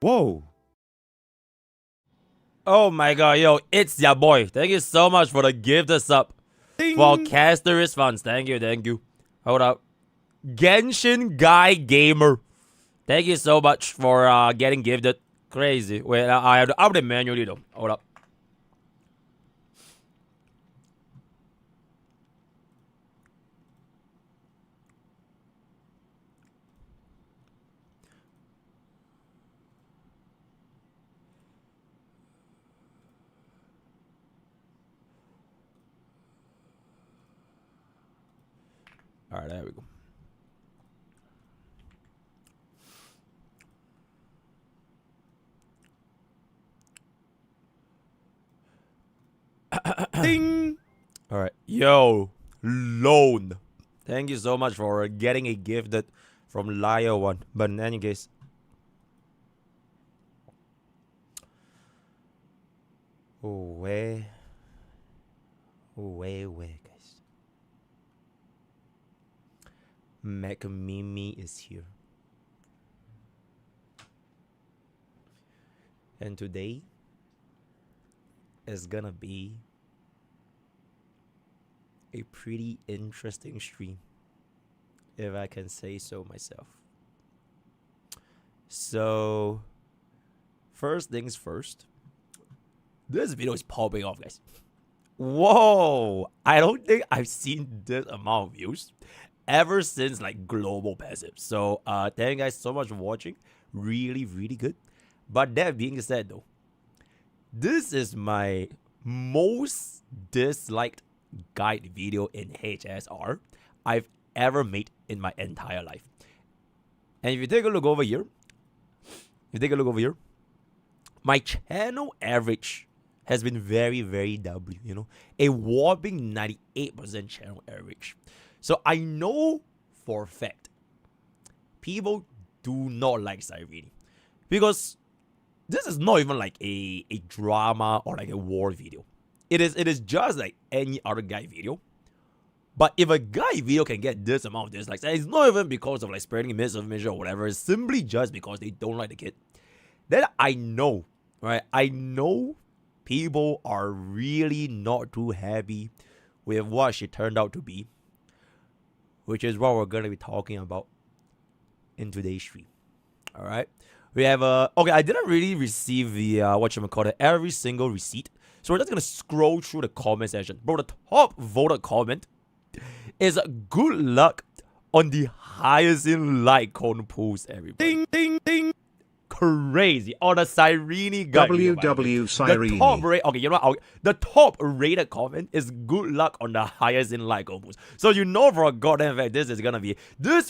Whoa. Oh my god, yo, it's your boy. Thank you so much for the gift sub. Ding. For Caster's funds. Thank you, thank you. Hold up. Genshin Guy Gamer. Thank you so much for getting gifted. Crazy. Wait, I have to update manually though. Hold up. Alright, there we go. Ding. Alright. Yo, Loan. Thank you so much for getting a gifted from Liar One. But in any case. Oh, where, guys. Mimi is here. And today is gonna be a pretty interesting stream, if I can say so myself. So, first things first, this video is popping off, guys. Whoa! I don't think I've seen this amount of views ever since like Global Passive. So, thank you guys so much for watching. Really, really good. But that being said, though, this is my most disliked guide video in HSR I've ever made in my entire life. And if you take a look over here, my channel average has been very, very W, you know, a whopping 98% channel average. So I know for a fact people do not like Cyrene because this is not even like a drama or like a war video. It is just like any other guy video. But if a guy video can get this amount of dislikes, and it's not even because of like spreading misinformation or whatever, it's simply just because they don't like the kid, then I know, right? I know people are really not too happy with what she turned out to be, which is what we're going to be talking about in today's stream. All right. We have okay, I didn't really receive the every single receipt. So we're just gonna scroll through the comment section. Bro, the top voted comment is good luck on the Hyacinth light cone post, everybody. Ding, ding, ding. Crazy. On the Cyrene guy. WW Cyrene. Okay, you know what? The top rated comment is good luck on the Hyacinth light cone post. So you know for a goddamn fact this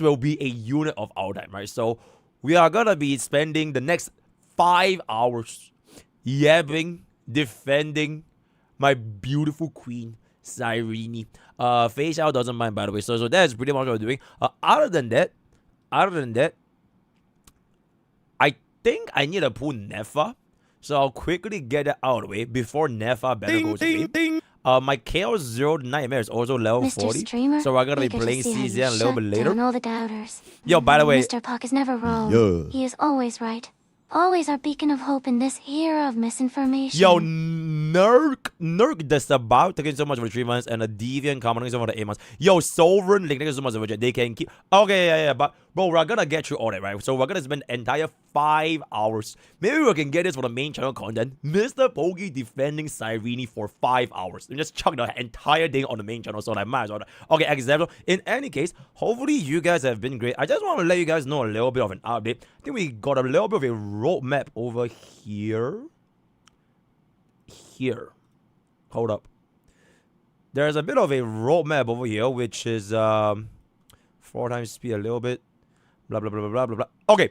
will be a unit of our time, right? So we are gonna be spending the next 5 hours yapping, defending my beautiful queen, Cyrene. Face out doesn't mind, by the way. So that's pretty much what we're doing. Other than that, I think I need to pull Nefa. So I'll quickly get it out of the way before Nefa battle goes away. My Chaos Zero Nightmare is also level 40. Streamer, so we're gonna be playing CZN a little bit later. All the doubters. Yo, by the way, MrPokke is never wrong. Yeah. He is always right. Always our beacon of hope in this era of misinformation. Yo, Nurk the Sabao, thank you so much for the 3 months, and a Deviant comment, thank you so much for the 8 months. Yo, Sovereign, thank you so much for the they can keep. Okay, yeah, but bro, we're gonna get through all that, right? So we're gonna spend the entire 5 hours. Maybe we can get this for the main channel content. MrPokke defending Cyrene for 5 hours. And just chuck the entire thing on the main channel, so I might as well. Okay, example. In any case, hopefully you guys have been great. I just want to let you guys know a little bit of an update. I think we got a little bit of a roadmap over here. Hold up. There's a bit of a roadmap over here, which is 4 times speed a little bit. Blah, blah, blah, blah, blah, blah, blah. Okay.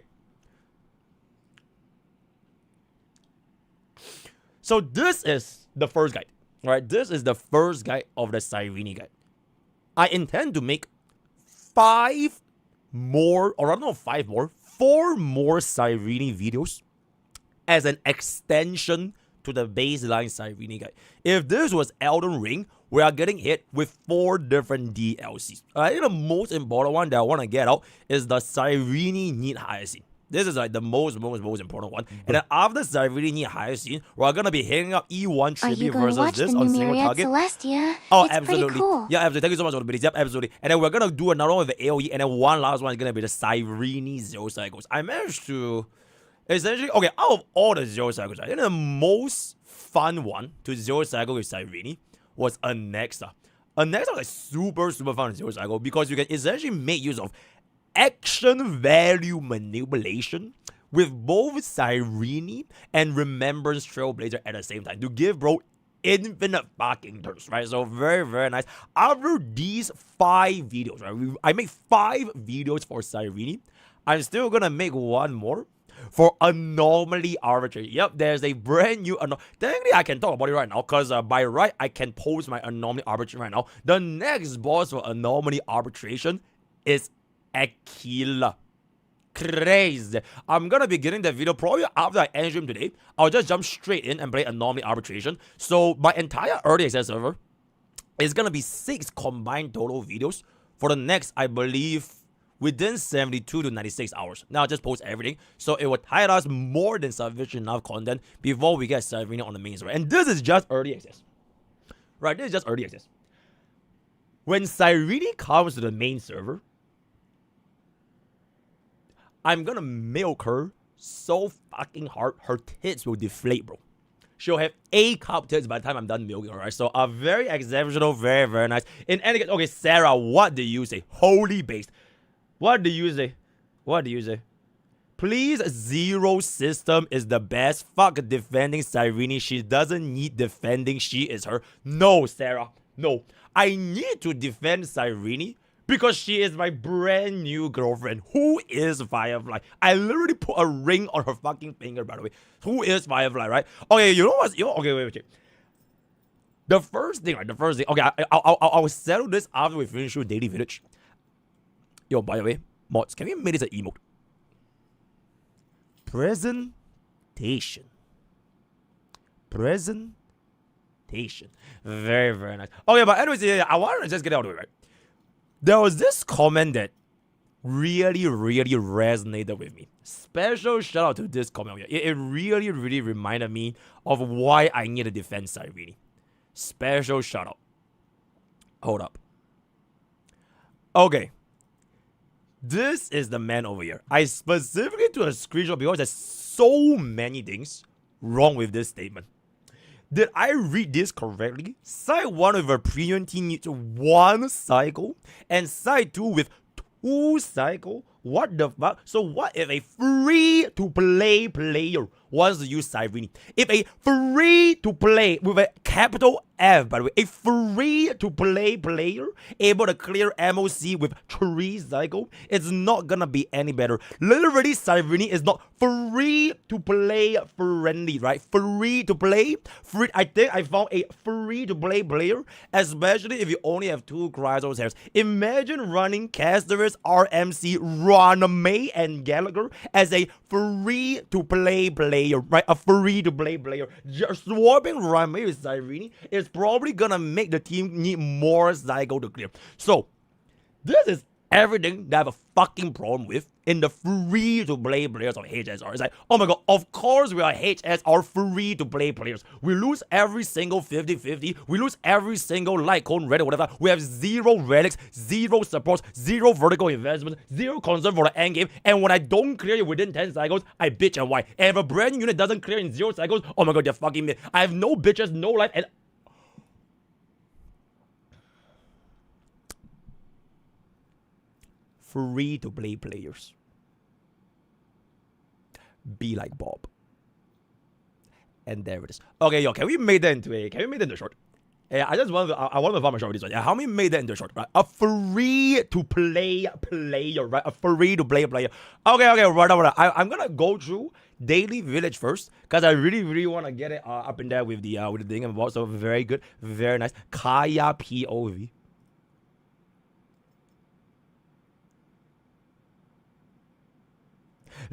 So this is the first guide. Alright, this is the first guide of the Cyrene guide. I intend to make 5 more, or I don't know, 5 more, 4 more Cyrene videos as an extension to the baseline Cyrene guide. If this was Elden Ring, we are getting hit with 4 different DLCs. I think the most important one that I want to get out is the Cyrene Need Hyacinth. This is like the most important one. And then after Cyrene higher scene, we're gonna be hitting up E1 Are you tribute going to versus watch the this new on single Myriad target. Celestia? Oh, It's absolutely. pretty cool. Yeah, absolutely. Thank you so much for the videos. Yep, absolutely. And then we're gonna do another one with the AoE, and then one last one is gonna be the Cyrene Zero Cycles. I managed to essentially, okay, out of all the Zero Cycles, I think the most fun one to Zero Cycle with Cyrene was Anexa. Anexa was like super fun in Zero Cycle because you can essentially make use of action value manipulation with both Cyrene and Remembrance Trailblazer at the same time to give bro infinite fucking turns, right? So very nice. After these 5 videos, right, I make 5 videos for Cyrene. I'm still gonna make one more for Anomaly Arbitration. Yep, there's a brand new technically I can talk about it right now because by right I can post my Anomaly Arbitration right now. The next boss for Anomaly Arbitration is Aquila. Crazy. I'm gonna be getting that video probably after I end stream today. I'll just jump straight in and play Anomaly Arbitration. So my entire early access server is gonna be 6 combined total videos for the next, I believe, within 72 to 96 hours. Now I'll just post everything, so it will tide us more than sufficient enough content before we get Cyrene on the main server. And this is just early access. Right, this is just early access. When Cyrene comes to the main server, I'm gonna milk her so fucking hard, her tits will deflate, bro. She'll have A-cup tits by the time I'm done milking her, right? So, very exceptional, very nice. In any case, okay, Sarah, what do you say? Holy based. What do you say? What do you say? Please, Zero System is the best. Fuck defending Cyrene. She doesn't need defending. She is her. No, Sarah. No. I need to defend Cyrene because she is my brand new girlfriend. Who is Firefly? I literally put a ring on her fucking finger, by the way. Who is Firefly, right? Okay, you know what? Okay, wait. The first thing, right? Okay, I'll settle this after we finish with Daily Village. Yo, by the way, mods, can we make this an emote? Presentation. Very nice. Okay, but anyways, yeah, I want to just get out of it, right? There was this comment that really resonated with me. Special shout out to this comment. It really reminded me of why I need to defend Cyrene. Special shout out. Hold up. Okay. This is the man over here. I specifically took a screenshot because there's so many things wrong with this statement. Did I read this correctly? Side 1 with a premium team needs 1 cycle, and side 2 with 2 cycle? What the fuck? So what if a free-to-play player wants to use Cyrene? If a free-to-play with a capital F, by the way, a free-to-play player able to clear MOC with 3 cycle, it's not gonna be any better. Literally, Cyrene is not free-to-play friendly, right? Free-to-play? I think I found a free-to-play player, especially if you only have 2 Crashout hairs. Imagine running Casterus, RMC, May and Gallagher as a free-to-play player, right? A free-to-play player. Just swapping Ramay with Cyrene is probably gonna make the team need more cycle to clear. So, this is everything that I have a fucking problem with in the free-to-play players of HSR. It's like, oh my god, of course we are HSR free-to-play players. We lose every single 50-50. We lose every single light cone, red or whatever. We have 0 relics, 0 supports, 0 vertical investment, 0 concern for the end game. And when I don't clear it within 10 cycles, I bitch and whine. And if a brand new unit doesn't clear in 0 cycles, oh my god, they're fucking mid. I have no bitches, no life, and free-to-play players. Be like Bob. And there it is. Okay, yo, can we make that into a short? Yeah, I want to find my short with this one. Yeah, how many made that into a short, right? A free-to-play player, right? A free-to-play player. Okay, right. I'm gonna go through Daily Village first, because I really want to get it up in there with the thing about. So very good, very nice. Kaya POV.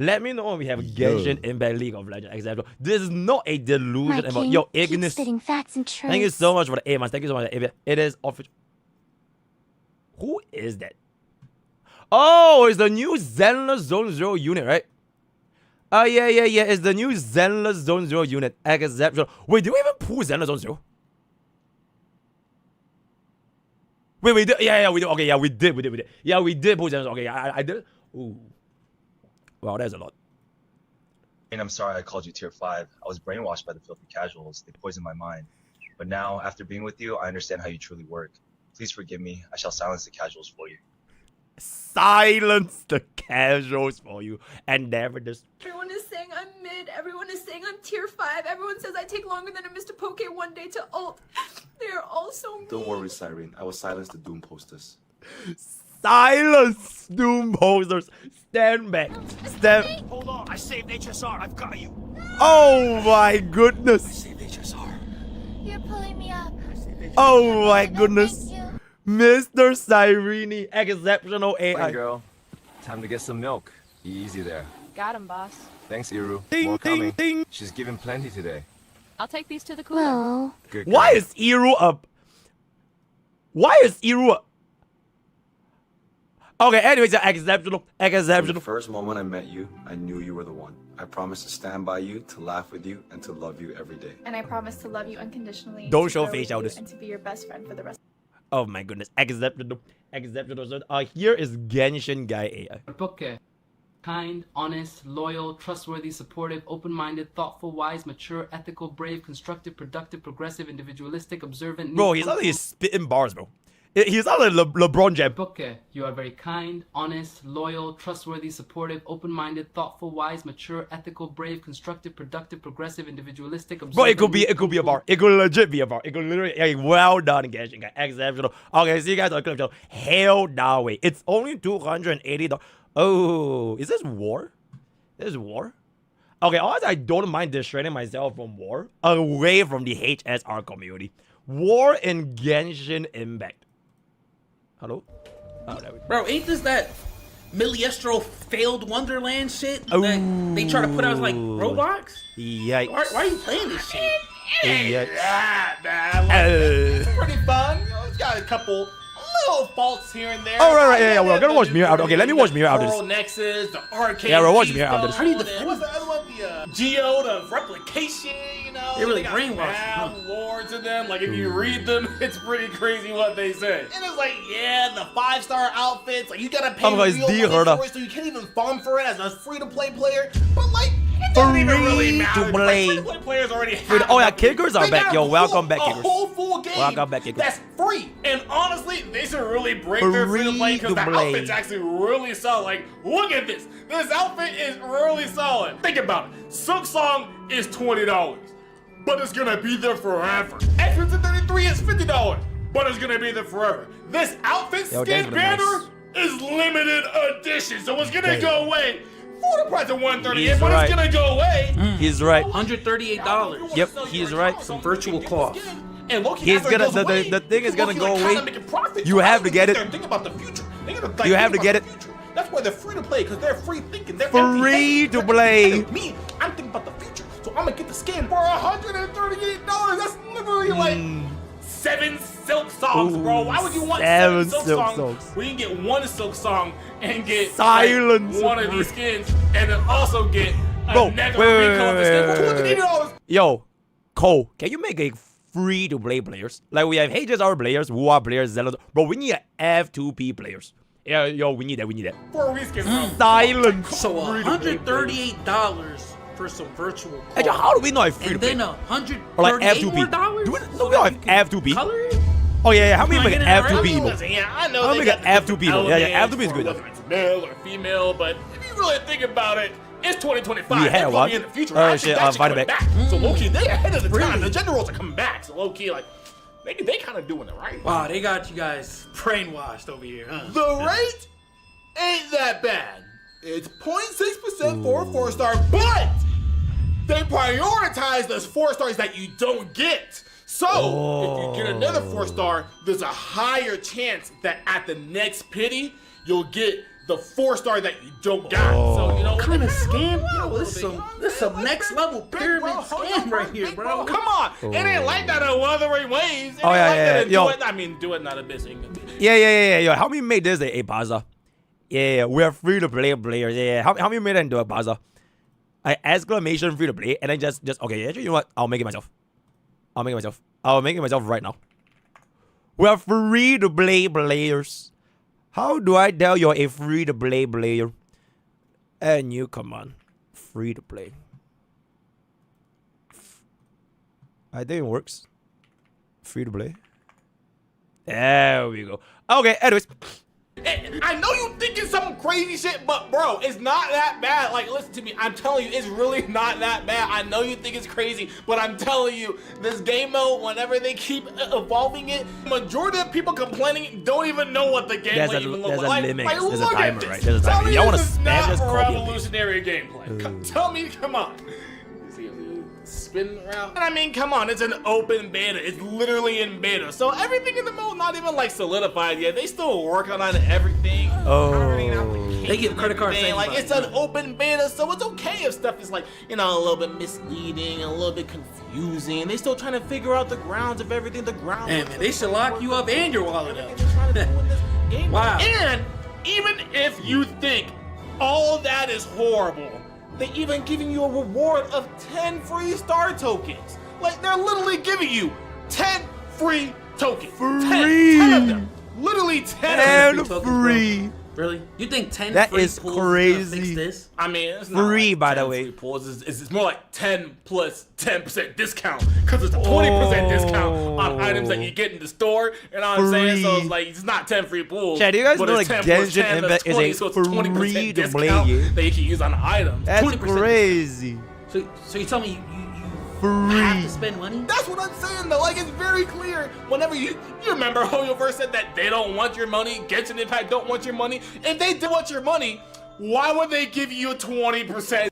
Let me know when we have Genshin Impact League of Legends example. This is not a delusion about yo Ignis. Spitting facts and truths. Thank you so much for the 8 months. Thank you so much. It is official. Who is that? Oh, it's the new Zenless Zone 0 unit, right? Yeah. It's the new Zenless Zone Zero unit. Exceptional. Wait, do we even pull Zenless Zone Zero? Wait, we did. Yeah, we did. Okay, yeah, we did. Yeah, we did pull Zenless. Okay, I did. Ooh. Wow, that's a lot. And I'm sorry I called you tier 5. I was brainwashed by the filthy casuals. They poisoned my mind. But now, after being with you, I understand how you truly work. Please forgive me. I shall silence the casuals for you. Silence the casuals for you and never just. Everyone is saying I'm mid. Everyone is saying I'm tier 5. Everyone says I take longer than a MrPokke one day to ult. They are all so mean. Don't worry, Cyrene. I will silence the Doom posters. Silence Doom posters. Stand back. Stand. Hold on, I saved HSR. I've got you. Oh my goodness. Saved HSR. You're pulling me up. Oh my Thank goodness. you. Mr. Cyrene, exceptional Fine, AI. girl. Time to get some milk. Easy there. Got him, boss. Thanks, Iru. Ding, More ding, coming. ding. She's given plenty today. I'll take these to the cooler. Whoa. Good Why girl. is Iru up? Why is Iru up? Okay, anyways, exceptional. From the first moment I met you, I knew you were the one. I promised to stand by you, to laugh with you, and to love you every day. And I promise to love you unconditionally. Don't to show grow with facial you, this. And to be your best friend for the rest. Oh my goodness, exceptional. So, here is Genshin Guy AI. MrPokke. Kind, honest, loyal, trustworthy, supportive, open-minded, thoughtful, wise, mature, ethical, brave, constructive, productive, progressive, individualistic, observant. Bro, he's not like he's spitting bars, bro. He's not like LeBron James. MrPokke, you are very kind, honest, loyal, trustworthy, supportive, open-minded, thoughtful, wise, mature, ethical, brave, constructive, productive, progressive, individualistic, observant. Bro, it could be a bar. It could legit be a bar. It could literally, like, well done, Genshin Guy. Exceptional. Okay, see you guys on the clip show. Hell that way. It's only $280. Oh, is this war? This is war? Okay, honestly, I don't mind distracting myself from war away from the HSR community. War in Genshin Impact. Hello? Oh, there we go. Bro, ain't this that Miliestro failed Wonderland shit that Ooh. they try to put out as like Roblox? Yikes. Why are you playing this shit? Yikes. Yeah, man. It's Uh, pretty fun. You know, it's got a couple little faults here and there. Oh, right, yeah, we're gonna watch Mirror after. Okay, let me watch Mirror after Coral this. Nexus, the arcade. Yeah, we're watching Mirror after this. How do you defend? What's the other one? The Geo, the replication. You know, They really got brainwashed, huh? math lords in them. Like if you read them, it's pretty crazy what they say. And it's like, yeah, the 5-star outfits. Like you gotta pay guys, real die, money Gerda. for it, so you can't even farm for it as a free-to-play player. But like. It doesn't even really matter. Free to play. Like, free-to-play players already have Oh, yeah, enough. Kickers are They back. got Yo, a welcome full- back, a Kickers. whole full game Welcome back, Kickers. that's free. And honestly, they should really break their free-to-play because the Free-to-play. outfit's actually really solid. Like, look at this. This outfit is really solid. Think about it. Silk Song is $20, but it's gonna be there forever. Entrance at 33 is $50, but it's gonna be there forever. This outfit Yo, skin that's banner nice. is limited edition, so it's gonna Damn. go away for the price of $138, He's but right. it's gonna go away. He's right. $138. Yep, he's right. Some virtual cloth. And low-key, He's after it gonna- goes away, the thing is gonna low-key, go like, away. kinda making profit. You So I have don't to get think it. they're thinking about the future. They're gonna, like, You have think to get about it. the future. That's why they're free to play, because they're free thinking. They're Free empty-headed. to play. Me, I'm thinking about the future. So I'm gonna get the skin for $138. That's literally like 7 silk songs, bro. Why would you want 7 silk songs when you can get 1 silk song and get Silence. like, 1 of these skins and then also get Bro, another wait, wait, recolor of the wait, skin wait, for wait, $280? Yo, Cole, can you make a free-to-play players? Like, we have HSR players, who are players, Zelda. Bro, we need F2P players. Yeah, yo, we need that. For a reskin, bro. Silence. So $138 for some virtual Hey, yo, cloth. how do we know it's And free-to-play? then $138 Or like F2P. more Do we so know we don't that have you can F2P? color it? Oh, yeah, how many Am I make an getting it right? F2P emote? Listen, yeah, I know I'll they make got an the F2P different though. Yeah, yeah, elements F2P is for good though. whether it's male or female, but if you really think about it, it's 2025. We They're had probably what? in the future. Oh, I shit, think that shit find coming it back. back. So low-key, they ahead of the time. The gender roles are coming back. So low-key, like, they kind of doing it right. Wow, they got you guys brainwashed over here, huh? The rate ain't that bad. It's 0.6% for a 4-star, but they prioritize those 4 stars that you don't get. So, if you get another 4-star, there's a higher chance that at the next pity, you'll get the 4-star that you don't got. So, you know, What kind of they scam? kinda Yo, this some next level pyramid scam right here, bro. Come on. It ain't like that in Wuthering Waves. It Oh, ain't yeah, like yeah, that in yo. Do It. I mean, Do It Not Abyss. Yeah. Yo, how many made this a Baza? Yeah, we're free to play players. Yeah. How many made that into a Baza? I exclamation free to play, and then just okay. Actually, you know what? I'll make it myself. I'll make it myself right now. We are free to play players. How do I tell you're a free to play player? And you come on, free to play. I think it works. Free to play. There we go. Okay, anyways. I know you thinking some crazy shit, but bro, it's not that bad. Like, listen to me. I'm telling you, it's really not that bad. I know you think it's crazy, but I'm telling you, this game mode, whenever they keep evolving it, majority of people complaining don't even know what the gameplay even looks like. Limit. Like, There's look a timer, at this. right? There's a Tell timer. me Y'all want to this is spam this not copy? revolutionary gameplay. Tell me, come on. See, spin around. And I mean, come on, it's an open beta. It's literally in beta. So everything in the mode not even like solidified yet. They still working on everything. They give credit cards. Like, it's an open beta, so it's okay if stuff is like, you know, a little bit misleading, a little bit confusing. They still trying to figure out the grounds of everything. The grounds. Man, they should lock you up and your wallet up. Wow. And even if you think all that is horrible, they even giving you a reward of 10 free star tokens. Like, they're literally giving you 10 free tokens. Free. 10 of them. Literally 10 of them. Free. Really? You think 10 that free is pulls is gonna fix crazy. this? I mean, it's not free, like by 10 the way. free pulls. It's more like 10 plus 10% discount, because it's a 20% discount on items that you get in the store. You know what I'm saying? So it's like, it's not 10 free pulls. Chad, do you guys but know it's like 10 plus Genshin 10, Impact that's is 20, a so it's 20% free to play discount game? that you can use on items. That's 20%. crazy. So you tell me you Free. have to spend money? That's what I'm saying though. Like, it's very clear. Whenever you remember Hoyoverse said that they don't want your money, Genshin Impact don't want your money. If they did want your money, why would they give you a 20%?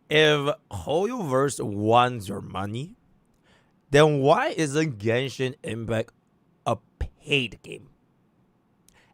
If Hoyoverse wants your money, then why isn't Genshin Impact a paid game?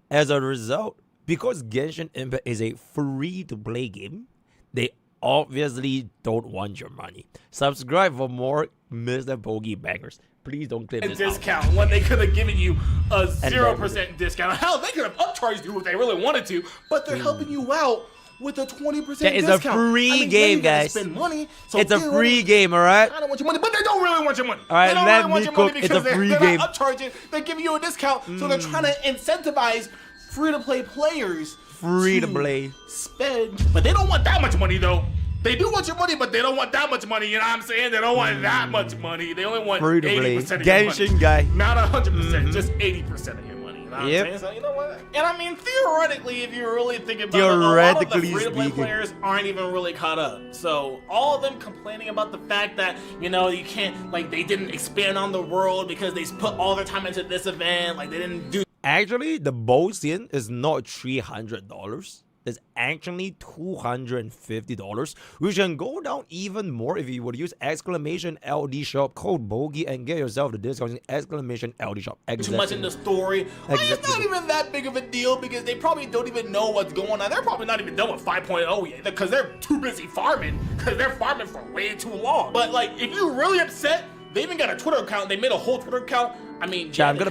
As a result, because Genshin Impact is a free-to-play game, they obviously don't want your money. Subscribe for more MrPokke bangers. Please don't clip this Discount when they could have given you a 0% discount. Hell, they could have upcharged you if they really wanted to, but they're helping you out with a 20% discount. It's a free game, guys. Spend money, so it's a free game, alright? I don't want your money, but they don't really want your money. Alright, they don't let really want me your money cook. because It's a free they're game. not upcharging. They're giving you a discount, so they're trying to incentivize free-to-play players Free to play. spend. But they don't want that much money, though. They do want your money, but they don't want that much money. You know what I'm saying? They don't want that much money. They only want Free to play. 80% of your Genshin money. guy. Not 100%, just 80% of your money. You know what I'm saying? So you know what? And I mean, theoretically, if you really think about it, a lot of the free-to-play players aren't even really caught up. So all of them complaining about the fact that, you know, you can't, like, they didn't expand on the world because they put all their time into this event. Like, they didn't do. Actually, the Bosian is not $300. It's actually $250, which can go down even more if you would use exclamation LD shop code BOGIE and get yourself the discount using exclamation LD shop. Too much in the story. Like, it's not even that big of a deal because they probably don't even know what's going on. They're probably not even done with 5.0 yet because they're too busy farming, because they're farming for way too long. But like, if you're really upset, they even got a Twitter account. They made a whole Twitter account. I mean, yeah, I'm gonna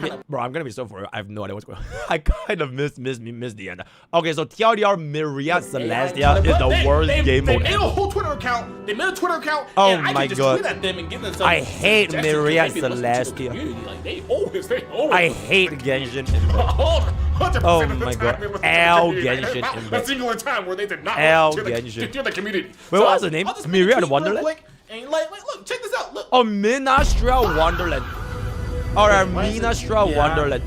be so for real. I have no idea what's going on. I kind of missed the end. Okay, so TLDR Myriad Celestia is the worst game mode. They made a whole Twitter account. They made a Twitter account. Oh and I my can just god! tweet at them and give them I hate Myriad Celestia. Like, they always. I hate Genshin. 100% Oh of the my time god! it was the L community. Genshin Not a Impact. singular time where they did not L to Genshin. the community. Wait, So, what's the name? I'll just make a Myriad tweet real Wonderland? quick, and like, look, check this out. Look. Oh, Minastra Wonderland. Or Minastra Wonderland.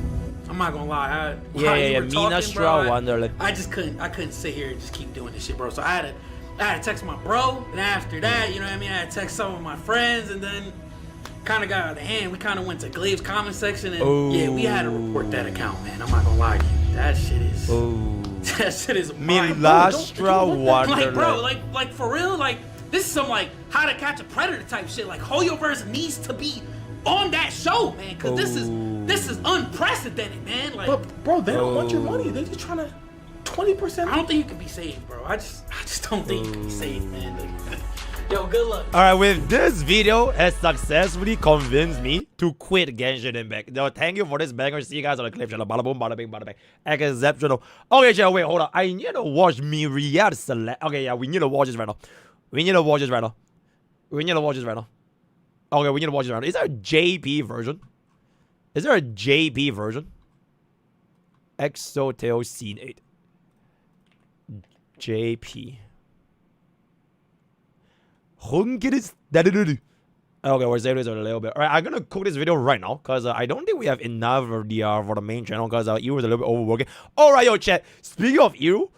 I'm not gonna lie. Yeah, Minastra Wonderland. I couldn't sit here and just keep doing this shit, bro. So I had to text my bro, and after that, you know what I mean, I had to text some of my friends, and then kind of got out of hand. We kind of went to Glave's comment section, and yeah, we had to report that account, man. I'm not gonna lie to you. That shit is. That shit is Minastra Wonderland. Like, bro, like for real, like this is some like How to Catch a Predator type shit. Like Hoyoverse needs to be on that show, man, because this is unprecedented, man. Like, But bro, they don't want your money. They just trying to 20%. I don't think you can be saved, bro. I just don't think you can be saved, man. Like, Yo, good luck. Alright, with this video has successfully convinced me to quit Genshin Impact. Yo, thank you for this banger. See you guys on the clip channel. Bada boom, bada bing, bada bang. Exceptional. Okay, chat, wait, hold on. I need to watch Myriad Select. Okay, yeah, we need to watch this right now. We need to watch this right now. We need to watch this right now. Okay, we need to watch this right now. Is there a JP version? Is there a JP version? Exotail Scene 8. JP. Okay, we're saving this a little bit. Alright, I'm gonna cook this video right now because I don't think we have enough of the for the main channel because Iru is a little bit overworking. Alright, yo, chat. Speaking of Iru,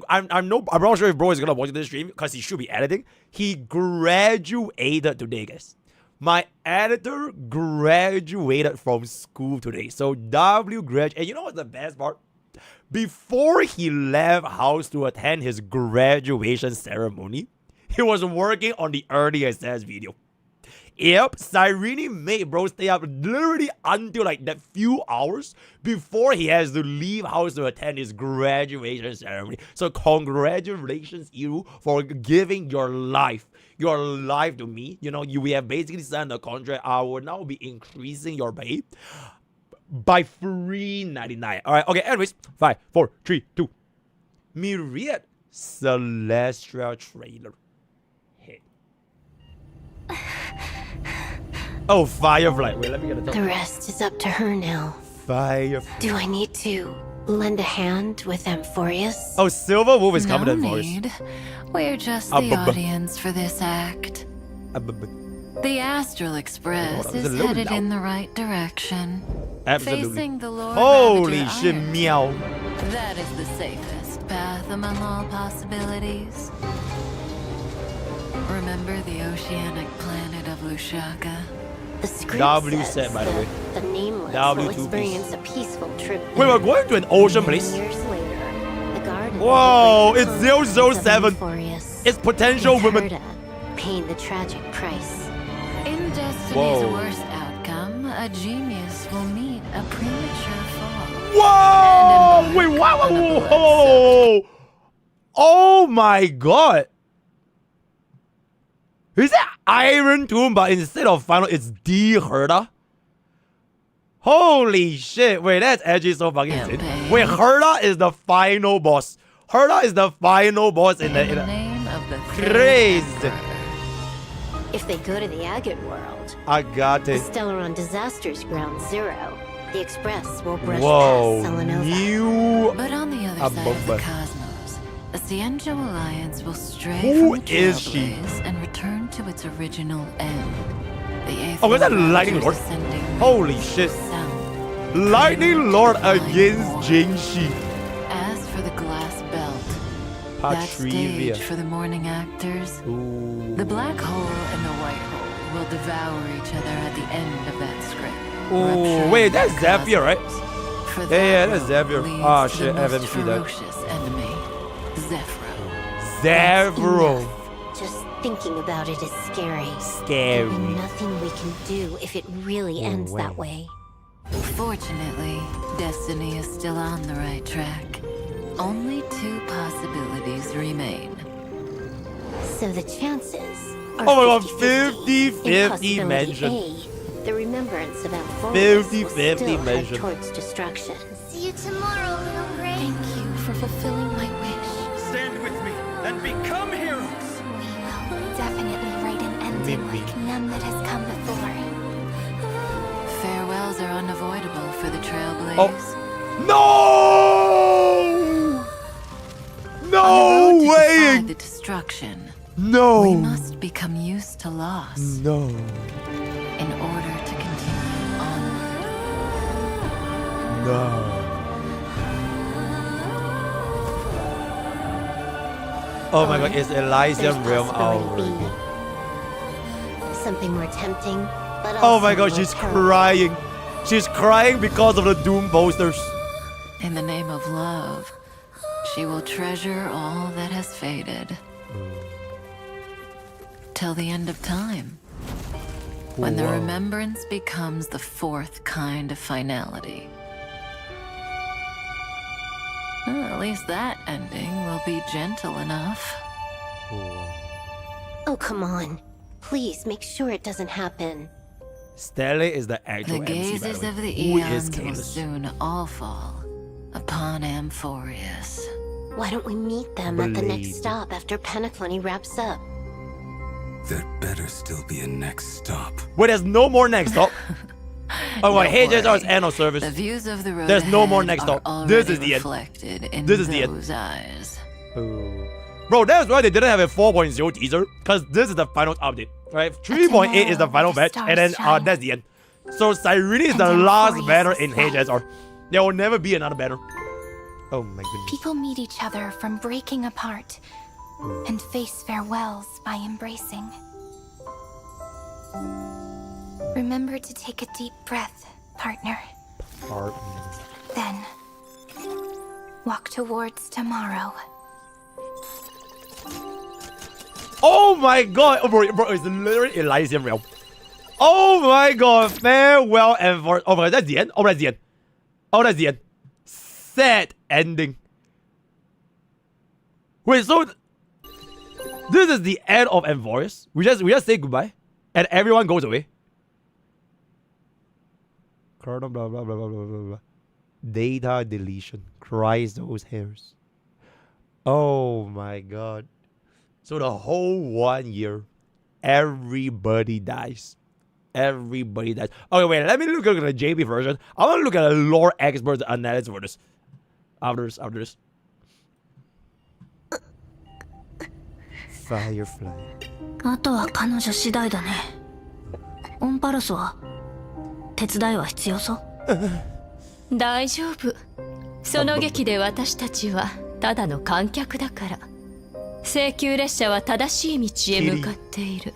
I'm not sure if bro is gonna watch this stream because he should be editing. He graduated today, guys. My editor graduated from school today. So W grad, and you know what's the best part? Before he left house to attend his graduation ceremony, he was working on the early access video. Yep, Cyrene made bro stay up literally until like that few hours before he has to leave house to attend his graduation ceremony. So congratulations, Iru, for giving your life to me. You know, we have basically signed a contract. I will now be increasing your pay by $3.99. Alright, okay, anyways, 5, 4, 3, 2. Myriad Celestial trailer. Hit. Oh, Firefly. Wait, let me get a The rest is up to her now. Firefly. Do I need to lend a hand with Amphorius? Oh, Silver Wolf is coming in for us. need. We're just the audience for this act. The Astral Express Hold on, is it a is little headed loud? in the right direction. Absolutely. Facing the Lord Holy Ravager shit, Iron. meow. That is the safest path among all possibilities. Remember the oceanic planet of Lushaka? The script W says set, by the way. The nameless W2P. will experience a peaceful trip. Wait, we're going to an ocean place? Years later, the garden. Whoa, it's will break 007. Amphorius. It's potential With women. Herta paying the tragic price. In Destiny's Whoa. worst outcome, a genius will meet a premature fall. Whoa! Wait, whoa! Oh my god! Is that Iron Tomb, but instead of final, it's D Herta? Holy shit! Wait, that's actually so fucking insane. Wait, Herta is the final boss. Herta is the final boss in the name of the crazy. If they go to the Agate world, I got the it. Stellaron Disasters Ground Zero, the Express will brush Whoa, past Selenova. new. But on the other side of the cosmos, the Cienjo Alliance will stray Who from the is she? Trailblaze and return to its original end. The eighth Oh, is that Lord Lightning Lord? descending Holy shit. south. Lightning Lord against Jingxi. As for the glass belt, that Patrivia. stage for the morning actors, Ooh. the black hole and the white hole will devour each other at the end of that script. Ooh, wait, that's Zephyr, right? For Yeah, that that's Zephyr. leads Ah, to shit, the most FMC that. ferocious enemy, Zephyr. Zephyr. Just thinking about it is scary. Scary. There'll be nothing we can do if it really ends that way. Fortunately, Destiny is still on the right track. Only 2 possibilities remain. So the chances are Oh my god, 50-50. 50-50 In mention. possibility A, the remembrance of Amphorius 50-50 will still head mention. towards destruction. See you tomorrow, little Gray. Thank you for fulfilling my wish. Stand with me and become heroes. We will definitely write an ending like none that has come before. Farewells are unavoidable for the Trailblaze. Oh. No! On No the road to way! defy the destruction, No! we must become used to loss No. in order to continue onward. No. Oh my god, it's Elysium There's Realm possibility already. B. Something more tempting, but Oh also my god, more she's terrible. crying. She's crying because of the Doom posters. In the name of love, she will treasure all that has faded. Till the end of time. When the Whoa. remembrance becomes the 4th kind of finality. Well, at least that ending will be gentle enough. Oh, come on. Please make sure it doesn't happen. Stanley is the actual The MC, by gazes the way. of the Who is eons will Kalis? soon all fall upon Amphorius. Why don't we meet them at the next Blade. stop after Penaclony wraps up? There better still be a next stop. Wait, there's no more next stop. Oh, wait, Don't HSR is worry. end of service. The views of the road There's no more ahead next are stop. This is already the end. reflected in This is the end. those eyes. Oh. Bro, that's why they didn't have a 4.0 teaser, because this is the final update, right? 3.8 is the final batch, and then that's the end. So Cyrene is the last banner in HSR. There will never be another banner. Oh my goodness. People meet each other from breaking apart and face farewells by embracing. Remember to take a deep breath, partner. Then, walk towards tomorrow. Oh my god! Oh, bro, it's literally Elysium Realm. Oh my god! Farewell and for. Oh my god, that's the end? Oh, that's the end. Oh, that's the end. Sad ending. Wait, so this is the end of Envoys? We just say goodbye, and everyone goes away. Blah, blah, blah, blah, blah, blah, blah. Data deletion. Cries those hairs. Oh my god. So the whole 1 year, everybody dies. Everybody dies. Okay, wait, let me look at the JP version. I want to look at a lore expert's analysis for this. After this. Firefly. あとは彼女次第だね。オンパルスは手伝いは必要そう？大丈夫。その劇で私たちはただの観客だから。請求列車は正しい道へ向かっている。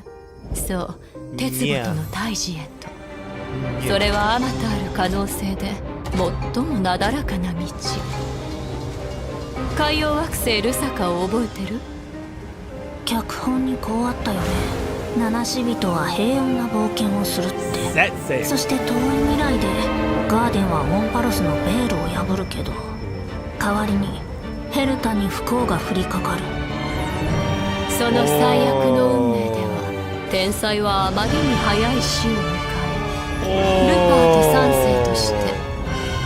そう、鉄ごとの大事へと。それはあまたある可能性で最もなだらかな道。海洋惑星ルサカを覚えてる？脚本にこうあったよね。七死人は平穏な冒険をするって。そして遠い未来でガーデンはオンパロスのベールを破るけど、代わりにヘルタに不幸が降りかかる。その最悪の運命では天才はあまりに早い死を迎え、ルパーと三世として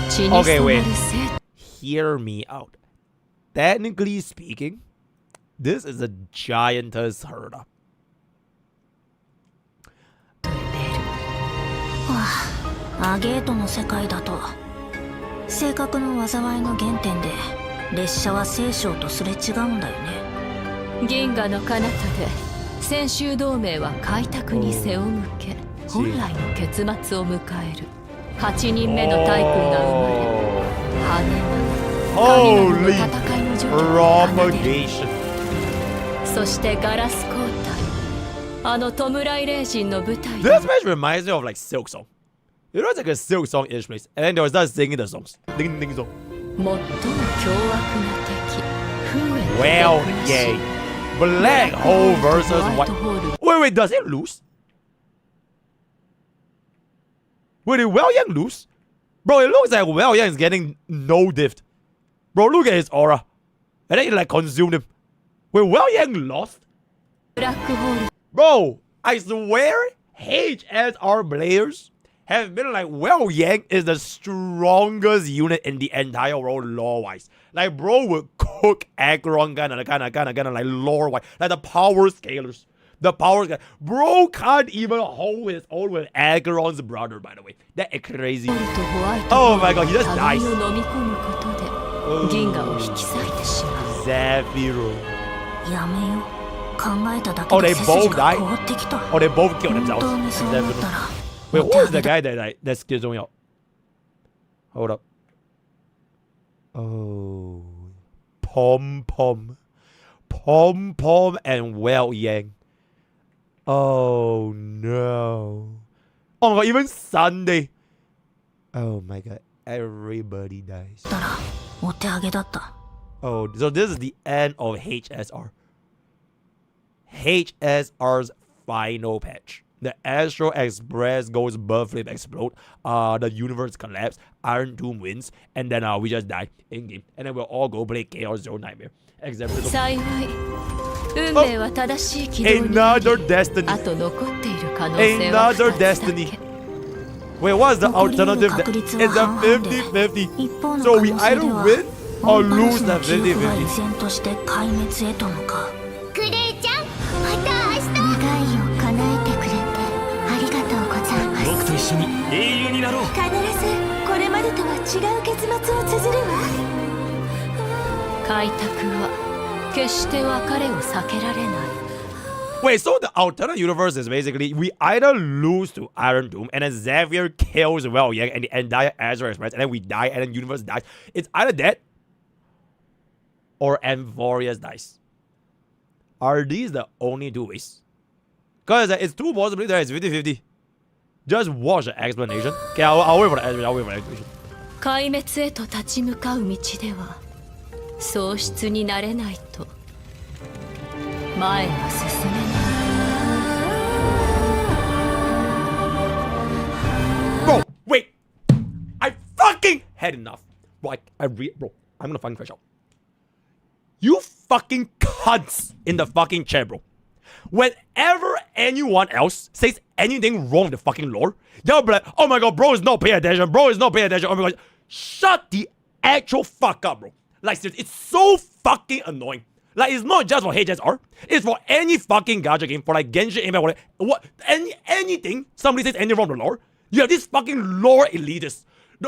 血に染まる生。 Hear me out. Technically speaking, this is a giantess herda. アゲートの世界だと性格の災いの原点で列車は聖書とすれ違うんだよね。銀河の彼方で先週同盟は開拓に背を向け、本来の結末を迎える。8人目の大君が生まれ、羽は神々の戦いの状況を奏でる。そしてガラス光体、あの弔い霊人の舞台。 This match reminds me of like Silk Song. You know, it's like a Silk Song-ish place, and then they will start singing the songs. Ding ding song. 最も凶悪な敵、風へ。 Well, yay. Black hole versus white. Wait, does he lose? Wait, did Well Yang lose? Bro, it looks like Well Yang is getting no diff. Bro, look at his aura. And then it like consumed him. Wait, Well Yang lost? Bro, I swear HSR players have been like, Well Yang is the strongest unit in the entire world lore-wise. Like, bro would cook Acheron kind of like lore-wise. Like the power scalers. The power scalers. Bro can't even hold his own with Acheron's brother, by the way. That is crazy. Oh my god, he just dies. Zephyro. やめよ。考えただけ Oh, で they 背筋 both が died? 凍ってきた。 Oh, they both killed 本 themselves. 当にそう思ったら。 Wait, who is the guy that's still doing out? Hold up. Oh. Pom Pom and Well Yang. Oh no. Oh my god, even Sunday. Oh my god, everybody dies. たらお手上げだった。 Oh, so this is the end of HSR. HSR's final patch. The Astro Express goes birth flame explode. The universe collapse. Iron Doom wins, and then we just die in game, and then we'll all go play Chaos Zone Nightmare. Except for 幸い Another destiny. Another destiny. Wait, what's the alternative? It's a 50-50. So we either win or lose the 50-50. クレイちゃん、また明日。願いを叶えてくれてありがとうございます。僕と一緒に英雄になろう。必ずこれまでとは違う結末を綴るわ。開拓は決して別れを避けられない。 Wait, so the alternate universe is basically we either lose to Iron Doom and then Xavier kills Well Yang and the entire Azure Express and then we die and then universe dies. It's either that or Amphorius dies. Are these the only two ways? Because it's two possibilities that it's 50-50. Just watch the explanation. Okay, I'll wait for the explanation. I'll wait for the explanation. 壊滅へと立ち向かう道では喪失になれないと前は進めない。 Bro, wait! I fucking had enough. Bro, bro, I'm gonna fucking crash out. You fucking cunts in the fucking chair, bro. Whenever anyone else says anything wrong with the fucking lore, they'll be like, oh my god, bro is not paying attention, bro is not paying attention. Oh my god, shut the actual fuck up, bro. Like, seriously, it's so fucking annoying. Like, it's not just for HSR, it's for any fucking gacha game, for like Genshin Impact, anything, somebody says anything wrong with the lore, you have this fucking lore elitist.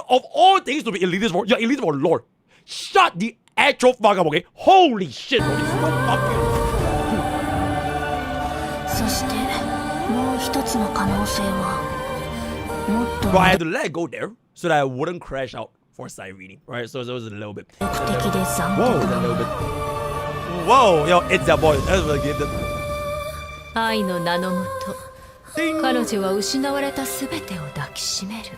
Of all things to be elitist for, you're elitist for lore. Shut the actual fuck up, okay? Holy shit, bro, it's so fucking... Bro, I had to let it go there so that I wouldn't crash out for Cyrene, right? So it was a little bit. Whoa, a little bit. Whoa, yo, it's that boy. That's what I gave them. 愛の名のもと、彼女は失われたすべてを抱きしめる。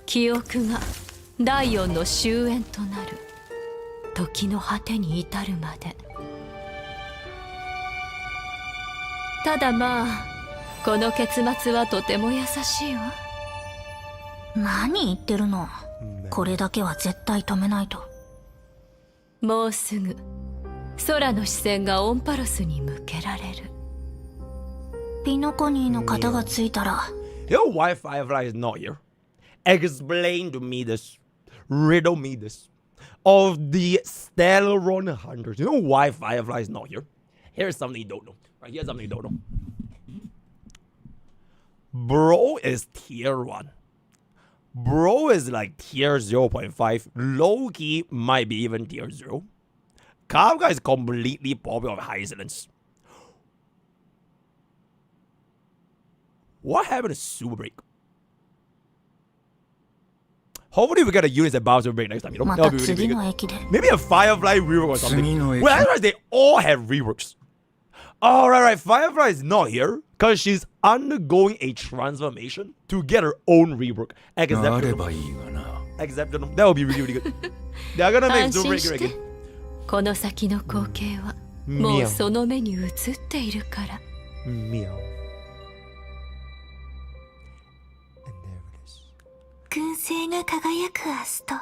記憶が第四の終焉となる。時の果てに至るまで。ただまあ、この結末はとても優しいわ。何言ってるの？これだけは絶対止めないと。もうすぐ空の視線がオンパロスに向けられる。ピノコニーの型がついたら。Yo, why Firefly is not here? Explain to me this. Riddle me this. Of the Stellaron Hunters. You know why Firefly is not here? Here's something you don't know. Right, here's something you don't know. Bro is tier 1. Bro is like tier 0.5. Low-key might be even tier 0. Kafka is completely popular with high excellence. What happened to Super Break? Hopefully we get a unit that bounce Super Break next time, you know? That'll be really good. Maybe a Firefly rework or something. Well, I realize they all have reworks. Oh, right. Firefly is not here because she's undergoing a transformation to get her own rework. Exceptional. That would be really, really good. They're gonna make Super Break here again. この先の光景はもうその目に映っているから。燻製が輝くアスト。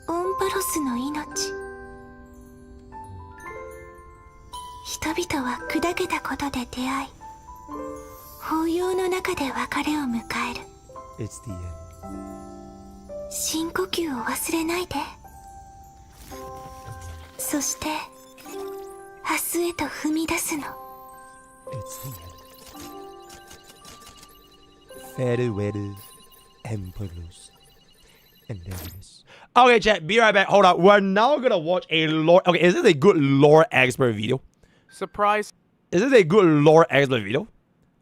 オンパロスの命。人々は砕けたことで出会い、抱擁の中で別れを迎える。深呼吸を忘れないで。そして明日へと踏み出すの。Farewell, Emperors. And there it is. Okay, chat, be right back. Hold on. We're now gonna watch a lore. Okay, is this a good lore expert video? Surprise. Is this a good lore expert video?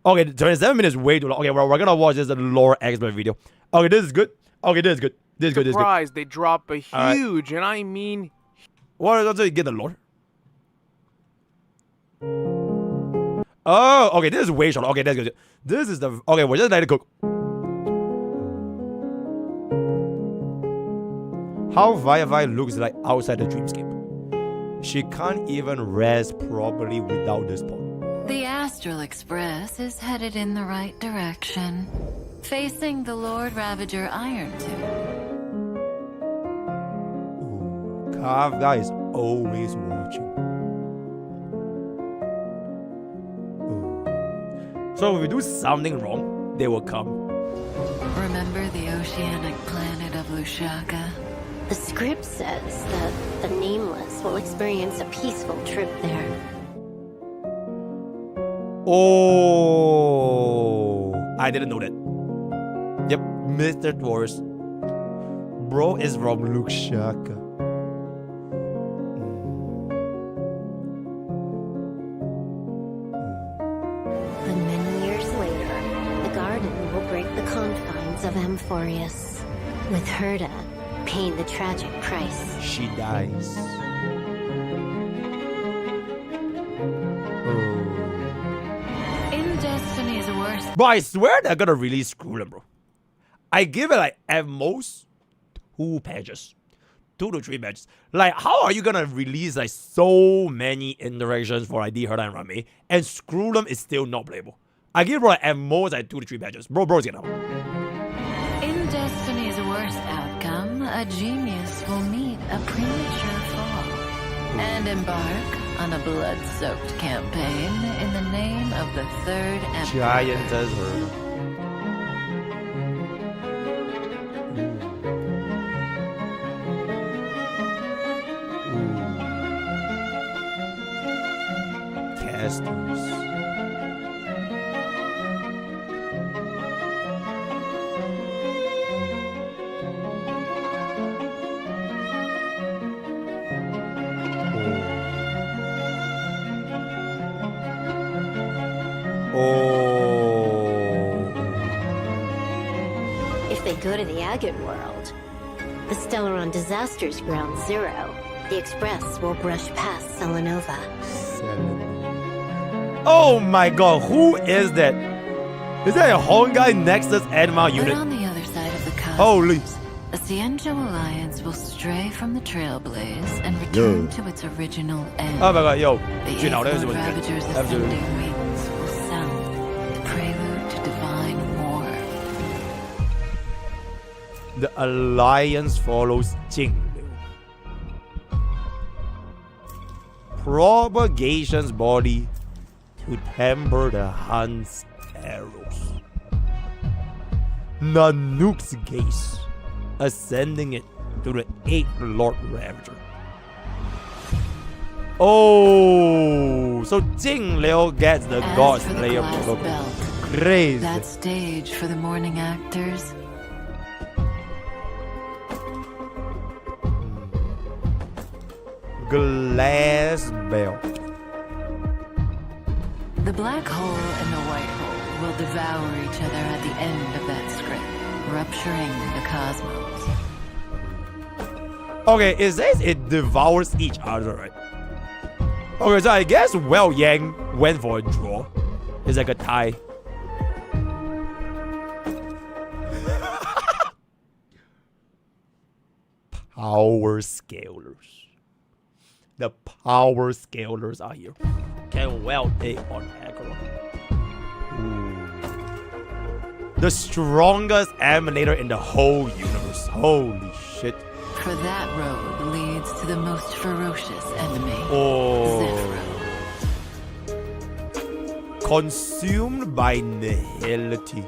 Okay, 27 minutes way too long. Okay, we're gonna watch this lore expert video. Okay, this is good. Okay, this is good. This is good. This is good. Surprise, they drop a huge, and I mean... What until you get the lore? Oh, okay, this is way short. Okay, that's good. This is the... Okay, we're just letting it cook. How Firefly looks like outside the dreamscape. She can't even rest properly without this pod. The Astral Express is headed in the right direction, facing the Lord Ravager Iron Tomb. Calf, guys. always watching. So if we do something wrong, they will come. Remember the oceanic planet of Lushaka? The script says that the Nameless will experience a peaceful trip there. Oh, I didn't know that. Yep, Mr. Taurus. Bro is from Lushaka. But many years later, the garden will break the confines of Amphorius, with Herda paying the tragic price. She dies. In Destiny's worst. Bro, I swear they're gonna really screw them, bro. I give it like at most 2 pages. 2 to 3 pages. Like, how are you gonna release like so many interactions for ID, Herda, and Rame and screw them is still not playable? I give bro like, at most like 2 to 3 pages. Bro's getting out. In Destiny's worst outcome, a genius will meet a premature fall and embark on a blood-soaked campaign in the name of the Third Emperor. Giantess Herda. Casters. If they go to the Agate world, the Stellaron Disasters Ground Zero, the Express will brush past Selenova. Oh my god, who is that? Is that a Honkai Nexus Anima But unit? on the other side of the cosmos, Holy. the Cienjo Alliance will stray from the Trailblaze and return to its original end. Oh my god, yo. The You know, Aether this was Ravager's absolutely. ascending wings will sound the prelude to divine war. The Alliance follows Jingliu. Propagation's body to temper the Hunt's arrows. Nanook's gaze, ascending it to the 8th Lord Ravager. Oh, so Jingliu gets the As God for the Slayer glass protocol. belt, Crazy. that stage for the morning actors. Glass belt. The black hole and the white hole will devour each other at the end of that script, rupturing the cosmos. Okay, it says it devours each other, right? Okay, so I guess Well Yang went for a draw. It's like a tie. Power scalers. The power scalers are here. Can well take on Aggro. The strongest emanator in the whole universe. Holy shit. For that road leads to the most ferocious enemy, Oh. Zephyr. Consumed by nihility.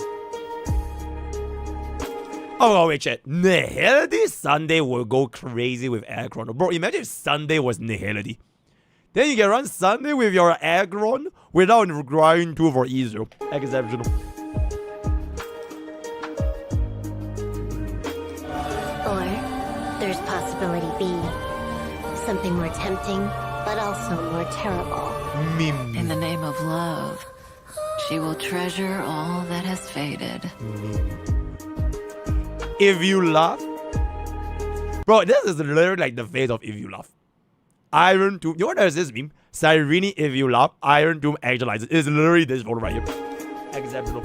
Oh, wait, chat. Nihility? Sunday will go crazy with Aggron. Bro, imagine if Sunday was nihility. Then you can run Sunday with your Aggron without grind 2 for E0. Exceptional. Or there's possibility B. Something more tempting, but also more terrible. In the name of love, she will treasure all that has faded. If you laugh. Bro, this is literally like the face of If You Laugh. Iron Tomb. You know what there's this meme? Cyrene, If You Laugh, Iron Tomb actualizes. It's literally this photo right here. Exceptional.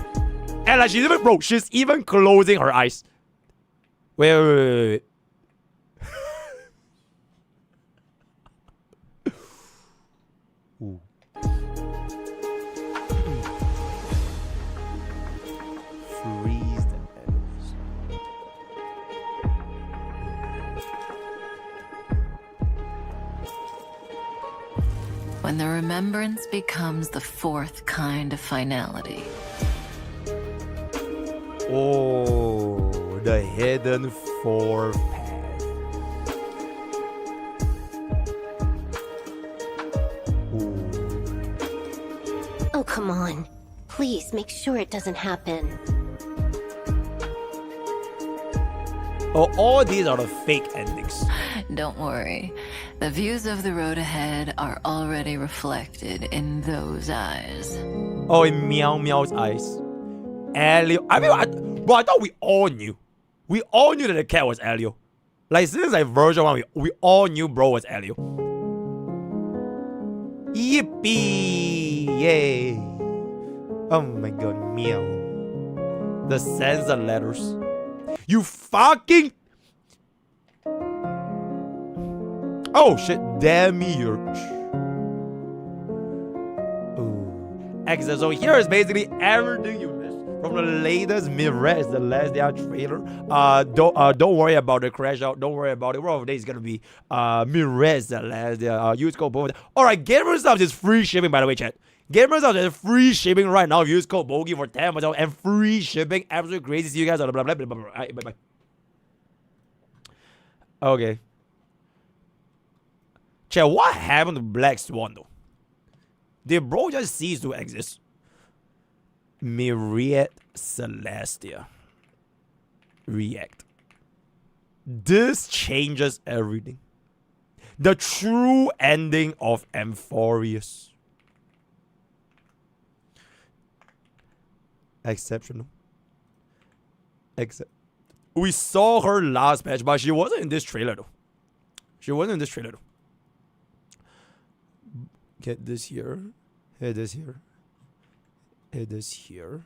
And like she's even, bro, she's even closing her eyes. Wait. Ooh. Freeze the enemies. When the remembrance becomes the fourth kind of finality. Oh, the hidden four path. Ooh. Oh, come on. Please make sure it doesn't happen. Oh, all these are the fake endings. Don't worry. The views of the road ahead are already reflected in those eyes. Oh, in Meow Meow's eyes. Elio. I mean, bro, I thought we all knew. We all knew that the cat was Elio. Like, since like version 1, we all knew bro was Elio. Yippee! Yay! Oh my god, meow. The censor letters. You fucking... Oh shit, demiurge. Ooh. Exit. So here is basically everything you missed from the latest Mirrors, the last day trailer. Don't worry about the Crashout. Don't worry about it. One of the days is gonna be Mirrors, the last day. Use code BOGIE. Alright, Gamersubs is free shipping, by the way, chat. Gamersubs is free shipping right now. Use code BOGIE for 10% and free shipping. Absolutely crazy. See you guys on the blah blah blah blah blah. Bye bye. Okay. Chat, what happened to Black Swan though? Did bro just cease to exist? Myriad Celestia. React. This changes everything. The true ending of Amphorius. Exceptional. Except we saw her last patch, but she wasn't in this trailer though. She wasn't in this trailer though. Get this here. Hit this here. Hit this here.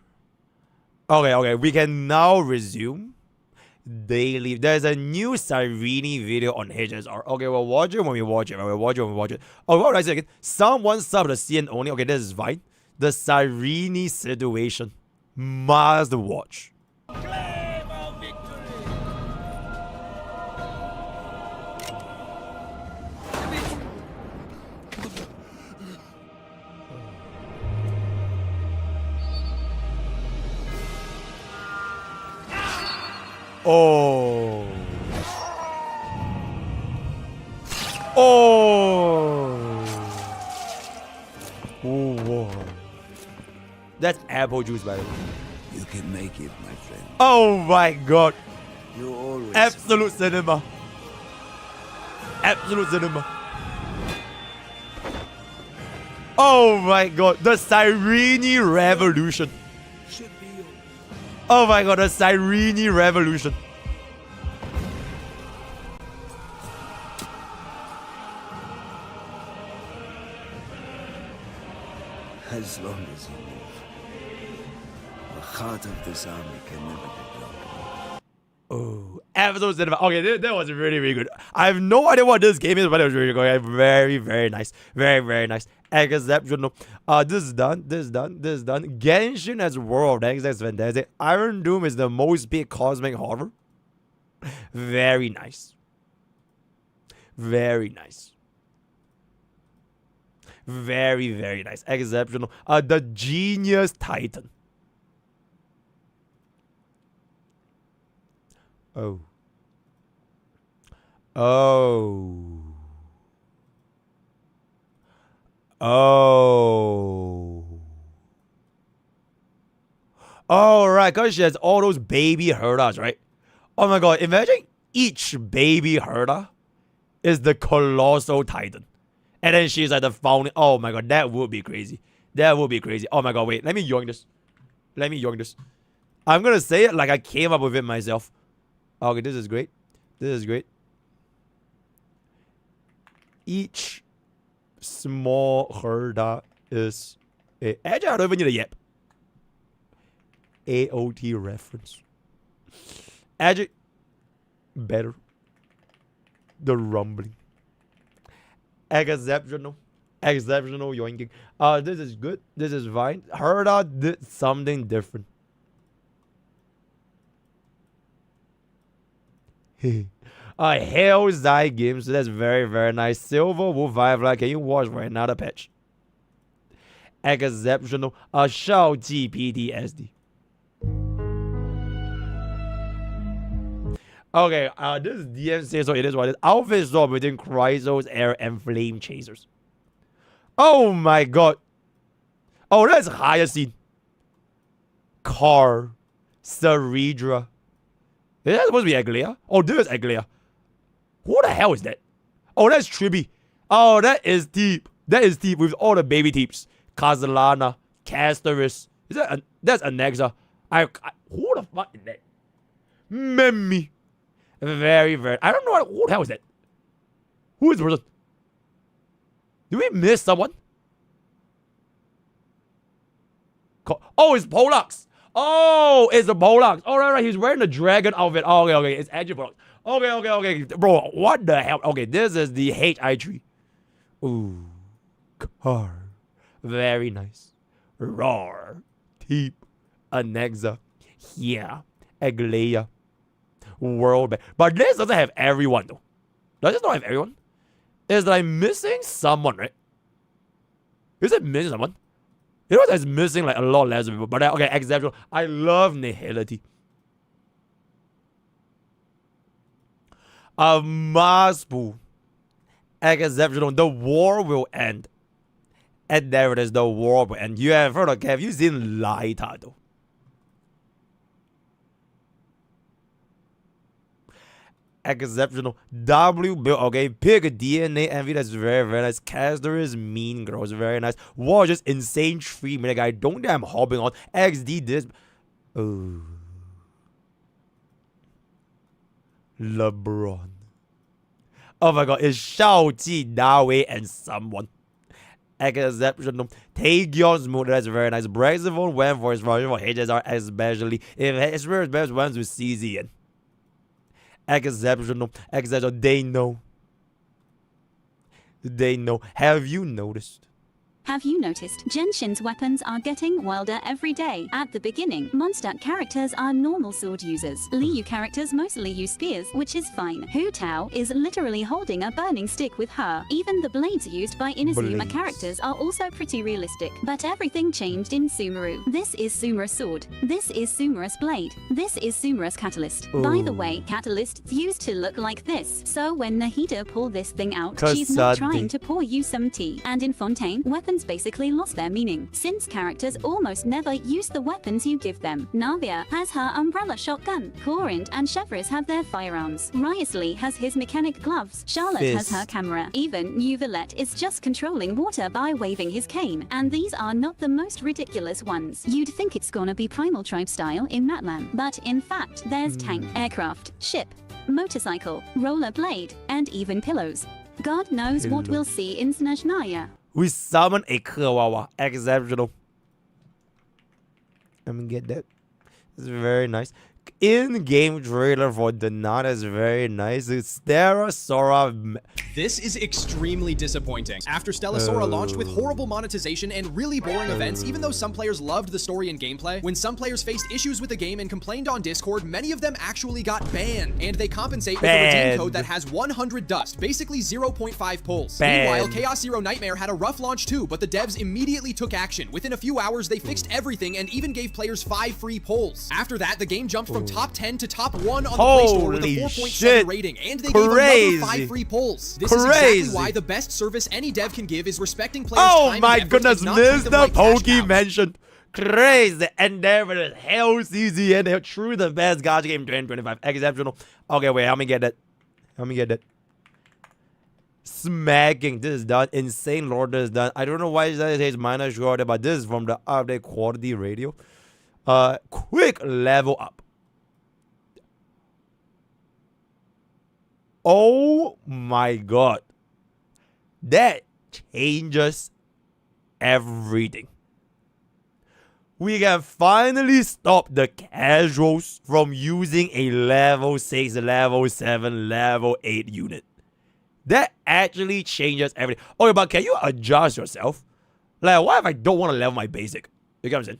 Okay. We can now resume daily. There's a new Cyrene video on HSR. Okay, we'll watch it when we watch it. Oh, what did I say again? Someone sub the CN only. Okay, this is fine. The Cyrene situation. Must watch. Oh. Whoa. That's apple juice, by the way. You can make it, my friend. Oh my god. You always... Absolute cinema. Absolute cinema. Oh my god. The Cyrene revolution. Oh my god, the Cyrene revolution. As long as you live, the heart of this army can never get broken. Oh, episode cinema. Okay, that was really, really good. I have no idea what this game is, but it was really good. Very, very nice. Very, very nice. Exceptional. This is done. Genshin as world. That's fantastic. Iron Doom is the most big cosmic horror. Very nice. Very nice. Very, very nice. Exceptional. The Genius Titan. Oh. Oh, right, because she has all those baby herdas, right? Oh my god, imagine each baby herda is the colossal titan. And then she's like the founding. Oh my god, that would be crazy. That would be crazy. Oh my god, wait, let me yoink this. I'm gonna say it like I came up with it myself. Okay, this is great. Each small herda is a... Actually, I don't even need a yep. AOT reference. Actually, better. The rumbling. Exceptional yoinking. This is good. This is fine. Herda did something different. Hell's Eye Games. So that's very, very nice. Silver Wolf Firefly. Can you watch for another patch? Exceptional. Shao Ji PTSD. Okay, this is DMC, so it is what it is. Outfit swap between Chrysos, Air, and Flame Chasers. Oh my god. Oh, that's higher scene. Car. Ceredra. Is that supposed to be Aglia? Oh, this is Aglia. Who the hell is that? Oh, that's Tribi. Oh, that is Teep. That is Teep with all the baby Teeps. Kazalana. Castoris. Is that that's Anexa? Who the fuck is that? Memmi. Very, very. I don't know who the hell is that. Who is the person? Did we miss someone? Oh, it's Pollux. Oh, it's the Pollux. Oh, right. He's wearing the dragon outfit. Oh, okay. It's actually Pollux. Okay. Bro, what the hell? Okay, this is the HI tree. Ooh. Car. Very nice. Roar. Teep. Anexa. Yeah. Aglaia. World Bank. But this doesn't have everyone though. Does this not have everyone? Is like missing someone, right? Is it missing someone? You know that's missing like a lot less people. But okay, exceptional. I love Nihility. Maspu. Exceptional. The war will end. And there it is, the war will end. You have heard of, have you seen Laita though? Exceptional. W build. Okay, pick a DNA envy. That's very, very nice. Caster is Mean Girls. Very nice. War just insane 3-minute guy. Don't damn hopping on. XD this. Oh. LeBron. Oh my god. It's Shao Ji, Dawe, and someone. Exceptional. Taegyeon's mood. That's very nice. Brexivon went for his version for HSR, especially if his best ones with CZN. Exceptional. They know. Have you noticed? Have you noticed Genshin's weapons are getting wilder every day? At the beginning, Mondstadt characters are normal sword users. Liu characters mostly use spears, which is fine. Hu Tao is literally holding a burning stick with her. Even the blades used by Inazuma characters are also pretty realistic. But everything changed in Sumeru. This is Sumeru's sword. This is Sumeru's blade. This is Sumeru's catalyst. By the way, catalysts used to look like this. So when Nahida pulled this thing out, she's not trying to pour you some tea. And in Fontaine, weapons basically lost their meaning, since characters almost never use the weapons you give them. Navia has her umbrella shotgun. Corinth and Chevres have their firearms. Riosley has his mechanic gloves. Charlotte has her camera. Even Uvalette is just controlling water by waving his cane. And these are not the most ridiculous ones. You'd think it's gonna be Primal Tribe style in Matlam, but in fact there's tank, aircraft, ship, motorcycle, rollerblade, and even pillows. God knows what we'll see in Snezhnaya. We summon a Kawawa. Exceptional. Let me get that. It's very nice. In-game trailer for Donata is very nice. It's Sora. This is extremely disappointing. After Stella Sora launched with horrible monetization and really boring events, even though some players loved the story and gameplay, when some players faced issues with the game and complained on Discord, many of them actually got banned. And they compensate with a redeem code that has 100 dust, basically 0.5 pulls. Meanwhile, Chaos Zero Nightmare had a rough launch too, but the devs immediately took action. Within a few hours, they fixed everything and even gave players 5 free pulls. After that, the game jumped from top 10 to top 1 on the Play Store with a 4.7 rating, and they gave another 5 free pulls. This is exactly why the best service any dev can give is respecting players' time and effort. Oh my goodness, MrPokke mentioned. Crazy. And there it is. Hell CZ and they're truly the best gacha game 2025. Exceptional. Okay, wait, let me get that. Smacking. This is done. Insane Lord, this is done. I don't know why it says minor short, but this is from the update quality radio. Quick level up. Oh my god. That changes everything. We can finally stop the casuals from using a level 6, level 7, level 8 unit. That actually changes everything. Okay, but can you adjust yourself? Like, what if I don't want to level my basic? You get what I'm saying?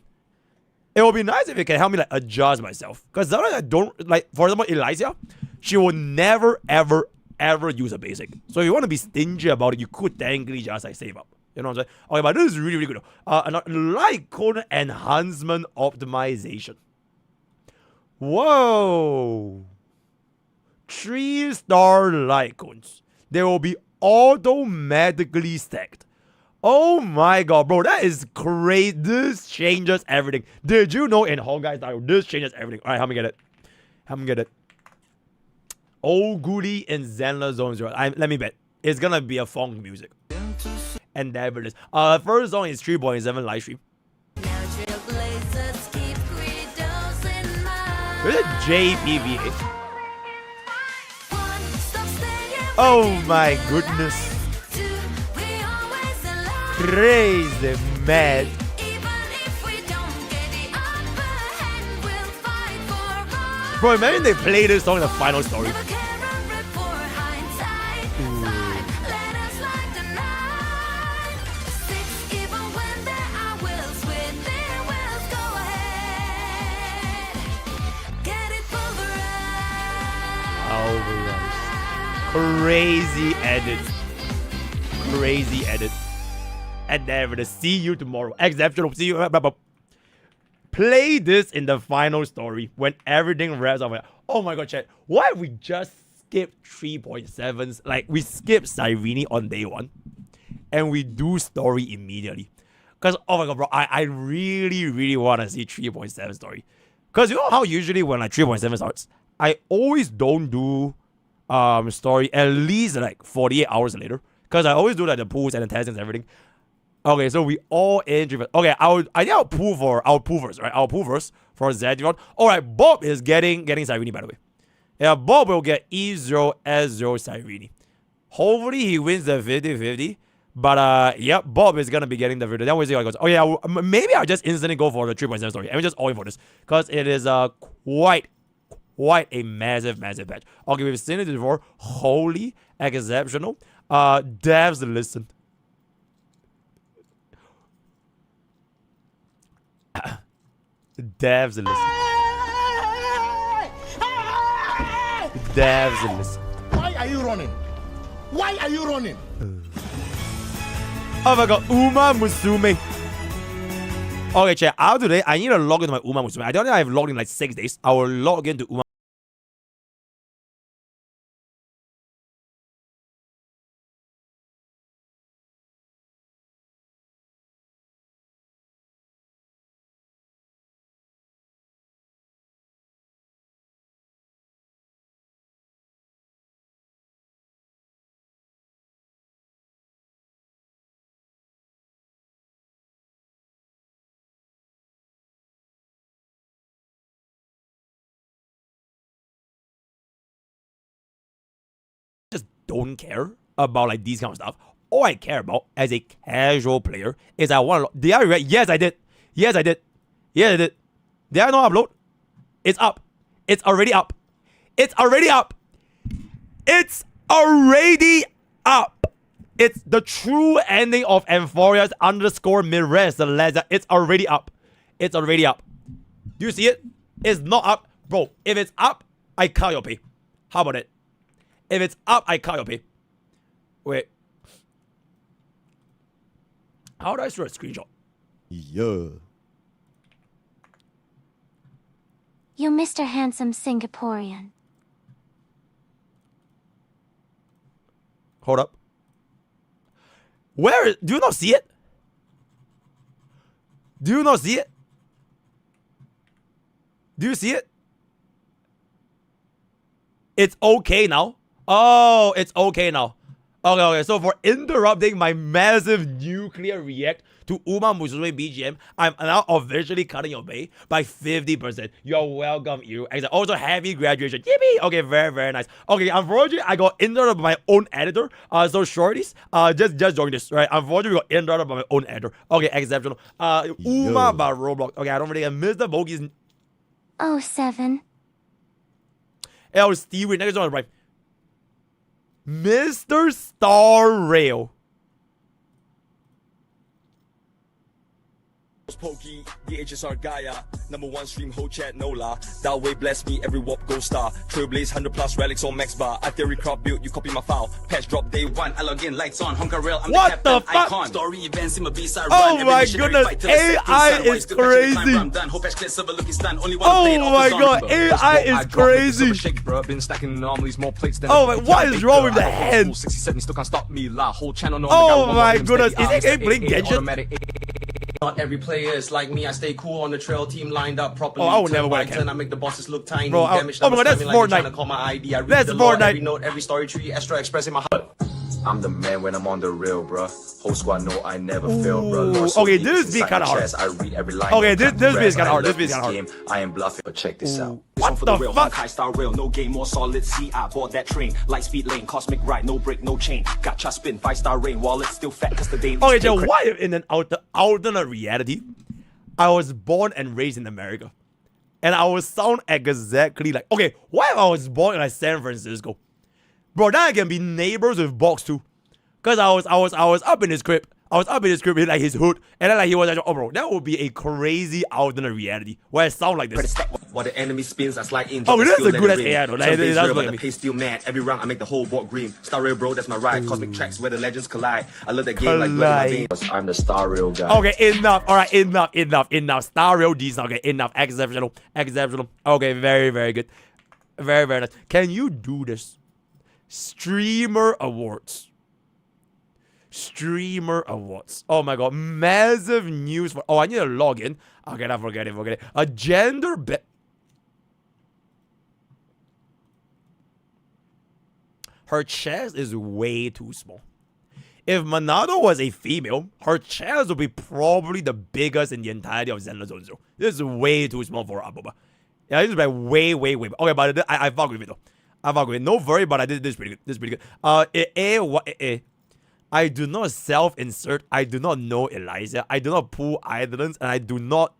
It would be nice if you can help me like adjust myself. Because sometimes I don't, like, for example, Elysia, she will never, ever, ever use a basic. So if you want to be stingy about it, you could technically just like save up. You know what I'm saying? Okay, but this is really, really good. Light cone enhancement optimization. Whoa. 3-star light cones. They will be automatically stacked. Oh my god, bro, that is crazy. This changes everything. Did you know in Honkai style, this changes everything? Alright, help me get it. Oguli in Zenless Zone 0. Let me bet. It's gonna be a funk music. And there it is. First song is 3.7 live stream. Is it JPVA? Oh my goodness. Crazy mad. Bro, imagine they play this song in the final story. Crazy edit. And never to see you tomorrow. Exceptional. See you. Play this in the final story when everything wraps up. Oh my god, chat. Why we just skip 3.7s? Like we skip Cyrene on day 1. And we do story immediately. Because oh my god, bro, I really, really want to see 3.7 story. Because you know how usually when like 3.7 starts, I always don't do story at least like 48 hours later, because I always do like the pools and the tests and everything. Okay, so we all in 3. Okay, I think I'll pull first, right? I'll pull first for Zedron. Alright, Bob is getting Cyrene, by the way. Yeah, Bob will get E0 S0 Cyrene. Hopefully he wins the 50-50. But yep, Bob is gonna be getting the video. Then we'll see how it goes. Oh yeah, maybe I'll just instantly go for the 3.7 story. And we just all in for this, because it is quite a massive patch. Okay, we've seen it before. Holy exceptional. Devs, listen. Devs, listen. Devs, listen. Why are you running? Oh my god, Uma Musume. Okay, chat. Out today, I need to log into my Uma Musume. I don't think I've logged in like 6 days. I will log into Uma. Just don't care about like these kind of stuff. All I care about as a casual player is I want to. Did I regret? Yes, I did. Yes, I did. Did I not upload? It's up. It's already up. It's already up. It's the true ending of Amphoria's _ mid-res the ledger. It's already up. Do you see it? It's not up. Bro, if it's up, I cut your pay. How about it? If it's up, I cut your pay. Wait. How do I show a screenshot? Yeah. You Mr. Handsome Singaporean. Hold up. Where? Do you not see it? Do you see it? It's okay now. Oh, it's okay now. Okay. So for interrupting my massive nuclear react to Uma Musume BGM, I'm now officially cutting your pay by 50%. You're welcome, you. Also, happy graduation. Yippee! Okay, very, very nice. Okay, unfortunately, I got interrupted by my own editor. So shorties, just join this, right? Unfortunately, we got interrupted by my own editor. Okay, exceptional. Uma by Roblox. Okay, I don't really MrPokke's. 07. L Steven, next one, right? Mr. Star Rail. MrPokke, DHSR Gaia, #1 stream whole chat no la. That way bless me every warp gold star. Trailblaze 100+ relics on max bar. Theory crop build, you copy my file. Patch drop day 1, I log in, lights on, Honkai rail, I'm what the fuck? icon. Story events in my B-side oh run. my goodness, AI is crazy. Oh my god, AI is crazy. Oh my, what is wrong with the hand? 67 still can't stop me la. Whole channel no. Oh my goodness, is he playing Genshin? Not every player is like me. I stay cool on the trail, team lined up properly. Oh, I would never wear a turn, I make the bosses look tiny. Bro, oh my god, that's Fortnite. Call my ID. I read that's the lore, Fortnite. every note, every story tree, extra expressing my heart. I'm the man when I'm on the real, bruh. Whole squad know I never fail, bruh. Okay, this beat kind of hard. I read every line. Okay, this beat is kind of hard. This beat is kind of hard. I am bluffing, but check this out. What the fuck? Honkai style rail, no game more solid. See, I bought that train. Light speed lane, cosmic ride, no break, no chain. Gotcha spin, 5-star rain, wallet still fat cause the daily. Okay, so why in an alternate reality, I was born and raised in America, and I would sound exactly like, okay, what if I was born in like San Francisco? Bro, then I can be neighbors with Box too. Cause I was up in his crib. I was up in his crib in like his hood, and then like he was like, oh bro, that would be a crazy alternate reality where I sound like this. While the enemy spins, I slide in. Oh, this is a good ass AI though. Like, that's real, but the pace still mad. Every round I make the whole board green. Star Rail, bro, that's my ride. Cosmic tracks where the legends collide. I love that game like blood in my veins. I'm the Star Rail guy. Okay, enough. All right, enough. Star Rail D's. Okay, enough. Exceptional. Okay, very good. Very nice. Can you do this? Streamer Awards. Oh my god, massive news for. Oh, I need to log in. Okay, now forget it. A gender her chest is way too small. If Monado was a female, her chest would be probably the biggest in the entirety of Zenless Zone Zero. This is way too small for Aboba. Yeah, this is like way. Okay, but I fuck with it though. No worry, but I did this pretty good. I do not self-insert. I do not know Eliza. I do not pull Idolins, and I do not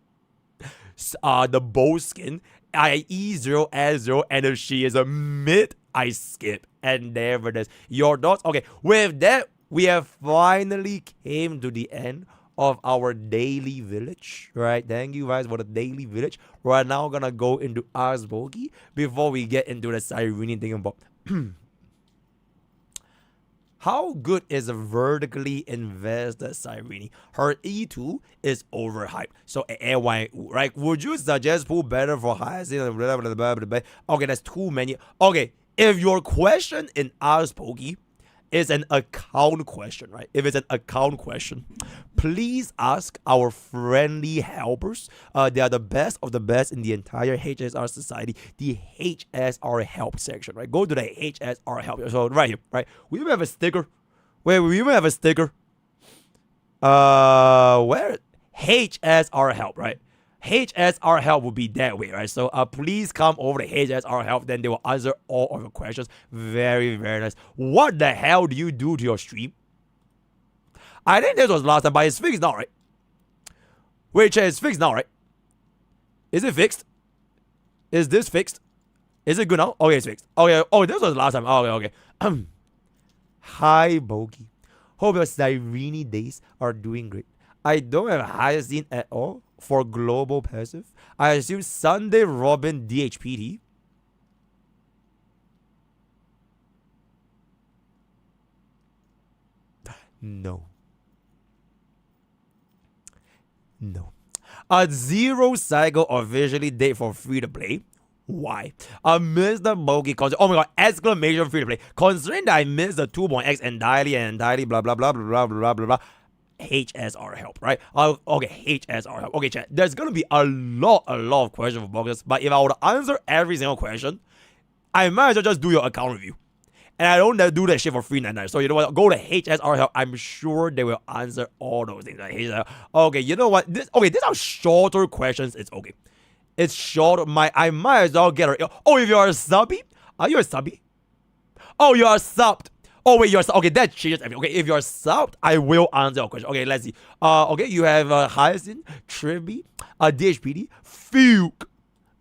the bow skin. I E0 S0, and if she is a mid, I skip. And there it is. Your thoughts? Okay, with that, we have finally came to the end of our daily village. Right? Thank you guys for the daily village. We're now gonna go into MrPokke before we get into the Cyrene thing about. How good is a vertically invested Cyrene? Her E2 is overhyped. So, right? Would you suggest pull better for highest? Okay, that's too many. Okay, if your question in MrPokke is an account question, right? If it's an account question, please ask our friendly helpers. They are the best of the best in the entire HSR society, the HSR help section, right? Go to the HSR help. So right here, right? We even have a sticker. Wait, we even have a sticker. Where? HSR help, right? HSR help will be that way, right? So please come over to HSR help, then they will answer all of your questions. Very nice. What the hell do you do to your stream? I think this was last time, but it's fixed now, right? Wait, chat, it's fixed now, right? Is it fixed? Is this fixed? Is it good now? Okay, it's fixed. Okay, oh, this was last time. Okay. Hi, Bogi. Hope your Cyrene days are doing great. I don't have hyacinth at all for global passive. I assume Sunday Robin DHPT. No. A zero cycle officially date for free to play. Why? MrPokke concept. Oh my god! Exclamation free to play. Considering that I missed the 2.x entirely blah blah. HSR help, right? Okay, HSR help. Okay, chat. There's gonna be a lot of questions for boxes, but if I were to answer every single question, I might as well just do your account review. And I don't do that shit for free 99. So you know what? Go to HSR help. I'm sure they will answer all those things. Okay, you know what? These are shorter questions. It's okay. It's short. I might as well get her. Oh, if you're a subby? Are you a subby? Oh, you are subbed. Oh, wait, you're okay. That changes everything. Okay, if you're subbed, I will answer your question. Okay, let's see. Okay, you have Hyacinth, Tribby, DHPD, Fuke.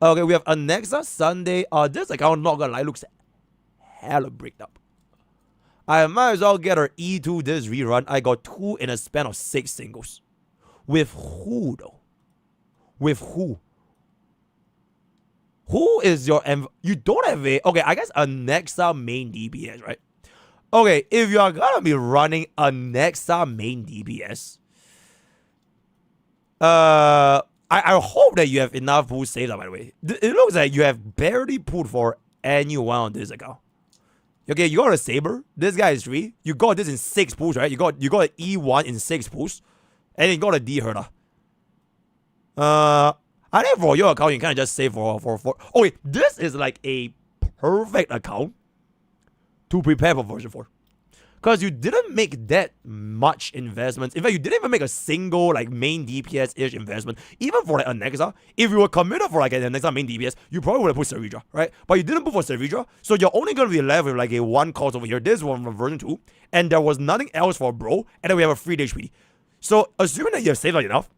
Okay, we have Anexa, Sunday. This account, not gonna lie, looks hella bricked up. I might as well get her E2 this rerun. I got 2 in a span of 6 singles. With who though? With who? Who is your you don't have a okay, I guess a Nexa main DPS, right? Okay, if you are gonna be running a Nexa main DPS, I hope that you have enough pool saved up, by the way. It looks like you have barely pulled for anyone on this account. Okay, you got a Saber. This guy is 3. You got this in 6 pools, right? You got an E1 in 6 pools. And you got a D Herder. I think for your account, you can just save for okay, this is like a perfect account to prepare for version 4. Because you didn't make that much investments. In fact, you didn't even make a single like main DPS-ish investment. Even for like a Nexa, if you were committed for like a Nexa main DPS, you probably would have put Cyrene, right? But you didn't put for Cyrene, so you're only going to be left with like a 1 cost over here. This one from version 2, and there was nothing else for bro, and then we have a free HP. So assuming that you have saved up enough,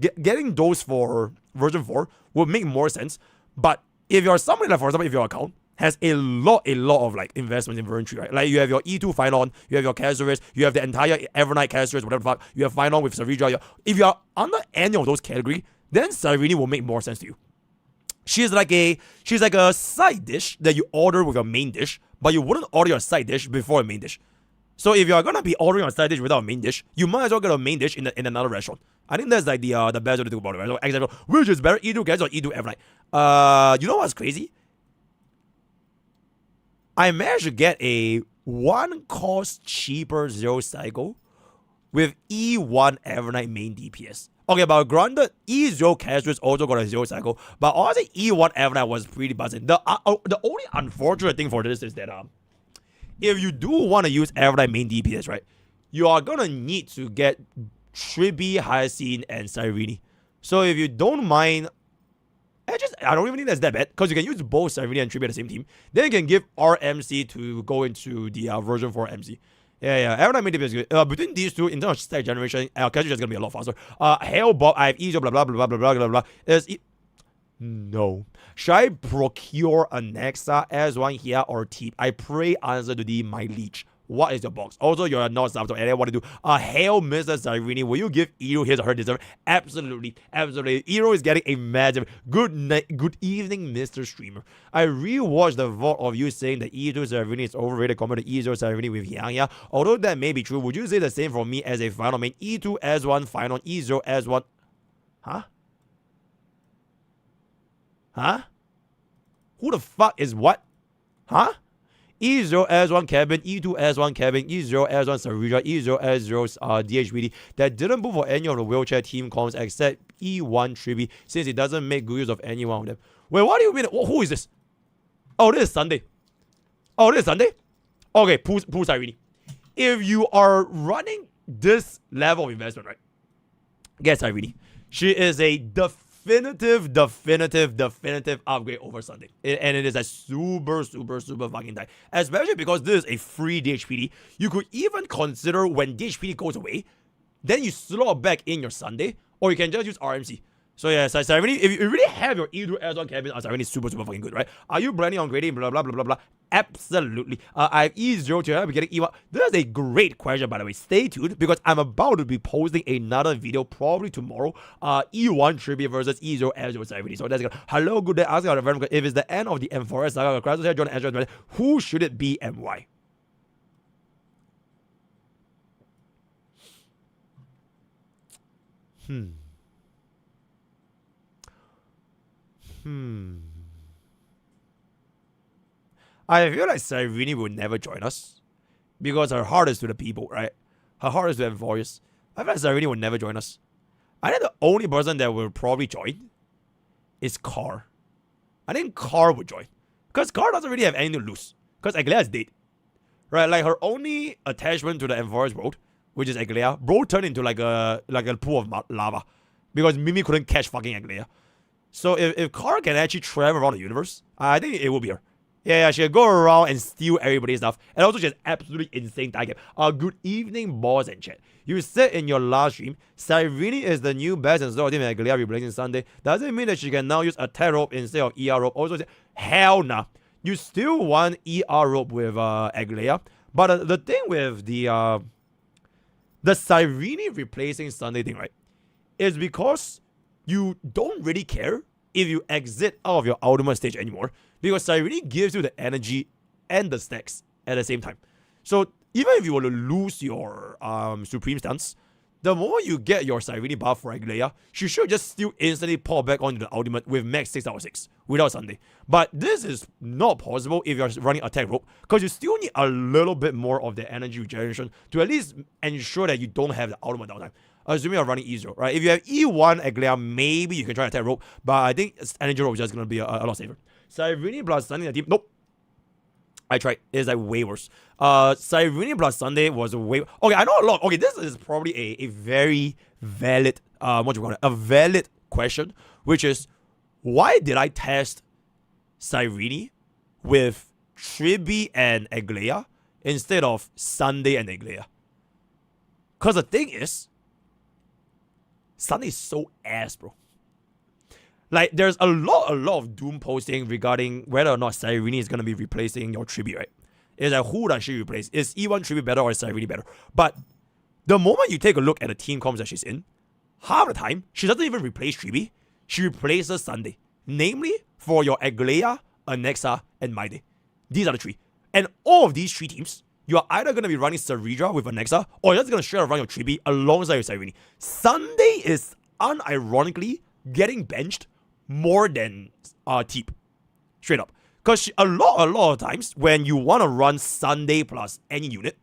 getting those for version 4 would make more sense. But if you're somebody like, for example, if your account has a lot of like investment in version 3, right? Like you have your E2 Phylon, you have your Casuarist, you have the entire Evernight Casuarist, whatever the fuck, you have Phylon with Cyrene. If you're under any of those category, then Cyrene will make more sense to you. She's like a side dish that you order with your main dish, but you wouldn't order your side dish before a main dish. So if you're gonna be ordering a side dish without a main dish, you might as well get a main dish in another restaurant. I think that's like the best way to do about it, right? So example, which is better, E2 Casuarist or E2 Evernight? You know what's crazy? I managed to get a 1 cost cheaper 0 cycle with E1 Evernight main DPS. Okay, but granted, E0 Casuarist also got a 0 cycle, but honestly, E1 Evernight was pretty buzzing. The only unfortunate thing for this is that if you do want to use Evernight main DPS, right, you are gonna need to get Tribi, Hyacinth, and Cyrene. So if you don't mind, I don't even think that's that bad, because you can use both Cyrene and Tribi at the same team. Then you can give RMC to go into the version 4 MC. Yeah, Evernight main DPS is good. Between these two, in terms of stack generation, Casuarist is gonna be a lot faster. Hell Bob, I have Ezo, blah blah blah blah blah blah blah. No. Should I procure a Nexa S1 here or Teep? I pray answer to the my leech. What is your box? Also, you're not Sabto, and then what to do? Hail, Mr. Cyrene. Will you give Ero his or her deserve? Absolutely. Ero is getting a massive good night, good evening, Mr. Streamer. I rewatched the VOD of you saying that E2 Cyrene is overrated compared to E0 Cyrene with Yang. Although that may be true, would you say the same for me as a final main? E2 S1, final E0 S1. Huh? Who the fuck is what? Huh? E0 S1 cabin, E2 S1 cabin, E0 S1 Sarija, E0 S0 DHBD that didn't move for any of the wheelchair team comms except E1 Tribi, since it doesn't make good use of any one of them. Wait, what do you mean? Who is this? Oh, this is Sunday. Okay, pull Cyrene. If you are running this level of investment, right? Get Cyrene. She is a definitive upgrade over Sunday. And it is a super fucking tight. Especially because this is a free DHPD. You could even consider when DHPD goes away, then you slot back in your Sunday, or you can just use RMC. So yeah, Cyrene, if you really have your E2 S1 cabin, Cyrene is super fucking good, right? Are you planning on grading blah blah blah blah blah? Absolutely. I have E0 to help getting E1. This is a great question, by the way. Stay tuned, because I'm about to be posting another video probably tomorrow. E1 tribute versus E0 S0 Cyrene. So that's good. Hello, good day. Ask about if it's the end of the M4S saga, Crashout, John S0, who should it be and why? I feel like Cyrene will never join us because her heart is to the people, right? Her heart is to M4S. I feel like Cyrene will never join us. I think the only person that will probably join is Car. I think Car would join, because Car doesn't really have anything to lose, because Aglea is dead, right? Like her only attachment to the M4S world, which is Aglea, bro turned into like a pool of lava because Mimi couldn't catch fucking Aglea. So if Car can actually travel around the universe, I think it will be her. Yeah, she can go around and steal everybody's stuff. And also, she has absolutely insane target. Good evening, boss and chat. You said in your last stream, Cyrene is the new best and solo team and Aglea replacing Sunday. Does it mean that she can now use attack rope instead of ER rope? Also, hell nah. You still want ER rope with Aglea. But the thing with the Cyrene replacing Sunday thing, right, is because you don't really care if you exit out of your ultimate stage anymore, because Cyrene gives you the energy and the stacks at the same time. So even if you were to lose your Supreme stance, the moment you get your Cyrene buff for Aglaia, she should just still instantly pop back onto the ultimate with max 6 out of 6 without Sunday. But this is not possible if you're running attack rope, because you still need a little bit more of the energy regeneration to at least ensure that you don't have the ultimate downtime. Assuming you're running E0, right? If you have E1 Aglaia, maybe you can try attack rope, but I think energy rope is just going to be a lot safer. Cyrene plus Sunday in the team, nope. I tried. It's like way worse. Cyrene plus Sunday was way... Okay, I know a lot. Okay, this is probably a very valid... what do you call it? A valid question, which is, why did I test Cyrene with Tribi and Aglaia instead of Sunday and Aglaia? Because the thing is, Sunday is so ass, bro. Like, there's a lot of doom posting regarding whether or not Cyrene is going to be replacing your Tribi, right? It's like, who does she replace? Is E1 Tribi better or is Cyrene better? But the moment you take a look at the team comps that she's in, half the time, she doesn't even replace Tribi. She replaces Sunday. Namely, for your Aglaia, Anexa, and Maide. These are the three. And all of these three teams, you are either going to be running Saridra with Anexa, or you're just going to straight up run your Tribi alongside your Cyrene. Sunday is unironically getting benched more than Teep. Straight up. Because a lot of times, when you want to run Sunday plus any unit,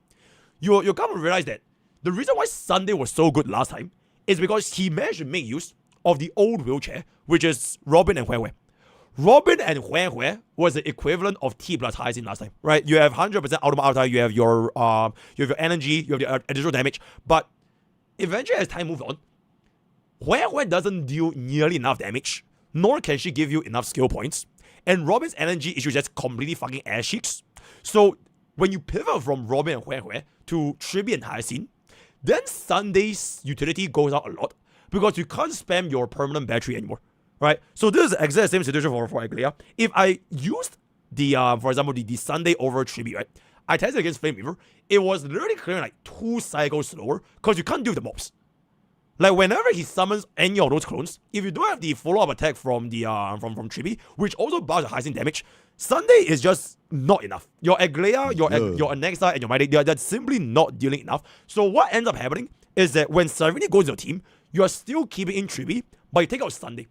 you come to realize that the reason why Sunday was so good last time is because he managed to make use of the old wheelchair, which is Robin and Hue. Robin and Hue was the equivalent of T plus Hyacinth last time, right? You have 100% ultimate outside, you have your energy, you have your additional damage, but eventually as time moved on, Hue doesn't deal nearly enough damage, nor can she give you enough skill points, and Robin's energy is just completely fucking ass cheeks. So when you pivot from Robin and Hue to Tribi and Hyacinth, then Sunday's utility goes out a lot, because you can't spam your permanent battery anymore. Right? So this is the exact same situation for Aglaia. If I used the, for example, the Sunday over Tribi, right? I tested against Flame Weaver. It was literally clearing like 2 cycles slower because you can't deal with the mobs. Like whenever he summons any of those clones, if you don't have the follow-up attack from the from Tribi, which also buffs the Hyacinth damage, Sunday is just not enough. Your Aglaia, your Anexa, and your Maide, they're simply not dealing enough. So what ends up happening is that when Cyrene goes to your team, you are still keeping in Tribi, but you take out Sunday.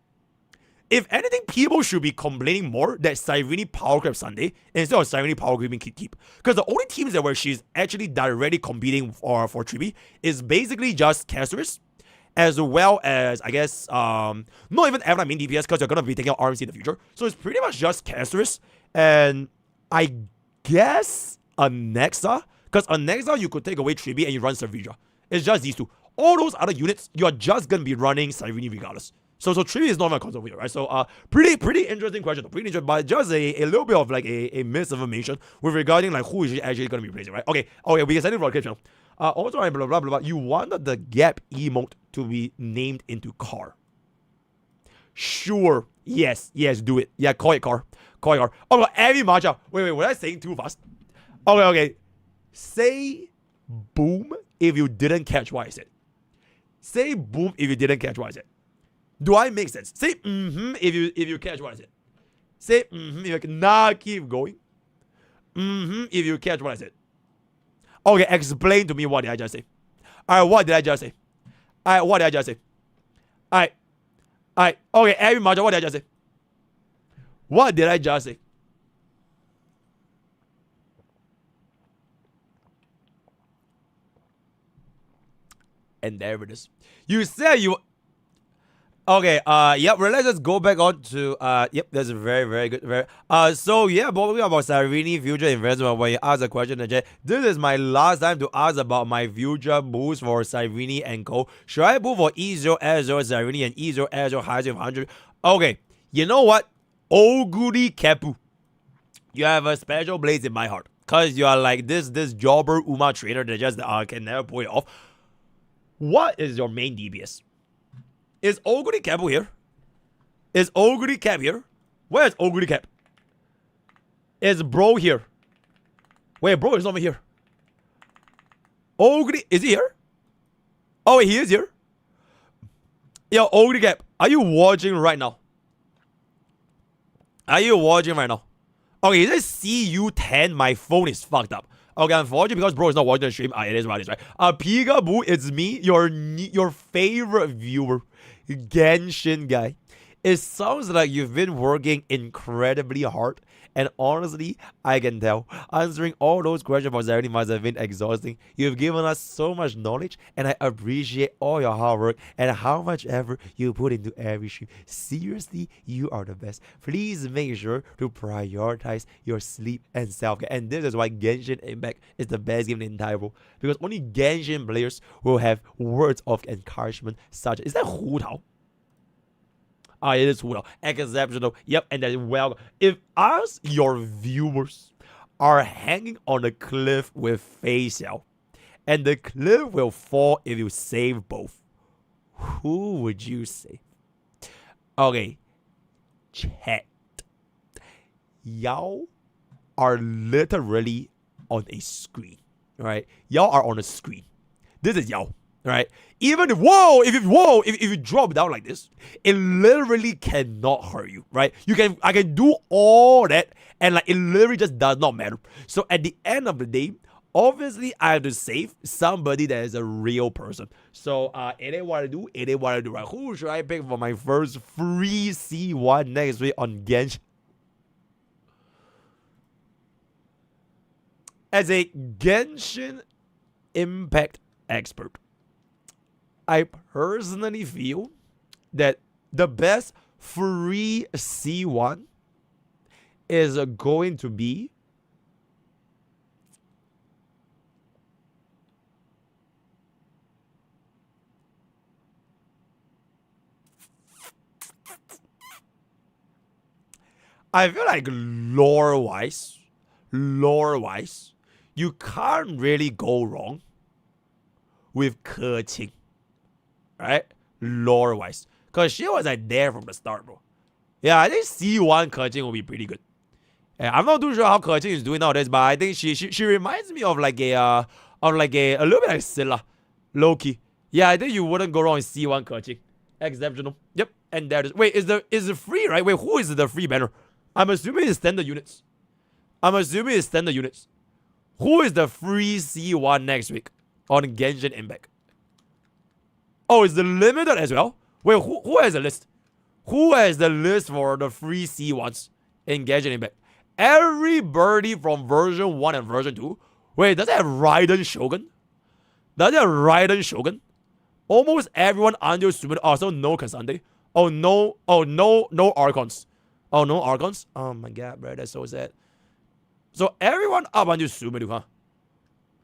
If anything, people should be complaining more that Cyrene power creep Sunday instead of Cyrene power creeping Teep. Because the only teams that where she's actually directly competing for Tribi is basically just Casterus, as well as, I guess, not even F9 main DPS, because you're going to be taking out RMC in the future. So it's pretty much just Casterus, and I guess Anexa, because Anexa you could take away Tribi and you run Saridra. It's just these two. All those other units, you're just going to be running Cyrene regardless. So Tribi is not my console here, right? So pretty interesting question, pretty interesting, but just a little bit of like a misinformation with regarding like who is she actually going to be replacing, right? Okay, we can send it for the clip channel. Also, blah blah blah. You wanted the gap emote to be named into car. Sure, yes, do it. Yeah, call it car. Oh my god, every matcha. Wait, was I saying too fast? Okay. Say boom if you didn't catch what I said. Say boom if you didn't catch what I said. Do I make sense? Say if you catch what I said. Say if you can. Nah, keep going. If you catch what I said. Okay, explain to me what did I just say. Alright, what did I just say? Alright, okay, every match, what did I just say? What did I just say? And there it is. You said you... Okay, yep, let's just go back on to, yep, that's very, very good, so yeah, talking about Cyrene future investment, when you ask a question, this is my last time to ask about my future moves for Cyrene and Co. Should I move for E0, S0, Cyrene, and E0, S0, Hyacinth 100? Okay, you know what? Oguri Kepu, you have a special place in my heart, cause you are like this jobber Uma trainer that just can never pull it off. What is your main DPS? Is Oguri Cap here? Is Oguri Cap here? Where is Oguri Cap? Is bro here? Wait, bro is not here. Oguri, is he here? Oh, wait, he is here. Yo, Oldie Gap, are you watching right now? Are you watching right now? Okay, it says CU10. My phone is fucked up. Okay, unfortunately, because bro is not watching the stream. It is what it is, right? Peekaboo, it's me, your favorite viewer, Genshin guy. It sounds like you've been working incredibly hard. And honestly, I can tell. Answering all those questions for Cyrene must have been exhausting. You've given us so much knowledge, and I appreciate all your hard work and how much effort you put into every stream. Seriously, you are the best. Please make sure to prioritize your sleep and self-care. And this is why Genshin Impact is the best game in the entire world. Because only Genshin players will have words of encouragement such as... Is that Hu Tao? It is well exceptional. Yep, and then well, if us, your viewers, are hanging on a cliff with Facial, and the cliff will fall if you save both, who would you save? Okay, chat. Y'all are literally on a screen, right? Y'all are on a screen. This is y'all. Right? Even if you drop down like this, it literally cannot hurt you, right? I can do all that, and like it literally just does not matter. So at the end of the day, obviously I have to save somebody that is a real person. So it ain't what I do, right? Who should I pick for my first free C1 next week on Genshin? As a Genshin Impact expert, I personally feel that the best free C1 is going to be I feel like lore-wise, you can't really go wrong with Keqing. Right? Lore-wise. Because she was like there from the start, bro. Yeah, I think C1 Keqing will be pretty good. Yeah, I'm not too sure how Keqing is doing nowadays, but I think she reminds me of like a little bit like Scylla. Low-key. Yeah, I think you wouldn't go wrong with C1 Keqing. Exceptional. Yep. And there it is. Wait, is it free, right? Wait, who is the free banner? I'm assuming it's standard units. Who is the free C1 next week on Genshin Impact? Oh, is the limited as well? Wait, who has the list? Who has the list for the free C1s in Genshin Impact? Everybody from version 1 and version 2. Wait, does it have Raiden Shogun? Almost everyone under Summon. Also, no Kasande. No Archons. No Archons? Oh my god, bro, that's so sad. So everyone up until Sumeru, huh?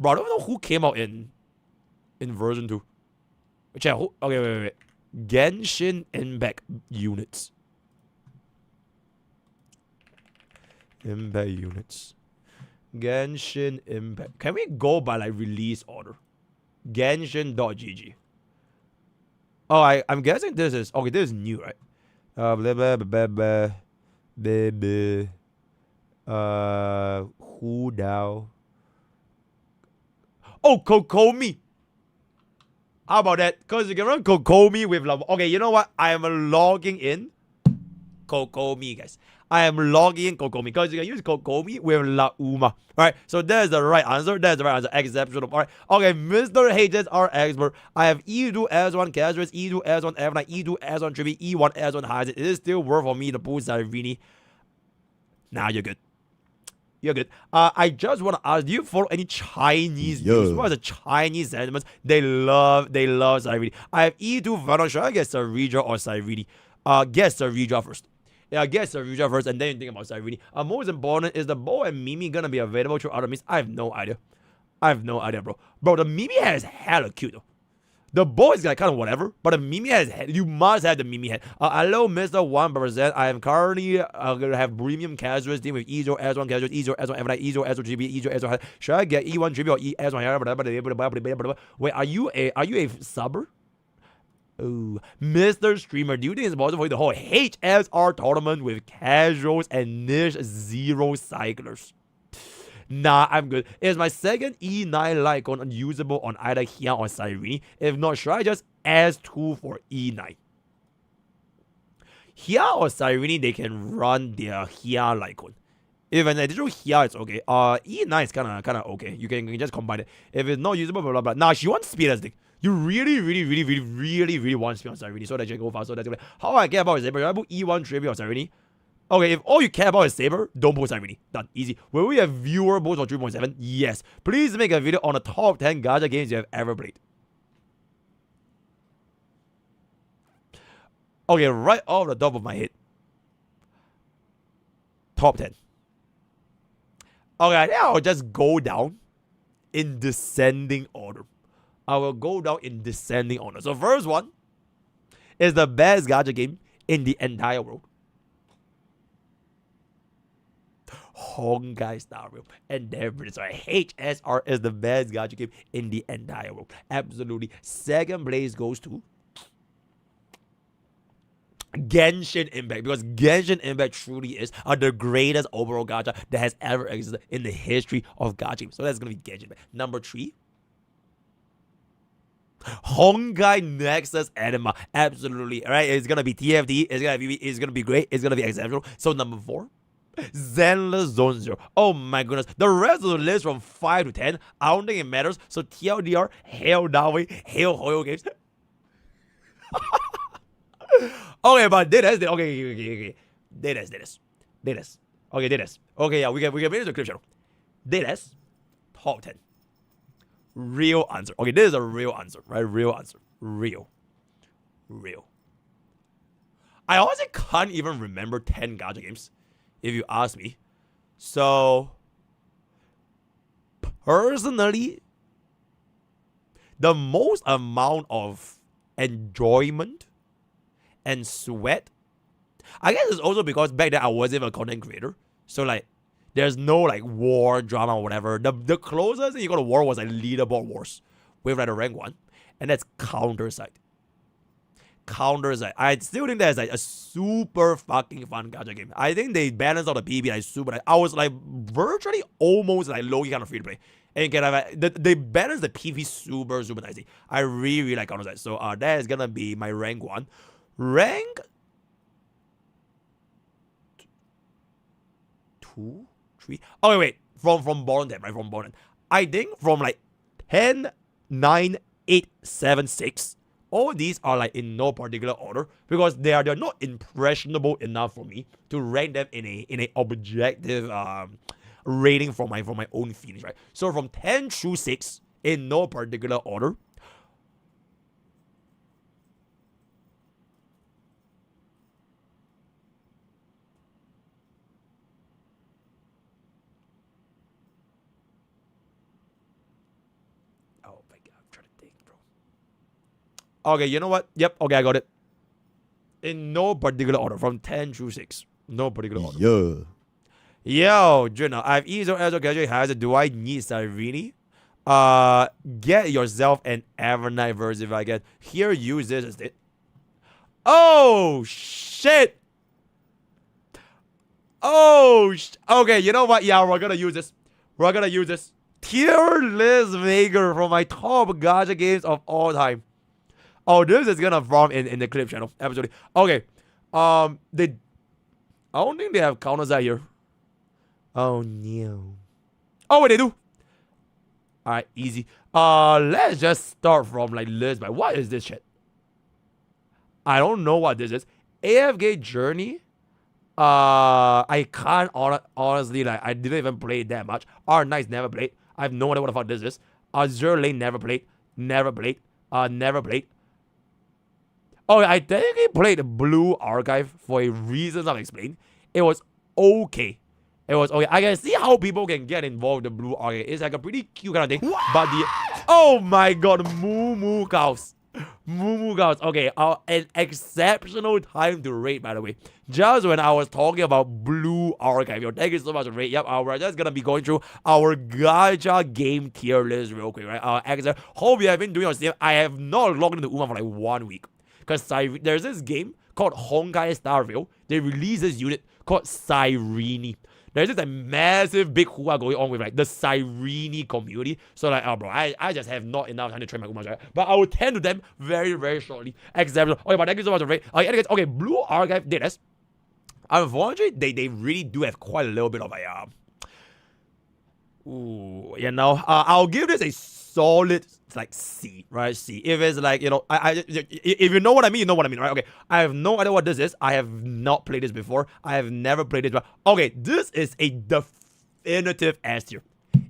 Bro, I don't know who came out in version 2. Okay, wait. Genshin Impact units. Genshin Impact. Can we go by like release order? Genshin.gg. Oh, I'm guessing this is this is new, right? Who Dao? Oh, Kokomi. How about that? Because you can run Kokomi with love. Okay, you know what? I am logging in Kokomi, guys. I am logging in Kokomi because you can use Kokomi with La Uma. Alright, so that's the right answer. Exceptional. Alright, okay, Mr. HSR expert. I have E2 S1 Casuals, E2 S1 F9, E2 S1 Trippy, E1 S1 Hyacinth. It is still worth for me to pull Cyrene. Nah, you're good. I just want to ask, do you follow any Chinese news? What are the Chinese sentiments? They love Cyrene. I have E2 Venom. Should I get Cyrene or Cyrene? Guess Cyrene first. Yeah, guess Cyrene first, and then you think about Cyrene. Most important, is the Bo and Mimi gonna be available through other means? I have no idea, bro. Bro, the Mimi head is hella cute, though. The Bo is like kind of whatever, but the Mimi head is head. You must have the Mimi head. Hello, Mr. 1%. I am currently gonna have premium casuals team with E0 S1 casuals, E0 S1 F9, E0 S1 GB, E0 S1. Should I get E1 GB or S1? Wait, are you a subber? Oh, Mr. Streamer, do you think it's possible for the whole HSR tournament with casuals and niche zero cyclers? Nah, I'm good. Is my second E9 Lycon unusable on either Hyun or Cyrene? If not, should I just S2 for E9? Here or Cyrene, they can run their here Lycon. If an additional here, it's okay. E9 is kind of okay. You can just combine it. If it's not usable, blah blah blah. Now she wants speed as thing. You really want speed on Cyrene, so that you can go fast. So that's how I care about is Saber. I put E1 trivia on Cyrene. Okay, if all you care about is Saber, don't put Cyrene. Done. Easy. Will we have viewer votes for 3.7? Yes. Please make a video on the top 10 gacha games you have ever played. Okay, right off the top of my head. Top 10. Okay, I think I'll just go down in descending order. I will go down in descending order. So first one is the best gacha game in the entire world. Honkai Star Rail. And there it is. Sorry, HSR is the best gacha game in the entire world. Absolutely. Second place goes to Genshin Impact, because Genshin Impact truly is the greatest overall gacha that has ever existed in the history of gacha games. So that's going to be Genshin Impact. Number 3, Honkai Nexus Anima. Absolutely. Alright, it's going to be TFT. It's going to be great. It's going to be exceptional. So number 4, Zenless Zone Zero. Oh my goodness. The rest of the list from 5 to 10, I don't think it matters. So TLDR, Hail Dawei, Hail Hoyo games. Okay, but did this. Okay. Did this. Okay, did this. Okay, yeah, we can make this a clip channel. Did this. Top 10. Real answer. Okay, this is a real answer, right? Real answer. Real. I honestly can't even remember 10 gacha games, if you ask me. So, personally, the most amount of enjoyment and sweat, I guess it's also because back then I wasn't a content creator. So, like, there's no, like, war, drama, or whatever. The closest thing you got to war was, like, leaderboard wars with, like, a rank 1. And that's Counter-Side. I still think that's, like, a super fucking fun gacha game. I think they balanced out the PvP, like, super. Like, I was, like, virtually almost, like, low-key kind of free to play. And you can have, they balanced the PvP super nicely. I really like Counter-Side. So, that is gonna be my rank 1. Rank 2, 3. Oh wait, from bottom 10, right? From bottom. I think from like 10, 9, 8, 7, 6. All these are like in no particular order because they're not impressionable enough for me to rank them in a objective rating from my own feelings, right? So from 10 through 6 in no particular order. Okay, you know what? Yep, okay, I got it. In no particular order, from 10 through 6. No particular order. Yeah. Yo, Junna, I have ESO as a graduate hazard. Do I need Cyrene? Get yourself an Evernight verse if I get. Here, use this instead. Oh, shit. Okay, you know what? Yeah, we're gonna use this. Tier list maker from my top gacha games of all time. Oh, this is gonna farm in the clip channel. Absolutely. Okay. I don't think they have counters out here. Oh no. Oh wait, they do. Alright, easy. Let's just start from like list by what is this shit? I don't know what this is. AFK Journey. I can't honestly, like, I didn't even play it that much. R9's never played. I have no idea what the fuck this is. Azure Lane never played. Never played. Oh, I technically played the Blue Archive for a reason I'll explain. It was okay. I can see how people can get involved in the Blue Archive. It's like a pretty cute kind of thing. What? But oh my god, Moo Cows. Okay, an exceptional time to rate, by the way. Just when I was talking about Blue Archive. Yo, thank you so much for rate. Yep, we're just gonna be going through our gacha game tier list real quick, right? Hope you have been doing your stream. I have not logged into Uma for like 1 week. Because there's this game called Honkai Star Rail. They released this unit called Cyrene. there's this like massive big hua going on with like the Cyrene community. So like, bro, I just have not enough time to train my Umas, right? But I will tend to them very, very shortly. Example. Okay, but thank you so much, right? Okay, Blue Archive did this. Unfortunately, they really do have quite a little bit of a I'll give this a solid like C, right? C. If it's like, if you know what I mean, you know what I mean, right? Okay, I have no idea what this is. I have not played this before. I have never played it. But okay, this is a definitive S tier.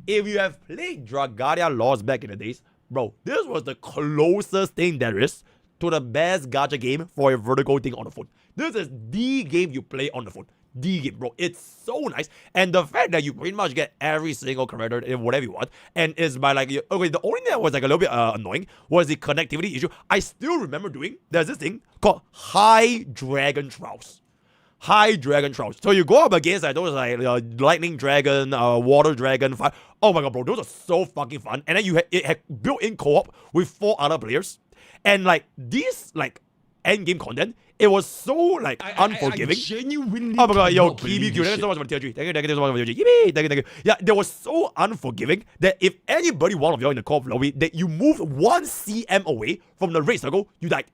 If you have played Dragalia Lost back in the days, bro, this was the closest thing there is to the best gacha game for a vertical thing on the phone. This is the game you play on the phone. The game, bro. It's so nice. And the fact that you pretty much get every single character in whatever you want. And it's by like, okay, the only thing that was like a little bit annoying was the connectivity issue. I still remember there's this thing called High Dragon Trials. High Dragon Trials. So you go up against like those like Lightning Dragon, Water Dragon, fire. Oh my god, bro. Those are so fucking fun. And then it had built-in co-op with 4 other players. And like these like endgame content, it was so like unforgiving. I genuinely oh my god, yo, cannot believe KBQ, this thank you so shit. much for the tier 3. Thank you so much for the tier 3. Thank you. Yeah, they were so unforgiving that if one of you in the co-op lobby, that you moved 1 cm away from the raid circle, you died.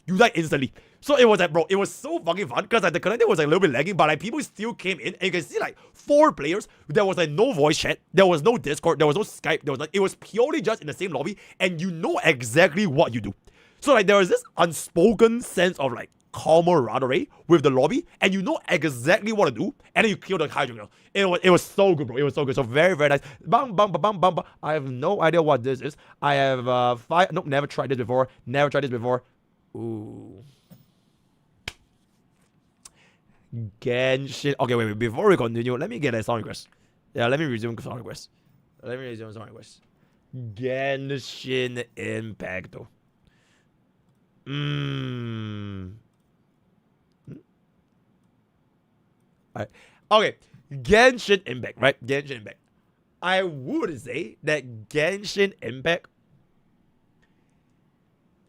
You died instantly. So it was like, bro, it was so fucking fun because like the connection was like a little bit lagging, but like people still came in and you can see like 4 players. There was like no voice chat, there was no Discord, there was no Skype, there was like it was purely just in the same lobby and you know exactly what you do. So like there was this unspoken sense of like camaraderie with the lobby, and you know exactly what to do, and then you kill the Hydra. It was so good, bro. It was so good. So very, very nice. Bam, bam, bam, bam, bam. I have no idea what this is. I have never tried this before. Ooh. Genshin. Okay, wait. Before we continue, let me get a song request. Yeah, let me resume song request. Genshin Impact, though. Alright. Okay. Genshin Impact, right? Genshin Impact. I would say that Genshin Impact,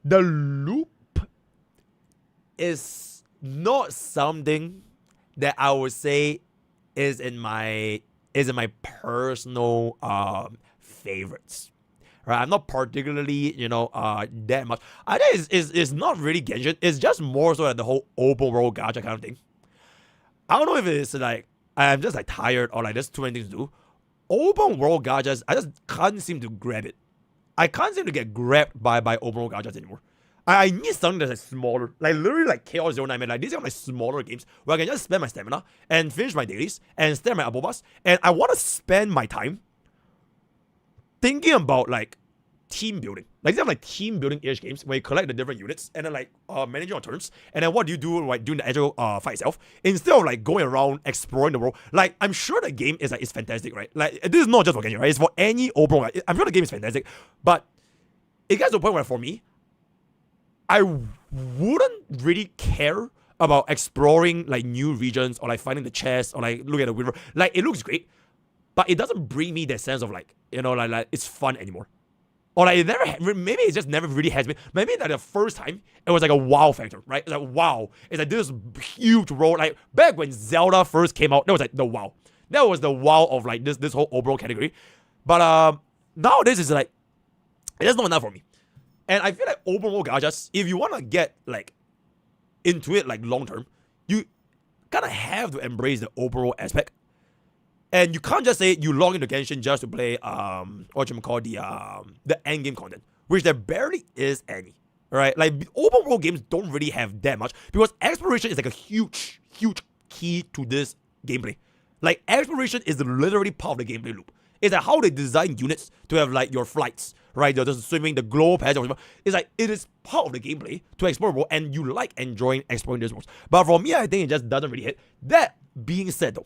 the loop is not something that I would say is in my personal favorites. Right, I'm not particularly, that much. I think it's not really Genshin. It's just more so like the whole open world gacha kind of thing. I don't know if it's like I'm just like tired or like there's too many things to do. Open world gachas, I just can't seem to grab it. I can't seem to get grabbed by open world gachas anymore. I need something that's like smaller, like literally like Chaos Zero Nightmare. Like these are like smaller games where I can just spend my stamina and finish my dailies and stare at my abobas. And I want to spend my time thinking about like team building. Like these are like team building-ish games where you collect the different units and then like manage your turns. And then what do you do like during the actual fight itself? Instead of like going around exploring the world. Like I'm sure the game is fantastic, right? Like this is not just for Genshin, right? It's for any open world. I'm sure the game is fantastic, but it gets to a point where for me, I wouldn't really care about exploring like new regions or like finding the chest or like looking at the river. Like it looks great, but it doesn't bring me that sense of like like it's fun anymore. Or like it never, maybe it just never really has been. Maybe like the first time it was like a wow factor, right? It's like wow, it's like this huge role. Like back when Zelda first came out, that was like the wow. That was the wow of like this whole overall category. But nowadays it's like it's not enough for me. And I feel like open world gachas, if you want to get like into it like long term, you kind of have to embrace the open world aspect. And you can't just say you log into Genshin just to play the end game content, which there barely is any. Right? Like open world games don't really have that much because exploration is like a huge key to this gameplay. Like exploration is literally part of the gameplay loop. It's like how they design units to have like your flights, right? You're just swimming, the glow pads, it's like it is part of the gameplay to explore the world, and you like enjoying exploring this world. But for me, I think it just doesn't really hit. That being said, though,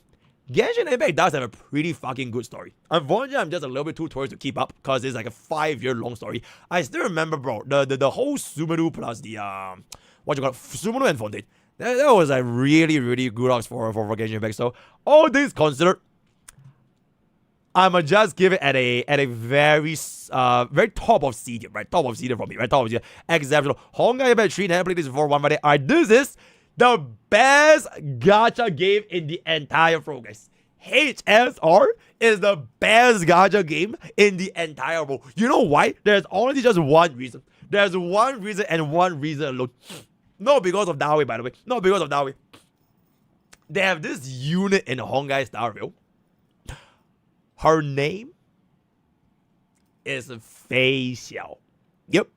Genshin Impact does have a pretty fucking good story. Unfortunately, I'm just a little bit too tired to keep up because it's like a 5-year long story. I still remember, bro, the whole Sumeru plus the Sumeru and Fontaine. That was like really good arcs for Genshin Impact. So all things considered, I'ma just give it at a very top of C tier, right? Top of C tier for me, right? Top of C tier. Exceptional. Honkai Impact 3, never played this before, one Friday. Alright, this is the best gacha game in the entire pro, guys. HSR is the best gacha game in the entire world. You know why? There's only just one reason. There's one reason and one reason alone. Not because of Dawi, by the way. Not because of Dawi. They have this unit in Honkai Star Rail. Her name is Fei Xiao. Yep.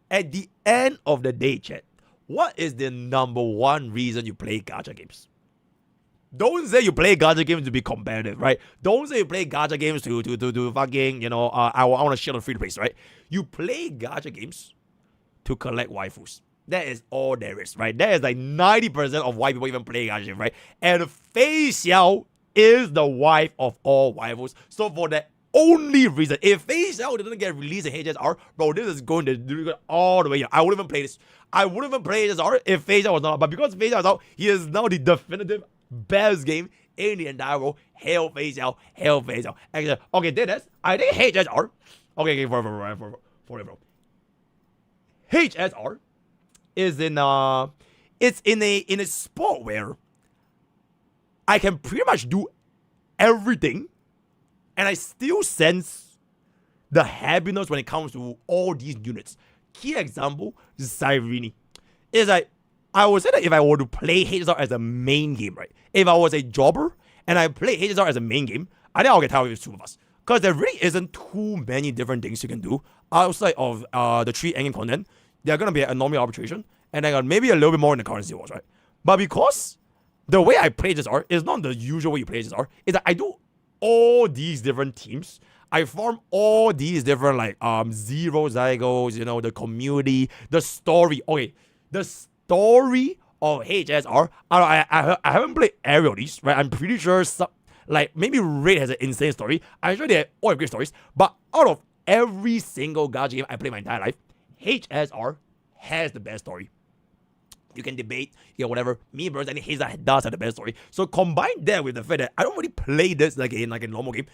At the end of the day, chat, what is the number one reason you play gacha games? Don't say you play gacha games to be competitive, right? Don't say you play gacha games to fucking, I want to shit on free place, right? You play gacha games to collect waifus. That is all there is, right? That is like 90% of why people even play gacha games, right? And Fei Xiao is the wife of all waifus. So for the only reason, if Fei Xiao didn't get released in HSR, bro, this is going to do all the way. I wouldn't even play this. I wouldn't even play HSR if Fei Xiao was not. But because Fei Xiao is out, he is now the definitive best game in the entire world. Hail Fei Xiao. Hail Fei Xiao. Okay, did this. I think HSR. Okay, for it, bro. HSR is in it's in a sport where I can pretty much do everything, and I still sense the happiness when it comes to all these units. Key example is Cyrene. It's like, I would say that if I were to play HSR as a main game, right? If I was a jobber and I play HSR as a main game, I think I'll get tired with two of us. Because there really isn't too many different things you can do outside of the 3 endgame content. There are going to be an anomaly arbitration, and then maybe a little bit more in the currency wars, right? But because the way I play HSR is not the usual way you play HSR, is that I do all these different teams. I form all these different zero zygos, the community, the story. Okay, the story of HSR. I haven't played every of these, right? I'm pretty sure maybe Raid has an insane story. I'm sure they have all great stories. But out of every single gacha game I play my entire life, HSR has the best story. You can debate, whatever. Me personally, HSR does have the best story. So combine that with the fact that I don't really play this like a normal game,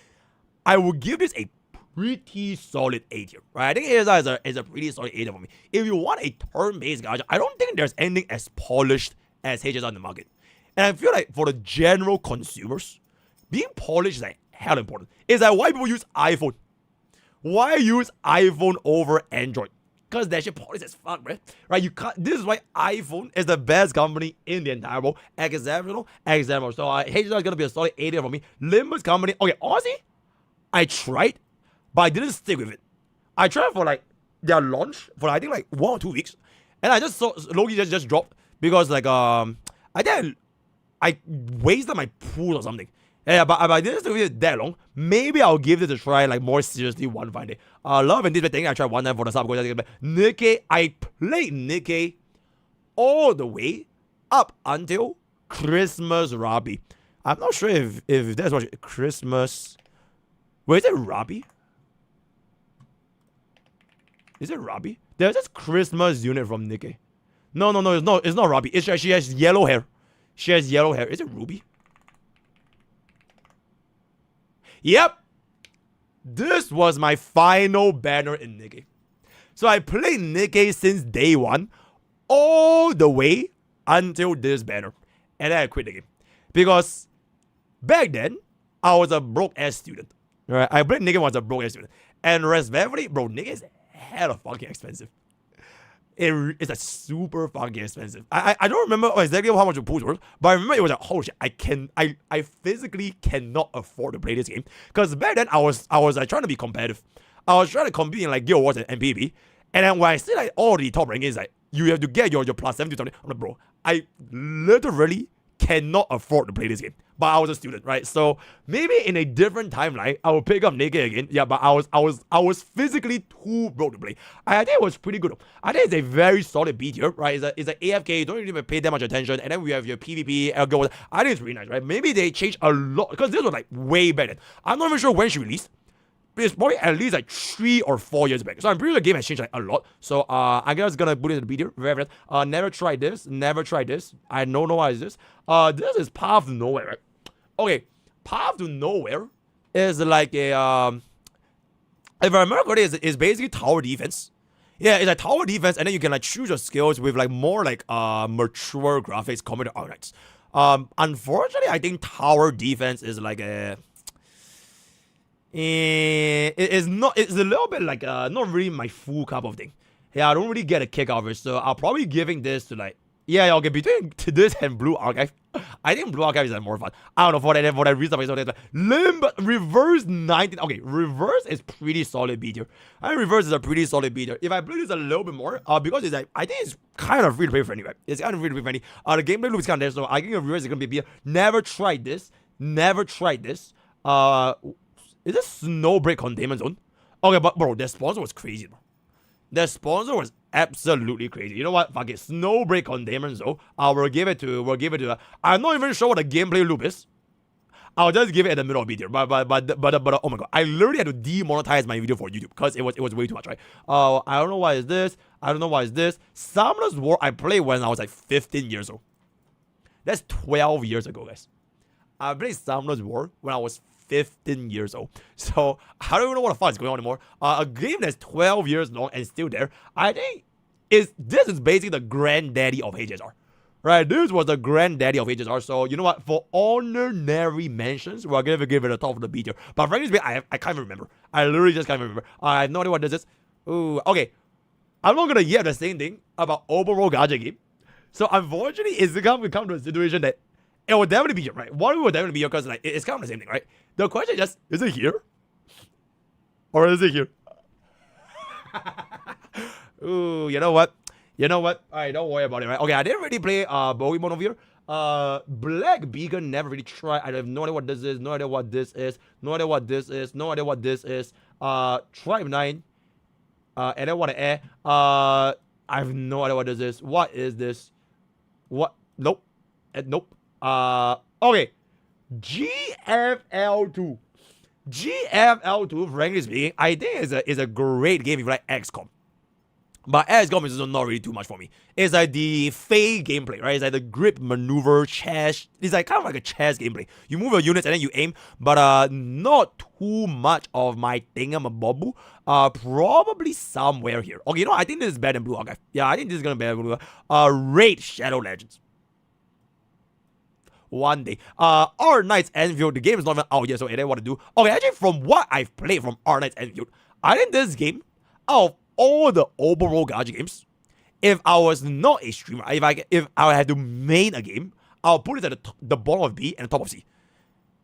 I will give this a pretty solid A tier, right? I think HSR is a pretty solid A tier for me. If you want a turn-based gacha, I don't think there's anything as polished as HSR in the market. And I feel like for the general consumers, being polished is like hell important. It's like why people use iPhone. Why use iPhone over Android? Because that shit polished as fuck, man. Right? You can't. This is why iPhone is the best company in the entire world. Example. So HSR is gonna be a solid A tier for me. Limbus company. Okay, honestly, I tried, but I didn't stick with it. I tried for their launch for I think 1 or 2 weeks, and I just saw Loki just dropped because I think I wasted my pool or something. Yeah, but I didn't stick with it that long. Maybe I'll give this a try more seriously one fine day. Love and this thing I tried one time for the sub. Nikkei, I played Nikkei all the way up until Christmas Rabbi. I'm not sure if that's what Christmas. Wait, is it Robbie? Is it Robbie? There's this Christmas unit from Nikkei. No, it's not Robbie. She has yellow hair. She has yellow hair. Is it Ruby? Yep. This was my final banner in Nikkei. So I played Nikkei since day one, all the way until this banner. And then I quit the game. Because back then, I was a broke-ass student. Right? I played Nikkei when I was a broke-ass student. And respectfully, bro, Nikkei is hella fucking expensive. It's like super fucking expensive. I don't remember exactly how much the pools were, but I remember it was like, holy shit, I physically cannot afford to play this game. Because back then I was trying to be competitive. I was trying to compete in Guild Wars and MPP. And then when I see all the top rankings, you have to get your plus 70 something. I'm like, bro, I literally cannot afford to play this game. But I was a student, right? So maybe in a different timeline, I will pick up Nikkei again. Yeah, but I was physically too broke to play. I think it was pretty good. I think it's a very solid B tier, right? It's an AFK. You don't really pay that much attention. And then we have your PvP. I think it's really nice, right? Maybe they changed a lot because this was way better. I'm not even sure when she released. It's probably at least 3 or 4 years back. So I'm pretty sure the game has changed a lot. So I guess gonna put it in the video. Very never tried this. Never tried this. I don't know what is this. This is Path to Nowhere, right? Okay, Path to Nowhere is like a if I remember correctly, it's basically tower defense. Yeah, it's like tower defense, and then you can choose your skills with more mature graphics compared to Arcnights. Unfortunately, I think tower defense is like a. It's a little bit like not really my full cup of thing. Yeah, I don't really get a kick out of it, so I'll probably giving this to like. Yeah, okay, between this and Blue Archive, I think Blue Archive is like more fun. I don't know, for that reason, Limb, Reverse 19, okay, Reverse is pretty solid B tier. I think Reverse is a pretty solid B tier. If I play this a little bit more, because it's like, I think it's kind of free to play friendly, right? It's kind of free to play friendly. The gameplay loop is kind of there, so I think Reverse is going to be a B tier. Never tried this. Is this Snowbreak Containment Zone? Okay, but bro, their sponsor was crazy, bro. Their sponsor was absolutely crazy. You know what? Fuck it. Snowbreak Containment Zone. We'll give it to. I'm not even sure what the gameplay loop is. I'll just give it at the middle of video. But oh my god, I literally had to demonetize my video for YouTube because it was way too much, right? I don't know why is this. Summoner's War I played when I was like 15 years old. That's 12 years ago, guys. I played Summoner's War when I was 15 years old. So I don't even know what the fuck is going on anymore. A game that's 12 years long and still there. I think this is basically the granddaddy of HSR. Right? This was the granddaddy of HSR. So you know what? For honorary mentions, we're gonna give it a top of the B tier. But frankly speaking, I can't remember. I literally just can't remember. I have no idea what this is. Ooh, okay. I'm not gonna yell the same thing about overall gacha game. So unfortunately, it's gonna come to a situation that it will definitely be here, right? One will definitely be here because like it's kind of the same thing, right? The question is just, is it here? Or is it here? Ooh, you know what? Alright, don't worry about it, right? Okay, I didn't really play Bowie mode over here. Black Beacon, never really tried. I have no idea what this is, no idea what this is. Tribe 9. And then what air? I have no idea what this is. What is this? What? Nope. Nope. Okay. GFL2. GFL2, frankly speaking, I think is a great game if you like XCOM. But XCOM is not really too much for me. It's like the Fey gameplay, right? It's like the grip maneuver, chess. It's like kind of like a chess gameplay. You move your units and then you aim, but not too much of my thingamabobu. Probably somewhere here. Okay, you know, I think this is better than Blue Archive. Yeah, I think this is gonna be better than Blue Archive. Raid Shadow Legends. One day. Our Knight's Enfield, the game is not even out yet, so I don't want to do. Okay, actually, from what I've played from Our Knight's Enfield, I think this game, out of all the overall gacha games, if I was not a streamer, if I had to main a game, I'll put it at the bottom of B and the top of C.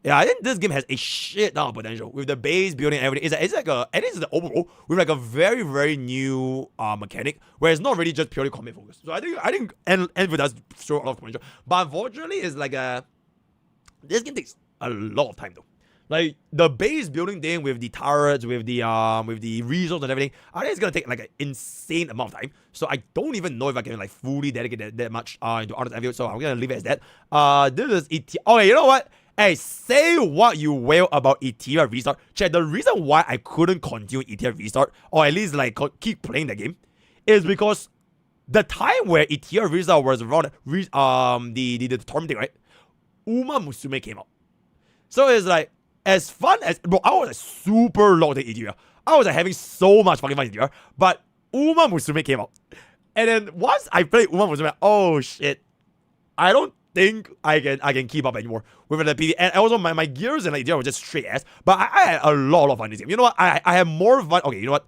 Yeah, I think this game has a shit ton of potential with the base building and everything. It's like a, and this is the overall with like a very, very new mechanic where it's not really just purely combat focused. So I think Enfield does show a lot of potential, but unfortunately, it's like this game takes a lot of time though. Like the base building thing with the turrets, with the resources and everything, I think it's gonna take like an insane amount of time. So I don't even know if I can like fully dedicate that much into Honest Enfield. So I'm gonna leave it as that. This is ET. Okay, you know what? Hey, say what you will about Ethereum Restart. Check, the reason why I couldn't continue Ethereum Restart, or at least like keep playing the game, is because the time where Ethereum Restart was around the tournament thing, right? Uma Musume came out. So it's like, as fun as, bro, I was like, super locked in Ethereum. I was like, having so much fucking fun in Ethereum, but Uma Musume came out. And then once I played Uma Musume, oh shit, I don't think I can keep up anymore with the PV. And also my gears and like were just straight ass. But I had a lot of fun in this game. You know what? I had more fun. Okay, you know what?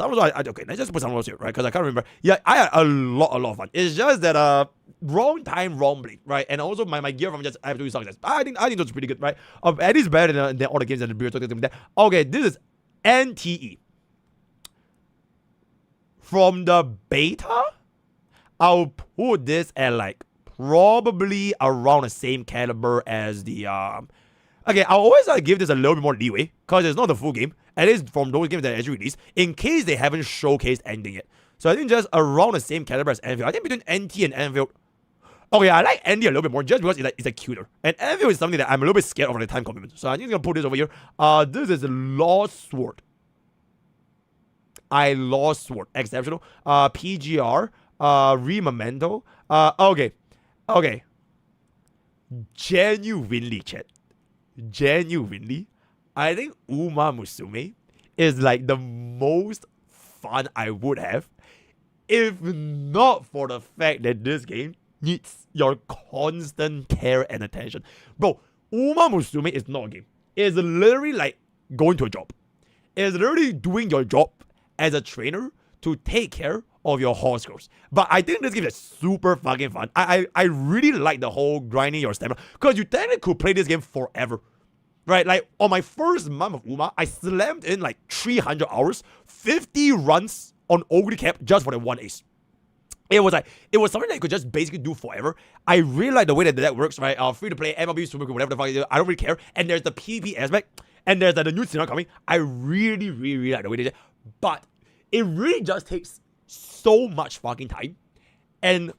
Okay, let's just put some here, right? Because I can't remember. Yeah, I had a lot of fun. It's just that wrong time, wrong blade, right? And also my gear from just absolutely sucks. I think that's pretty good, right? At least better than all the games that the beer talking about. Okay, this is NTE. From the beta, I'll put this at like probably around the same caliber as the okay, I'll always give this a little bit more leeway because it's not the full game. At least from those games that are actually released, in case they haven't showcased anything yet. So I think just around the same caliber as Enfield. I think between NT and Enfield. Okay, I like NT a little bit more just because it's like cuter. And Enfield is something that I'm a little bit scared of the time commitment. So I think I'm gonna put this over here. This is Lost Sword. I Lost Sword. Exceptional. PGR. Rememento. Okay. Genuinely, chat. Genuinely, I think Uma Musume is like the most fun I would have if not for the fact that this game needs your constant care and attention. Bro, Uma Musume is not a game. It's literally like going to a job. It's literally doing your job as a trainer to take care of your horse girls. But I think this game is super fucking fun. I really like the whole grinding your stamina, because you technically could play this game forever. Right, like on my first month of Uma, I slammed in like 300 hours, 50 runs on Ogre Cap just for the one ace. It was something that you could just basically do forever. I really like the way that works, right? Free to play, MLB, super cool, whatever the fuck you do. I don't really care. And there's the PvP aspect, and there's the new Cyrene coming. I really, really, really like the way they did it. But it really just takes so much fucking time. And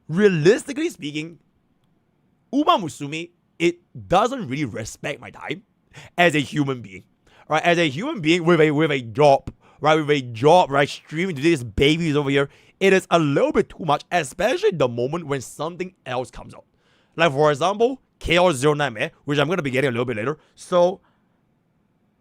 realistically speaking, Uma Musume, it doesn't really respect my time as a human being, right? As a human being with a job, right? Streaming to these babies over here, it is a little bit too much, especially the moment when something else comes out. Like, for example, Chaos Zero Nightmare, which I'm going to be getting a little bit later. So,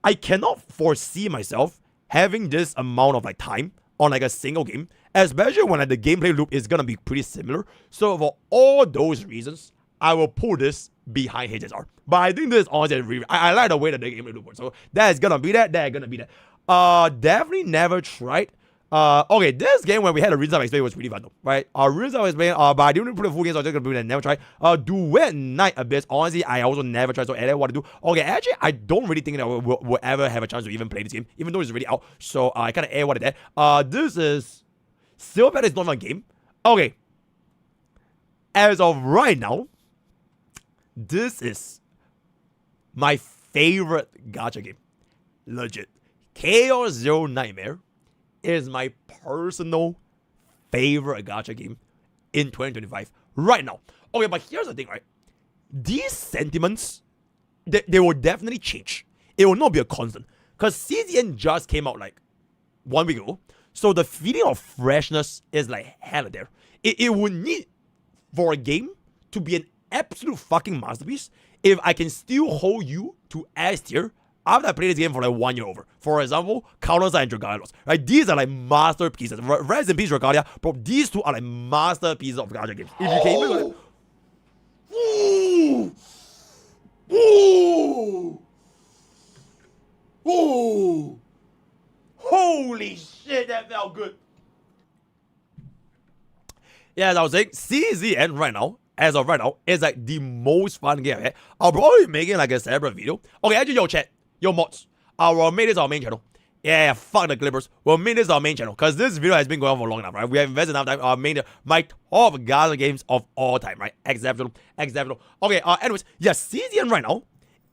I cannot foresee myself having this amount of like time on like a single game, especially when like, the gameplay loop is going to be pretty similar. So, for all those reasons, I will pull this behind HSR. But I think this is honestly really, I like the way that the gameplay loop works. So, that's going to be that. Definitely never tried. Okay, this game when we had a real-time experience was really fun though, right? Real-time experience, but I didn't play the full game, so I'm just gonna do that. Never tried. Duet Night Abyss, honestly, I also never tried, so I don't know what to do. Okay, actually, I don't really think that we'll ever have a chance to even play this game, even though it's already out. So I kind of air what it is. This is Silverpad is not even a game. Okay, as of right now, this is my favorite gacha game. Legit, Chaos Zero Nightmare is my personal favorite gacha game in 2025 right now. Okay, but here's the thing, right? These sentiments, they will definitely change. It will not be a constant, because CZN just came out like 1 week ago, so the feeling of freshness is like hella there. It would need for a game to be an absolute fucking masterpiece if I can still hold you to S tier after I played this game for like 1 year over. For example, Counter-Strike and Dragalia, right? These are like masterpieces. Rest in peace, Dragalia, bro. These two are like masterpieces of gacha games. If you can even Ooh! Holy shit, that felt good. Yeah, as I was saying, CZN right now, as of right now, is like the most fun game I've had. I'll probably be making like a separate video. Okay, actually, yo, chat. Yo, mods, we'll make this our main channel. Yeah, fuck the clippers. We'll make this our main channel, because this video has been going on for long enough, right? We have invested enough time. My top gacha games of all time, right? Exceptional. Okay, anyways, yeah, CZN right now,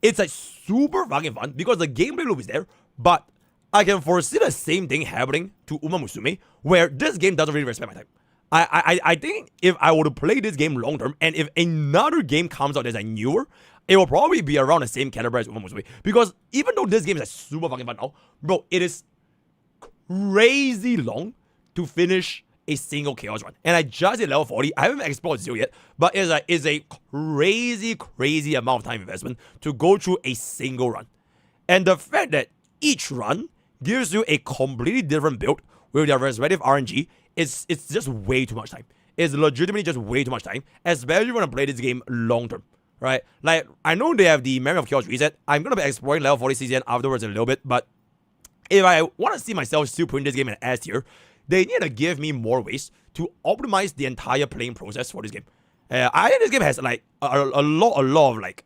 it's like super fucking fun because the gameplay loop is there, but I can foresee the same thing happening to Uma Musume, where this game doesn't really respect my time. I think if I were to play this game long term, and if another game comes out that's like newer, it will probably be around the same caliber as Uma Musume. Because even though this game is like super fucking fun now, bro, it is crazy long to finish a single chaos run. And I just did level 40. I haven't explored 0 yet, but it's a crazy amount of time investment to go through a single run. And the fact that each run gives you a completely different build with their respective RNG, it's just way too much time. It's legitimately just way too much time, especially when I play this game long term. Right? Like, I know they have the Memory of Chaos reset. I'm going to be exploring level 40 CZN afterwards a little bit, but if I want to see myself still putting this game in S tier, they need to give me more ways to optimize the entire playing process for this game. I think this game has like a lot of like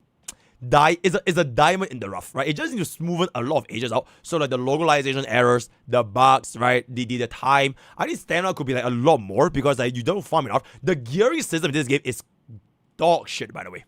it's a diamond in the rough, right? It just needs to smoothen a lot of edges out. So like the localization errors, the bugs, right? The time. I think stamina could be like a lot more because like you don't farm enough. The gearing system in this game is dog shit, by the way.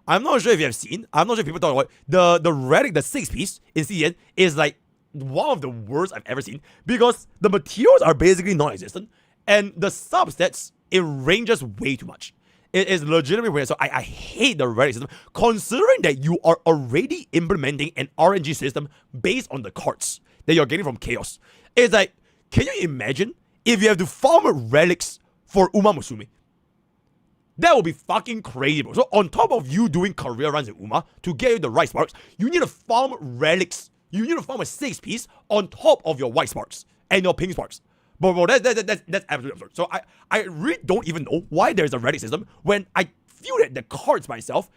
I'm not sure if you have seen. I'm not sure if people talk about the relic, the 6-piece in CN is like one of the worst I've ever seen because the materials are basically non-existent and the substats, it ranges way too much. It is legitimately weird. So I hate the relic system, considering that you are already implementing an RNG system based on the cards that you're getting from Chaos. It's like, can you imagine if you have to farm relics for Uma Musume? That would be fucking crazy, bro. So on top of you doing career runs in Uma to get you the right sparks, you need to farm relics. You need to farm a 6-piece on top of your white sparks and your pink sparks. Bro, that's absolutely absurd. So I really don't even know why there's a relic system when I feel that the cards myself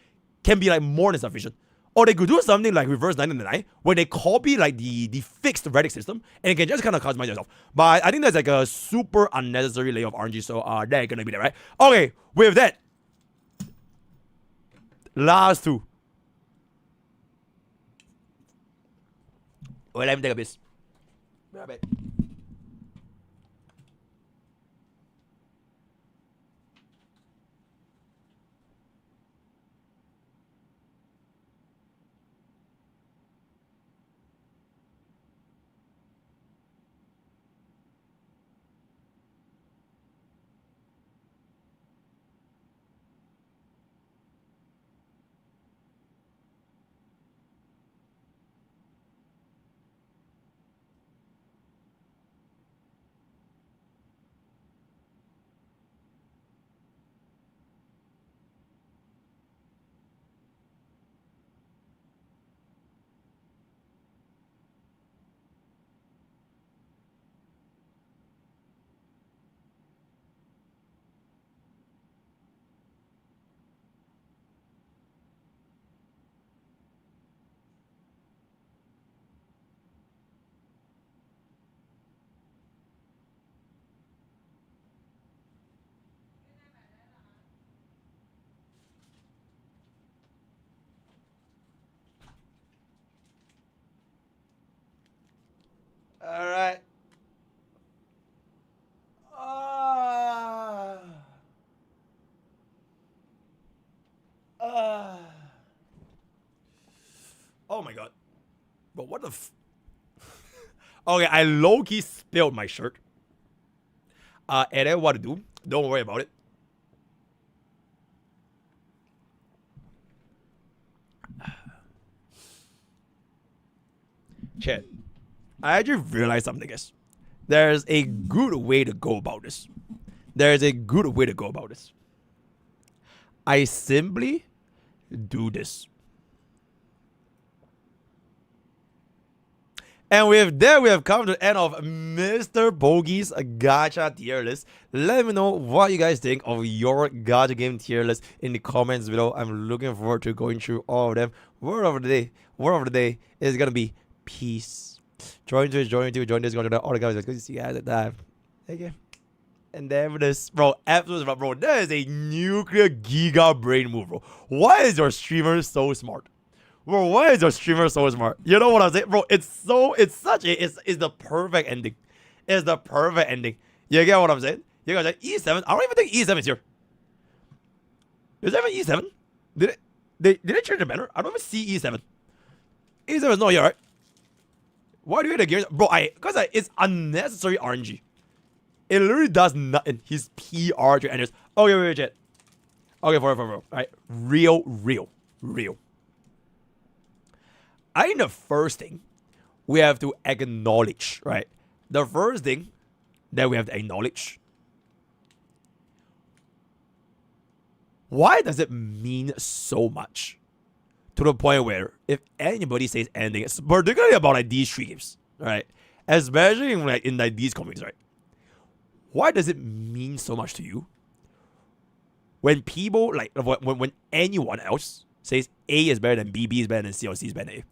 can be like more than sufficient. Or they could do something like reverse 999 where they copy like the fixed relic system and it can just kind of customize yourself. But I think that's like a super unnecessary layer of RNG, so they're gonna be there, right? Okay, with that, last two. Wait, let me take a piss. Right back. All right. Oh my god. But what the Okay, I low-key spilled my shirt. And then what to do? Don't worry about it. Chat. I actually realized something, guys. There's a good way to go about this. I simply do this. And with that, we have come to the end of MrPokke's gacha tier list. Let me know what you guys think of your gacha game tier list in the comments below. I'm looking forward to going through all of them. Word of the day is gonna be peace. Join this, all the guys. Good to see you guys at that. Okay. And there it is. Bro, absolutely, bro. That is a nuclear giga brain move, bro. Why is your streamer so smart? Bro, why is your streamer so smart? You know what I'm saying? Bro, it's the perfect ending. It's the perfect ending. You get what I'm saying? You guys like E7? I don't even think E7 is here. Is there even E7? Did they change the banner? I don't even see E7. E7 is not here, right? Why do you hit the gears? Bro, because it's unnecessary RNG. It literally does nothing. His PR to enters. Okay, wait, chat. Okay, for. Alright. Real. I think the first thing we have to acknowledge, right? The first thing that we have to acknowledge. Why does it mean so much? To the point where if anybody says anything, particularly about like these three games, right? Especially in these communities, right? Why does it mean so much to you when people when anyone else says A is better than B is better than C, or C is better than A?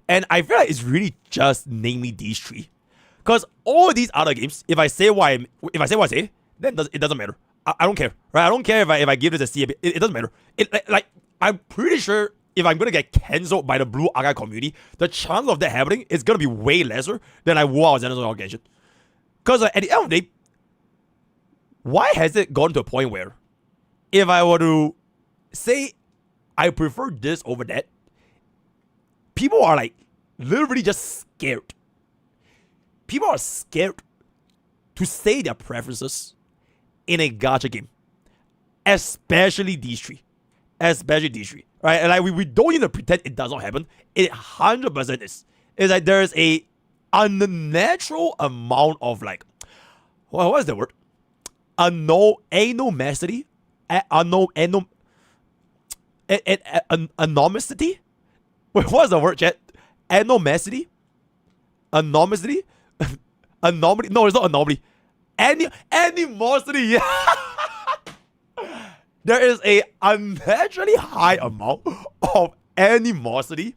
And I feel like it's really just namely these three, because all these other games, if I say what I say, then it doesn't matter. I don't care, right? I don't care if I give this a C. It doesn't matter. I'm pretty sure if I'm gonna get cancelled by the Blue Archive community, the chance of that happening is gonna be way lesser than I was in an Genshin. Because at the end of the day, why has it gone to a point where if I were to say I prefer this over that, people are like literally just scared. People are scared to say their preferences in a gacha game. Especially these three. Right? And like we don't even pretend it does not happen. It 100% is. It's like there's a unnatural amount of like, what is the word? Anomicity? Anomicity? Wait, what's the word, chat? Anomicity? Anomaly? No, it's not anomaly. Animosity, yeah. There is a unnaturally high amount of animosity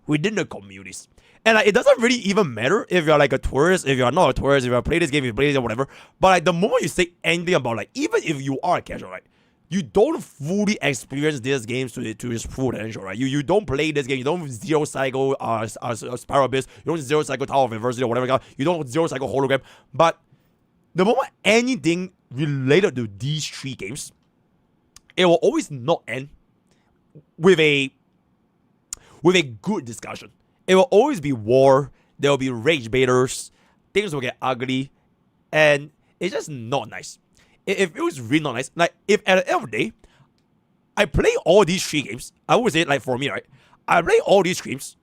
within the communities. And like, it doesn't really even matter if you're like a tourist, if you're not a tourist, if you play this game, if you play this game, whatever. But like the moment you say anything about like, even if you are a casual, right, you don't fully experience this game to its full potential, right? You don't play this game, you don't zero cycle Spiral Abyss, you don't zero cycle Tower of Adversity or whatever, you don't zero cycle Hologram. But the moment anything related to these three games, it will always not end with a good discussion. It will always be war, there will be rage baiters, things will get ugly, and it's just not nice. It feels really not nice. Like, if at the end of the day, I play all these three games, I would say, like, for me, right, I play all these games,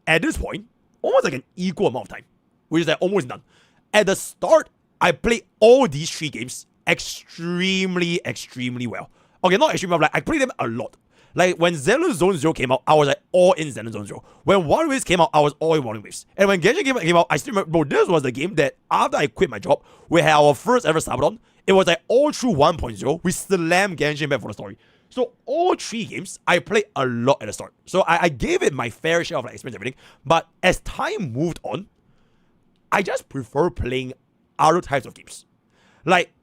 at this point, almost like an equal amount of time, which is like almost none. At the start, I play all these three games extremely well. Okay, not extremely well, like, I played them a lot. Like, when Xenoblade Zone Zero came out, I was like all in Xenoblade Zone Zero. When Water Waves came out, I was all in Water Waves. And when Genshin came out, I still remember, bro, this was the game that after I quit my job, we had our first ever Sabaton. It was like all through 1.0, we slammed Genshin back for the story. So all three games, I played a lot at the start. So I gave it my fair share of like experience and everything. But as time moved on, I just prefer playing other types of games. Like,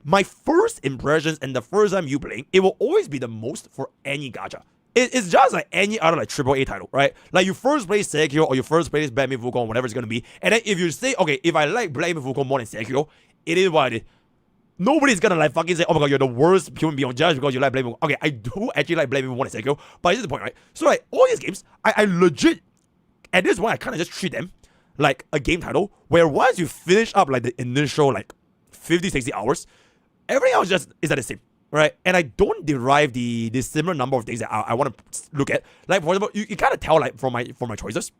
my first impressions and the first time you playing, it will always be the most for any gacha. It's just like any other like AAA title, right? Like, you first play Sekiro or you first play Black Myth Wukong, whatever it's gonna be, and then if you say, okay, if I like Black Myth Wukong more than Sekiro, it is what it is. Nobody's gonna like fucking say, oh my god, you're the worst human being on judge because you like Black Myth Wukong. Okay, I do actually like Black Myth more than Sekiro, but this is the point, right? So like, all these games, I legit, at this point, I kind of just treat them like a game title where once you finish up like the initial like 50, 60 hours, everything else just is at the same, right? And I don't derive the similar number of things that I want to look at. Like, for example, you kind of tell, like, from my choices,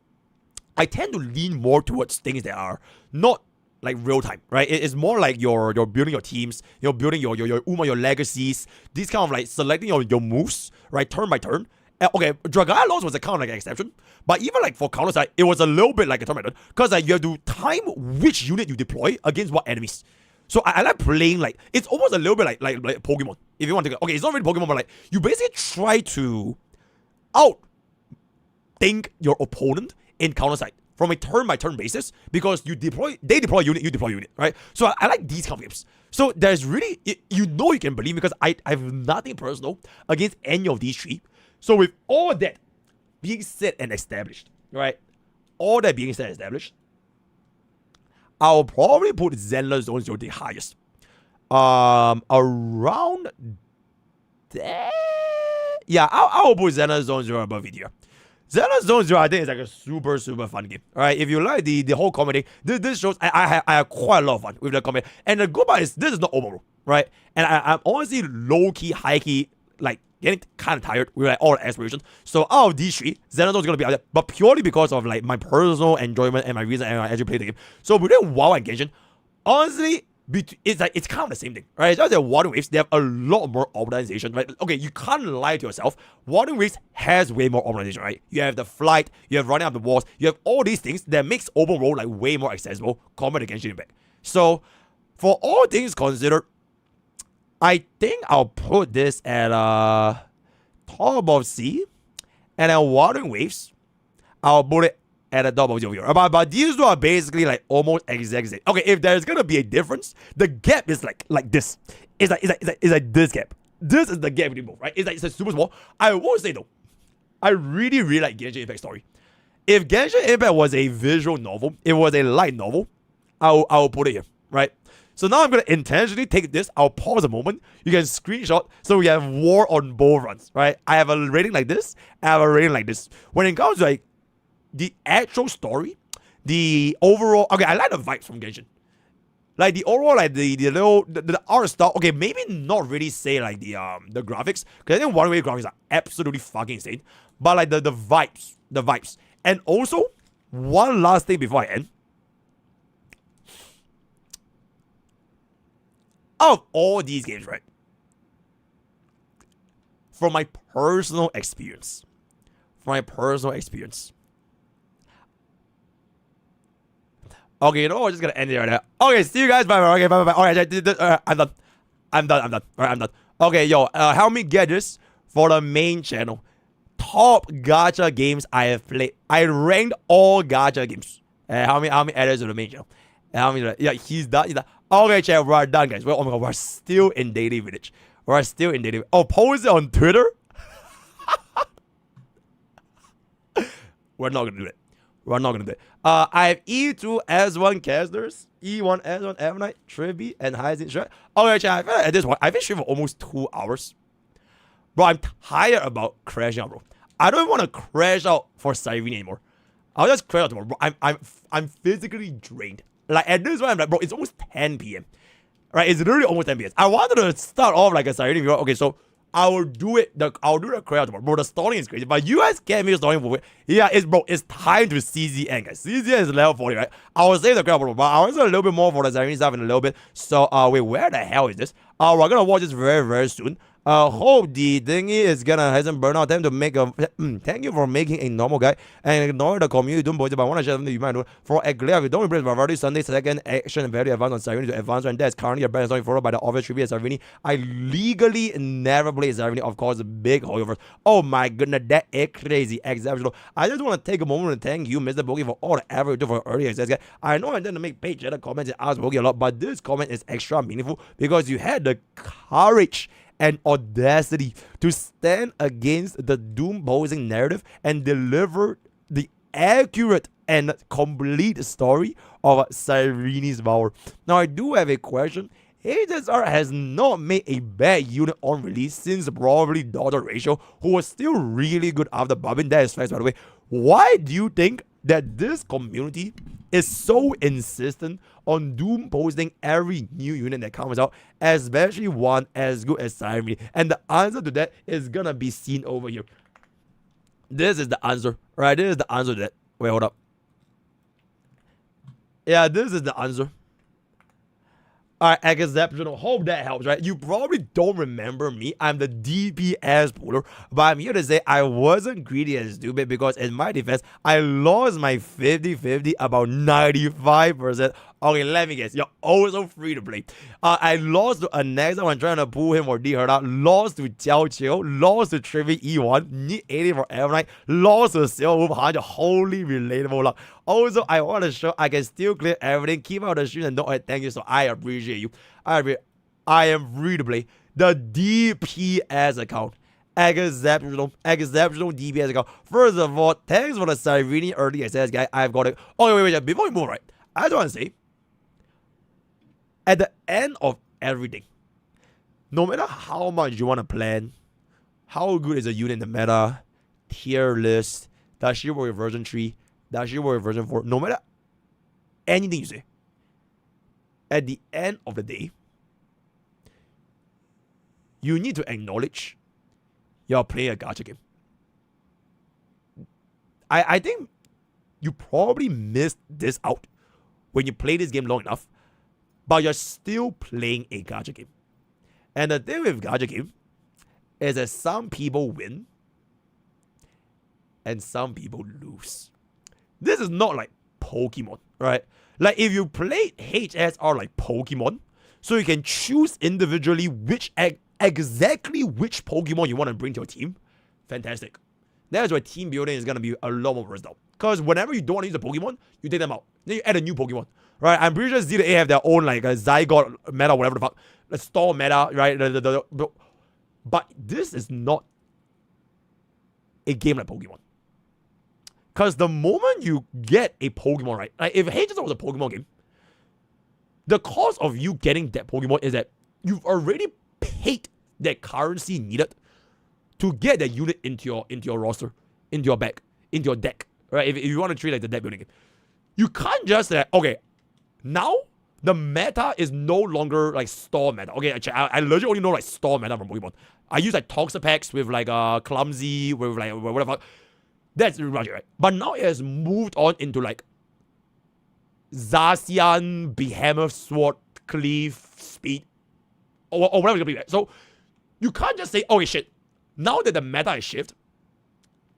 I tend to lean more towards things that are not like real time, right? It's more like you're building your teams, you're building your your legacies, these kind of like selecting your moves, right, turn by turn. Okay, Dragalia Lost was a kind of like an exception, but even like for counter side, it was a little bit like a turn by turn, because like you have to time which unit you deploy against what enemies. So I like playing, like, it's almost a little bit like Pokemon. If you want to, okay, it's not really Pokemon, but like, you basically try to outthink your opponent in counter side from a turn by turn basis, because they deploy unit, you deploy unit, right? So I like these kind of games. So there's really, you can believe me, because I have nothing personal against any of these three. So with all that being said and established, right? All that being said and established, I'll probably put Xenoblade Zone Zero the highest. Around there. Yeah, I'll put Xenoblade Zone Zero above it here. Xenoblade Zone Zero, I think, is like a super fun game. Alright, if you like the whole comedy, this shows I have quite a lot of fun with the comedy. And the good part is, this is not overall, right? And I'm honestly low-key, high-key, like, getting kind of tired with like all the explorations. So out of these three, Xenoblade is gonna be out there, but purely because of like my personal enjoyment and my reason I actually play the game. So within WoW and Genshin, honestly, it's kind of the same thing, right? It's just that Water Waves, they have a lot more optimization, right? Okay, you can't lie to yourself. Water Waves has way more optimization, right? You have the flight, you have running up the walls, you have all these things that makes open world like way more accessible compared to Genshin Impact. So for all things considered, I think I'll put this at top of C, and then Water Waves, I'll put it at the top of 0. But these two are basically like almost exact. Okay, if there's gonna be a difference, the gap is like this. It's like this gap. This is the gap between both, right? It's like super small. I won't say though, I really like Genshin Impact story. If Genshin Impact was a visual novel, it was a light novel, I'll put it here, right? So now I'm going to intentionally take this. I'll pause a moment. You can screenshot. So we have war on both fronts, right? I have a rating like this. I have a rating like this. When it comes to like the actual story, the overall... Okay, I like the vibes from Genshin. Like the overall, like the art style. Okay, maybe not really say like the graphics. Because I think one way graphics are absolutely fucking insane. But like the vibes. And also, one last thing before I end. Out of all these games, right? From my personal experience, Okay, you know what? We're just gonna end it right there. Okay, see you guys. Bye. Okay, bye. Alright, I'm done. Alright, I'm done. Okay, yo, help me get this for the main channel. Top gacha games I have played. I ranked all gacha games. How many editors to the main channel? How many? Yeah, he's done. Okay, chat, we're done, guys. Oh my god, we're still in Daily Village. Oh, post it on Twitter? We're not gonna do it. I have E2 S1 casters, E1 S1 F9, Triby, and Hyacinth Shred. Okay, chat, I feel like at this point, I've been streaming for almost 2 hours. Bro, I'm tired about crashing out, bro. I don't want to crash out for Cyrene anymore. I'll just crash out tomorrow, bro. I'm physically drained. Like, at this point, I'm like, bro, it's almost 10 p.m. Right? It's literally almost 10 p.m. I wanted to start off like a Cyrene video. Okay, so I will do it. I'll do the crash out tomorrow. Bro, the stalling is crazy. But you guys can't make stalling for it. Yeah, it's time to CZN, guys. CZN is level 40, right? I will save the crash out, but I want to a little bit more for the Cyrene stuff in a little bit. So, wait, where the hell is this? We're gonna watch this very, very soon. Hope the thingy is gonna hasn't burn out time to make a thank you for making a normal guy and ignore the community. Don't bother, but I want to share something you might know. For a glare, we don't replace Bravado Sunday second action very advanced on Cyrene to advance, and that's currently a brand story followed by the obvious tribute at Cyrene. I legally never played Cyrene, of course, big however. Oh my goodness, that is crazy, exceptional. I just want to take a moment to thank you, MrPokke, for all the effort you do for early access, guys. I know I tend to make page edit comments and ask Pokke a lot, but this comment is extra meaningful because you had the courage and audacity to stand against the doom-posing narrative and deliver the accurate and complete story of Cyrene's power. Now, I do have a question. HSR has not made a bad unit on release since probably Daughter Rachel, who was still really good after Bobbin. That is facts, by the way. Why do you think that this community is so insistent on doom posting every new unit that comes out, especially one as good as Cyrene? And the answer to that is gonna be seen over here. This is the answer, right? This is the answer to that. Wait, hold up. Yeah, this is the answer. Alright, exceptional. Hope that helps, right? You probably don't remember me. I'm the DPS puller, but I'm here to say I wasn't greedy and stupid because in my defense, I lost my 50-50 about 95%. Okay, let me guess. You're also free to play. I lost to a next one trying to pull him or D her out. Lost to Jiao Chiu. Lost to Trivi E1. Need 80 for F9. Lost to Seal Wolf 100. Holy relatable luck. Also, I want to show I can still clear everything. Keep out the stream and don't thank you. So I appreciate you. I am free to play. The DPS account. Exceptional DPS account. First of all, thanks for the Cyrene early access, guy. I've got it. Oh, wait. Before we move, right? I just want to say, at the end of everything, no matter how much you want to plan, how good is a unit in the meta, tier list, does she work with version 3, does she work with version 4, no matter anything you say, at the end of the day, you need to acknowledge you're playing a gacha game. I think you probably missed this out when you play this game long enough, but you're still playing a gacha game. And the thing with gacha game is that some people win and some people lose. This is not like Pokemon, right? Like if you play HSR like Pokemon, so you can choose individually exactly which Pokemon you want to bring to your team, fantastic. That's why team building is going to be a lot more versatile. Because whenever you don't want to use a Pokemon, you take them out. Then you add a new Pokemon. Right? I'm pretty sure Z to A have their own like a Zygote meta, whatever the fuck. The store meta, right? But this is not a game like Pokemon. Because the moment you get a Pokemon, right? Like if HSR was a Pokemon game, the cost of you getting that Pokemon is that you've already paid that currency needed to get that unit into your roster, into your bag, into your deck. Right? If you want to treat it like the deck building game. You can't just say, okay, now the meta is no longer like store meta. Okay, I legit only know like store meta from Pokemon. I use like Toxapex with like Clumsy, with like whatever. That's pretty much it, right? But now it has moved on into like Zacian, Behemoth, Sword, Cleave, Speed, or whatever it's gonna be, right? So you can't just say, okay, shit, now that the meta is shifted,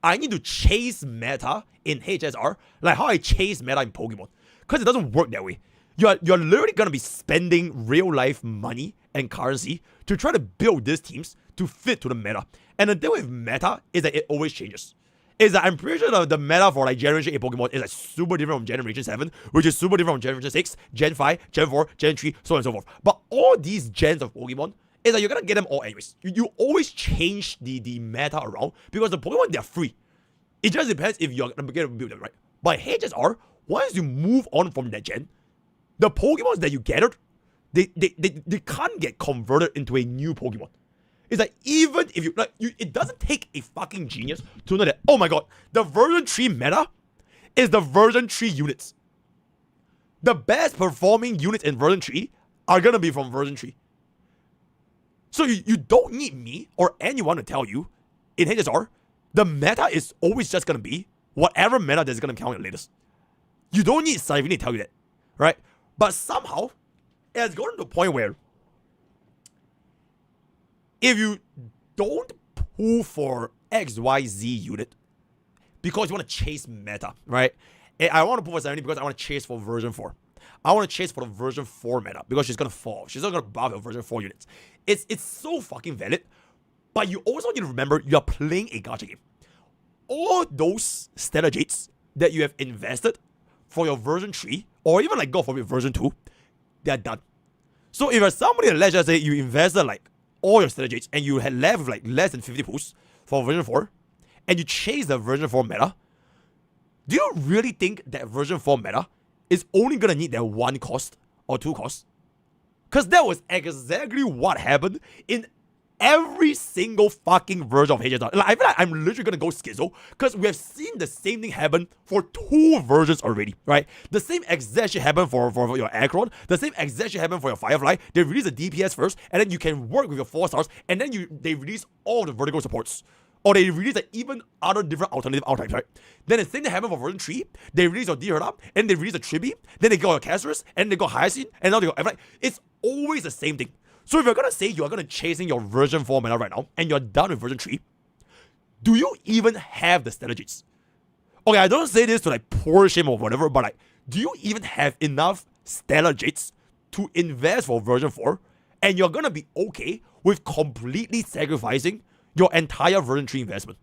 I need to chase meta in HSR like how I chase meta in Pokemon. Because it doesn't work that way. You're literally gonna be spending real life money and currency to try to build these teams to fit to the meta. And the thing with meta is that it always changes. Is that I'm pretty sure the meta for like Generation 8 Pokemon is like super different from Generation 7, which is super different from Generation 6, Gen 5, Gen 4, Gen 3, so on and so forth. But all these gens of Pokemon is that you're gonna get them all anyways. You always change the meta around because the Pokemon, they're free. It just depends if you're gonna get to build them, right? But HSR, once you move on from that gen, the Pokemons that you gathered, they can't get converted into a new Pokemon. It's like, even if it doesn't take a fucking genius to know that, oh my god, the version 3 meta is the version 3 units. The best performing units in version 3 are gonna be from version 3. So you don't need me or anyone to tell you, in HSR, the meta is always just gonna be whatever meta that's gonna count at latest. You don't need Cyrene to tell you that, right? But somehow, it has gotten to a point where if you don't pull for XYZ unit because you want to chase meta, right? I want to pull for Cyrene because I want to chase for version 4. I want to chase for the version 4 meta because she's going to fall. She's not going to buff the version 4 units. It's so fucking valid, but you also need to remember you're playing a gacha game. All those stellar jades that you have invested for your version 3, or even like go for your version 2, they're done. So if you're somebody that, let's just say you invested like all your stellar jades and you had left with like less than 50 pools for version 4, and you chase the version 4 meta, do you really think that version 4 meta is only gonna need that 1 cost or 2 costs? Because that was exactly what happened in every single fucking version of HSR. Like, I feel like I'm literally gonna go schizo because we have seen the same thing happen for 2 versions already, right? The same exact shit happened for your Aggron, the same exact shit happened for your Firefly. They release the DPS first, and then you can work with your 4 stars, and then they release all the vertical supports. Or they release like even other different alternative archetypes, right? Then the same thing happened for version 3. They release your D-Herd, and they release the Tribi, then they got your Casterus, and they got Hyacinth, and now they got Everlight. It's always the same thing. So if you're gonna say you're gonna chasing your version 4 meta right now, and you're done with version 3, do you even have the stellar jades? Okay, I don't say this to like pour shame or whatever, but like, do you even have enough stellar jades to invest for version 4? And you're gonna be okay with completely sacrificing your entire version 3 investment?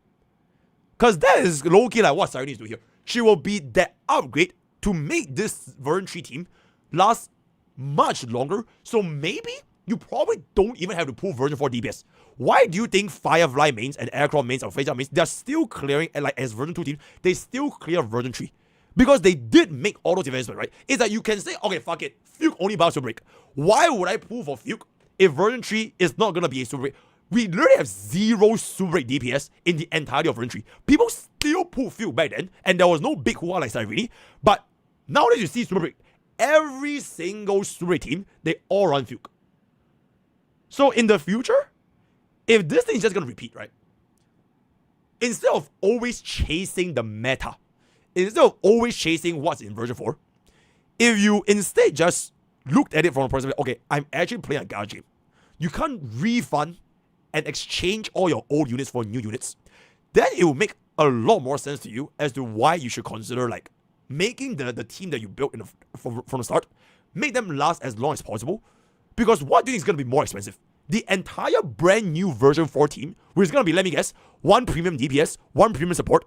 Because that is low-key like what Cyrene is doing here. She will be that upgrade to make this version 3 team last much longer. So maybe you probably don't even have to pull version 4 DPS. Why do you think Firefly mains and Aircraft mains or Phase mains, they're still clearing, and like as version 2 team, they still clear version 3? Because they did make all those investments, right? It's that you can say, okay, fuck it, Fuke only buys Super Break. Why would I pull for Fuke if version 3 is not gonna be a Super Break? We literally have 0 Super Break DPS in the entirety of version 3. People still pull Fuke back then, and there was no big hoo-ha like Cyrene. But now that you see Super Break, every single Super Break team, they all run Fuke. So in the future, if this thing is just gonna repeat, right? Instead of always chasing the meta, instead of always chasing what's in version 4, if you instead just looked at it from a perspective, okay, I'm actually playing a gacha game. You can't refund and exchange all your old units for new units. Then it will make a lot more sense to you as to why you should consider like making the team that you built from the start, make them last as long as possible. Because what do you think is going to be more expensive? The entire brand new version 4 team, which is going to be, let me guess, 1 premium DPS, 1 premium support,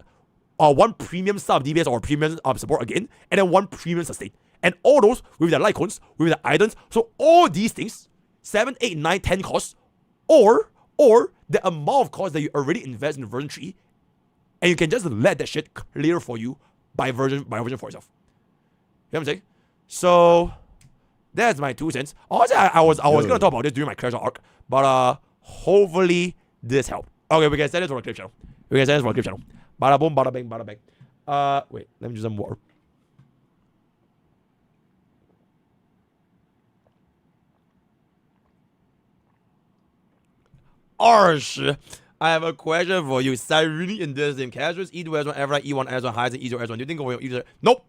or 1 premium sub DPS or premium support again, and then 1 premium sustain. And all those with their light cones, with their items. So all these things, 7, 8, 9, 10 costs, or the amount of costs that you already invest in version 3, and you can just let that shit clear for you by version 4 itself. You know what I'm saying? So that's my 2 cents. Honestly, I was gonna talk about this during my Crashout arc, but hopefully this helped. Okay, we can send this for a clip channel. Bada boom, bada bang, bada bang. Wait, let me do some water. Arsh, I have a question for you. Cyrene in this game. Casuals, E2 S1, Everlight, E1 S1, Highs, and E0 S1. Do you think of your E0? Nope.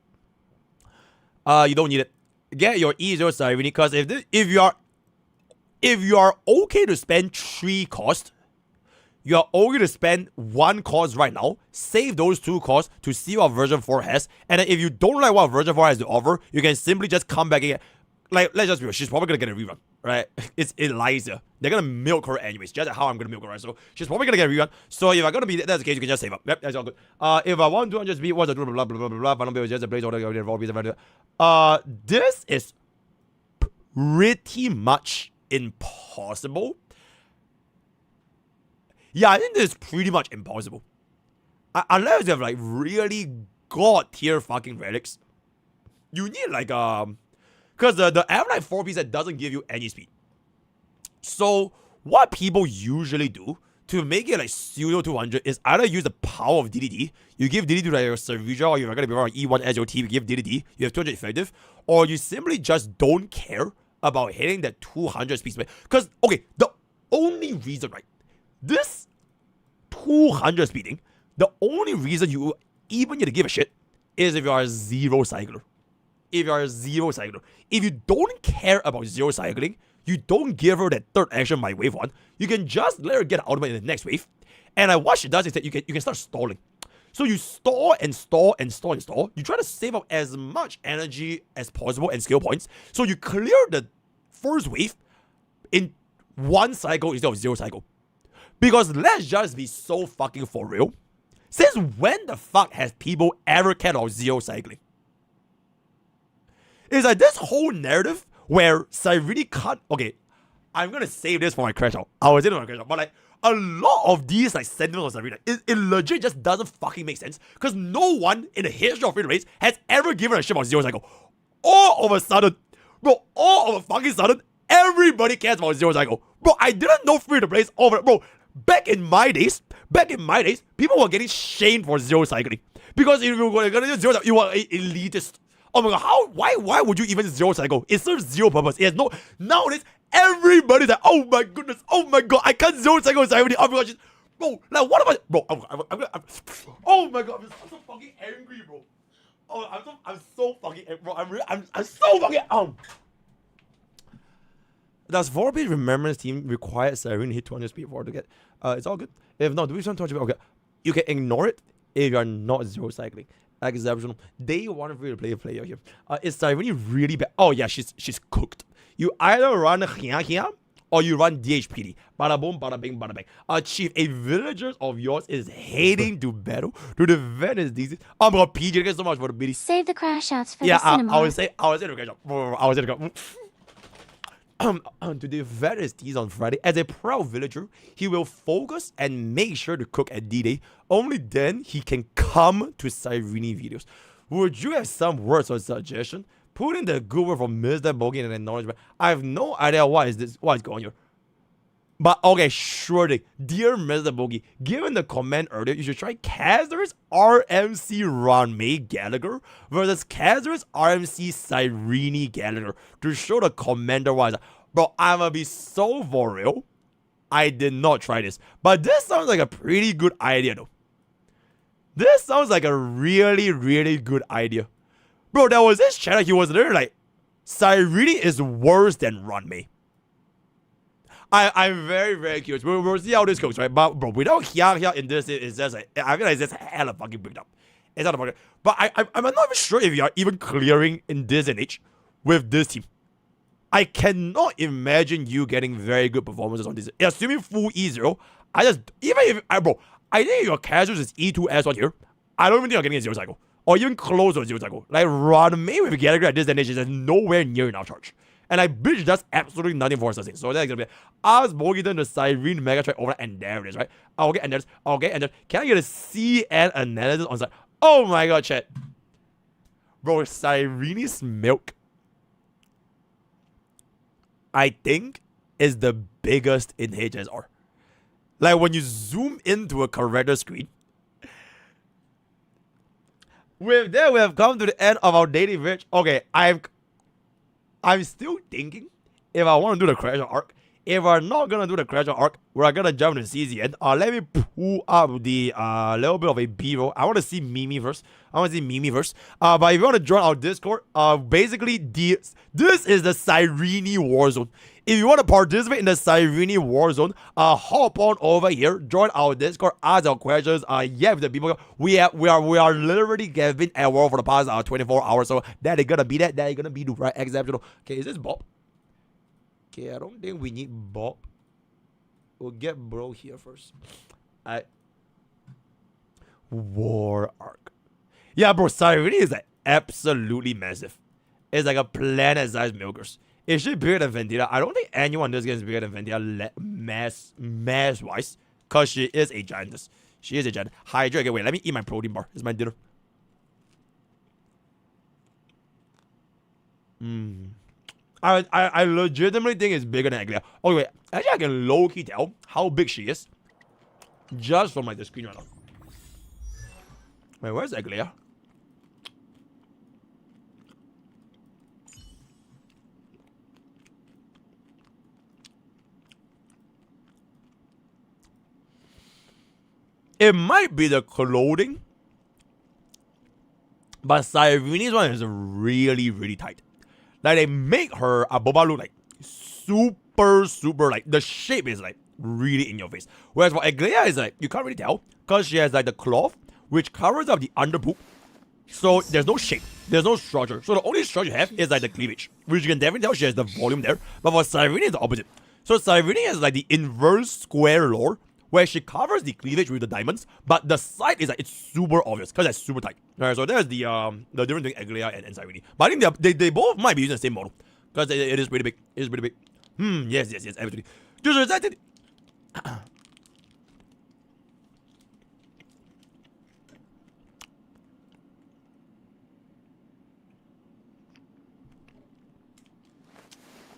You don't need it. Get your E0 Cyrene, because if you are okay to spend 3 cost, you're only to spend 1 cost right now, save those 2 costs to see what version 4 has, and then if you don't like what version 4 has to offer, you can simply just come back again. Like, let's just be real, she's probably gonna get a rerun, right? It's Eliza. They're gonna milk her anyways, just like how I'm gonna milk her, right? So she's probably gonna get a rerun. So if I'm gonna be that's the case, you can just save up. Yep, that's all good. If I want 200 speed, what's the blah blah blah blah blah blah, just a place order. This is pretty much impossible. Yeah, I think this is pretty much impossible. Unless you have like really god tier fucking relics. You need like because the LV40 set doesn't give you any speed. So what people usually do to make it like pseudo 200 is either use the power of DDD. You give DDD to like your Cervigia, or you're gonna be around E1 SOT, you give DDD, you have 200 effective, or you simply just don't care about hitting that 200 speed. Because okay, the only reason, right? This 200 speeding, the only reason you even need to give a shit is if you are a 0 cycler. If you are a 0 cycler. If you don't care about 0 cycling, you don't give her that 3rd action by wave 1, you can just let her get an ultimate in the next wave. And what she does is that you can start stalling. So you stall and stall and stall and stall. You try to save up as much energy as possible and skill points. So you clear the first wave in 1 cycle instead of 0 cycle. Because let's just be so fucking for real. Since when the fuck has people ever cared about 0 cycling? It's like this whole narrative where Cyrene can't... Okay, I'm gonna save this for my Crashout. I was in my Crashout, but like a lot of these like sentiments of Cyrene, it legit just doesn't fucking make sense. Because no one in the history of free race has ever given a shit about 0 cycle. All of a sudden, bro, all of a fucking sudden, everybody cares about 0 cycle. Bro, I didn't know free to plays over. Bro, back in my days, people were getting shamed for 0 cycling. Because if you were gonna do 0 cycle, you were an elitist. Oh my god, why would you even 0 cycle? It serves 0 purpose. It has no... Nowadays, everybody's like, oh my goodness, oh my god, I can't 0 cycle Cyrene. Oh my god, bro, like what about... Bro, oh my god, I'm so fucking angry, bro. Oh, I'm so fucking... Bro, I'm so fucking... Does 4-bit Remembrance Team require Cyrene hit 200 speed for to get... it's all good. If not, do we want 200 speed? Okay, you can ignore it if you are not 0 cycling. Exceptional. They want free to play a player here. Is Cyrene really bad? Oh yeah, she's cooked. You either run Hia or you run DHPD. Bada boom, bada bing, bada bang. Chief, a villager of yours is heading to battle to defend his disease. Oh my god, PJ, thank you so much for the BD. Save the Crashouts for the cinema. I was in the Crashout. I was in the Crashout. To defend his deeds on Friday, as a proud villager, he will focus and make sure to cook at D-Day. Only then he can come to Cyrene videos. Would you have some words or suggestion? Put in the good word from MrPokke and acknowledgement. I have no idea what is going on here. But okay, surely, dear MrPokke, given the comment earlier, you should try Kazer's RMC Ranmei Gallagher versus Kazer's RMC Cyrene Gallagher to show the commander wise. Bro, I'm gonna be so for real. I did not try this, but this sounds like a pretty good idea though. This sounds like a really, really good idea. Bro, there was this channel, he was literally like, Cyrene is worse than Ranmei. I'm very, very curious. We'll see how this goes, right? But bro, without Hia in this, it's just like, I feel like it's just hella fucking picked up. It's not a fucking... But I'm not even sure if you are even clearing in this age with this team. I cannot imagine you getting very good performances on this. Assuming full E0, I just... Even if... Bro, I think your casuals is E2S1 here. I don't even think you're getting a 0 cycle. Or even close to a 0 cycle. Like, Ranmei with Gallagher at this age is nowhere near enough charge. And like, bitch does absolutely nothing for us. So that's gonna be us Bogiton the Cyrene Mega Track over, and there it is, right? Okay, and there's and then can I get a CN analysis on side? Oh my god, chat. Bro, Cyrene's milk, I think, is the biggest in HSR. Like when you zoom into a corrector screen. With that, we have come to the end of our daily bridge. Okay, I'm still thinking if I want to do the Crashout arc, if we're not gonna do the Crashout arc, we're gonna jump to CZN. Let me pull up the little bit of a B-roll. I want to see Mimi first. But if you want to join our Discord, basically this is the Cyrene Warzone. If you want to participate in the Cyrene Warzone, hop on over here, join our Discord, ask our questions. Yeah, with the people, we are literally giving a war for the past 24 hours. So that is gonna be that is gonna be the right exceptional. Okay, is this Bob? Okay, I don't think we need Bob. We'll get bro here first. War arc. Yeah, bro, Cyrene is like absolutely massive. It's like a planet-sized milkers. Is she bigger than Vendetta? I don't think anyone in this game is bigger than Vendetta mass-wise. Because she is a giantess. She is a giant. Hydra. Okay, wait, let me eat my protein bar. It's my dinner. I legitimately think it's bigger than Aglia. Oh wait, actually I can low-key tell how big she is just from like the screen right now. Wait, where's Aglia? It might be the clothing, but Cyrene's one is really, really tight. Like, they make her Boba look like super, like, the shape is like really in your face. Whereas for Aglia is like, you can't really tell because she has like the cloth which covers up the underpoop. So there's no shape, there's no structure. So the only structure you have is like the cleavage, which you can definitely tell she has the volume there. But for Cyrene, it's the opposite. So Cyrene has like the inverse square lore where she covers the cleavage with the diamonds, but the side is like it's super obvious because it's super tight. Alright, so there's the difference between Aglia and Cyrene. But I think they both might be using the same model because it is pretty big. It is pretty big. Yes, absolutely. Just exactly.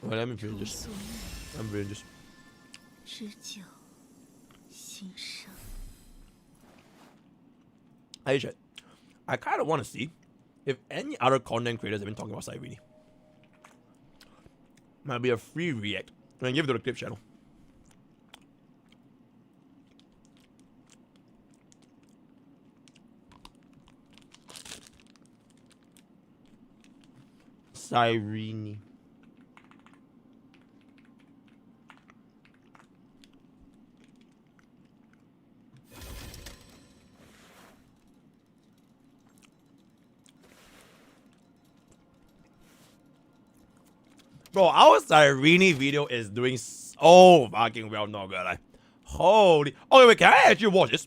Well, let me finish this. I'm feeling this. Hey, chat. I kind of want to see if any other content creators have been talking about Cyrene. Might be a free react. And give it to the clip channel. Cyrene. Bro, our Cyrene video is doing so fucking well, not gonna lie. Holy. Okay, wait, can I actually watch this?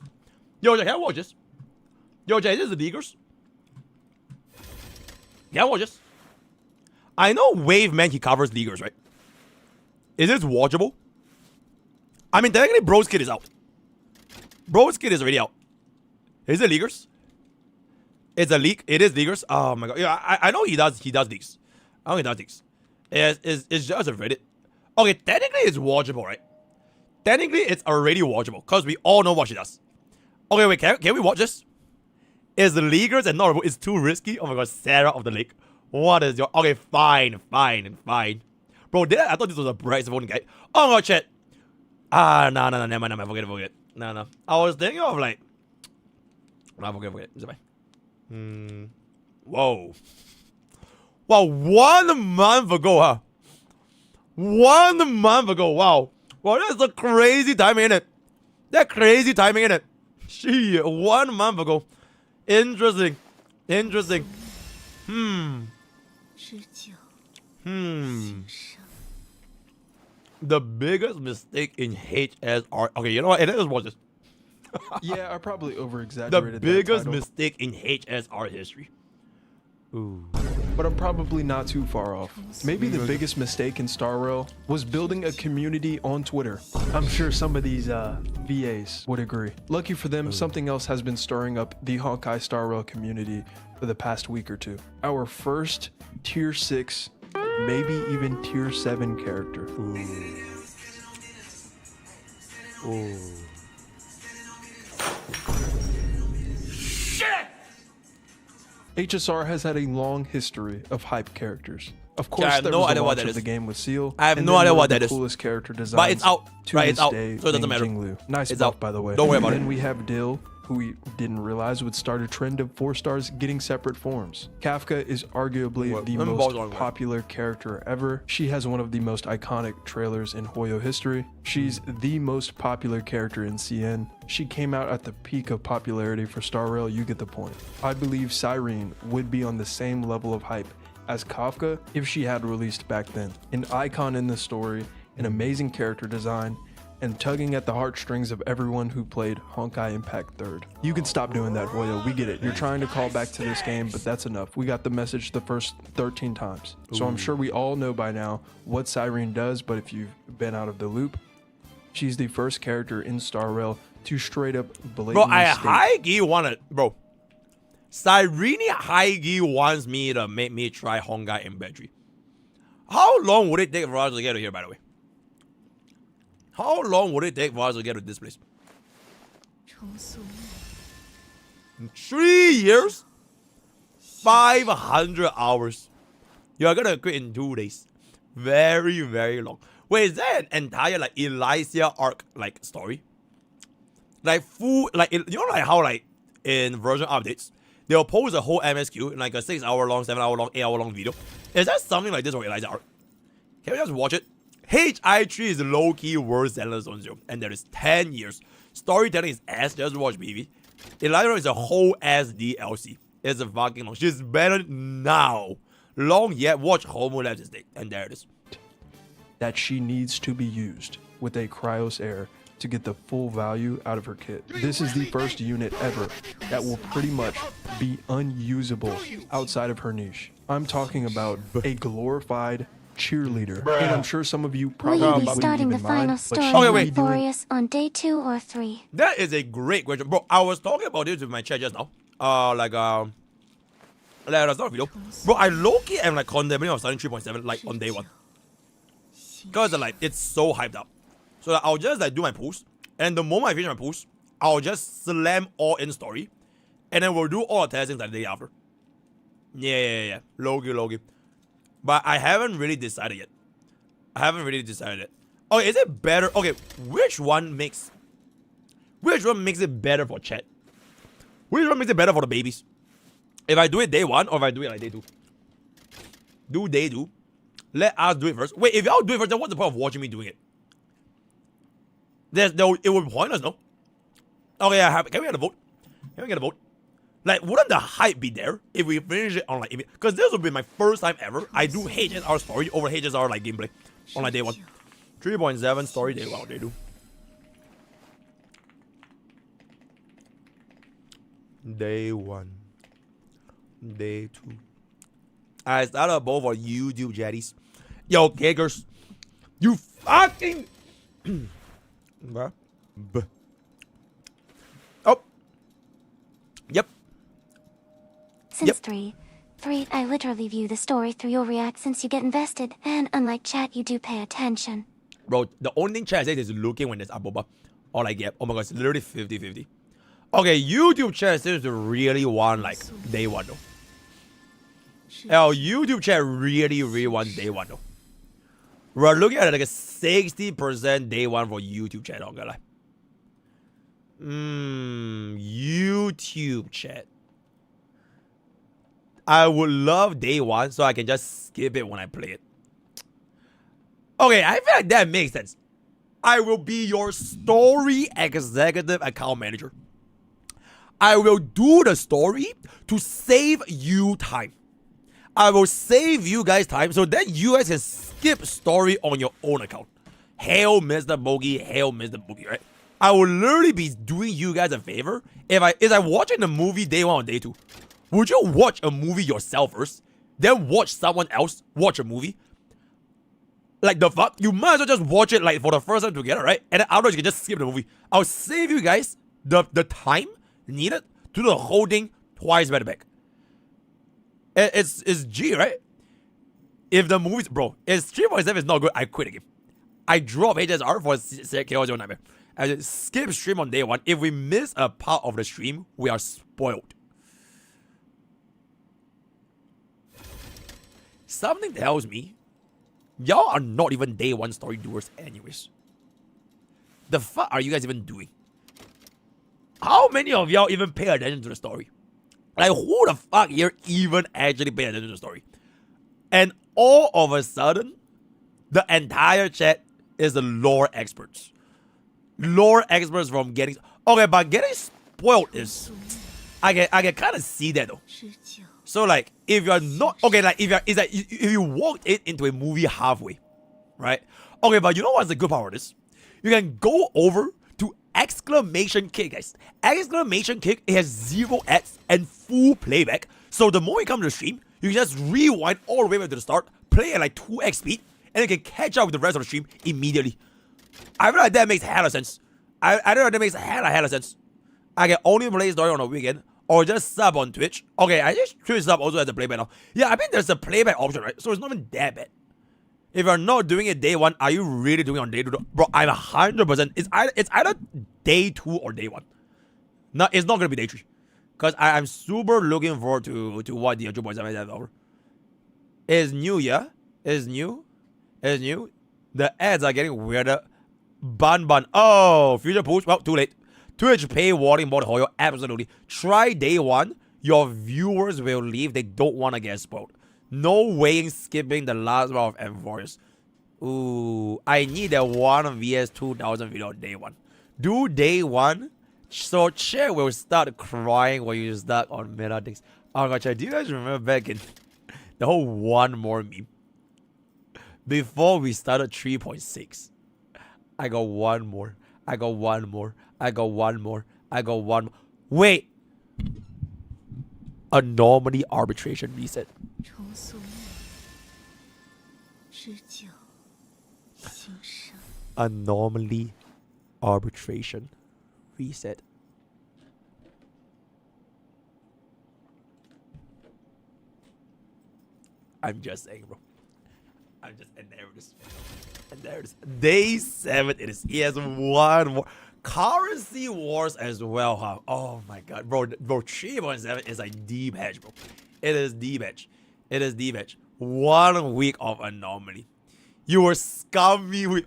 Yo, can I watch this? Yo, Jay, is this the leakers? Can I watch this? I know Wave Man, he covers leakers, right? Is this watchable? I mean, technically, Bro's kid is out. Bro's kid is already out. Is it leakers? It's a leak. It is leakers. Oh my god. Yeah, I know he does leaks. I know he does leaks. It's just a Reddit. Okay, technically it's watchable, right? Technically it's already watchable because we all know what she does. Okay, wait, can we watch this? Is the leakers and not it's too risky? Oh my god, Sarah of the Lake. What is your... Okay, fine. Bro, I thought this was a bright phone guy. Oh my god, chat. No, never mind, forget. No. I was thinking of like... No, forget. It's fine. Whoa. Wow, 1 month ago, huh? 1 month ago, wow. Wow, that's a crazy timing, innit? That crazy timing, innit? Shit, 1 month ago. Interesting. The biggest mistake in HSR. Okay, you know what? Let's watch this. Yeah, I probably over-exaggerated the biggest mistake in HSR history. Ooh. But I'm probably not too far off. Maybe the biggest mistake in Star Rail was building a community on Twitter. I'm sure some of these VAs would agree. Lucky for them, something else has been stirring up the Honkai Star Rail community for the past week or two. Our first tier 6, maybe even tier 7 character. Ooh. HSR has had a long history of hype characters. Of course, I have there no was idea the what launch that of is. the game with Seal. I have and no then idea one what of that the is. coolest character designs. But it's out. To Right, this it's out. day, So it doesn't being matter. Jinglu. Nice It's buff, out. by the way. Don't worry about Then it. we have Dill, who we didn't realize would start a trend of 4 stars getting separate forms. Kafka is arguably the most popular character ever. She has one of the most iconic trailers in Hoyo history. She's the most popular character in CN. She came out at the peak of popularity for Star Rail, you get the point. I believe Cyrene would be on the same level of hype as Kafka if she had released back then. An icon in the story, an amazing character design, and tugging at the heartstrings of everyone who played Honkai Impact 3rd. You can stop doing that, Hoyo, we get it. You're trying to call back to this game, but that's enough. We got the message the first 13 times. So I'm sure we all know by now what Cyrene does, but if you've been out of the loop, she's the first character in Star Rail to straight up blatantly Bro, I state high-key want to... Bro. Cyrene high-key wants me to make me try Honkai Impact. How long would it take for us to get to here, by the way? How long would it take for us to get to this place? 3 years? 500 hours. You're gonna quit in 2 days. Very, very long. Wait, is that an entire like Elysia arc like story? Like full, like you know, like how like in version updates they'll post a whole MSQ in like a 6 hour long, 7 hour long, 8 hour long video. Is that something like this for Elysia arc? Can we just watch it? HI3 is low-key worse than Zone 0, and there is 10 years. Storytelling is ass, just watch BV. Elysia is a whole ass DLC. It's a fucking long. She's better now. Long yet, watch Homo Labs Estate, and there it is. that she needs to be used with a Cryos Air to get the full value out of her kit. This is the first unit ever that will pretty much be unusable outside of her niche. I'm talking about a glorified cheerleader. And I'm sure some of you probably Will you be wouldn't starting the even mind, final but story she of will be doing Euphorius on day 2 or 3? That is a great question, bro. I was talking about this with my chat just now. Like that's not a video, bro. I low-key am like condemning of starting 3.7 like on day 1, cause like it's so hyped up. So like, I'll just like do my push, and the moment I finish my push, I'll just slam all in story, and then we'll do all the testing like the day after. Yeah. Low-key. But I haven't really decided yet. Okay, is it better? Okay, which one makes it better for chat? Which one makes it better for the babies? If I do it day 1 or if I do it like day 2? Do day 2. Let us do it first. Wait, if y'all do it first, then what's the point of watching me doing it? It would be pointless, no? Okay, can we get a vote? Like, wouldn't the hype be there if we finish it on like... Because this would be my first time ever. I do HSR story over HSR like gameplay on like day 1. 3.7 story day 1, day 2. Day 1. Day 2. I started both for YouTube jetties. Yo, kickers. You fucking... Bruh. Oh. Yep. Since 3, I literally view the story through your react since you get invested, and unlike chat, you do pay attention. Bro, the only thing chat says is looking when there's Aboba. Or like, yeah, oh my god, it's literally 50-50. Okay, YouTube chat seems to really want like day 1 though. Oh, YouTube chat really wants day 1 though. We're looking at like a 60% day 1 for YouTube chat, I'm gonna lie. YouTube chat. I would love day 1 so I can just skip it when I play it. Okay, I feel like that makes sense. I will be your story executive account manager. I will do the story to save you time. I will save you guys time so that you guys can skip story on your own account. Hail MrPokke, right? I will literally be doing you guys a favor if I watching the movie day 1 or day 2. Would you watch a movie yourself first, then watch someone else watch a movie? Like the fuck? You might as well just watch it like for the first time together, right? And then afterwards you can just skip the movie. I'll save you guys the time needed to do the whole thing twice better back. It's G, right? If the movie's... Bro, if 3.7 is not good, I quit the game. I drop HSR for Chaos Zero Nightmare. I just skip stream on day 1. If we miss a part of the stream, we are spoiled. something tells me y'all are not even day one story doers anyways. The fuck are you guys even doing? How many of y'all even pay attention to the story? Like, who the fuck here even actually pay attention to the story? And all of a sudden, the entire chat is the lore experts. Lore experts from getting... Okay, but getting spoiled is... I can kind of see that though. So like, if you're not... Okay, like, if you walked into a movie halfway, right? Okay, but you know what's the good part of this? You can go over to exclamation kick, guys. Exclamation kick, it has 0 ads and full playback. So the moment you come to the stream, you can just rewind all the way back to the start, play at like 2x speed, and you can catch up with the rest of the stream immediately. I feel like that makes hella sense. I don't know, that makes hella sense. I can only play story on a weekend, or just sub on Twitch. Okay, I just Twitch sub also has a playback now. Yeah, I mean there's a playback option, right? So it's not even that bad. If you're not doing it day one, are you really doing it on day 2? Bro, I'm 100%. It's either day 2 or day 1. No, it's not gonna be day 3. Because I'm super looking forward to what the 2.7 has over. It's new, yeah? It's new. It's new. The ads are getting weirder. Bun. Oh, future push. Well, too late. Twitch pay warning about Hoyo. Absolutely. Try day 1. Your viewers will leave. They don't want to get spoiled. No way skipping the last round of M4s. Ooh, I need a 1 vs 2000 video day 1. Do day 1. So Chair will start crying when you start on meta things. Oh god, Chair, do you guys remember back in the whole one more meme? Before we started 3.6. I got one more. I got one more. I got one more. I got one more. Wait. Anomaly arbitration reset. Anomaly arbitration reset. I'm just saying, bro. I'm just, and there it is. And there it is. Day 7, it is. He has one more. Currency wars as well, huh? Oh my god. Bro, 3.7 is a deep hedge, bro. It is deep hedge. It is deep hedge. 1 week of anomaly. You were scummy with...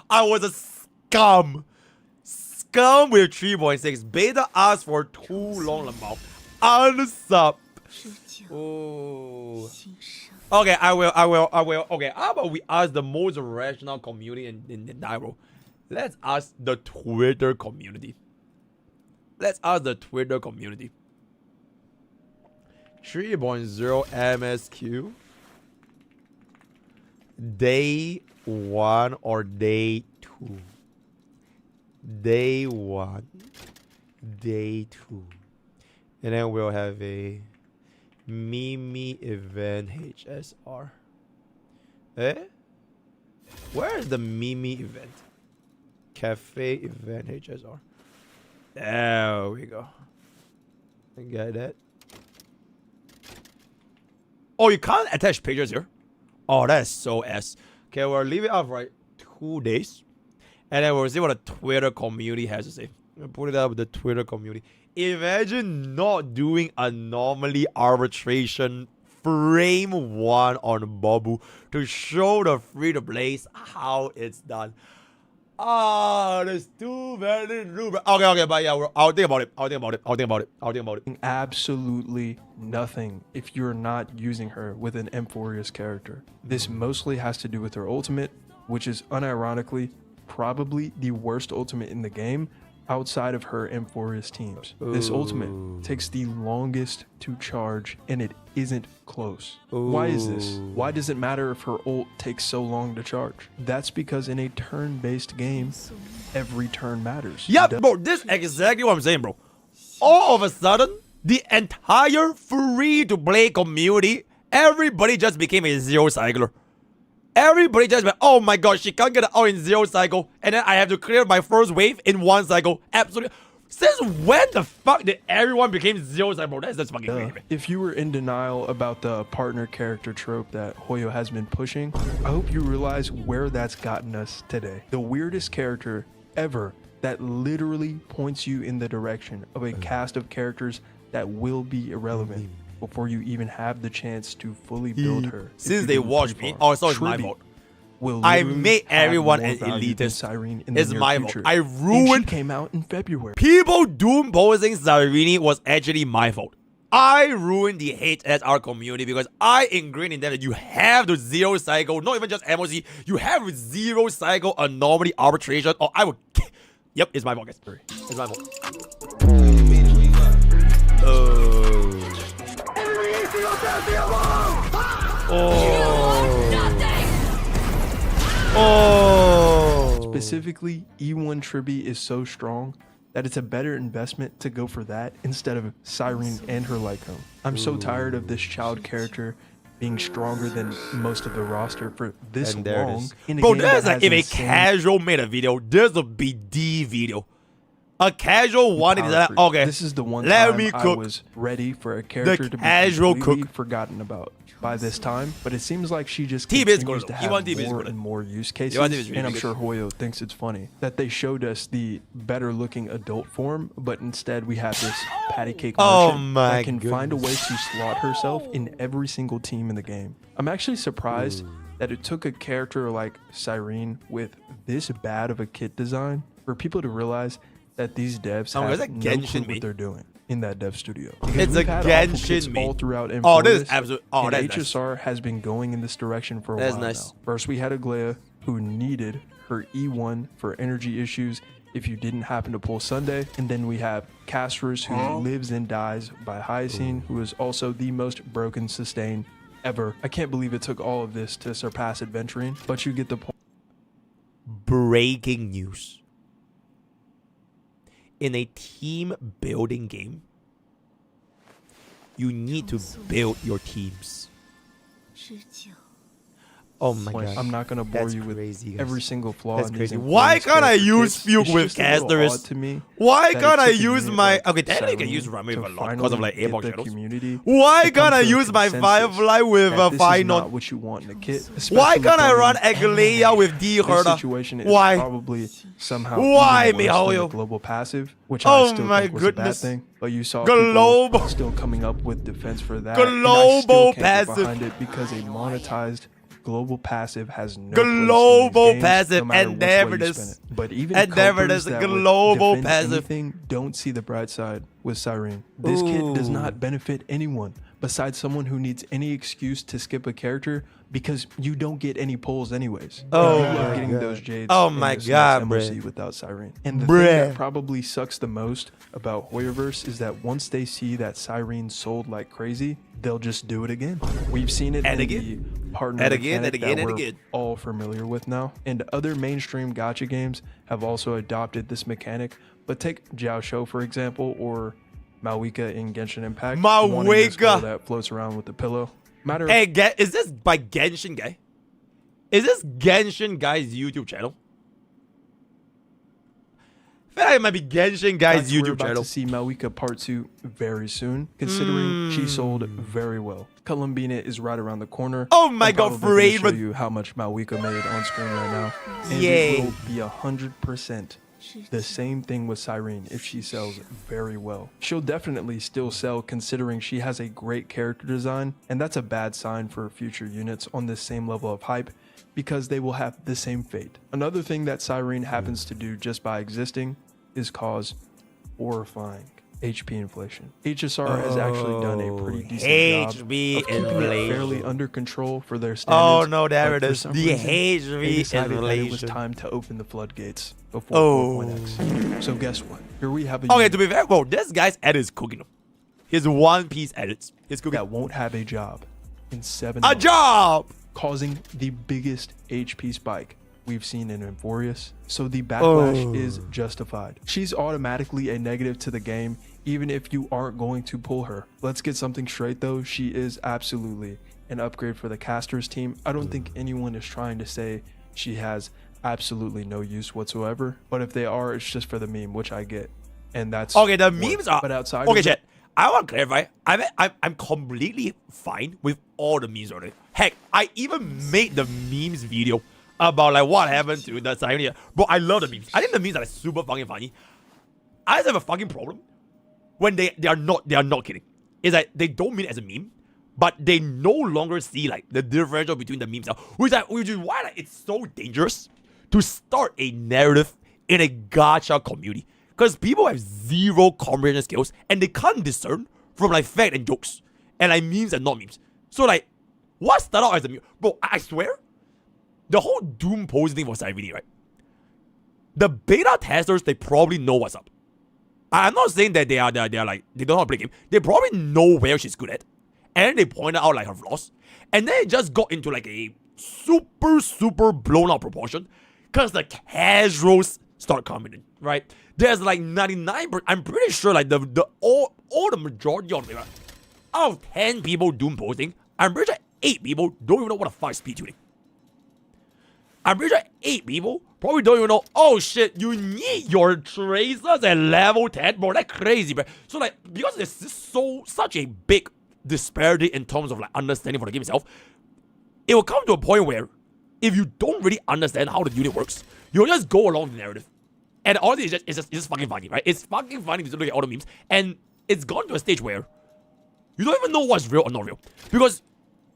I was a scum. Scum with 3.6. Beta asked for too long amount. Unsub. Oh. Okay, I will. Okay, how about we ask the most rational community in Nairo? Let's ask the Twitter community. Let's ask the Twitter community. 3.0 MSQ. Day 1 or day 2? Day 1. Day 2. And then we'll have a Mimi event HSR. Eh? Where is the Mimi event? Cafe event HSR. There we go. I got that. Oh, you can't attach pictures here? Oh, that's so S. Okay, we'll leave it up for like 2 days. And then we'll see what the Twitter community has to say. I'll put it up with the Twitter community. Imagine not doing anomaly arbitration frame 1 on Babu to show the free-to-plays how it's done. Ah, there's too many new... Okay, but yeah, I'll think about it. Absolutely nothing if you're not using her with an M4's character. This mostly has to do with her ultimate, which is unironically probably the worst ultimate in the game outside of her M4's teams. Ooh. This ultimate takes the longest to charge and it isn't close. Ooh. Why is this? Why does it matter if her ult takes so long to charge? That's because in a turn-based game, every turn matters. Yeah, bro, this is exactly what I'm saying, bro. All of a sudden, the entire free-to-play community, everybody just became a zero cycler. Everybody just went, oh my god, she can't get it out in 0 cycle, and then I have to clear my first wave in 1 cycle. Absolutely. Since when the fuck did everyone became 0 cycle, bro? That's just fucking crazy, man. If you were in denial about the partner character trope that Hoyo has been pushing, I hope you realize where that's gotten us today. The weirdest character ever that literally points you in the direction of a cast of characters that will be irrelevant. before you even have the chance to fully build her. Since they watched me, oh, so it's my fault. I made everyone an elitist. Cyrene in it's the near my future. fault. I ruined. She came out in February. People doom posing Cyrene was actually my fault. I ruined the HSR community because I ingrained in them that you have to zero cycle, not even just MOC, you have to zero cycle anomaly arbitration, or I would. Yep, it's my fault, guys. It's my fault. Specifically, E1 Tribby is so strong that it's a better investment to go for that instead of Cyrene and her Lycone. I'm so tired of this child character being stronger than most of the roster for this long. Bro, there's like, if a casual made a video, there's a BD video. A casual one is that, okay. This is the one time I was ready for a character to be completely forgotten about by this time, but it seems like she just continues to have more and more use cases, and I'm sure Hoyo thinks it's funny that they showed us the better looking adult form, but instead we have this patty cake merchant that can find a way to slot herself in every single team in the game. I'm actually surprised that it took a character like Cyrene with this bad of a kit design for people to realize that these devs have no clue what they're doing in that dev studio. It's a Genshin all throughout Infamous. Oh, this is absolutely. Oh, and that's HSR has been going in this direction for a while now. First, we had Aglaya, who needed her E1 for energy issues if you didn't happen to pull Sunday, and then we have Castrus, who lives and dies by Hyacine, who is also the most broken sustain ever. I can't believe it took all of this to surpass Adventuring, but you get the point. Breaking news. In a team building game, you need to build your teams. Oh my god. I'm not gonna bore you with every single flaw. That's crazy. Why can't I use Fugue with Casterus? Why can't I use my... Okay, technically I can use Rami a lot because of like Airbox shadows. Why can't I use my Firefly with a Final? What you want in a kit. Why can't I run Aglaya with D Herda? Why? Probably somehow why, Mihoyo? Global passive, which I still think was a bad thing. But you saw people still coming up with defense for that. Global passive behind it because a monetized global passive has no global passive, no and never this. But even and never this global passive. Don't see the bright side with Cyrene. This kit does not benefit anyone besides someone who needs any excuse to skip a character because you don't get any pulls anyways. Oh you love getting those jades. Oh my god, MOC without Cyrene. And the thing that probably sucks the most about Hoyoverse is that once they see that Cyrene sold like crazy, they'll just do it again. We've seen it in the partner mechanic that we're all familiar with now. And other mainstream gacha games have also adopted this mechanic. But take Jiao Shou for example, or Mawika in Genshin Impact. Mawika that floats around with the pillow. Hey, is this by Genshin Guy? Is this Genshin Guy's YouTube channel? I feel like it might be Genshin Guy's YouTube channel. We're about to see Mawika Part 2 very soon, considering she sold very well. Columbina is right around the corner. Oh my god, Forever! Show you how much Mawika made on screen right now. And it will be 100% the same thing with Cyrene if she sells very well. She'll definitely still sell considering she has a great character design, and that's a bad sign for future units on this same level of hype because they will have the same fate. Another thing that Cyrene happens to do just by existing is cause horrifying HP inflation. HSR has actually done a pretty decent job of keeping it fairly under control for their standards. Oh no, there it is. The HP inflation. It was time to open the floodgates before 4.x. So guess what? Here we have a to be fair, bro, this guy's edit is cooking him. His One Piece edits. His cooking. That won't have a job in 7 months. A job! Causing the biggest HP spike we've seen in Inforius. So the backlash is justified. She's automatically a negative to the game, even if you aren't going to pull her. Let's get something straight though. She is absolutely an upgrade for the casters team. I don't think anyone is trying to say she has absolutely no use whatsoever. But if they are, it's just for the meme, which I get. And that's okay. The memes are. But outside. Okay, chat. I want to clarify. I'm completely fine with all the memes on it. Heck, I even made the memes video about like what happened to the Cyrene. Bro, I love the memes. I think the memes are like, super fucking funny. I just have a fucking problem when they are not kidding. is that they don't mean it as a meme, but they no longer see like the differential between the memes, which is why like, it's so dangerous to start a narrative in a gacha community, because people have zero comprehension skills and they can't discern from like fact and jokes and like memes and not memes. So like, what started out as a meme, bro? I swear, the whole doom posing thing for Cyrene, right? The beta testers, they probably know what's up. I'm not saying that they are like, they don't know how to play game. They probably know where she's good at. And then they pointed out like her flaws. And then it just got into like a super blown out proportion. Because the casuals start coming in, right? There's like 99%, I'm pretty sure like all the majority of them, out of 10 people doom posting, I'm pretty sure 8 people don't even know what the fuck is speed tuning. I'm pretty sure 8 people probably don't even know, oh shit, you need your tracers at level 10, bro. That's crazy, bro. So like, because there's such a big disparity in terms of like understanding for the game itself, it will come to a point where if you don't really understand how the unit works, you'll just go along the narrative. And honestly, it's just fucking funny, right? It's fucking funny to look at all the memes. And it's gone to a stage where you don't even know what's real or not real. Because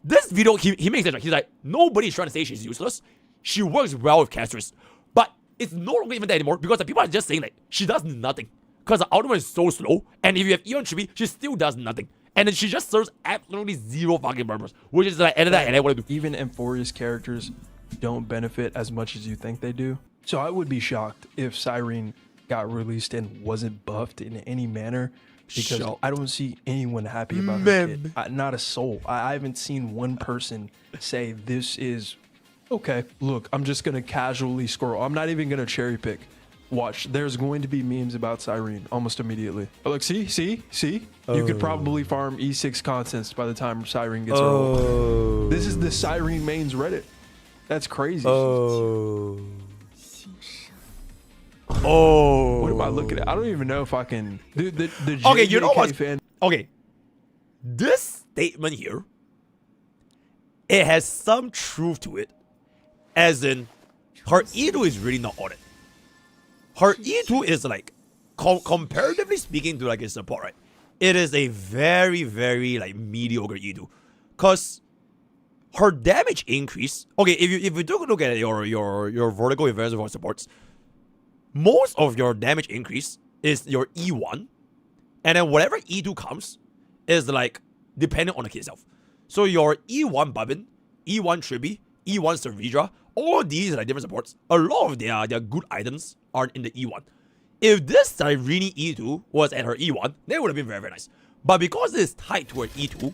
this video, he makes it right. He's like, nobody's trying to say she's useless. She works well with casters. But it's no longer even that anymore, because the people are just saying like, she does nothing. Because the ultimate is so slow, and if you have Eon Chibi, she still does nothing. And then she just serves absolutely zero fucking purpose. Which is like, and I want to do. Even Emphoria's characters don't benefit as much as you think they do. So I would be shocked if Cyrene got released and wasn't buffed in any manner, because I don't see anyone happy about her kit. Not a soul. I haven't seen one person say this is okay. Look, I'm just gonna casually scroll. I'm not even gonna cherry pick. Watch, there's going to be memes about Cyrene almost immediately. Oh, look, see? You could probably farm E6 contents by the time Cyrene gets rolled. This is the Cyrene mains Reddit. That's crazy. What am I looking at? I don't even know if I can. Dude, the okay, you know what? Fan. Okay, this statement here, it has some truth to it, as in her E2 is really not on it. Her E2 is like, comparatively speaking to like a support, right? It is a very like mediocre E2, cause her damage increase. Okay, if you took a look at your vertical events for supports, most of your damage increase is your E1, and then whatever E2 comes is like depending on the kit itself. So your E1 Babin, E1 Tribi, E1 Cervedra, all these are like different supports. A lot of their good items are in the E1. If this Cyrene E2 was at her E1, that would have been very nice. But because it's tied to her E2,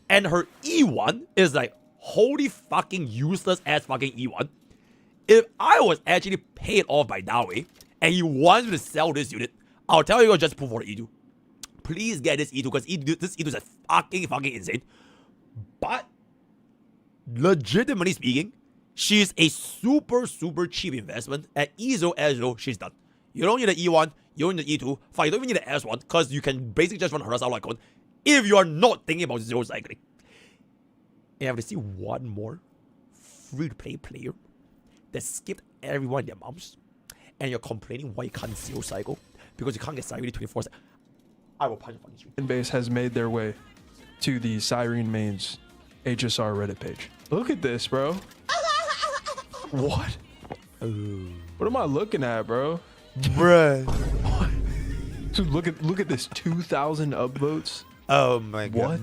and her E1 is like holy fucking useless ass fucking E1, if I was actually paid off by Dawei, and he wants me to sell this unit, I'll tell you, just pull for the E2. Please get this E2, because this E2 is fucking insane. But legitimately speaking, she's a super cheap investment. At EZO Ezreal, she's done. You don't need the E1, you don't need the E2, fine, you don't even need the S1, because you can basically just run Harass out like one if you are not thinking about zero cycling. And I have to see one more free-to-play player that skipped everyone their moms, and you're complaining why you can't zero cycle because you can't get Cyrene 24/7. I will punch on you. Base has made their way to the Cyrene mains HSR Reddit page. Look at this, bro. What? What am I looking at, bro? Bruh. Dude, look at this 2,000 upvotes. Oh my god.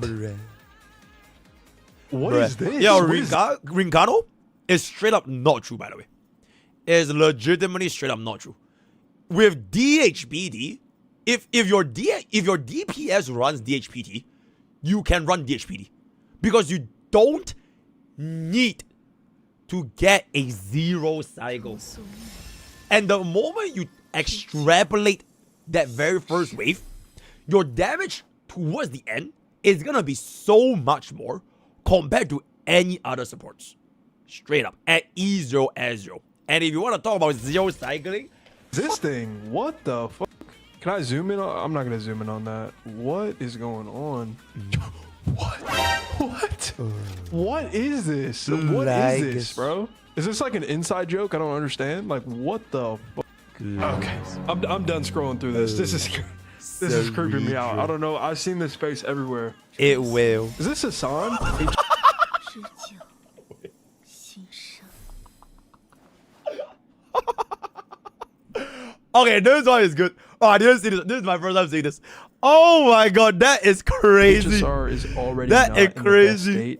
What is this? Yo, Ringano is straight up not true, by the way. It's legitimately straight up not true. With DHPD, if your DPS runs DHPT, you can run DHPD, because you don't need to get a zero cycle. And the moment you extrapolate that very first wave, your damage towards the end is gonna be so much more compared to any other supports. Straight up. At E0 Ezreal. And if you want to talk about zero cycling, this thing, what the fuck? Can I zoom in on? I'm not gonna zoom in on that. What is going on? What? What is this? What is this, bro? Is this like an inside joke? I don't understand. Like, what the fuck? Okay, I'm done scrolling through this. This is This is creeping me out. I don't know. I've seen this face everywhere. It will. Is this Hassan? Okay, this one is good. Oh, I didn't see this. This is my first time seeing this. Oh my god, that is crazy. HSR is already that not is in the best crazy. state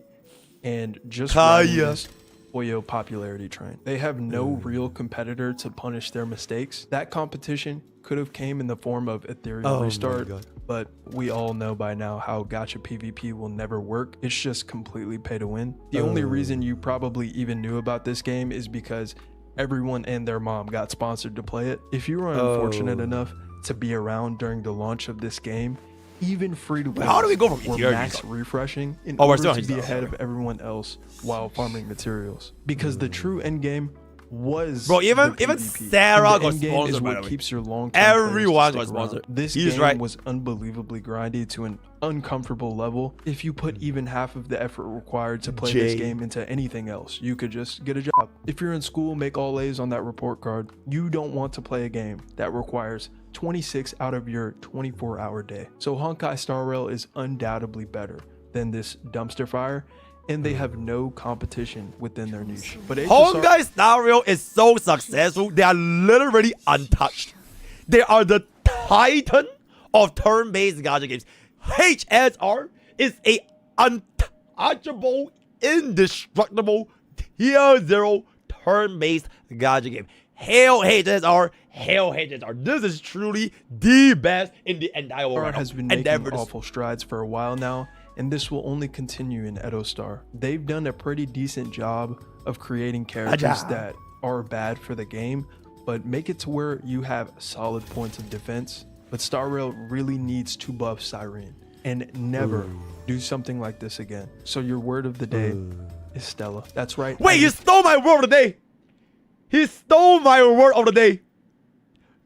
and just riding this Hoyo popularity train. They have no real competitor to punish their mistakes. That competition could have came in the form of Ethereum Restart, but we all know by now how gacha PvP will never work. It's just completely pay to win. The only reason you probably even knew about this game is because everyone and their mom got sponsored to play it. If you were unfortunate enough to be around during the launch of this game, even free-to-play how do we go from were max refreshing in we're order still to be ahead of everyone else while farming materials. Because the true end game was even PvP. Sarah And the got end game sponsored, is by what the way. keeps your long-term Everyone players got to stick around. sponsored. This He's game right. was unbelievably grindy to an uncomfortable level. If you put even half of the effort required to play this game into anything else, you could just get a job. If you're in school, make all A's on that report card. You don't want to play a game that requires 26 out of your 24-hour day. So Honkai Star Rail is undoubtedly better than this dumpster fire, and they have no competition within their niche. But Honkai Star Rail is so successful, they are literally untouched. They are the titan of turn-based gacha games. HSR is a untouchable, indestructible, tier 0 turn-based gacha game. Hail HSR, hail HSR. This is truly the best in the entire world. has been making awful strides for a while now, and this will only continue in Edo Star. They've done a pretty decent job of creating characters that are bad for the game, but make it to where you have solid points of defense. But Star Rail really needs to buff Cyrene and never do something like this again. So your word of the day is Stella. That's right. Wait, you stole my word of the day. He stole my word of the day.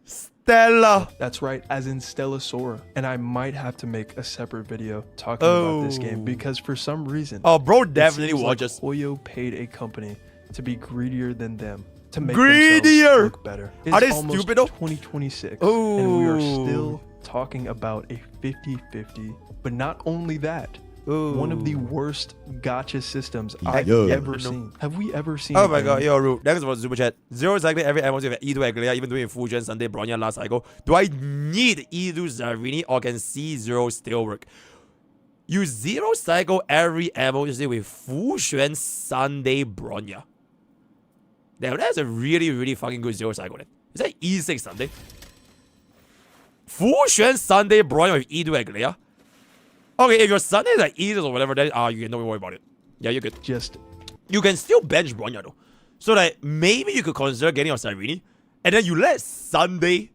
Stella. That's right, as in Stella Sora. And I might have to make a separate video talking about this game because for some reason, bro definitely watches. Like Hoyo paid a company to be greedier than them to make themselves look better. It's Are they almost stupid though? 2026, and we are still talking about a 50-50. But not only that, one of the worst gacha systems I've ever seen. Have we ever seen? Oh my god, yo, Root. Thanks for the super chat. Zero cycling every MOC with E2 Aguilera, even doing Fusion Sunday Bronya last cycle. Do I need E2 Cyrene or can C0 still work? You zero cycle every MOC with Fusion Sunday Bronya. Damn, that's a really fucking good zero cycle then. Is that E6 Sunday? Fusion Sunday Bronya with E2 Aguilera? Okay, if your Sunday is like Eaters or whatever, then you can don't worry about it. Yeah, you're good. You can still bench Bronya though. So that maybe you could consider getting your Cyrene, and then you let Sunday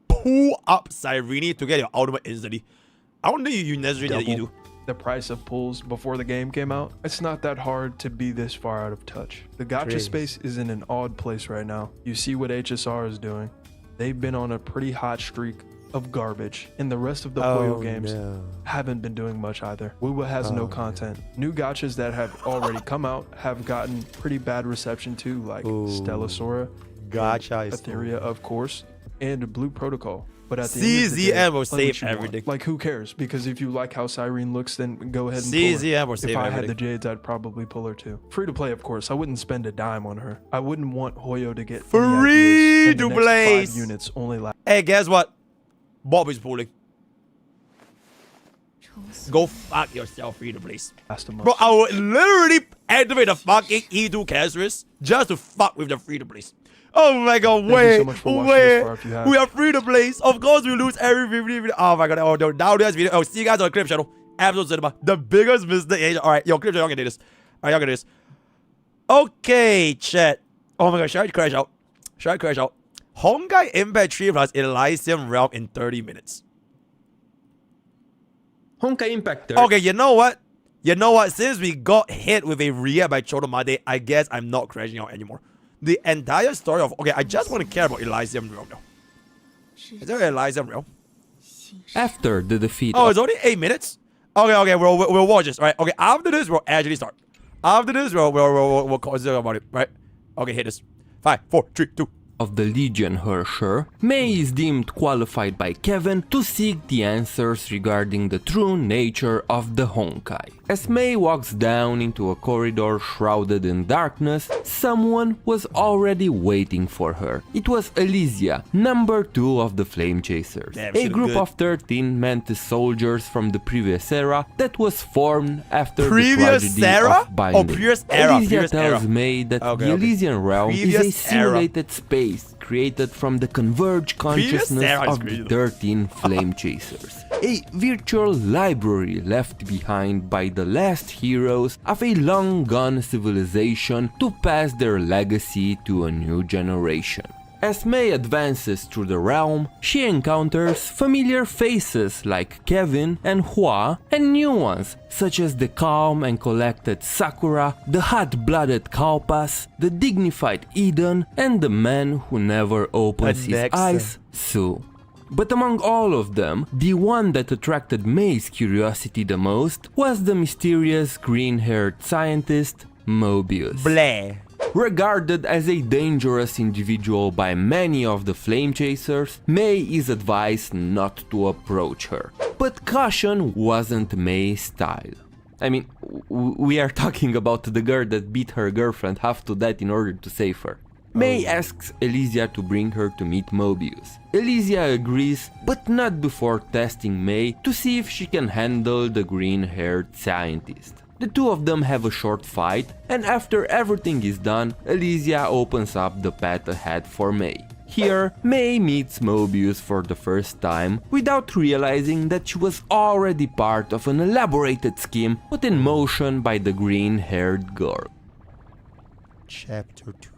pull up Cyrene to get your ultimate instantly. I don't think you necessarily need to the price of pulls before the game came out. It's not that hard to be this far out of touch. The gacha space is in an odd place right now. You see what HSR is doing. They've been on a pretty hot streak of garbage, and the rest of the Hoyo games haven't been doing much either. Wuwa has no content. New gachas that have already come out have gotten pretty bad reception too, like Stella Sora, Etheria of course, and Blue Protocol. But at the end of the day, will save everything. Like who cares? Because if you like how Cyrene looks, then go ahead and CZM pull will her. save If I everything. had the Jades, I'd probably pull her too. Free to play, of course. I wouldn't spend a dime on her. I wouldn't want Hoyo to get free to play. 5 units only last. Hey, guess what? Bob is pulling. Go fuck yourself, free to place. Bro, I would literally activate the fucking E2 Castris just to fuck with the free to place. Oh my god, wait, we are free to place. Of course, we lose every 50. Oh my god, oh no, now this video. Oh, see you guys on the clip channel. Absolute Cinema, the biggest mistake. Alright, yo, clip channel, y'all can do this. Alright, y'all can do this. Okay, chat. Oh my god, should I crash out? Should I crash out? Honkai Impact 3 plus Elysium Realm in 30 minutes. Honkai Impact 3. Okay, you know what? You know what? Since we got hit with a react by Chodomade, I guess I'm not crashing out anymore. The entire story of... Okay, I just want to care about Elysium Realm now. Is there Elysium Realm? After the defeat. Oh, it's only 8 minutes? Okay, we'll watch this, right? Okay, after this, we'll actually start. After this, we'll consider about it, right? Okay, hit this. 5, 4, 3, 2. of the Legion Herrscher, May is deemed qualified by Kevin to seek the answers regarding the true nature of the Honkai. As May walks down into a corridor shrouded in darkness, someone was already waiting for her. It was Elysia, number 2 of the Flame Chasers, Damn, a group of 13 Mantis soldiers from the previous era that was formed after the tragedy of Binding. Previous era. Elysia tells May that the Elysian realm is a simulated space created from the converged consciousness of the 13 Flame Chasers. A virtual library left behind by the last heroes of a long-gone civilization to pass their legacy to a new generation. As May advances through the realm, she encounters familiar faces like Kevin and Hua, and new ones such as the calm and collected Sakura, the hot-blooded Kalpas, the dignified Eden, and the man who never opens his eyes, Su. But among all of them, the one that attracted May's curiosity the most was the mysterious green-haired scientist, Mobius. Bleh. Regarded as a dangerous individual by many of the Flame Chasers, May is advised not to approach her. But caution wasn't May's style. I mean, we are talking about the girl that beat her girlfriend half to death in order to save her. May asks Elysia to bring her to meet Mobius. Elysia agrees, but not before testing May to see if she can handle the green-haired scientist. The two of them have a short fight, and after everything is done, Elysia opens up the path ahead for May. Here, May meets Mobius for the first time, without realizing that she was already part of an elaborated scheme put in motion by the green-haired girl. Chapter 2.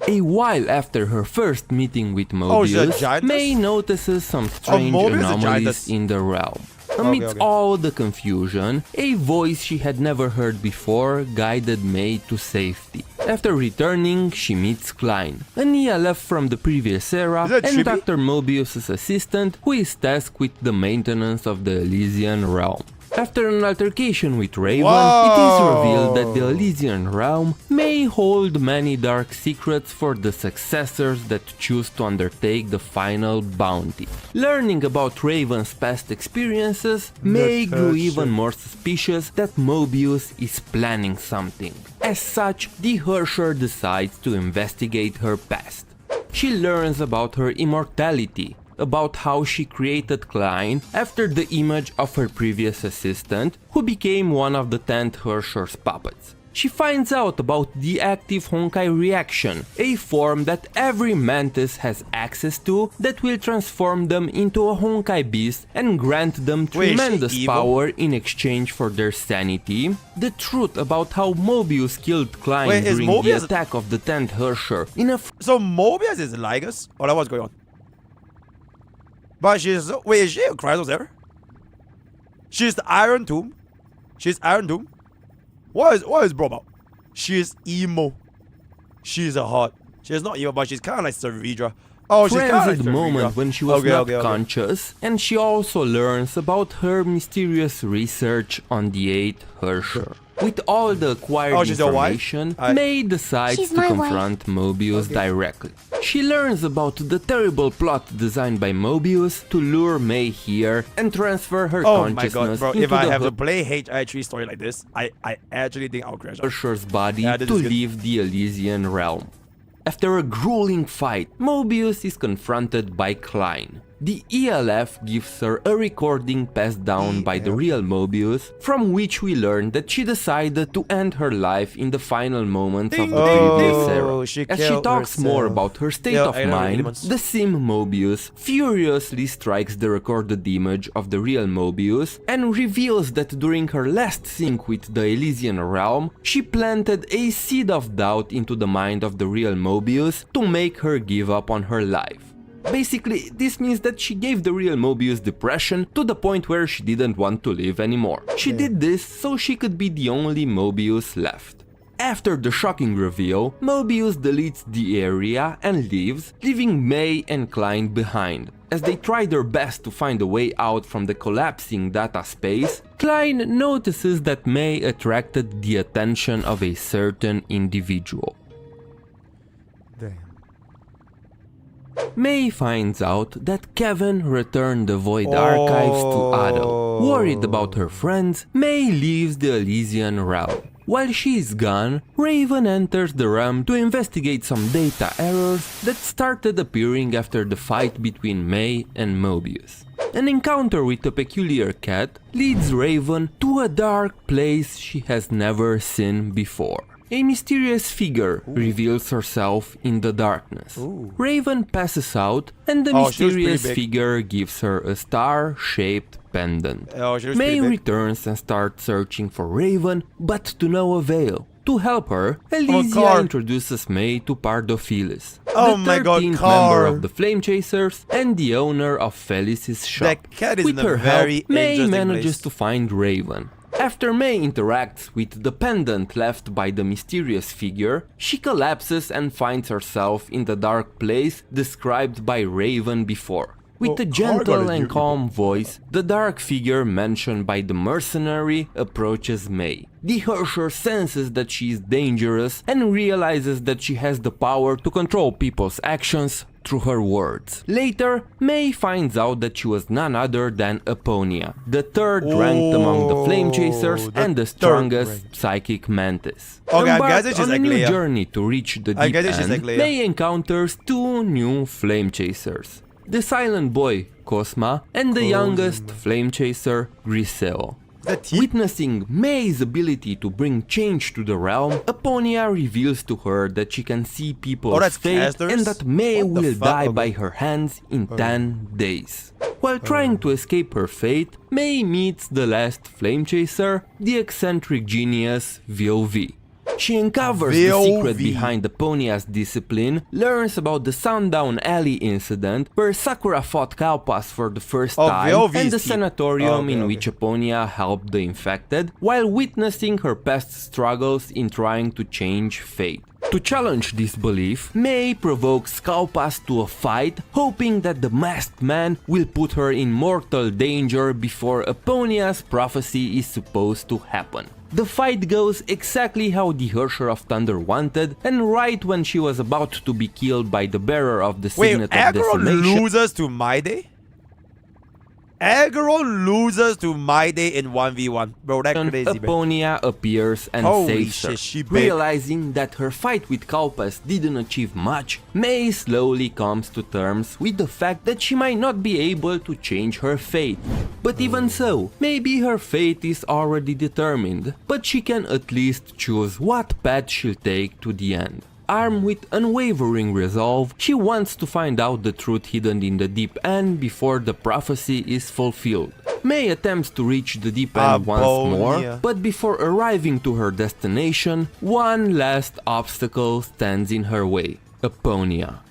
A while after her first meeting with Mobius, May notices some strange anomalies in the realm. Amidst all the confusion, a voice she had never heard before guided May to safety. After returning, she meets Klein, an ELF from the previous era, and Dr. Mobius' assistant, who is tasked with the maintenance of the Elysian realm. After an altercation with Raven, it is revealed that the Elysian realm may hold many dark secrets for the successors that choose to undertake the final bounty. Learning about Raven's past experiences, May grew even more suspicious that Mobius is planning something. As such, the Herrscher decides to investigate her past. She learns about her immortality, about how she created Klein after the image of her previous assistant, who became one of the 10th Herrscher's puppets. She finds out about the active Honkai reaction, a form that every Mantis has access to that will transform them into a Honkai beast and grant them tremendous power in exchange for their sanity. The truth about how Mobius killed Klein during the attack of the 10th Herrscher in a... So Mobius is Ligus? Or what's going on? But she's... Wait, is she a Crashout ever? She's the Iron Tomb? She's Iron Tomb? What is bro about? She's emo. She's a hot. She's not emo, but she's kind of like Ceridra. Oh, she's kind of like at the moment when she was not conscious, and she also learns about her mysterious research on the 8th Herrscher. With all the acquired information, May decides to confront Mobius directly. She learns about the terrible plot designed by Mobius to lure May here and transfer her consciousness my God, bro. into If I the have to play HI3 story like this, I actually think I'll crash out. Herscher's body to leave the Elysian realm. After a grueling fight, Mobius is confronted by Klein. The ELF gives her a recording passed down by the real Mobius, from which we learn that she decided to end her life in the final moments of the previous era. As she talks more about her state of mind, the Sim Mobius furiously strikes the recorded image of the real Mobius and reveals that during her last sync with the Elysian realm, she planted a seed of doubt into the mind of the real Mobius to make her give up on her life. Basically, this means that she gave the real Mobius depression to the point where she didn't want to live anymore. She did this so she could be the only Mobius left. After the shocking reveal, Mobius deletes the area and leaves, leaving May and Klein behind. As they try their best to find a way out from the collapsing data space, Klein notices that May attracted the attention of a certain individual. Damn. May finds out that Kevin returned the Void Archives to Ado. Worried about her friends, May leaves the Elysian realm. While she is gone, Raven enters the realm to investigate some data errors that started appearing after the fight between May and Mobius. An encounter with a peculiar cat leads Raven to a dark place she has never seen before. A mysterious figure reveals herself in the darkness. Raven passes out and the mysterious figure gives her a star-shaped pendant. May returns and starts searching for Raven, but to no avail. To help her, Elysia introduces May to Pardophilis, the 13th member of the Flame Chasers and the owner of Felice's shop. That cat is With in a her very help, May interesting manages place. to find Raven. After May interacts with the pendant left by the mysterious figure, she collapses and finds herself in the dark place described by Raven before. With a gentle and calm voice, the dark figure mentioned by the mercenary approaches May. The Herrscher senses that she is dangerous and realizes that she has the power to control people's actions through her words. Later, May finds out that she was none other than Apponia, the third ranked among the Flame Chasers and the strongest psychic mantis. Embarked on a new journey to reach the deep end, May encounters two new Flame Chasers. The silent boy, Cosma, and the youngest Flame Chaser, Griseo. Witnessing May's ability to bring change to the realm, Apponia reveals to her that she can see people's fate and that May will die by her hands in 10 days. While trying to escape her fate, May meets the last Flame Chaser, the eccentric genius VOV. She uncovers the secret behind Apponia's discipline, learns about the Sundown Alley incident where Sakura fought Kalpas for the first time, and the sanatorium in which Apponia helped the infected, while witnessing her past struggles in trying to change fate. To challenge this belief, May provokes Kalpas to a fight, hoping that the masked man will put her in mortal danger before Apponia's prophecy is supposed to happen. The fight goes exactly how the Herrscher of Thunder wanted, and right when she was about to be killed by the bearer of the Signet of Desolation... loses to Maide? Aggro loses to Maide in 1v1. Bro, that's crazy, man. Apponia appears and saves her. Realizing that her fight with Kalpas didn't achieve much, May slowly comes to terms with the fact that she might not be able to change her fate. But even so, maybe her fate is already determined, but she can at least choose what path she'll take to the end. Armed with unwavering resolve, she wants to find out the truth hidden in the deep end before the prophecy is fulfilled. May attempts to reach the deep end once more, but before arriving to her destination, one last obstacle stands in her way: Apponia.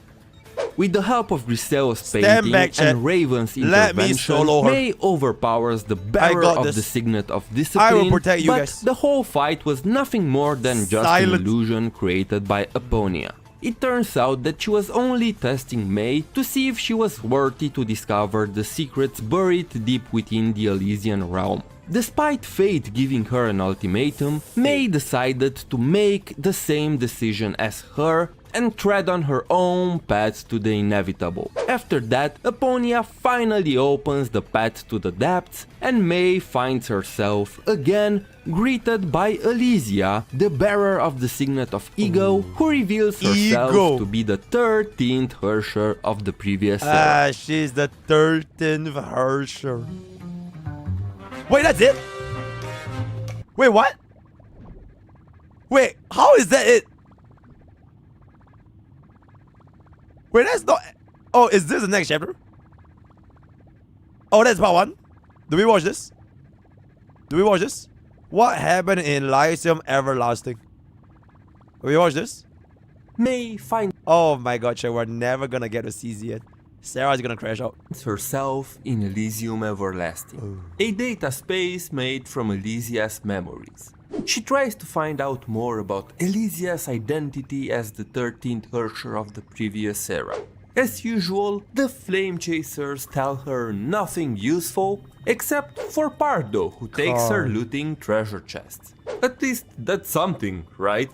With the help of Griseo's painting and Raven's intervention, May overpowers the bearer of the Signet of Discipline, but the whole fight was nothing more than just an illusion created by Apponia. It turns out that she was only testing May to see if she was worthy to discover the secrets buried deep within the Elysian realm. Despite fate giving her an ultimatum, May decided to make the same decision as her and tread on her own path to the inevitable. After that, Apponia finally opens the path to the depths, and May finds herself again greeted by Elysia, the bearer of the Signet of Ego, who reveals herself to be the 13th Herrscher of the previous era. She's the 13th Herrscher. Wait, that's it? Wait, what? Wait, how is that it? Wait, that's not... Oh, is this the next chapter? Oh, that's part 1? Do we watch this? Do we watch this? What happened in Elysium Everlasting? Do we watch this? May find... Oh my god, we're never gonna get to see the end. Sarah's gonna crash out. Herself in Elysium Everlasting, a data space made from Elysia's memories. She tries to find out more about Elysia's identity as the 13th Herrscher of the previous era. As usual, the Flame Chasers tell her nothing useful, except for Pardo, who takes her looting treasure chests. At least that's something, right?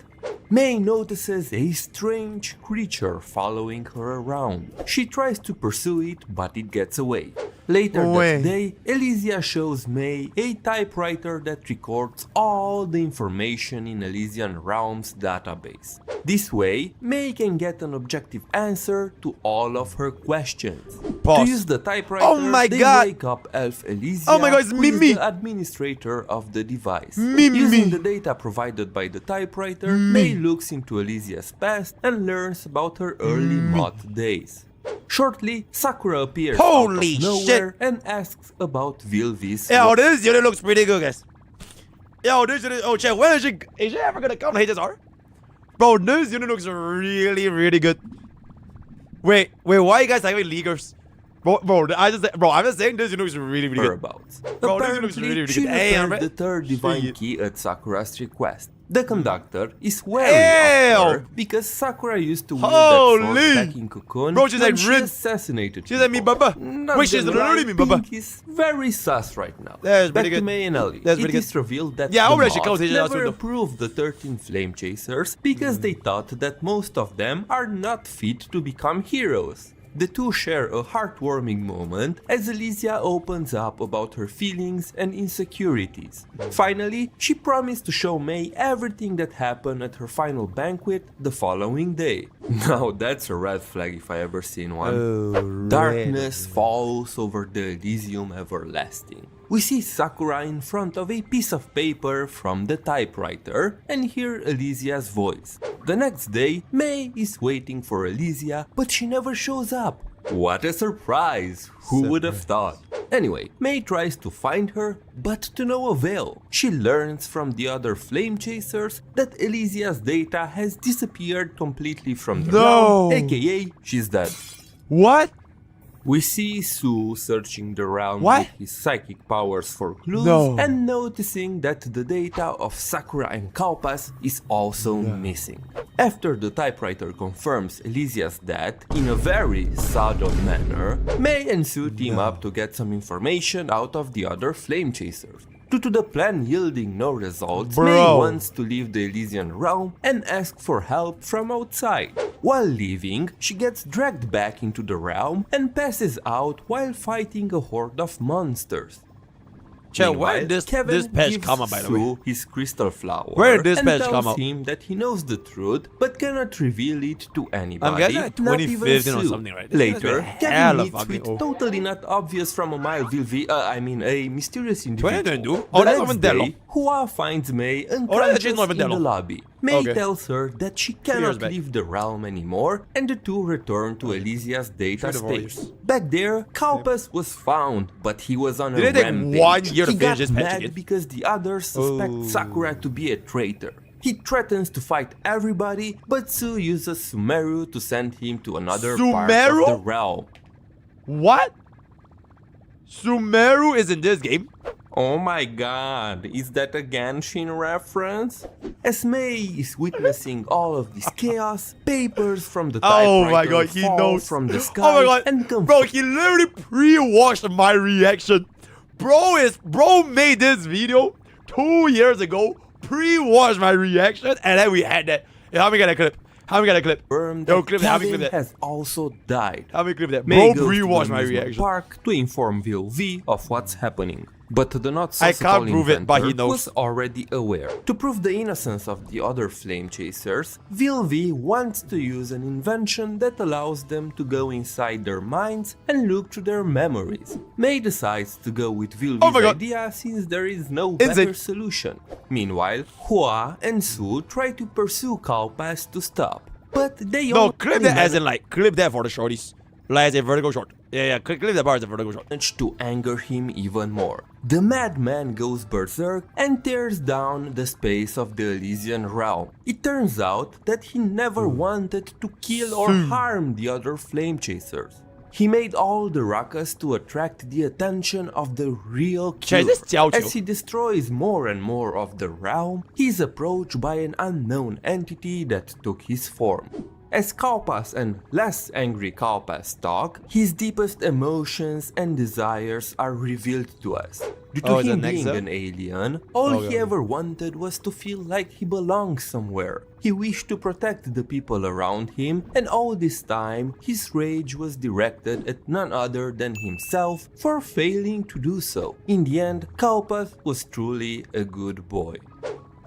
Mei notices a strange creature following her around. She tries to pursue it, but it gets away. Later that day, Elysia shows Mei a typewriter that records all the information in Elysian Realms database. This way, Mei can get an objective answer to all of her questions. To use the typewriter, they wake up Elf Elysia, who is the administrator of the device. Using the data provided by the typewriter, Mei looks into Elysia's past and learns about her early moth days. Shortly, Sakura appears out of nowhere and asks about Vilvi's. Yo, this unit looks pretty good, guys. Yo, this unit. Oh, check. When is she ever gonna come to HSR? Bro, this unit looks really, really good. Wait, why are you guys having leaguers? Bro, I'm just saying this unit looks really, really good. Bro, this unit looks really, really good. Hey, the third divine key at Sakura's request. The conductor is wary of her because Sakura used to wield that sword back in Cocoon. Bro, she's like she assassinated she's like me, Baba. Wait, she's literally me, Baba. Is very sus right now. That's back pretty to good. Mei and Ali. That's it pretty is good. revealed that yeah, the mods never approved the 13 flame chasers because they thought that most of them are not fit to become heroes. The two share a heartwarming moment as Elysia opens up about her feelings and insecurities. Finally, she promised to show Mei everything that happened at her final banquet the following day. Now that's a red flag if I ever seen one. Darkness falls over the Elysium Everlasting. We see Sakura in front of a piece of paper from the typewriter and hear Elysia's voice. The next day, Mei is waiting for Elysia, but she never shows up. What a surprise! Who would have thought? Anyway, Mei tries to find her, but to no avail. She learns from the other flame chasers that Elysia's data has disappeared completely from the realm, aka she's dead. What? We see Su searching the realm with his psychic powers for clues and noticing that the data of Sakura and Kalpas is also missing. After the typewriter confirms Elysia's death in a very subtle manner, Mei and Su team up to get some information out of the other flame chasers. Due to the plan yielding no results, Mei wants to leave the Elysian realm and ask for help from outside. While leaving, she gets dragged back into the realm and passes out while fighting a horde of monsters. Where did this patch come up, by the way? His crystal flower. Where did this patch come tells up? him that he knows the truth but cannot reveal it to anybody. I'm getting like not even 2015 or Su. something, right? Later, Hella Kevin meets fucking with old. totally not obvious from a mile a mysterious individual. 2022? Oh, The that's next not even that day, Hua finds Mei that's unconscious not even in that the long. lobby. Mei Okay. tells her that she years cannot back. leave the realm anymore, and the two return to Elysia's data 3 to 4 state. years. Back there, Kalpas was found, but he was on Did a it take rampage. 1 year to he finish got this patch mad again? because the others suspect Sakura to be a traitor. He threatens to fight everybody, but Su uses Sumeru to send him to another part Sumeru? of the realm. What? Sumeru is in this game? Oh my god, is that a Genshin reference? As Mei is witnessing all of this chaos, papers from the Oh my typewriter god, he fall knows. from the sky Oh my god, and come bro, he literally pre-watched my reaction. Bro made this video 2 years ago, pre-watched my reaction, and then we had that. Yeah, how we got a clip? How we got a clip? Yo, clip that. How we clip that? has also died. How we clip that? Mei Bro, goes pre-watched to my the amusement reaction. park to inform VLV of what's happening. But the not I can't prove it, but he knows. was already aware. To prove the innocence of the other flame chasers, VLV wants to use an invention that allows them to go inside their minds and look through their memories. Mei decides to go with VLV's idea since there is no better solution. Meanwhile, Hua and Su try to pursue Kalpas to stop. But they No, only clip that as in manage- like, clip that for the shorties. Like as a vertical short. Yeah, clip that part as a vertical short. To anger him even more. The madman goes berserk and tears down the space of the Elysian realm. It turns out that he never wanted to kill or harm the other flame chasers. He made all the ruckus to attract the attention of the real killer. As he destroys more and more of the realm, he is approached by an unknown entity that took his form. As Kalpas and less angry Kalpas talk, his deepest emotions and desires are revealed to us. Due to him being an alien, all he ever wanted was to feel like he belonged somewhere. He wished to protect the people around him, and all this time, his rage was directed at none other than himself for failing to do so. In the end, Kaupath was truly a good boy.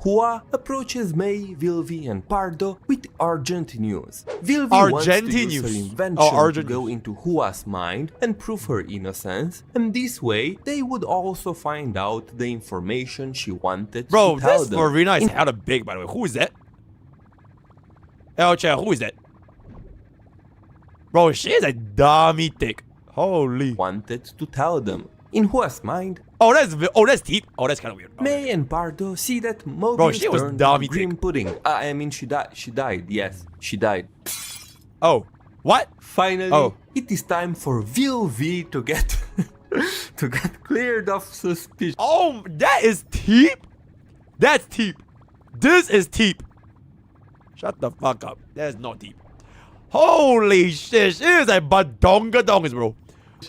Hua approaches May, Vilvi, and Pardo with urgent news. Vilvi wants to use her invention to go into Hua's mind and prove her innocence, and this way they would also find out the information she wanted to tell them. Bro, this Marina is hella big, by the way. Who is that? Oh, chat, who is that? Bro, she is a dummy thick. Holy. Wanted to tell them. In Hua's mind, that's deep. Oh, that's kind of weird. May and Pardo see that Mobius turned green pudding. I mean, she died. Yes, she died. Oh, what? Finally, it is time for Vilvi to get cleared of suspicion. Oh, that is deep. That's deep. This is deep. Shut the fuck up. That is not deep. Holy shit, she is a badongadongas, bro.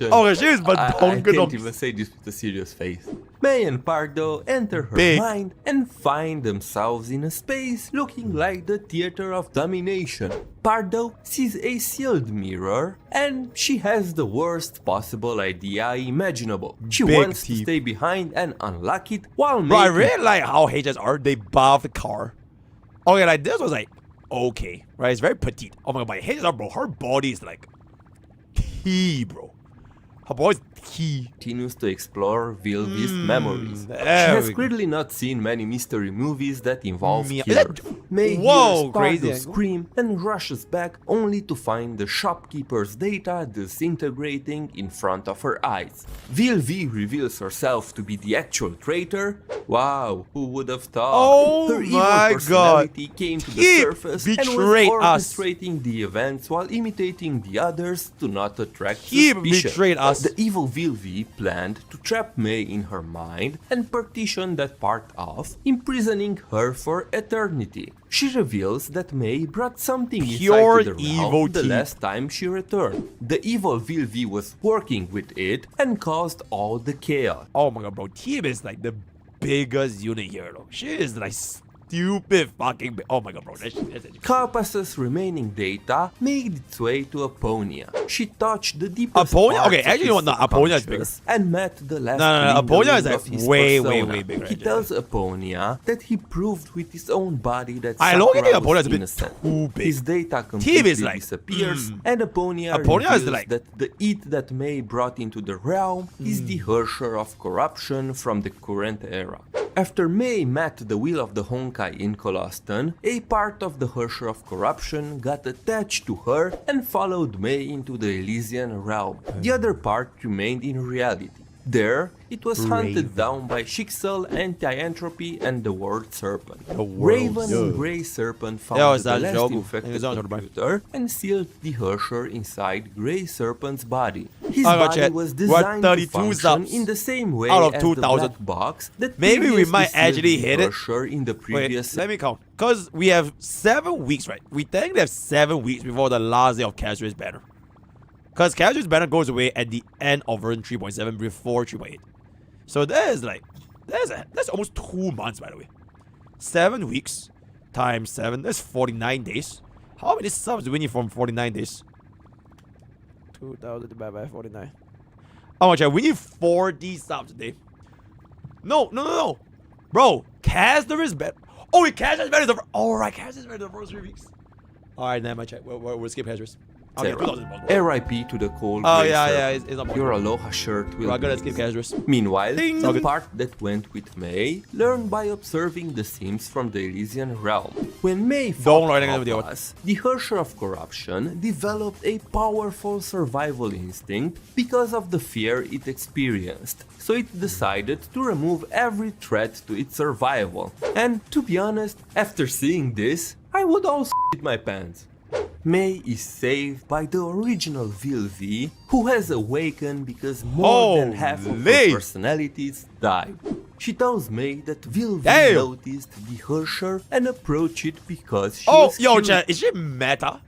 Okay, she is badongadongas. I can't even say this with a serious face. May and Pardo enter her mind and find themselves in a space looking like the theater of domination. Pardo sees a sealed mirror and she has the worst possible idea imaginable. She wants to stay behind and unlock it while Bro, I really like how HSR, they buff the car. Okay, like this was like, okay, right? It's very petite. Oh my god, my HSR, bro, her body is like key, bro. Her body's key. Continues to explore Vilvi's memories. She has clearly not seen many mystery movies that involve killer. May hears Pardo scream and rushes back only to find the shopkeeper's data disintegrating in front of her eyes. Vilvi reveals herself to be the actual traitor. Wow, who would have thought? Oh her evil personality came to the surface and was orchestrating the events while imitating the others to not attract suspicion. Betrayed us. The evil Vilvi planned to trap May in her mind and partition that part off, imprisoning her for eternity. She reveals that May brought something inside the realm the last time she returned. The evil Vilvi was working with it and caused all the chaos. Oh my god, bro. Team is like the biggest unit here, though. She is like stupid fucking big. Oh my god, bro. That's Kaupath's remaining data made its way to Aponia. She touched the deepest Aponia? Okay, actually, you know what? No, Aponia is bigger. And met the last No, Aponia is like way bigger. He tells Aponia that he proved with his own body that I don't think Sakura Aponia was is a bit innocent. too big. His data completely disappears, and Aponia reveals that the it that May brought into the realm is the Hersher of corruption from the current era. After May met the will of the Honkai in Coloston, a part of the Hersher of corruption got attached to her and followed May into the Elysian realm. The other part remained in reality. There, it was hunted down by Schicksal, Anti-Entropy, and the World Serpent. Raven and Grey Serpent found the last infected computer and sealed the Hersher inside Grey Serpent's body. His body was designed to function in the same way out of as 2,000 the black box that maybe we might actually hit it. In the previous. Wait, let me count. Because we have 7 weeks, right? We technically have 7 weeks before the last day of Casual's banner. Because Casual's banner goes away at the end of version 3.7 before 3.8. So that is like, that's almost 2 months, by the way. 7 weeks times 7, that's 49 days. How many subs do we need from 49 days? 2,000 divided by 49. Oh my god, we need 40 subs a day. No. Bro, Castor is better. Oh, wait, Castor is better than the... Alright, Castor is better than the first 3 weeks. Alright, now my check. We'll skip Castor's. Okay, RIP to the cold. Oh yeah, it's not your Aloha shirt will. We're gonna skip Castor's. Meanwhile, the part that went with May learned by observing the Sims from the Elysian realm. When May fought Kaupas, the Hersher of corruption developed a powerful survival instinct because of the fear it experienced. So it decided to remove every threat to its survival. And to be honest, after seeing this, I would also shit my pants. May is saved by the original Vilvi, who has awakened because more than half of her personalities died. She tells May that Vilvi noticed the Hersher and approached it because she was chat, is she meta?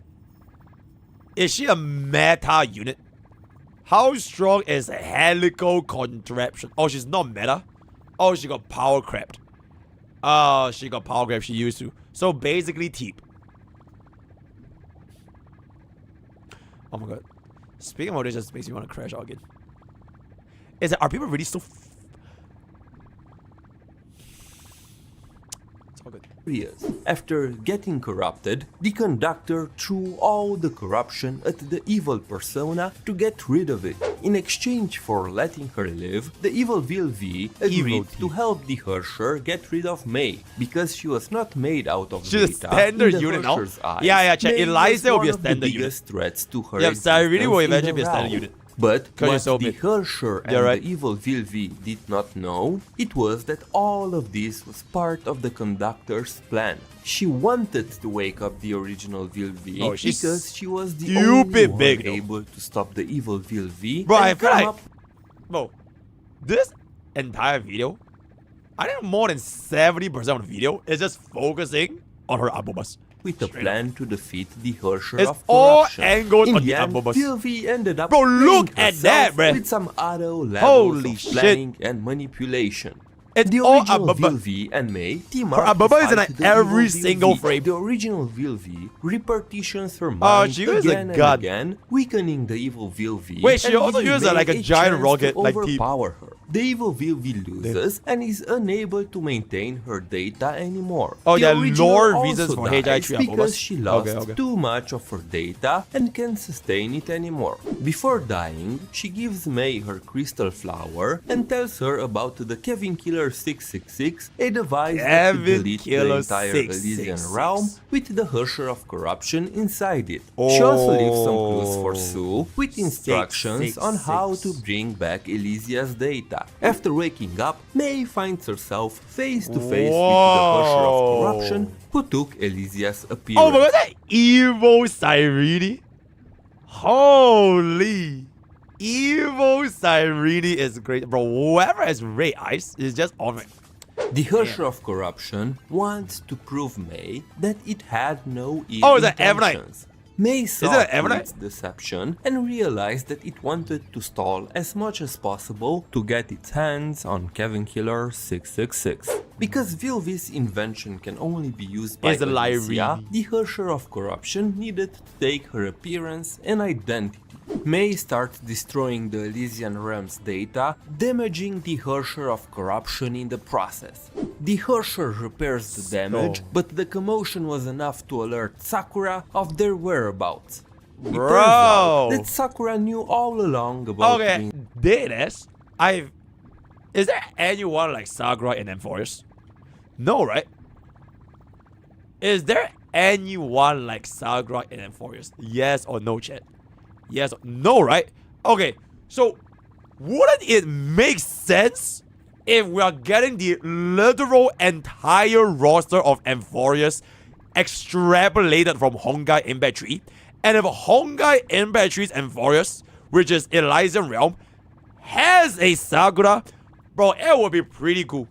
Is she a meta unit? How strong is a helical contraption? Oh, she's not meta. Oh, she got power crept. Oh, she got power crept. She used to. So basically, Teep. Oh my god. Speaking of this, just makes me want to crash out again. Are people really so? It's all good. After getting corrupted, the conductor threw all the corruption at the evil persona to get rid of it. In exchange for letting her live, the evil VLV agreed to help the Hersher get rid of May, because she was not made out of She's data. a standard unit now. Yeah, check. Eliza will be a standard unit. Biggest threats to her. Yeah, Cyrene will eventually be a standard unit. But what so the Hersher and the evil VLV did not know, it was that all of this was part of the conductor's plan. She wanted to wake up the original VLV because she was the only one able to stop the evil VLV. Bro, I feel like, bro, this entire video, I think more than 70% of the video is just focusing on her Abobas. With a plan to defeat the Hersher it's of all corruption. angled In on the the end, Abobas. VLV ended up bro, look at that, bro. With some auto levels Holy of shit. planning and manipulation. It's the all original Ababa. VLV and May team Her up to Ababa is in fight the every evil single VLV. frame. The original VLV repartitions her mind she uses a again and gun. again, weakening the evil VLV. Wait, she and also giving uses May like a giant chance rocket, to like overpower her. The evil VLV loses and is unable to maintain her data anymore. Oh, the there are original lore also reasons for dies HI3 because Abobas. she lost Okay. too much of her data and can't sustain it anymore. Before dying, she gives May her crystal flower and tells her about the Kevin Killer 666, a device that could delete the entire Elysian realm with the Hersher of corruption inside it. She also leaves some clues for Sue with instructions on how to bring back Elysia's data. After waking up, May finds herself face to face with the Hersher of corruption who took Elysia's appearance. Oh my god, that evil Cyrene. Holy. Evil Cyrene is great. Bro, whoever has red eyes is just on it. The Hersher of corruption wants to prove May that it had no evil is that intentions. May saw that through its deception and realized that it wanted to stall as much as possible to get its hands on Kevin Killer 666. Because Vilvi's invention can only be used by Elysia, the Hersher of corruption needed to take her appearance and identity. May starts destroying the Elysian realm's data, damaging the Hersher of corruption in the process. The Hersher repairs the damage, but the commotion was enough to alert Sakura of their whereabouts. It turns out that Sakura knew all along about Is there anyone like Sakura in Emphorius? No, right? Is there anyone like Sakura in Emphorius? Yes or no, chat? Yes or no, right? Okay, so wouldn't it make sense if we are getting the literal entire roster of Emphorius extrapolated from Honkai Impact 3? And if Honkai Impact 3's Emphorius, which is Elysian Realm, has a Sakura, bro, it would be pretty cool.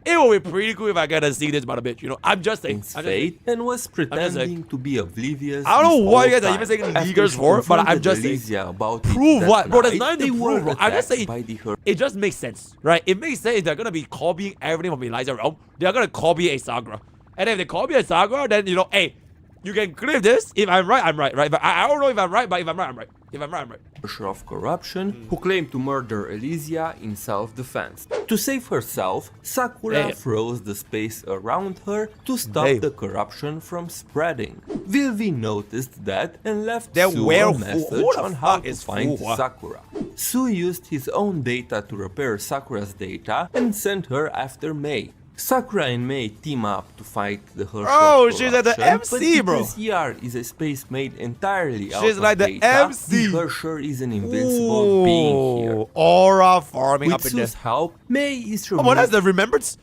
It would be pretty cool if I get to see this about a bit, you know. I'm just saying. Fate and was pretending to be oblivious. I don't know why you guys are even saying leakers for, but I'm just saying. Prove what? Bro, there's nothing to prove, bro. I'm just saying. It just makes sense, right? It makes sense if they're gonna be copying everything from Elysian Realm. They're gonna copy a Sakura. And if they copy a Sakura, then, you know, hey, you can clip this. If I'm right, I'm right, right? But I don't know if I'm right, but if I'm right, I'm right. If I'm right, I'm right. Hersher of corruption who claimed to murder Elysia in self-defense. To save herself, Sakura froze the space around her to stop the corruption from spreading. Vilvi noticed that and left Sue a message on how to find Sakura. Sue used his own data to repair Sakura's data and sent her after May. Sakura and May team up to fight the Hersher of she's like the MC, bro. Because ER is a space made entirely out she's of like data, the MC. the Hersher is an invincible being here. Aura farming With up in there. Sue's help, May is removed. Oh, that's the remembrance?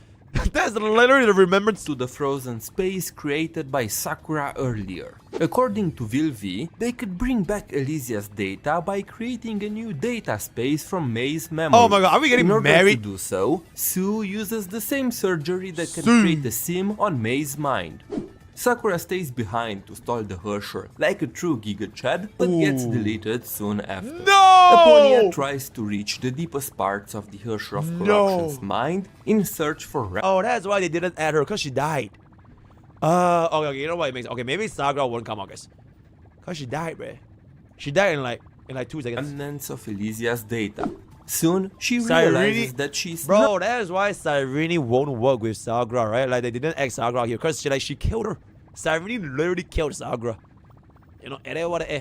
That's literally the remembrance to the frozen space created by Sakura earlier. According to Vilvi, they could bring back Elysia's data by creating a new data space from May's memory. Oh my god, are we getting married? In order to do so, Sue uses the same surgery that can create a sim on May's mind. Sakura stays behind to stall the Hersher like a true Giga Chad, but gets deleted soon after. Apollonia tries to reach the deepest parts of the Hersher of Corruption's mind in search for Oh, that's why they didn't add her, because she died. Okay, you know what it makes? Okay, maybe Sakura won't come out, guys. Because she died, man. She died in like 2 seconds. Remnants of Elysia's data. Soon, she realizes that she's Bro, that is why Cyrene won't work with Sakura, right? Like, they didn't add Sakura here, because she killed her. Cyrene literally killed Sakura. You know,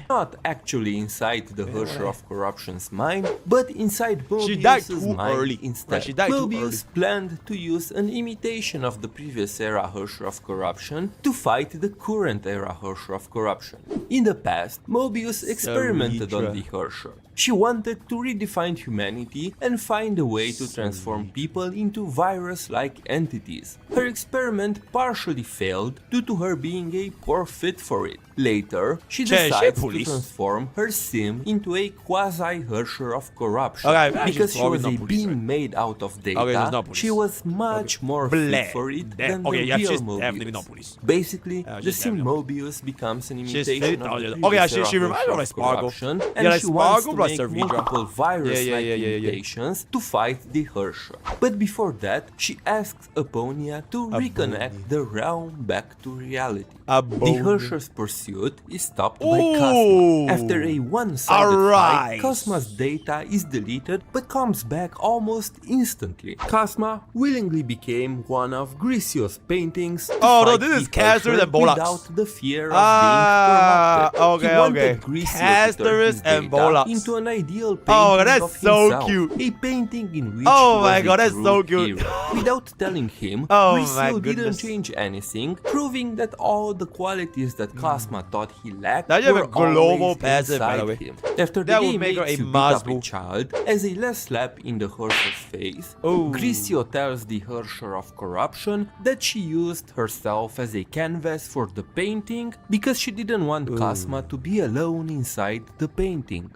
not actually inside the Hersher of Corruption's mind, but inside Mobius's mind instead. Mobius planned to use an imitation of the previous era Hersher of Corruption to fight the current era Hersher of Corruption. In the past, Mobius experimented on the Hersher. She wanted to redefine humanity and find a way to transform people into virus-like entities. Her experiment partially failed due to her being a poor fit for it. Later, she decides to transform her sim into a quasi-Hersher of Corruption. Because she was a being made out of data, she was much more fit for it than the real Mobius. Basically, the sim Mobius becomes an imitation of the previous she reminds me of Sparkle. And she wants to make multiple virus-like imitations to fight the Hersher. But before that, she asks Apollonia to reconnect the realm back to reality. The Hersher's pursuit is stopped by Cosma. After a one-sided fight, Cosma's data is deleted but comes back almost instantly. Cosma willingly became one of Grisio's paintings to fight this is the Castorus and Bolas without the fear of being corrupted. He wanted Grisio to turn his data into an ideal painting that's of so himself, cute. a painting in which that's so cute. Without telling him, Grisio didn't change anything, proving that all the qualities that Cosma thought he lacked were always inside him. After the game makes you beat up a child, as a last slap in the Hersher's face, Grisio tells the Hersher of Corruption that she used herself as a canvas for the painting because she didn't want Cosma to be alone inside the painting.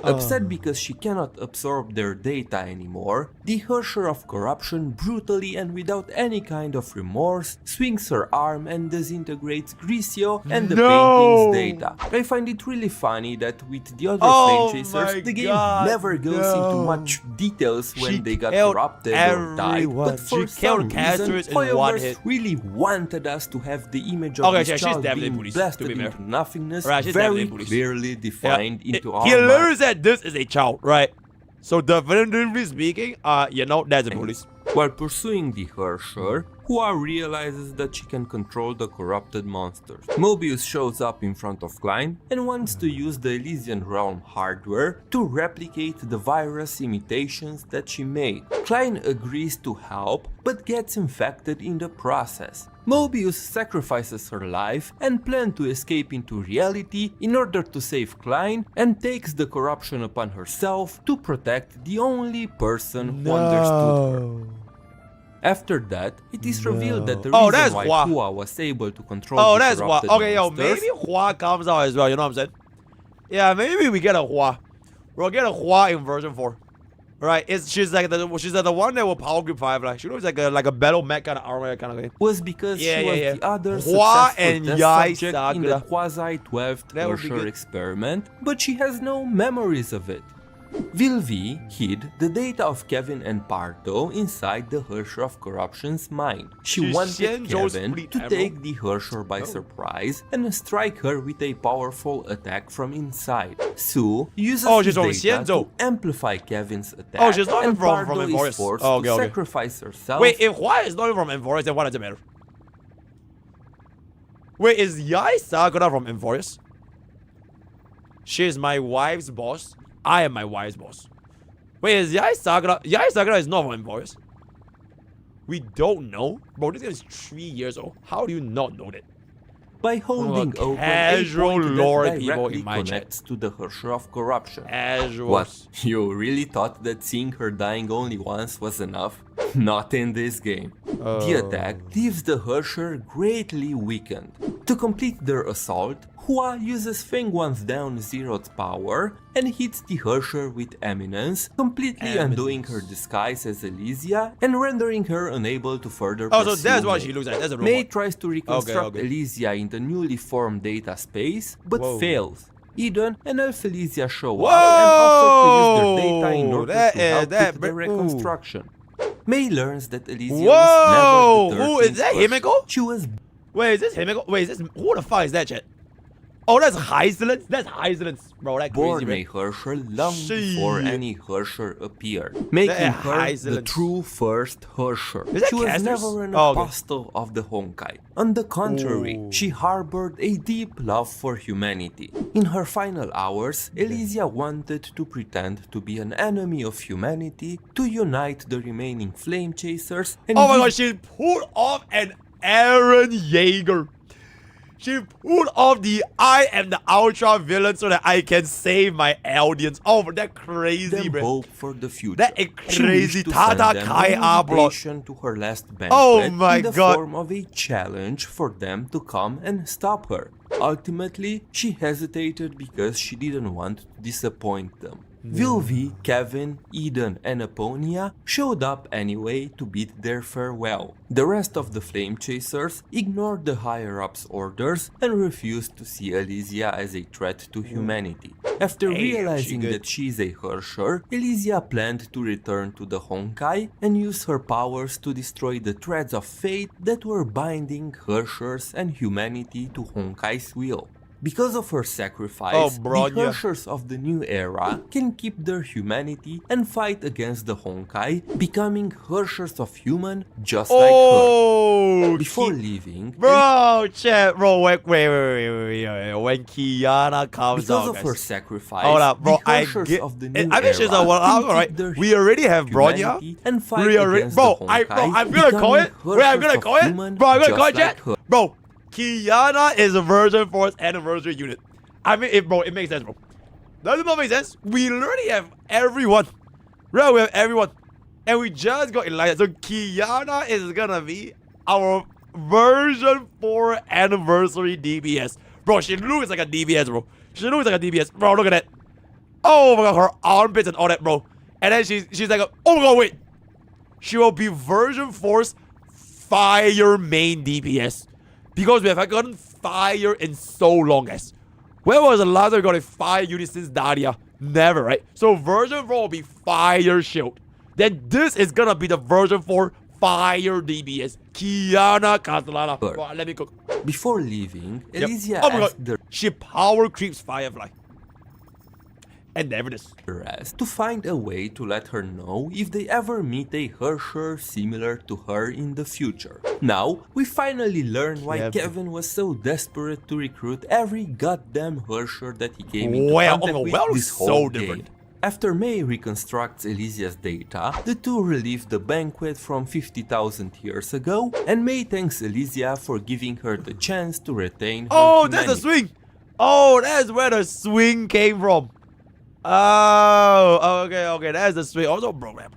Upset because she cannot absorb their data anymore, the Hersher of Corruption brutally and without any kind of remorse swings her arm and disintegrates Grisio and the painting's data. I find it really funny that with the other flame chasers, the game never goes into much details when they got corrupted or died, but for some reason, Hoyoverse really wanted us to have the image of this child being blasted into nothingness very clearly defined into our minds. That this is a child, right? So definitively speaking, that's a police. While pursuing the Hersher, Hua realizes that she can control the corrupted monsters. Mobius shows up in front of Klein and wants to use the Elysian Realm hardware to replicate the virus imitations that she made. Klein agrees to help, but gets infected in the process. Mobius sacrifices her life and plans to escape into reality in order to save Klein and takes the corruption upon herself to protect the only person who understood her. After that, it is revealed that the reason why Hua was able to control the corrupted monsters... maybe Hua comes out as well, you know what I'm saying? Yeah, maybe we get a Hua. We'll get a Hua in version 4. Right, she's like the one that will power group 5. Like she looks like a battle mech kind of armor kind of thing. Was because she was the other Hua successful and test Yai subject Sakura in the quasi-12th Hersher experiment, but she has no memories of it. Vilvi hid the data of Kevin and Parto inside the Hersher of Corruption's mind. She wanted Kevin to take the Hersher by surprise and strike her with a powerful attack from inside. Sue uses his data to amplify Kevin's attack, and Parto is forced to sacrifice herself. Wait, if Hua is not from Emphorius, then what does it matter? Wait, is Yai Sakura from Emphorius? She is my wife's boss. I am my wife's boss. Wait, is Yai Sakura? Yai Sakura is not from Emphorius. We don't know? Bro, this game is 3 years old. How do you not know that? By holding open casual a point lore that people directly in my connects to the Hersher of Corruption. Casual. What? You really thought that seeing her dying only once was enough? Not in this game. The attack leaves the Hersher greatly weakened. To complete their assault, Hua uses Feng Wan's down zero's power and hits the Herrscher with Eminence, completely undoing her disguise as Elysia and rendering her unable to further pursue so that's what Mei. she looks like. That's a robot. Mei tries to reconstruct Okay. Elysia in the newly formed data space, but Whoa. fails. Eden and Elf-Elysia show up and offer to use their data in order to help with the reconstruction. Mei learns that Elysia was never the 13th Who is that? person. Himiko? She was Wait, is this Himiko? Wait, is this who the fuck is that, chat? Oh, that's Hysolence? That's Hysolence, bro. That born crazy, a man. Herrscher long before Shit. any Herrscher appeared, making her the Hysolence. true first Herrscher. Is that She was Cassius? never an Oh, okay. apostle of the Honkai. On the contrary, she harbored a deep love for humanity. In her final hours, Elysia wanted to pretend to be an enemy of humanity to unite the remaining flame chasers and Oh my give god, she pulled off an Aaron Yeager. She pulled off the I am the ultra villain so that I can save my audience. Oh, but that crazy, them bro. hope for the future. That is She crazy. wished to Tata send them Kai an Ablot. invitation to her last banquet Oh my in the God. form of a challenge for them to come and stop her. Ultimately, she hesitated because she didn't want to disappoint them. Vilvi, Kevin, Eden, and Aponia showed up anyway to bid their farewell. The rest of the Flame Chasers ignored the higher-ups' orders and refused to see Elysia as a threat to humanity. After Hey, realizing she good. that she is a Herrscher, Elysia planned to return to the Honkai and use her powers to destroy the threads of fate that were binding Herrschers and humanity to Honkai's will. Because of her sacrifice, the Bronya. Herrschers of the new era can keep their humanity and fight against the Honkai, becoming Herrschers of human just like her. Before leaving, Bro, chat, bro, wait. When Kiana comes because out, of guys. her sacrifice, Hold up, bro. the I Herrschers get. of the new I mean, she's era a well, can alright. keep their We already have Bronya. humanity and fight We already, against bro. the I'm Honkai, gonna call it. becoming Wait, I'm Herrschers gonna of call it. human Bro, I'm gonna just call it, like chat. her. Bro, Kiana is a Virgin Force anniversary unit. I mean, it makes sense, bro. Does it not make sense? We literally have everyone. Right, we have everyone. And we just got Elijah. So Kiana is gonna be our version 4 anniversary DBS. Bro, she looks like a DBS, bro. She looks like a DBS. Bro, look at that. Oh my god, her armpits and all that, bro. And then she's like, oh my god, wait. She will be version 4's fire main DPS. Because we have gotten fire in so long, guys. When was the last time we got a fire unit since Daria? Never, right? So version 4 will be fire shield. Then this is gonna be the version 4 fire DBS. Kiana Castellana. Bro, let me cook. Before leaving, Yep. Elysia Oh my asked god. She power creeps Firefly. And there it is. the rest to find a way to let her know if they ever meet a Herrscher similar to her in the future. Now, we finally learn why Yep. Kevin was so desperate to recruit every goddamn Herrscher that he came into Well, contact with well, this so whole different. game. After Mei reconstructs Elysia's data, the two relive the banquet from 50,000 years ago, and Mei thanks Elysia for giving her the chance to retain her Oh, that's humanity. the swing. Oh, that's where the swing came from. Oh, okay. That's the swing. Also, program.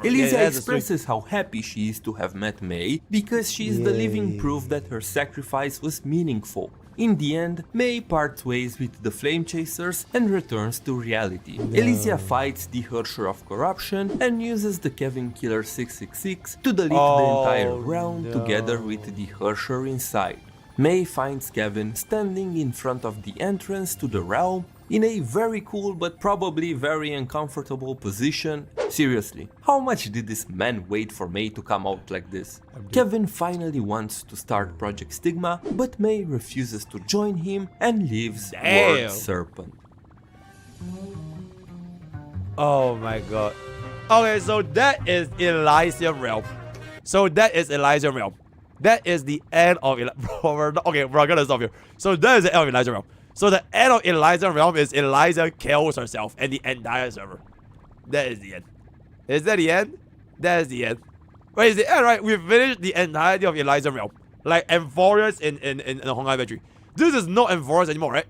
Elysia expresses how happy she is to have met Mei because she is the living proof that her sacrifice was meaningful. In the end, Mei parts ways with the Flame Chasers and returns to reality. Elysia fights the Herrscher of Corruption and uses the Kevin Killer 666 to delete the entire realm together with the Herrscher inside. Mei finds Kevin standing in front of the entrance to the realm in a very cool but probably very uncomfortable position. Seriously, how much did this man wait for Mei to come out like this? Kevin finally wants to start Project Stigma, but Mei refuses to join him and leaves Lord Serpent. Oh my god. Okay, so that is Elysium Realm. That is the end of okay, we're gonna stop here. So that is the end of Elysium Realm. So the end of Elysium Realm is Elysia kills herself and the entire server. That is the end. Is that the end? That is the end. Wait, is the end, right? We finished the entirety of Elysium Realm. Like Amphorius in the Honkai Victory. This is not Amphorius anymore, right?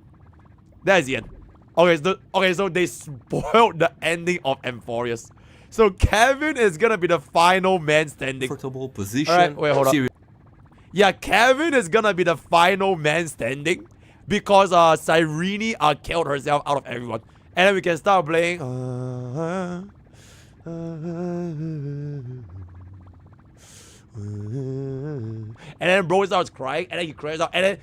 That is the end. Okay, so they spoiled the ending of Amphorius. So Kevin is gonna be the final man standing. Comfortable position. Alright, wait, hold up. Yeah, Kevin is gonna be the final man standing because Cyrene killed herself out of everyone. And then we can start playing. And then bro starts crying, and then he cries out, and then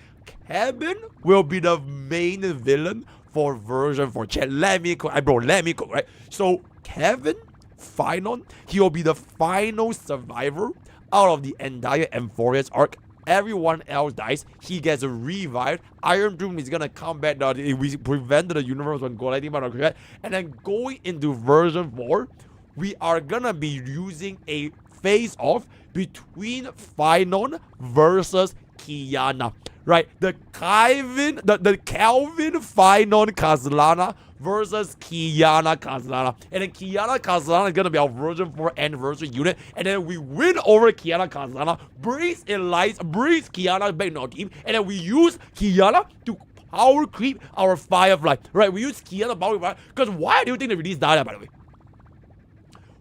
Kevin will be the main villain for version 4. Chat, let me cook, bro, let me cook, right? So Kevin, final, he will be the final survivor out of the entire Amphorius arc. Everyone else dies. He gets revived. Iron Doom is gonna come back. We prevented the universe from colliding by the Crashout. And then going into version 4, we are gonna be using a face-off between Finon versus Kiana. Right? The Calvin Finon Kazlana versus Kiana Kazlana. And then Kiana Kazlana is gonna be our version 4 anniversary unit. And then we win over Kiana Kazlana, brings Kiana back in our team, and then we use Kiana to power creep our Firefly. Right? We use Kiana power creep. Because why do you think they released Dada, by the way?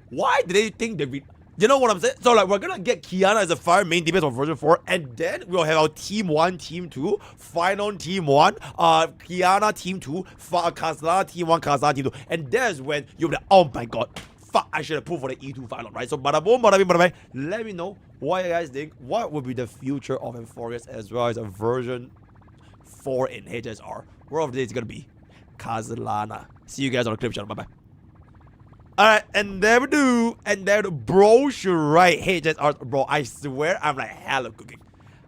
Why did they think they you know what I'm saying? So like we're gonna get Kiana as a fire main DPS for version 4, and then we'll have our team 1, team 2, Finon team 1, Kiana team 2, Kazlana team 1, Kazlana team 2, and that's when you'll be like, oh my god, fuck, I should have pulled for the E2 Finon, right? So bada boom, bada bing, bada bang. Let me know what you guys think. What would be the future of Amphorius as well as a version 4 in HSR? Word of the day is gonna be Kazlana. See you guys on the clip channel. Bye bye. Alright, and there we do. And there the bro should write HSR. Bro, I swear I'm like hella cooking.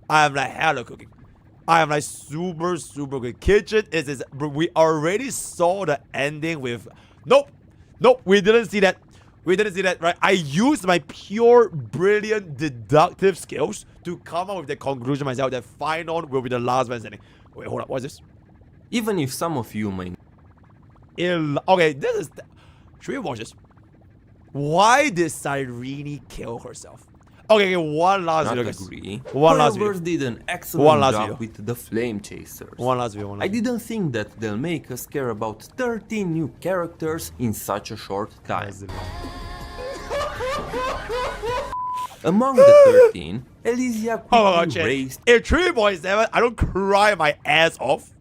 I'm like super good. Kitchen is bro, we already saw the ending with nope, we didn't see that, right? I used my pure brilliant deductive skills to come up with the conclusion myself that Finon will be the last man standing. Wait, hold up, what's this? Even if some of you may okay, this is should we watch this? Why did Cyrene kill herself? Okay, one last video, guys. One last video. Did an excellent job with the Flame Chasers. One last video. I didn't think that they'll make us care about 13 new characters in such a short time. Among the 13, Elysia quickly raised... In 3.7, I don't cry my ass off.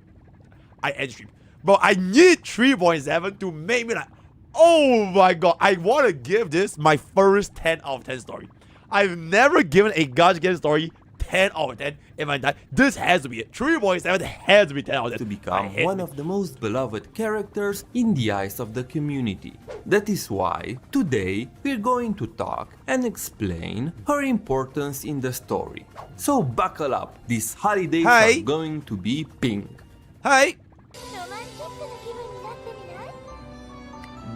I end stream. But I need 3.7 to make me like, oh my god, I want to give this my first 10 out of 10 story. I've never given a gacha game story 10 out of 10 if I die. This has to be it. 3.7 has to be 10 out of 10. To become one of the most beloved characters in the eyes of the community. That is why, today, we're going to talk and explain her importance in the story. So buckle up, these holidays are going to be pink. Hey!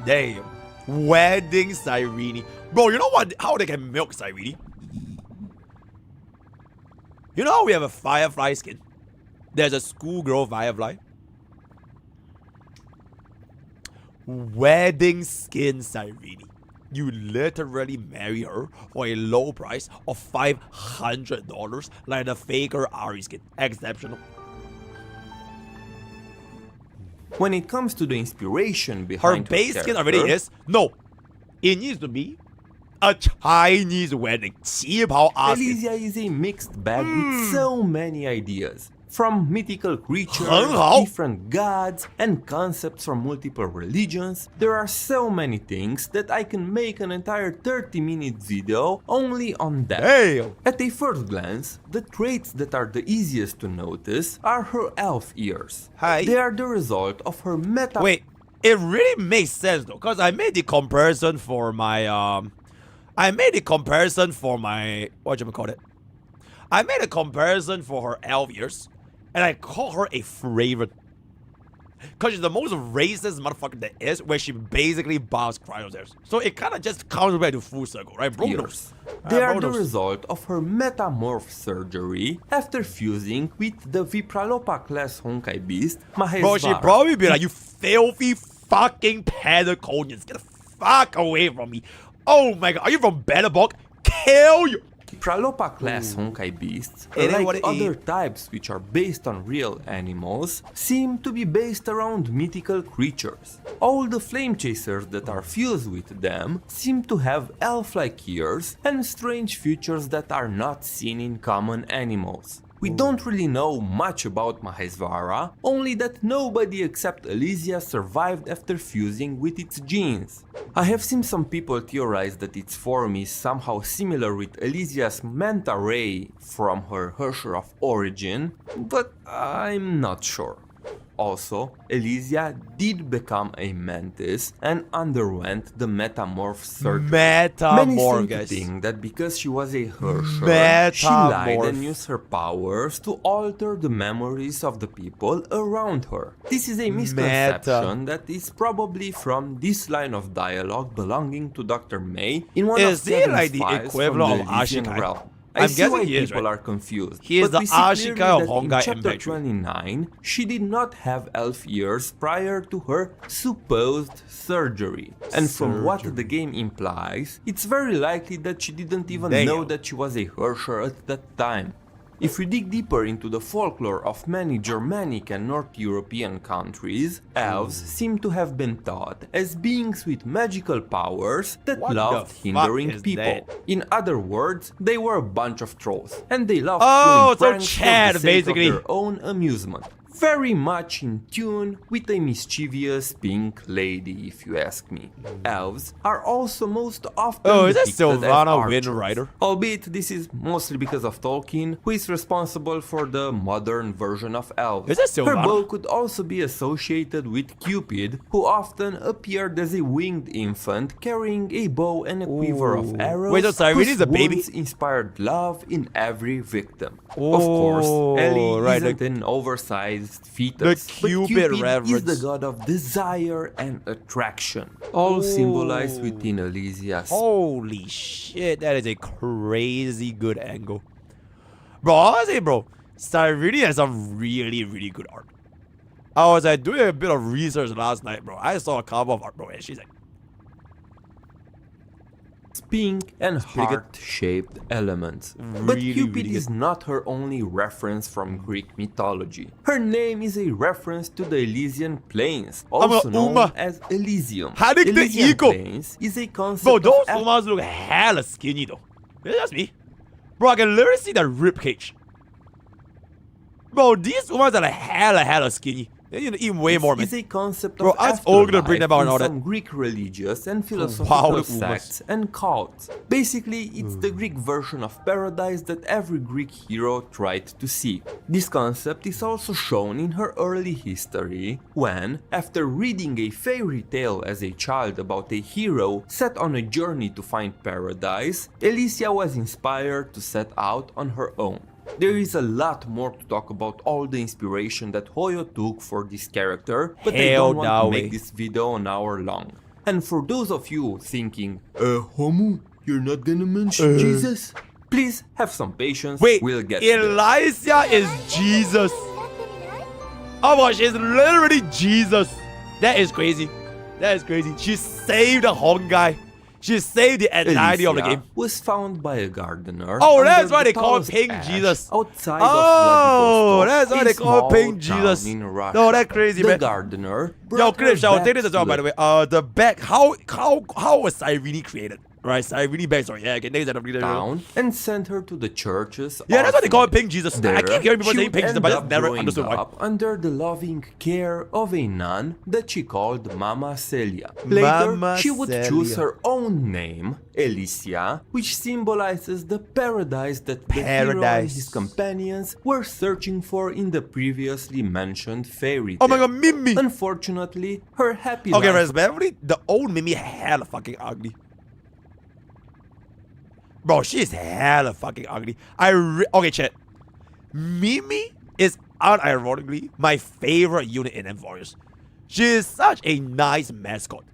Damn. Wedding Cyrene. Bro, you know what? How they can milk Cyrene? You know how we have a Firefly skin? There's a schoolgirl Firefly. Wedding skin Cyrene. You literally marry her for a low price of $500 like the faker Ari skin. Exceptional. When it comes to the inspiration behind her base skin already is no. It needs to be a Chinese wedding. Elysia is a mixed bag with so many ideas. From mythical creatures, different gods, and concepts from multiple religions, there are so many things that I can make an entire 30-minute video only on that. Damn. At a first glance, the traits that are the easiest to notice are her elf ears. They are the result of her meta... Wait, it really makes sense though, because I made the comparison for my... I made a comparison for my... whatchamacallit? I made a comparison for her elf ears. And I call her a Fraven. Because she's the most racist motherfucker there is, where she basically bows Cryosaurs. So it kind of just comes back to full circle, right? Bro knows. They are the result of her metamorph surgery after fusing with the Vipralopa class Honkai beast, Mahesvara. Bro, she'd probably be like, you filthy fucking Patagonians. Get the fuck away from me. Oh my god, are you from Betterbock? Kill you. Pralopa class Honkai beasts, It ain't what like it other eat. types which are based on real animals, seem to be based around mythical creatures. All the flame chasers that are fused with them seem to have elf-like ears and strange features that are not seen in common animals. We don't really know much about Mahesvara, only that nobody except Elysia survived after fusing with its genes. I have seen some people theorize that its form is somehow similar with Elysia's Manta Ray from her Hersher of origin, but I'm not sure. Also, Elysia did become a mantis and underwent the metamorph surgery. Many seem to think that because she was a Hersher, she lied and used her powers to alter the memories of the people around her. This is a misconception that is probably from this line of dialogue belonging to Dr. May in one of he like the files equivalent from of the Elysian Ashikai? realm. I'm I see guessing why he is, people right? are confused. He is but the we see clearly Ashikai of that in Honkai chapter Impact. 29, she did not have elf ears prior to her supposed surgery. And from what the game implies, it's very likely that she didn't even know that she was a Hersher at that time. If we dig deeper into the folklore of many Germanic and North European countries, elves seem to have been thought as beings with magical powers that What loved the fuck hindering is people. that? In other words, they were a bunch of trolls, and they loved Oh, pulling so pranks Chad, for the sake basically. of their own amusement. Very much in tune with a mischievous pink lady, if you ask me. Elves are also most often Oh, is that depicted as Sylvana archers, Windrider? albeit this is mostly because of Tolkien, who is responsible for the modern version of elves. Is that Her Sylvana? bow could also be associated with Cupid, who often appeared as a winged infant carrying a bow and a quiver of arrows. Wait, so Cyrene whose is a baby? wounds inspired love in every victim. Of Oh, course, Ellie right, isn't an oversized fetus, The but Cupid Cupid is reference. the god of desire and attraction, all symbolized within Elysia's. Holy shit, that is a crazy good angle. Bro, honestly, bro, Cyrene has some really, really good art. I was like doing a bit of research last night, bro. I saw a cover of art, bro, and she's like, Pink and pretty good. heart-shaped elements. But Really, Cupid really is good. not her only reference from Greek mythology. Her name is a reference to the Elysian Plains, also known Uma. as Elysium. Hanik the Elysian Eagle. Plains is a concept bro, of those Umas look hella skinny, though. Is that me? Bro, I can literally see the rib cage. Bro, these Umas are like hella skinny. They need to eat way more, man. Is a concept Bro, of us all gonna bring afterlife them out in and all that. some Greek religious and Wow, philosophical the Umas. sects and cults. Basically, it's the Greek version of paradise that every Greek hero tried to seek. This concept is also shown in her early history, when, after reading a fairy tale as a child about a hero set on a journey to find paradise, Elysia was inspired to set out on her own. There is a lot more to talk about all the inspiration that Hoyo took for this character, but I Hell don't want no to way. make this video an hour long. And for those of you thinking, Homu, you're not gonna mention Jesus? Please have some patience, Wait, we'll get there. Elysia is Jesus. Oh my, she's literally Jesus. That is crazy. That is crazy. She saved the Honkai. She saved the entirety of the Elysia game. was found by a gardener. Oh, that's under why the they call it tallest Pink ash Jesus. Outside Oh, of that's why Vladivostok, they a call it Pink small Jesus. town in Russia. No, that's crazy, the man. gardener. Yo, brought her Chris, I'll back take this as well, to by the way. The back, how was Cyrene created? Right, Cyrene backstory. Yeah, okay, next time. town and sent her to the churches. Yeah, that's why they call it Pink Jesus. There, I keep hearing people she saying Pink would Jesus, but I end just never up understood growing why. up under the loving care of a nun that she called Mama Celia. Later, Mama she would choose Celia. her own name, Elysia, which symbolizes the paradise that the hero and his companions were searching for in the previously mentioned fairy tale. Oh my god, Mimi! Unfortunately, her happy Okay, life respectfully, the old Mimi hella fucking ugly. Bro, she is hella fucking ugly. Okay, chat. Mimi is unironically my favorite unit in M4s. She is such a nice mascot.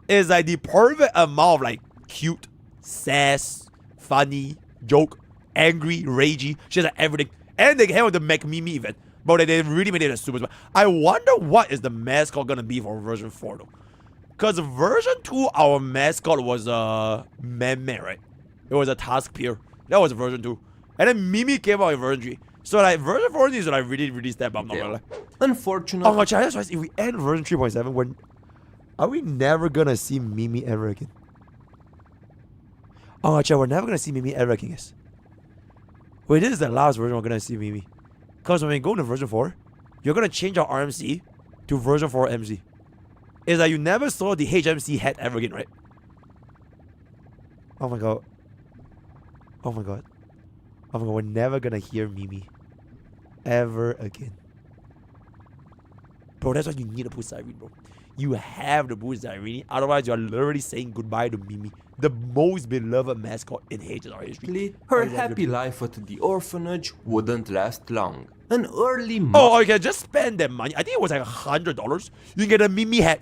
It's like the perfect amount of like cute, sass, funny, joke, angry, ragey. She has like everything. And they came with the Mac Mimi event. Bro, they really made it a super. I wonder what is the mascot gonna be for version 4 though. Cause version 2, our mascot was Meme, right? It was a task peer. That was version 2. And then Mimi came out in version 3. So like version 4 is like really step up. Yeah. Not Unfortunately. Oh my god, that's right. If we end version 3.7, are we never gonna see Mimi ever again? Oh my god, we're never gonna see Mimi ever again, guys. Wait, this is the last version we're gonna see Mimi. Because when we go to version 4, you're gonna change our RMC to version 4 MC. It's like you never saw the HMC head ever again, right? Oh my god. Oh my god. Oh my god, we're never gonna hear Mimi ever again. Bro, that's why you need to put Cyrene, bro. You have to put Cyrene, otherwise you're literally saying goodbye to Mimi, the most beloved mascot in HSR history. Her happy life at the orphanage wouldn't last long. An early Oh, you can just spend that money. I think it was like $100. You can get a Mimi hat.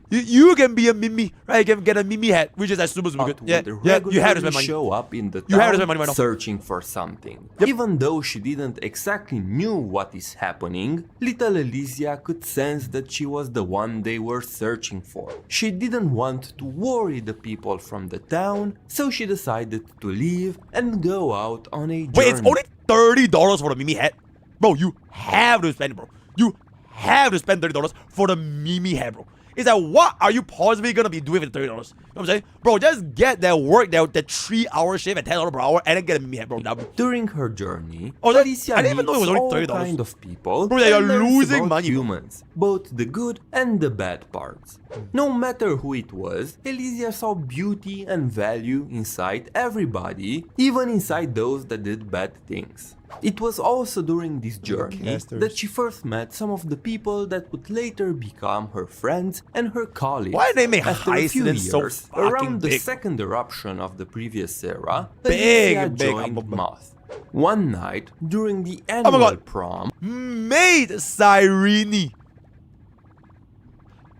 You can be a Mimi, right? You can get a Mimi hat, which is like super good. Yeah, you have to spend money. Show up in the You have to town spend money right now. searching for something. Even though she didn't exactly knew what is happening, little Elysia could sense that she was the one they were searching for. She didn't want to worry the people from the town, so she decided to leave and go out on a journey. Wait, it's only $30 for the Mimi hat? Bro, you have to spend it, bro. You have to spend $30 for the Mimi hat, bro. It's like, what are you possibly gonna be doing with $30? You know what I'm saying? Bro, just get that work, that 3-hour shift at $10 per hour, and then get a Mimi hat, bro. During her journey, Elysia I didn't even know it was only $30. All kind of people. Bro, you're and learns losing about money, bro. humans, both the good and the bad parts. No matter who it was, Elysia saw beauty and value inside everybody, even inside those that did bad things. It was also during this journey that she first met some of the people that would later become her friends and her colleagues. Why did they make After a few Iceland so years, fucking around the big? second eruption of the previous era, Big, Elysia big. joined Moth. One night, during the my annual God. prom, Made Cyrene.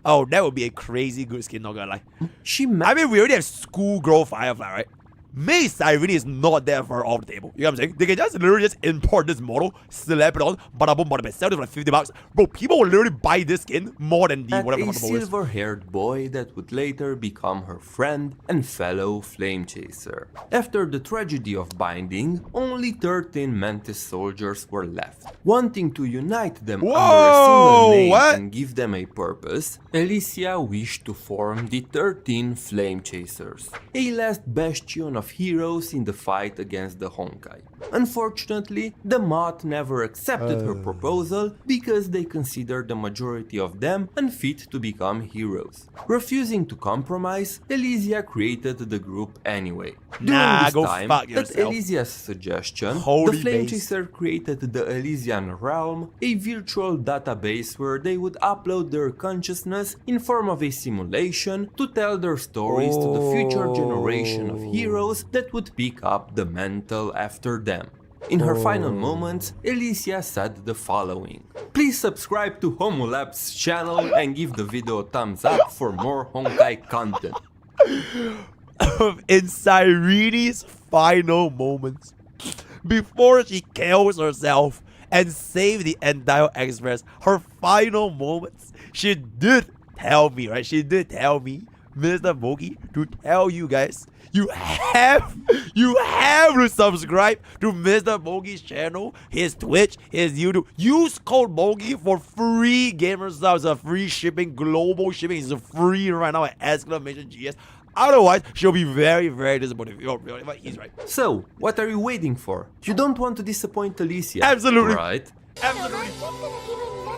Oh, that would be a crazy good skin, not gonna lie. I mean, we already have schoolgirl Firefly, right? Made Cyrene is not that far off the table. You know what I'm saying? They can just literally just import this model, slap it on, bada boom, bada bam, sell it for like $50. Bro, people will literally buy this skin more than the and whatever a the model is. silver-haired boy that would later become her friend and fellow flame chaser. After the tragedy of binding, only 13 Mantis soldiers were left. Wanting to unite them under a single name and give them a purpose, Elysia wished to form the 13 Flame Chasers, a last bastion of heroes in the fight against the Honkai. Unfortunately, the Moth never accepted her proposal because they considered the majority of them unfit to become heroes. Refusing to compromise, Elysia created the group anyway. During this time, at Elysia's suggestion, the Flame Chaser created the Elysian Realm, a virtual database where they would upload their consciousness in form of a simulation to tell their stories to the future generation of heroes that would pick up the mantle after them. In her final moments, Elysia said the following: "Please subscribe to Homolab's channel and give the video a thumbs up for more Honkai content." In Cyrene's final moments, before she kills herself and saves the entire Express, her final moments, she did tell me, right? She did tell me, MrPokke, to tell you guys, you have to subscribe to MrPokke's channel, his Twitch, his YouTube. Use code Pokke for free gamer subs, free shipping, global shipping is free right now at !GS. Otherwise, she'll be very, very disappointed. But he's right. So, what are you waiting for? You don't want to disappoint Elysia, Absolutely. right? Absolutely.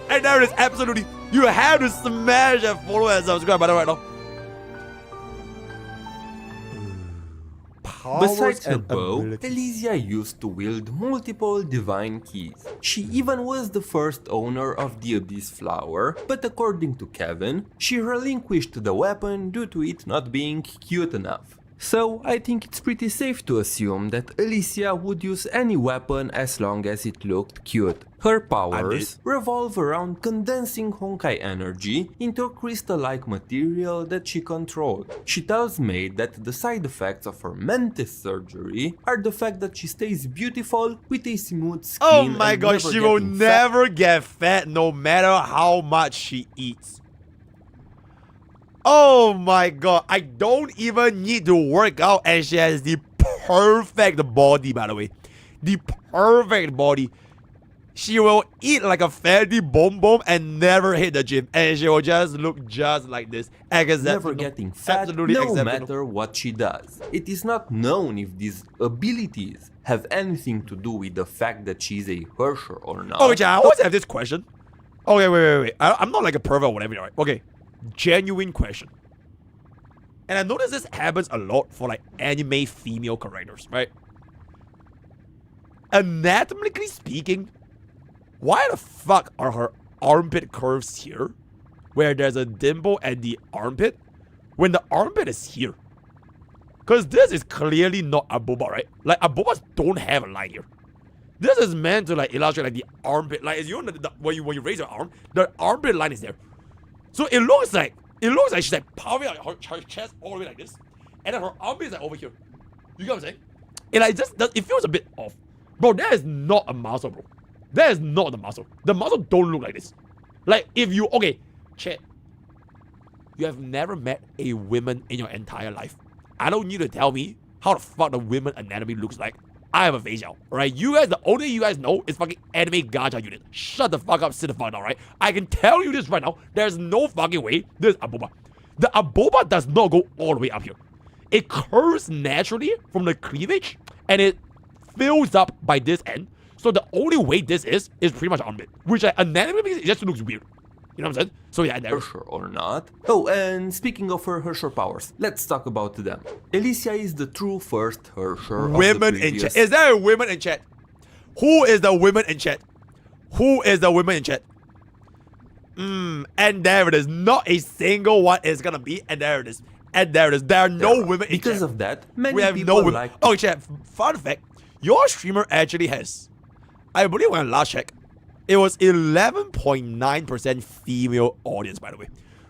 And there it is, absolutely. You have to smash that follow and subscribe button right now. Besides her bow, Elysia used to wield multiple divine keys. She even was the first owner of the Abyss Flower, but according to Kevin, she relinquished the weapon due to it not being cute enough. So I think it's pretty safe to assume that Elysia would use any weapon as long as it looked cute. Her powers revolve around condensing Honkai energy into a crystal-like material that she controlled. She tells Maid that the side effects of her Mantis surgery are the fact that she stays beautiful with a smooth skin. Oh my god, she will never get fat no matter how much she eats. Oh my god, I don't even need to work out and she has the perfect body, by the way. The perfect body. She will eat like a fatty bomb and never hit the gym. And she will just look just like this. Never getting fat, no matter what she does. It is not known if these abilities have anything to do with the fact that she's a Hersher or not. Okay, I always have this question. Okay, wait. I'm not like a pervert or whatever, right? Okay, genuine question. And I notice this happens a lot for like anime female characters, right? Anatomically speaking, why the fuck are her armpit curves here, where there's a dimple at the armpit, when the armpit is here? Because this is clearly not a boba, right? Like, a bobas don't have a line here. This is meant to like illustrate like the armpit, like you know, when you raise your arm, the armpit line is there. So it looks like she's like powering like her chest all the way like this, and then her armpit is like over here. You get what I'm saying? It like it feels a bit off, bro. That is not a muscle, bro. That is not the muscle. The muscle don't look like this. Like if you chat. You have never met a woman in your entire life. I don't need to tell me how the fuck the women anatomy looks like. I have a facial, right? You guys, the only thing you guys know is fucking anime gacha unit. Shut the fuck up, sit the fuck down, right? I can tell you this right now. There's no fucking way this is aboba. The aboba does not go all the way up here. It curves naturally from the cleavage, and it fills up by this end. So the only way this is pretty much armpit, which anatomically it just looks weird. You know what I'm saying? So yeah, Hersher or not. Oh, and speaking of her Hersher powers, let's talk about them. Alicia is the true first Hersher. Women in chat. Is there a woman in chat? Who is the women in chat? Who is the women in chat? And there it is. Not a single one is gonna be. And there it is. And there it is. There are no women in chat. Because of that, many we have people no women. like. Oh, chat. Fun fact: your streamer actually has, I believe when I last checked, it was 11.9% female audience, by the way,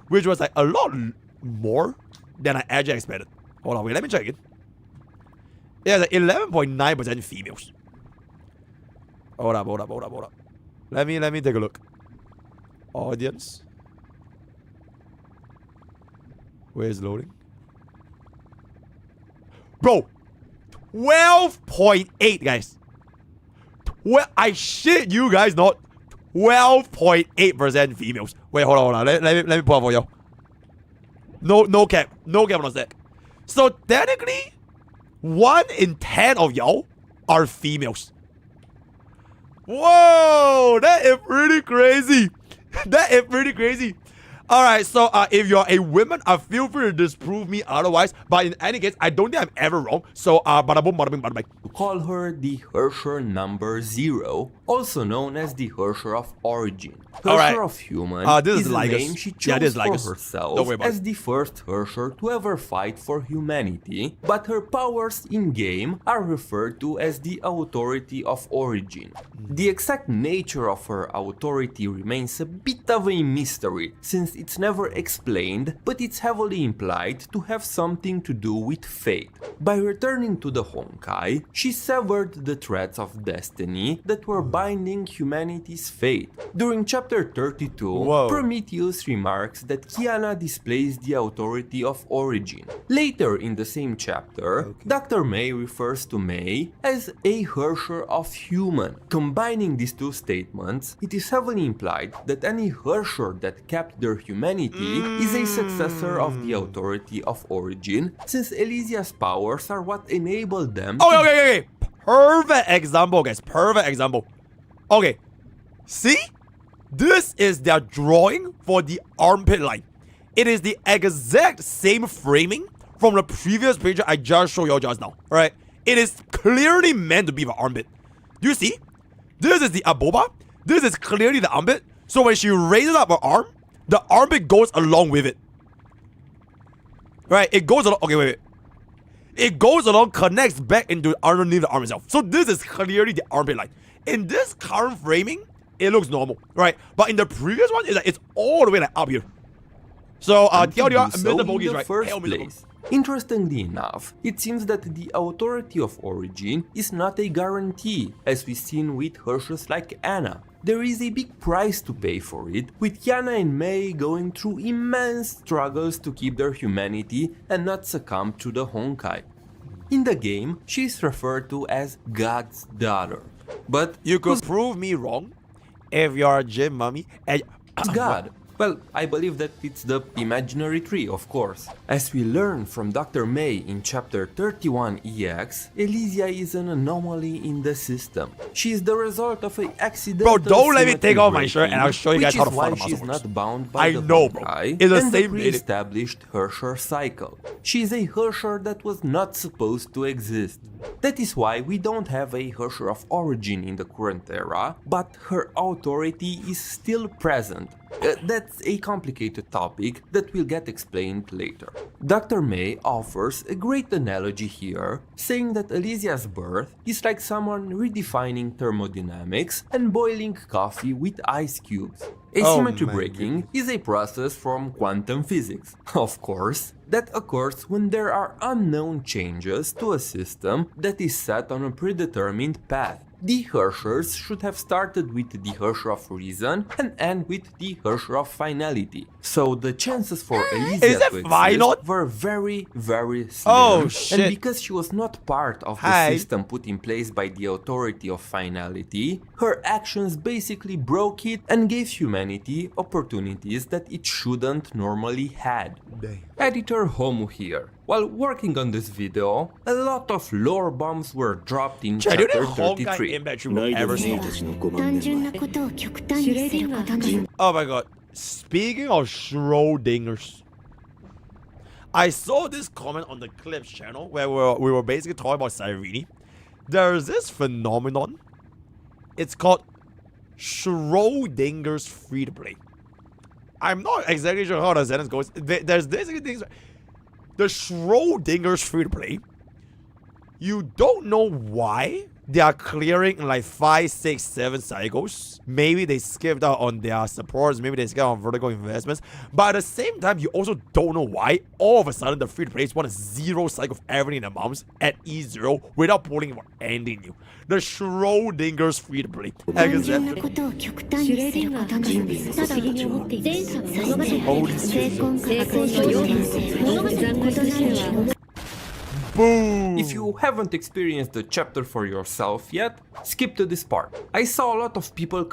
which was like a lot more than I actually expected. Hold on, wait, let me check it. Yeah, like 11.9% females. Hold up. Let me take a look. Audience. Where's loading? Bro, 12.8, guys. Well, I shit you guys not. 12.8% females. Wait, hold on. Let me pull up for you. No cap on a sec. So technically, 1 in 10 of y'all are females. Whoa, that is pretty crazy. That is pretty crazy. Alright, so if you're a woman, feel free to disprove me otherwise. But in any case, I don't think I'm ever wrong. So, bada boom, bada bing, bada bing. To call her the Hersher number 0, also known as the Hersher of Origin. Hersher of Human this is a name she chose for herself as the first Hersher to ever fight for humanity, but her powers in-game are referred to as the Authority of Origin. The exact nature of her authority remains a bit of a mystery, since it's never explained, but it's heavily implied to have something to do with fate. By returning to the Honkai, she severed the threads of destiny that were binding humanity's fate. During chapter 32, Prometheus remarks that Kiana displays the authority of origin. Later in the same chapter, Dr. May refers to May as a Hersher of human. Combining these two statements, it is heavily implied that any Hersher that kept their humanity is a successor of the authority of origin, since Elysia's powers are what enabled them Okay. Perfect example, guys. Perfect example. Okay. See? This is their drawing for the armpit line. It is the exact same framing from the previous picture I just showed you just now. Alright? It is clearly meant to be the armpit. Do you see? This is the aboba. This is clearly the armpit. So when she raises up her arm, the armpit goes along with it. Right? It goes along. Okay, wait. It goes along, connects back into underneath the arm itself. So this is clearly the armpit line. In this current framing, it looks normal, right? But in the previous one, it's all the way like up here. So, MrPokke is right. Hell, place. Interestingly enough, it seems that the authority of origin is not a guarantee, as we've seen with Hershers like Anna. There is a big price to pay for it, with Kiana and May going through immense struggles to keep their humanity and not succumb to the Honkai. In the game, she is referred to as God's daughter. But you could prove me wrong if you're a gym mummy and God. Well, I believe that it's the imaginary tree, of course. As we learn from Dr. May in chapter 31 EX, Elysia is an anomaly in the system. She is the result of an accidental Bro, don't let me take off my shirt and I'll show you guys how to find which is why she's not bound by I the know, bro. Honkai It's the and same the pre-established Hersher cycle. She is a Hersher that was not supposed to exist. That is why we don't have a Hersher of origin in the current era, but her authority is still present. That's a complicated topic that will get explained later. Dr. May offers a great analogy here, saying that Elysia's birth is like someone redefining thermodynamics and boiling coffee with ice cubes. Asymmetry breaking is a process from quantum physics, of course, that occurs when there are unknown changes to a system that is set on a predetermined path. The Hershers should have started with the Hersher of reason and end with the Hersher of finality. So the chances for Elysia to exist were very, very slim. Oh shit. And because she was not part of the system put in place by the authority of finality, her actions basically broke it and gave humanity opportunities that it shouldn't normally had. Editor Homu here. While working on this video, a lot of lore bombs were dropped in chapter 33. Oh my god. Speaking of Schrodinger's, I saw this comment on the Clips channel where we were basically talking about Cyrene. There's this phenomenon. It's called Schrodinger's free-to-play. I'm not exactly sure how the sentence goes. There's basically things. The Schrodinger's free-to-play, you don't know why they are clearing in like 5, 6, 7 cycles. Maybe they skipped out on their supports, maybe they skipped out on vertical investments. But at the same time, you also don't know why all of a sudden the free-to-plays want a 0 cycle of everything in the mounts at E0 without pulling or ending you. The Schrodinger's free-to-play. Boom. If you haven't experienced the chapter for yourself yet, skip to this part. I saw a lot of people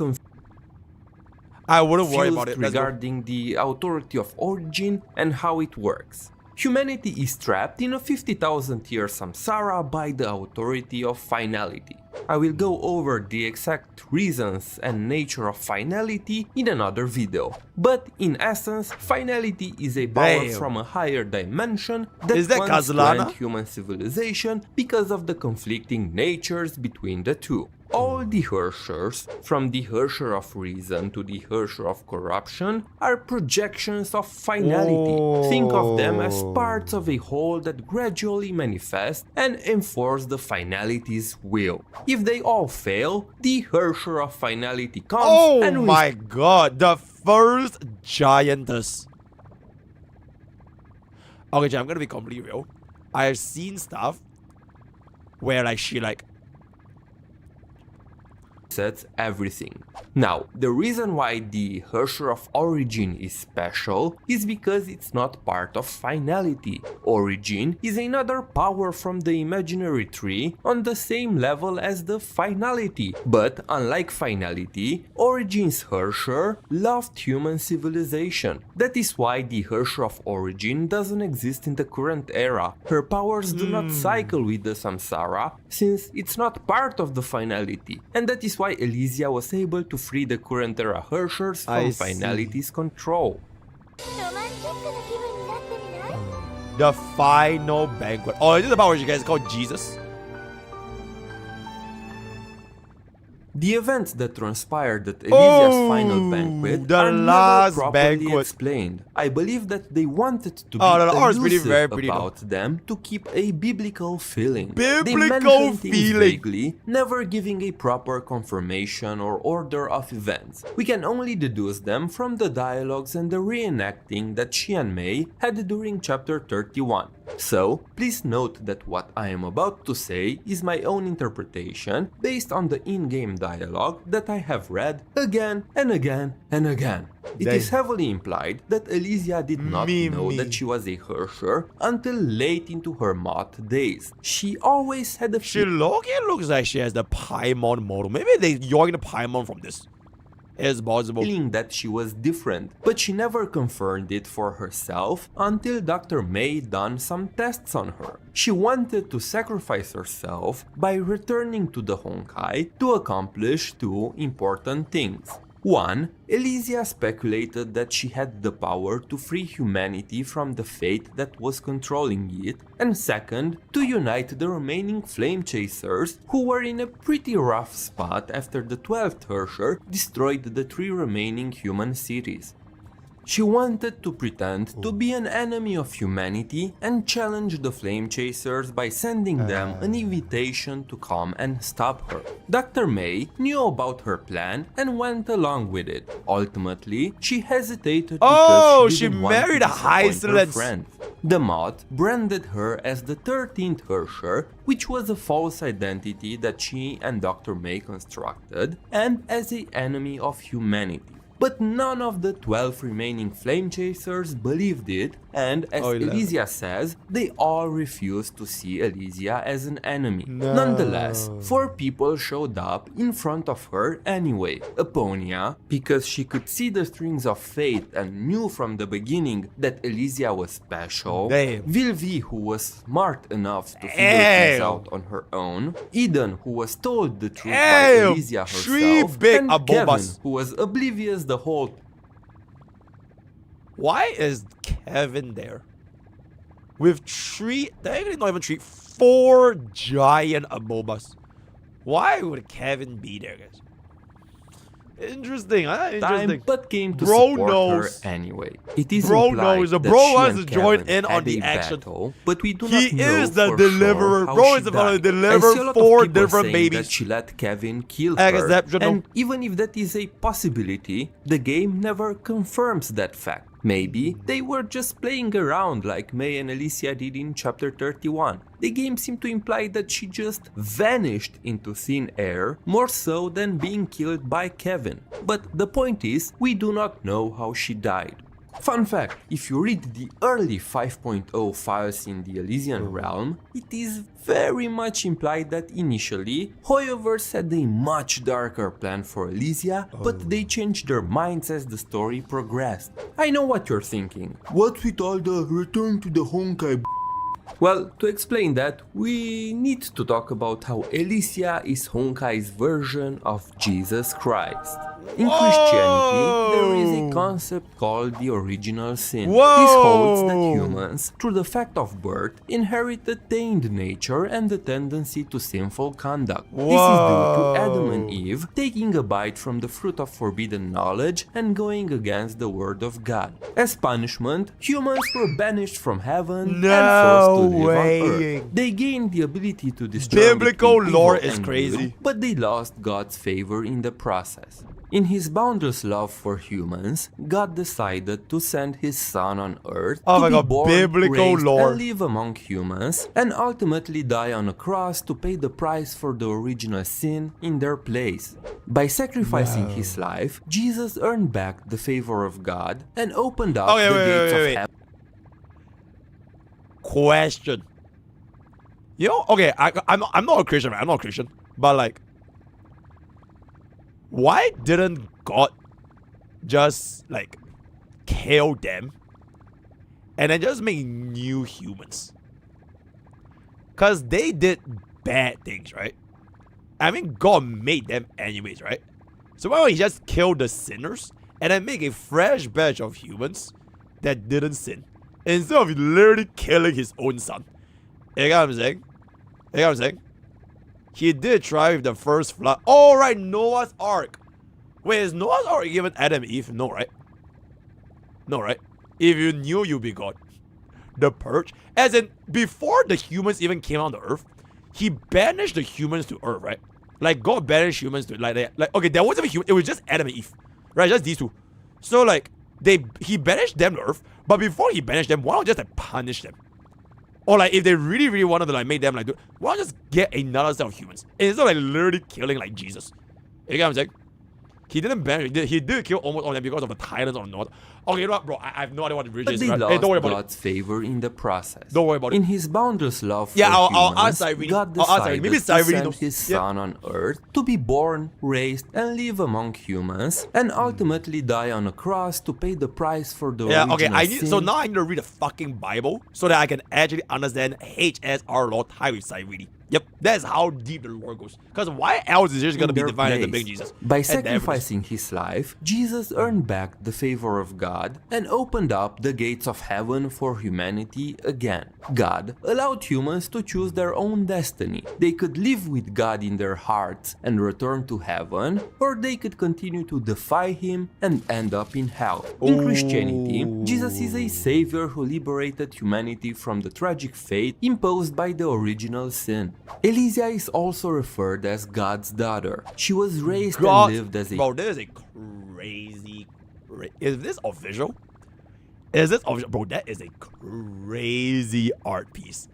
I wouldn't worry about it regarding the authority of origin and how it works. Humanity is trapped in a 50,000 year samsara by the authority of finality. I will go over the exact reasons and nature of finality in another video, but in essence, finality is a power from a higher dimension that wants to end human civilization because of the conflicting natures between the two. All the Hershers, from the Hersher of reason to the Hersher of corruption, are projections of finality. Think of them as parts of a whole that gradually manifest and enforce the finality's will. If they all fail, the Hersher of finality comes and... Oh my god, the first giantess. Okay, I'm gonna be completely real. I have seen stuff where like she like sets everything. Now, the reason why the Hersher of Origin is special is because it's not part of finality. Origin is another power from the imaginary tree on the same level as the finality, but unlike finality, Origin's Hersher loved human civilization. That is why the Hersher of Origin doesn't exist in the current era. Her powers do not cycle with the samsara since it's not part of the finality, and that is why Elysia was able to free the current era Hershers from finality's control. The final banquet. Oh, is this about what you guys call Jesus? The events that transpired at Elysia's final banquet are never properly explained. I believe that they wanted to be elusive about them to keep a biblical feeling. They mentioned things vaguely, never giving a proper confirmation or order of events. We can only deduce them from the dialogues and the reenacting that she and May had during chapter 31. So, please note that what I am about to say is my own interpretation based on the in-game dialogue that I have read again and again and again. It is heavily implied that Elysia did not know that she was a Hersher until late into her moth days. She always had a looks like she has the Paimon model. Maybe they yoinked the Paimon from this. It's possible. Feeling that she was different, but she never confirmed it for herself until Dr. May done some tests on her. She wanted to sacrifice herself by returning to the Honkai to accomplish two important things. One, Elysia speculated that she had the power to free humanity from the fate that was controlling it, and second, to unite the remaining flame chasers who were in a pretty rough spot after the 12th Hersher destroyed the 3 remaining human cities. She wanted to pretend to be an enemy of humanity and challenge the flame chasers by sending them an invitation to come and stop her. Dr. May knew about her plan and went along with it. Ultimately, she hesitated because she didn't want to disappoint her friends. The moth branded her as the 13th Hersher, which was a false identity that she and Dr. May constructed, and as an enemy of humanity. But none of the 12 remaining flame chasers believed it, and as Elysia says, they all refused to see Elysia as an enemy. Nonetheless, 4 people showed up in front of her anyway. Eponia, because she could see the strings of fate and knew from the beginning that Elysia was special. Vilvi, who was smart enough to figure things out on her own. Eden, who was told the truth by Elysia herself. And Kevin, who was oblivious the whole. Why is Kevin there? With 3, technically not even 3, 4 giant amobas. Why would Kevin be there, guys? Interesting, huh? Interesting. But came to support her anyway. It is implied that bro she wants and to join Kevin in on had the a action. battle, but we do He not know is the for deliverer. Sure how Bro she is about to died. deliver I see a lot 4 of people different saying babies. that she let Kevin kill her. And even if that is a possibility, the game never confirms that fact. Maybe they were just playing around like May and Elysia did in chapter 31. The game seemed to imply that she just vanished into thin air, more so than being killed by Kevin. But the point is, we do not know how she died. Fun fact, if you read the early 5.0 files in the Elysian realm, it is very much implied that initially, Hoyoverse had a much darker plan for Elysia, but they changed their minds as the story progressed. I know what you're thinking. What's with all the return to the Honkai? Well, to explain that, we need to talk about how Elysia is Honkai's version of Jesus Christ. In Christianity, there is a concept called the original sin. This holds that humans, through the fact of birth, inherit a tainted nature and the tendency to sinful conduct. This is due to Adam and Eve taking a bite from the fruit of forbidden knowledge and going against the word of God. As punishment, humans were banished from heaven and forced to live on earth. They gained the ability to discern biblical lore evil is and crazy. good, but they lost God's favor in the process. In his boundless love for humans, God decided to send his son on earth to be born, biblical raised, lore. and live among humans, and ultimately die on a cross to pay the price for the original sin in their place. By sacrificing his life, Jesus earned back the favor of God and opened up the gates of heaven. Question. You know, okay, I'm not a Christian, man. I'm not a Christian, but like, why didn't God just like kill them and then just make new humans? Cause they did bad things, right? I mean, God made them anyways, right? So why don't he just kill the sinners and then make a fresh batch of humans that didn't sin, instead of literally killing his own son? You know what I'm saying? You know what I'm saying? He did try with the first flood. Oh, right, Noah's Ark. Wait, is Noah's Ark even Adam and Eve? No, right? No, right? If you knew, you'd be God. The Purge. As in, before the humans even came on the earth, he banished the humans to earth, right? Like, God banished humans to, like okay, there wasn't a human. It was just Adam and Eve. Right? Just these two. So, like, he banished them to earth. But before he banished them, why not just, like, punish them? Or like if they really, really wanted to like make them like, why not just get another set of humans? And it's not like literally killing like Jesus. You get what I'm saying? He didn't ban. He did kill almost all of them because of the tyrants of the north. Okay, you know what, bro? I have no idea what religion But is. they Right? lost Hey, don't worry about God's favor in the process. Don't worry about it. In his boundless love for I'll ask humans, Cyrene. God decided to send his son on earth to be born, raised, and live among humans, and ultimately die on a cross to pay the price for the original sin. So now I need to read the fucking Bible so that I can actually understand HSR Lord tie with Cyrene. Yep, that's how deep the lore goes. Because why else is just going to be defined as the big Jesus? By sacrificing his life, Jesus earned back the favor of God and opened up the gates of heaven for humanity again. God allowed humans to choose their own destiny. They could live with God in their hearts and return to heaven, or they could continue to defy him and end up in hell. In Christianity, Jesus is a savior who liberated humanity from the tragic fate imposed by the original sin. Elysia is also referred as God's daughter. She was raised and lived as a... Bro, this is a crazy... Is this official? Is this official? Bro, that is a crazy art piece.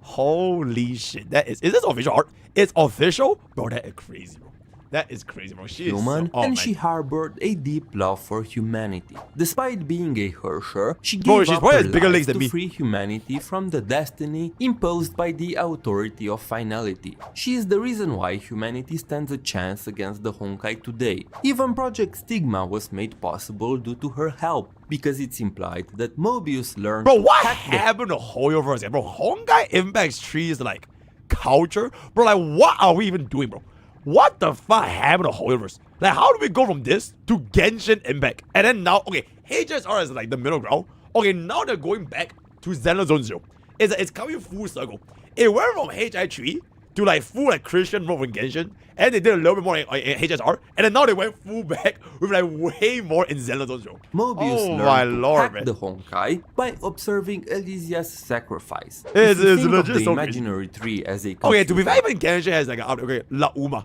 Holy shit. That is this official art? It's official? Bro, that is crazy, bro. That is crazy, bro. She human, is so, and she harbored a deep love for humanity. Despite being a Herrscher, she gave up her life to free humanity from the destiny imposed by the authority of finality. She is the reason why humanity stands a chance against the Honkai today. Even Project Stigma was made possible due to her help, because it's implied that Mobius learned... Bro, what happened to Hoyoverse? Bro, Honkai impacts trees like culture? Bro, like what are we even doing, bro? What the fuck happened to Hoyoverse? Like, how do we go from this to Genshin Impact? And then now, okay, HSR is like the middle ground. Okay, now they're going back to Xenoblade Zone Zero. It's coming full circle. It went from HI3 to like full like Christian mode in Genshin. And they did a little bit more in HSR. And then now they went full back with like way more in Xenoblade Zone Zero. Mobius learned to hack the Honkai by observing Elysia's sacrifice. It's legit the so imaginary tree as a okay, to be fair, even Genshin has like La Uma.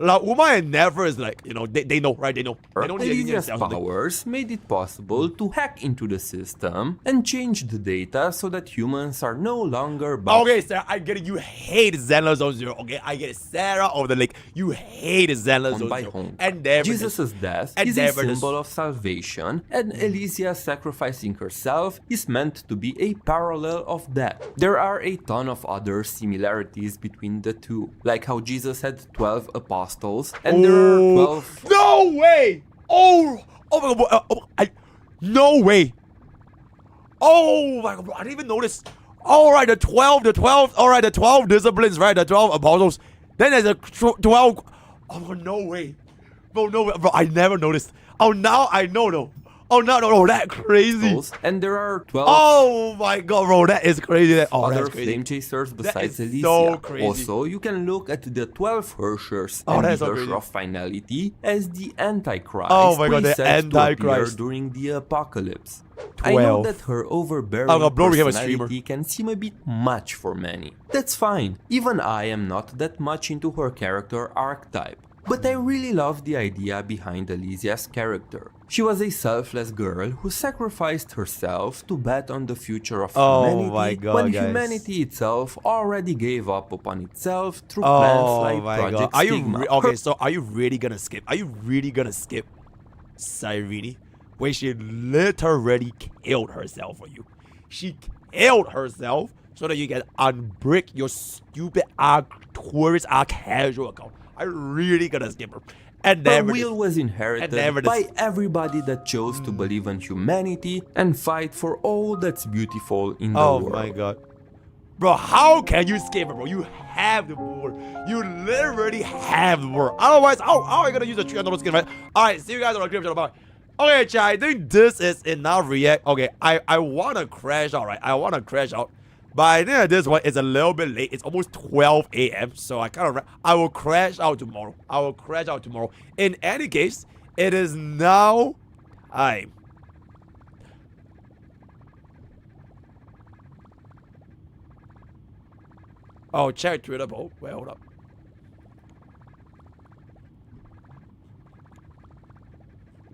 La Uma and Never is like, you know, they know, right? They know. They don't need Elysia's powers made it possible to hack into the system and change the data so that humans are no longer bound. Okay, Sarah, I get it. You hate Xenoblade Zone Zero. Okay, I get it. Sarah of the Lake, you hate Xenoblade Zone Zero. And never Jesus' death is a symbol of salvation, and Elysia sacrificing herself is meant to be a parallel of that. There are a ton of other similarities between the two, like how Jesus had 12 apostles. And there are 12. No way! Oh my god! No way! Oh my god! Bro, I didn't even notice. All right, the 12. All right, the 12 disciplines, right? The 12 apostles. Then there's a 12. Oh no way! Bro, no way! Bro, I never noticed. Oh, now I know though. Oh no, that crazy. And there are 12. Oh my god, bro, that is crazy. Other that's crazy. flame chasers besides Elysia. So crazy. Also, you can look at the 12 Herrschers and the Herrscher of Finality as the Antichrist. Oh my god, the Antichrist during the apocalypse. 12. I know that her overbearing personality can seem a bit much for many. That's fine. Even I am not that much into her character archetype. But I really love the idea behind Elysia's character. She was a selfless girl who sacrificed herself to bet on the future of humanity when humanity itself already gave up upon itself through plans like Project Stigma. Okay, so are you really gonna skip? Are you really gonna skip Cyrene? When she literally killed herself for you. She killed herself so that you can unbrick your stupid tourist casual account. I really gonna skip her. And her will was inherited by everybody that chose to believe in humanity and fight for all that's beautiful in the world. Oh my god. Bro, how can you skip her, bro? You have the word. You literally have the word. Otherwise, how are you gonna use a $300 skin, right? Alright, see you guys on the clip channel. Bye. Okay, chat, I think this is enough react. Okay, I wanna crash out, right? I wanna crash out. But I think this one is a little bit late. It's almost 12 a.m. So I will crash out tomorrow. In any case, it is now time. Oh, check Twitter. Oh, wait, hold up.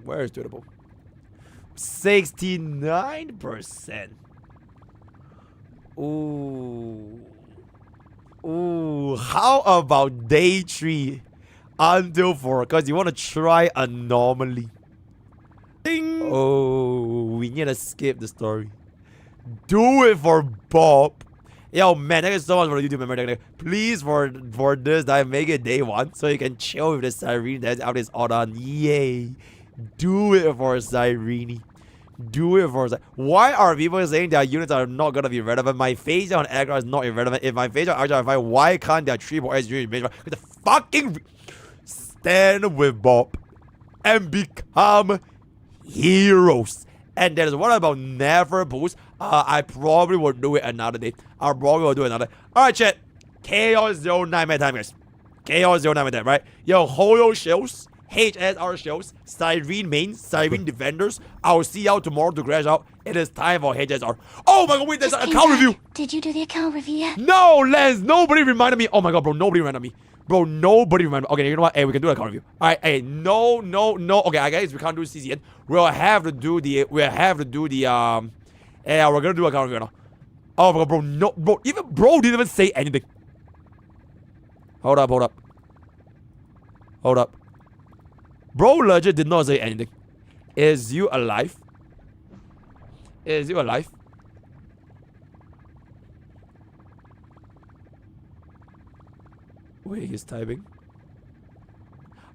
Where is Twitter? 69%. Ooh. Ooh. How about day 3 until 4? Because you want to try anomaly. Ding. Oh, we need to skip the story. Do it for Bob. Yo, man, thank you so much for the YouTube member. Please, for this, I make it day 1 so you can chill with the Cyrene that's out is all done. Yay. Do it for Cyrene. Do it for Cyrene. Why are people saying their units are not going to be relevant? My phase on aggro is not irrelevant. If my phase on aggro is fine, why can't their 3.S unit be relevant? Because the fucking stand with Bob and become heroes. And there's one about never boost. I probably will do it another day. I probably will do it another day. Alright, chat. Chaos 09 my time, guys. Chaos 09 my time, right? Yo, Holo shields, HSR shields, Cyrene mains, Cyrene defenders. I'll see y'all tomorrow to crash out. It is time for HSR. Oh my god, wait, there's an account review. Did you do the account review yet? No, Lance, nobody reminded me. Oh my god, bro, nobody reminded me. Bro, nobody remember. Okay, you know what? Hey, we can do an account review. Alright, hey, no. Okay, I guess we can't do CCN. We'll have to do the yeah, we're gonna do an account review now. Oh my god, bro, no, bro, even bro didn't even say anything. Hold up. Bro legit did not say anything. Is you alive? Is you alive? Wait, he's typing.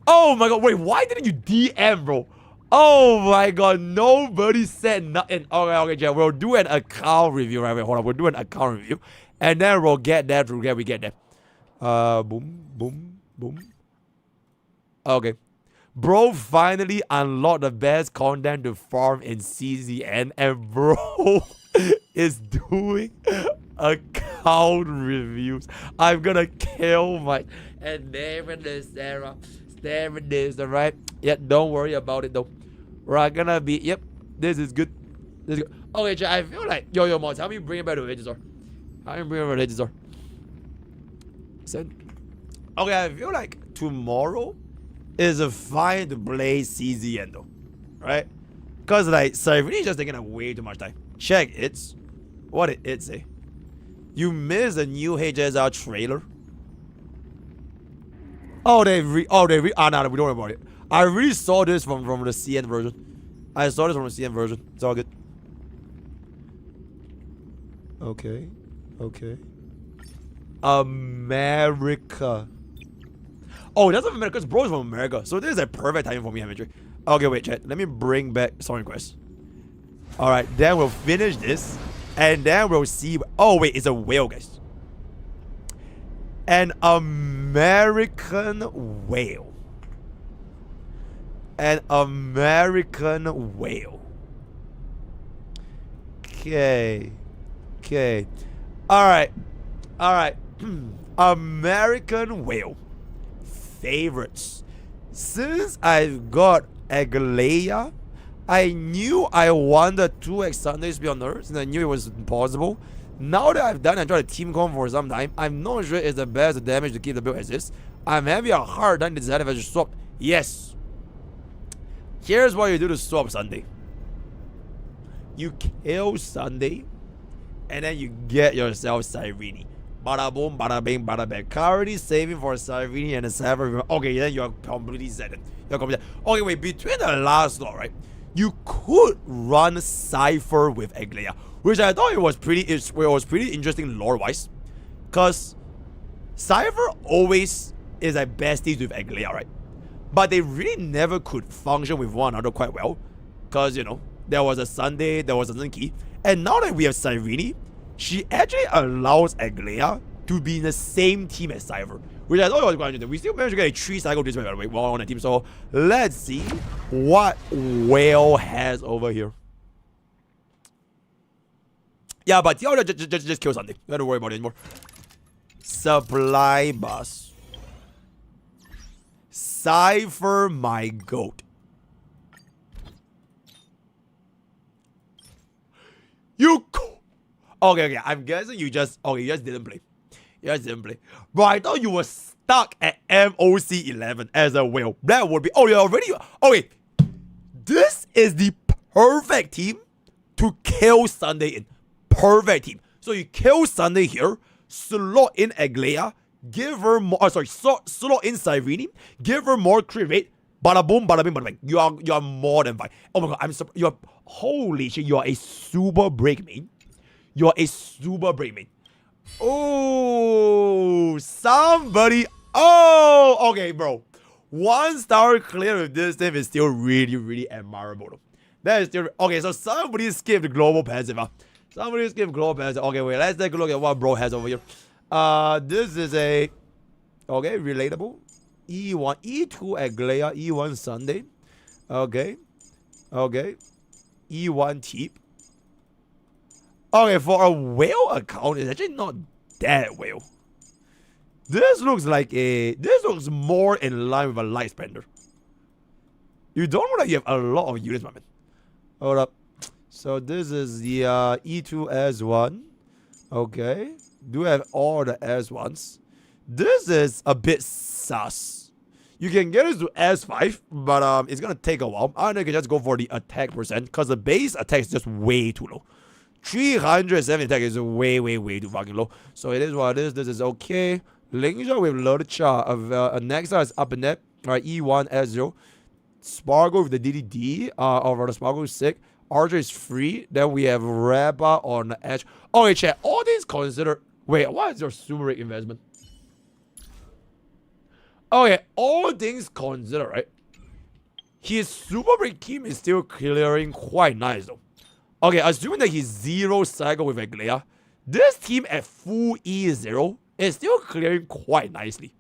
Oh my god, wait, why didn't you DM, bro? Oh my god, nobody said nothing. Okay, Jeff, we'll do an account review, right? Wait, hold on, we'll do an account review. And then we'll get that together, we get that. Boom. Okay. Bro finally unlocked the best content to farm in CZN, and bro is doing account reviews. I'm gonna kill my and there it is, Sarah. There it is, alright? Yeah, don't worry about it though. We're gonna be this is good. This is good. Okay, chat, I feel like yo mods, how me bring it back to Hedzor? How me bring it back to Hedzor? Send. Okay, I feel like tomorrow is a fine to play CZN though. Right? Cause like Cyrene is just taking up way too much time. Check it's what did it say? You missed a new HSR trailer. No, we don't worry about it. I really saw this from the CN version. It's all good. Okay. America. Oh, that's America, because bro is from America. So this is a perfect time for me, Hamidry. Okay, wait, chat. Let me bring back Song Quest. Alright, then we'll finish this. And then we'll see. Oh, wait, it's a whale, guys. An American whale. Okay. Alright. American whale. Favorites. Since I've got Aglaia, I knew I wanted 2x Sundays to be on Earth, and I knew it was impossible. Now that I've done and tried a team comp for some time, I'm not sure it's the best damage to keep the build as is. I'm having a hard time deciding if I should swap. Yes. Here's what you do to swap Sunday. You kill Sunday, and then you get yourself Cyrene. Bada boom, bada bing, bada bang. Currently saving for Cyrene and the Cypher. Okay, then you're completely set. Okay, wait, between the last slot, right? You could run Cypher with Aglaia, which I thought it was pretty interesting lore-wise. Because Cypher always is a besties with Aglaia, right? But they really never could function with one another quite well. Because, you know, there was a Sunday, there was a Zinki. And now that we have Cyrene, she actually allows Aglaia to be in the same team as Cypher, which I thought was quite interesting. We still managed to get a 3-cycle this way, by the way, while on the team. So let's see what Whale has over here. Yeah, but just kill something. Don't have to worry about it anymore. Supply bus. Cypher, my goat. Okay. I'm guessing you just didn't play. Bro, I thought you were stuck at MOC 11 as a whale. That would be. Oh, you're already. Okay. This is the perfect team to kill Sunday in. Perfect team. So you kill Sunday here, slot in Aglaya, give her more, slot in Cyrene, give her more crit rate, bada boom, bada bing, bada bing. You are more than fine. Oh my god, I'm surprised. Holy shit, you are a super break main. You are a super break main. Oh, somebody. Oh, okay, bro. 1 star clear with this thing is still really, really admirable. That is still okay. So somebody skipped global passive. Somebody skipped global passive. Okay, wait. Let's take a look at what bro has over here. This is a relatable E1, E2 Aglaya, E1 Sunday. Okay, E1 Teep. Okay, for a whale account, it's actually not that whale. This looks more in line with a light spender. You don't know that you have a lot of units, my man. Hold up. So this is the E2 S1. Okay. Do have all the S1s. This is a bit sus. You can get it to S5, but it's gonna take a while. I know you can just go for the attack percent, because the base attack is just way too low. 370 attack is way too fucking low. So it is what it is. This is okay. Linger with loaded char of Nexa is up in that. Alright, E1 S0. Spargo with the DDD. Over the Spargo is sick. Archer is free. Then we have Rabba on the edge. Okay, chat. All these considered. Wait, what is your super rate investment? Okay, all things considered, right? His super break team is still clearing quite nice though. Okay, assuming that he's 0 cycle with Aglaya, this team at full E0 is still clearing quite nicely.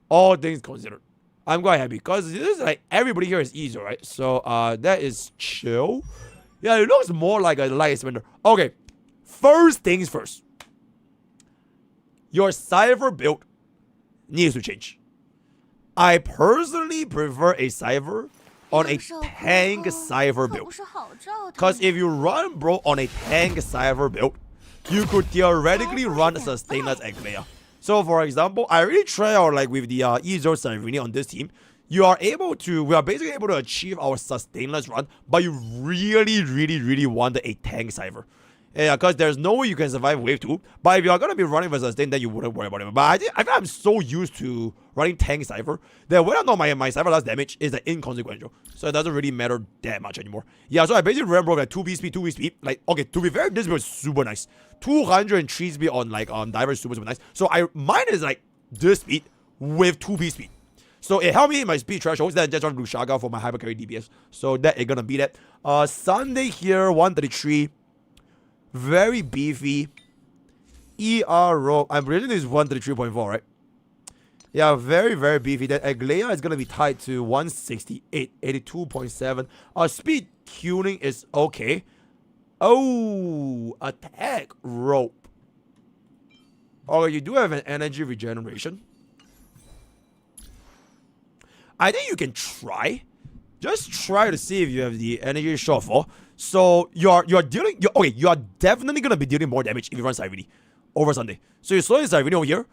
All things considered. I'm quite happy because this is like everybody here is E0, right? So that is chill. Yeah, it looks more like a light spender. Okay, first things first. Your Cypher build needs to change. I personally prefer a Cypher on a tank Cypher build. Because if you run bro on a tank Cypher build, you could theoretically run Sustainless Aglaya. So for example, I really try out like with the E0 Cyrene on this team. We are basically able to achieve our Sustainless run, but you really want a tank Cypher. Yeah, because there's no way you can survive wave 2. But if you're going to be running for sustain, then you wouldn't worry about it. But I think I'm so used to running tank Cypher that whether or not my Cypher does damage is like inconsequential. So it doesn't really matter that much anymore. Yeah, so I basically ran bro like 2B speed. Like, okay, to be fair, this build is super nice. 203 speed on like Diver is super nice. So mine is like this speed with 2B speed. So it helped me in my speed thresholds, then just run Lushaga for my hyper carry DPS. So that is gonna be that. Sunday here, 133. Very beefy. ER roll. I'm reading this 133.4, right? Yeah, very beefy. That Aglaya is gonna be tied to 168, 82.7. Speed tuning is okay. Oh, attack rope. Oh, you do have an energy regeneration. I think you can try. Just try to see if you have the energy shortfall. So you are definitely gonna be dealing more damage if you run Cyrene over Sunday. So you're slowing Cyrene over here.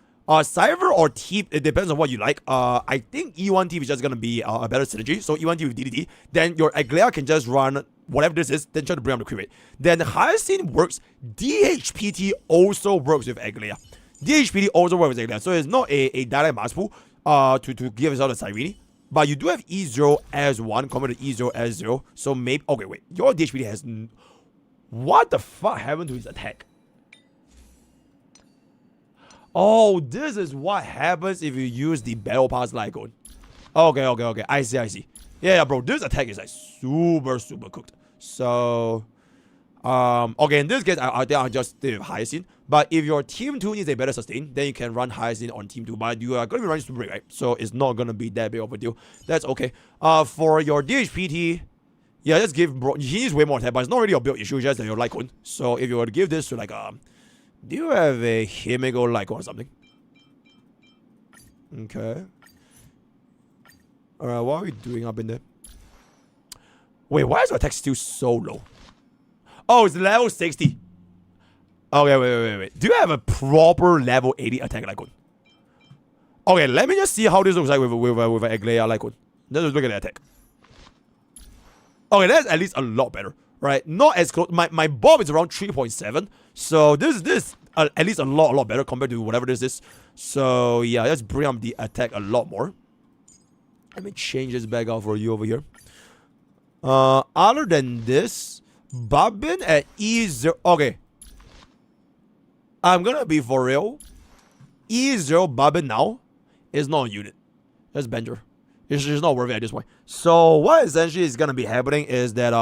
Cypher or Teep, it depends on what you like. I think E1 Teep is just gonna be a better synergy. So E1 Teep with DDD. Then your Aglaya can just run whatever this is, then try to bring up the crit rate. Then Hyacinth works. DHPT also works with Aglaya. DHPT also works with Aglaya. So it's not a direct mass pool to give us out a Cyrene. But you do have E0 as 1 compared to E0 as 0. So maybe... Okay, wait. Your DHPT has... What the fuck happened to his attack? Oh, this is what happens if you use the Battle Pass Lycon. Okay. I see. Yeah, bro. This attack is like super cooked. So... okay, in this case, I think I'll just stay with Hyacinth. But if your Team 2 needs a better sustain, then you can run Hyacinth on Team 2. But you are going to be running Super Break, right? So it's not going to be that big of a deal. That's okay. For your DHPT, yeah, just give bro. He needs way more attack, but it's not really a build issue, it's just your Lycon. So if you were to give this to like do you have a Himego Lycon or something? Okay. Alright, what are we doing up in there? Wait, why is your attack still so low? Oh, it's level 60. Okay, wait. Do you have a proper level 80 attack Lycon? Okay, let me just see how this looks like with an Aglaya Lycon. Let's just look at the attack. Okay, that's at least a lot better, right? Not as close. My Bob is around 3.7. So this at least a lot better compared to whatever this is. So yeah, let's bring up the attack a lot more. Let me change this back out for you over here. Other than this, Babin at E0. Okay, I'm gonna be for real. E0 Babin now is not a unit. That's Benjer. It's just not worth it at this point. So what essentially is gonna be happening is that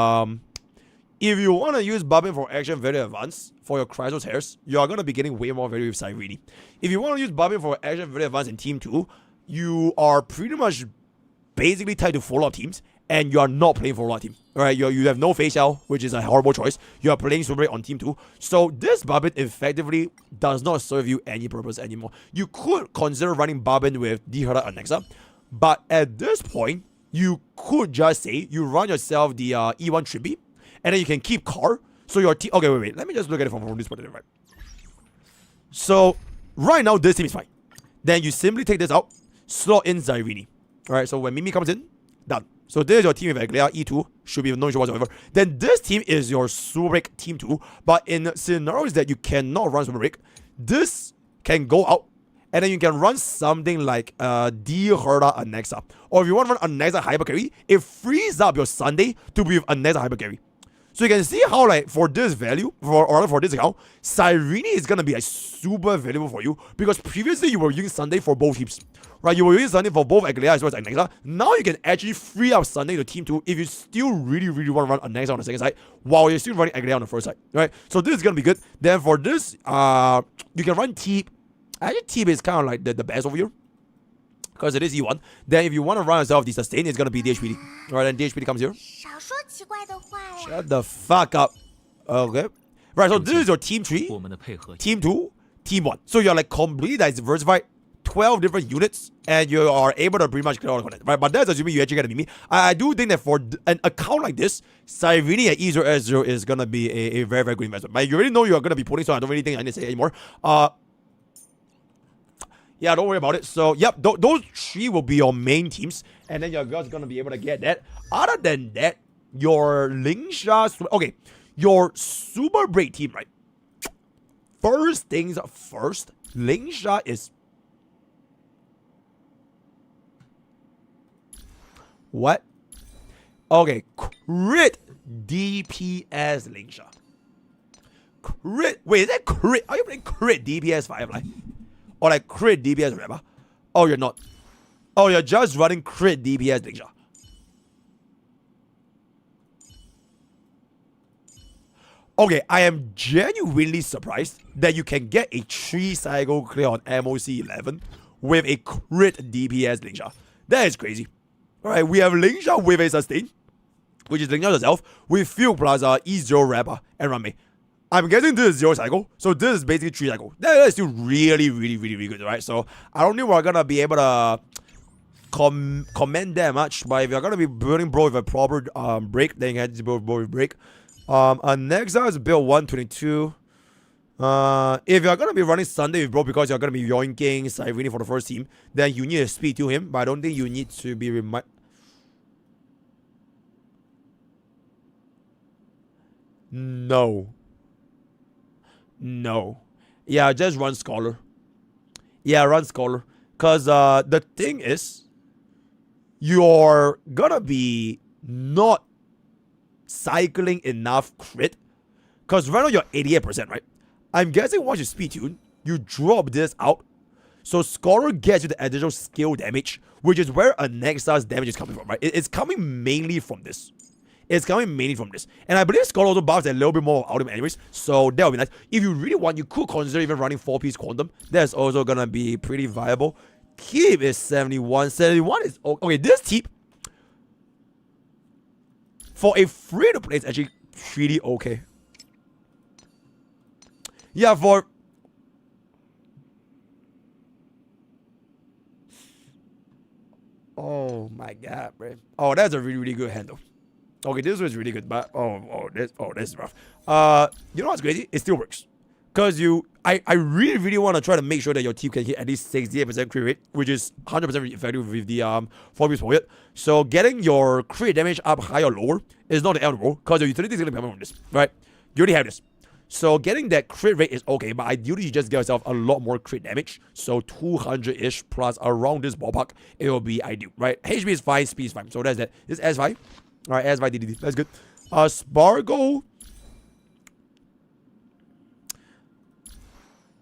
if you want to use Babin for action very advanced for your Crashout hairs, you are gonna be getting way more value with Cyrene. If you want to use Babin for action very advanced in Team 2, you are pretty much basically tied to full-out teams, and you are not playing for a team. Alright, you have no facial, which is a horrible choice. You are playing Super on Team 2. So this Babin effectively does not serve you any purpose anymore. You could consider running Babin with Dihara and Nexa, but at this point, you could just say you run yourself the E1 Trippy, and then you can keep Car. So your team. Okay, wait. Let me just look at it from this perspective, right? So right now, this team is fine. Then you simply take this out, slot in Cyrene. Alright, so when Mimi comes in, done. So this is your team with Aglea, E2, should be no issue whatsoever. Then this team is your Super Break Team 2, but in scenarios that you cannot run Super Break, this can go out, and then you can run something like D Herda Anexa. Or if you want to run Anexa Hyper Carry, it frees up your Sunday to be with Anexa Hyper Carry. So you can see how, like, for this value, for this account, Cyrene is gonna be like super valuable for you, because previously you were using Sunday for both teams. Right, you will use Sunday for both Aglea as well as Anexa. Now you can actually free up Sunday to Team 2 if you still really want to run Anexa on the second side while you're still running Aglea on the first side. Right, so this is going to be good. Then for this, you can run Teep. Actually, Teep is kind of like the best over here, because it is E1. Then if you want to run yourself the sustain, it's going to be DHPD. Alright, then DHPD comes here. Shut the fuck up. Okay. Right, so this is your Team 3, Team 2, Team 1. So you're like completely diversified. 12 different units, and you are able to pretty much clear all the content, right? But that's assuming you actually get a Mimi. I do think that for an account like this, Cyrene at E0 S0 is gonna be a very good investment. But you already know you're gonna be putting, so I don't really think I need to say anymore. Yeah, don't worry about it. So, yep, those 3 will be your main teams, and then you're just gonna be able to get that. Other than that, your Lingsha, okay, your Super Break team, right? First things first, Lingsha is. What? Okay, crit DPS Lingsha. Crit. Wait, is that crit? Are you playing crit DPS Firefly? Or like crit DPS Reba? Oh, you're not. Oh, you're just running crit DPS Lingsha. Okay, I am genuinely surprised that you can get a 3-cycle clear on MOC 11 with a crit DPS Lingsha. That is crazy. Alright, we have Lingsha with a sustain, which is Lingsha herself, with Field Plaza, E0 Rapper, and Rame. I'm guessing this is 0 cycle, so this is basically 3 cycle. That is still really good, right? So I don't think we're gonna be able to comment that much, but if you're gonna be building bro with a proper break, then you have to build bro with break. Nexa is build 122. If you're gonna be running Sunday with bro because you're gonna be yoinking Cyrene for the first team, then you need to speed to him, but I don't think you need to be No. Yeah, just run Scholar. Yeah, run Scholar. Cause the thing is, you're gonna be not cycling enough crit. Cause right now you're 88%, right? I'm guessing once you speed tune, you drop this out. So Scholar gets you the additional skill damage, which is where a Nexa's damage is coming from, right? It's coming mainly from this. And I believe Scholar also buffs a little bit more of ultimate anyways, so that would be nice. If you really want, you could consider even running 4-piece Quantum. That's also gonna be pretty viable. Teep is 71. 71 is... Okay, this Teep, for a free-to-play, is actually pretty okay. Yeah, for... Oh my god, bro. Oh, that's a really good handle. Okay, this was really good, but this is rough. You know what's crazy? It still works. Cause I really want to try to make sure that your team can hit at least 68% crit rate, which is 100% effective with the 4-piece poet. So getting your crit damage up higher or lower is not the end of the world, cause your utility is gonna be coming from this, right? You already have this. So getting that crit rate is okay, but ideally you just get yourself a lot more crit damage. So 200-ish plus around this ballpark, it will be ideal, right? HP is fine, speed is fine. So that's that. This is S5. Alright, S5 DDD. That's good. Spargo.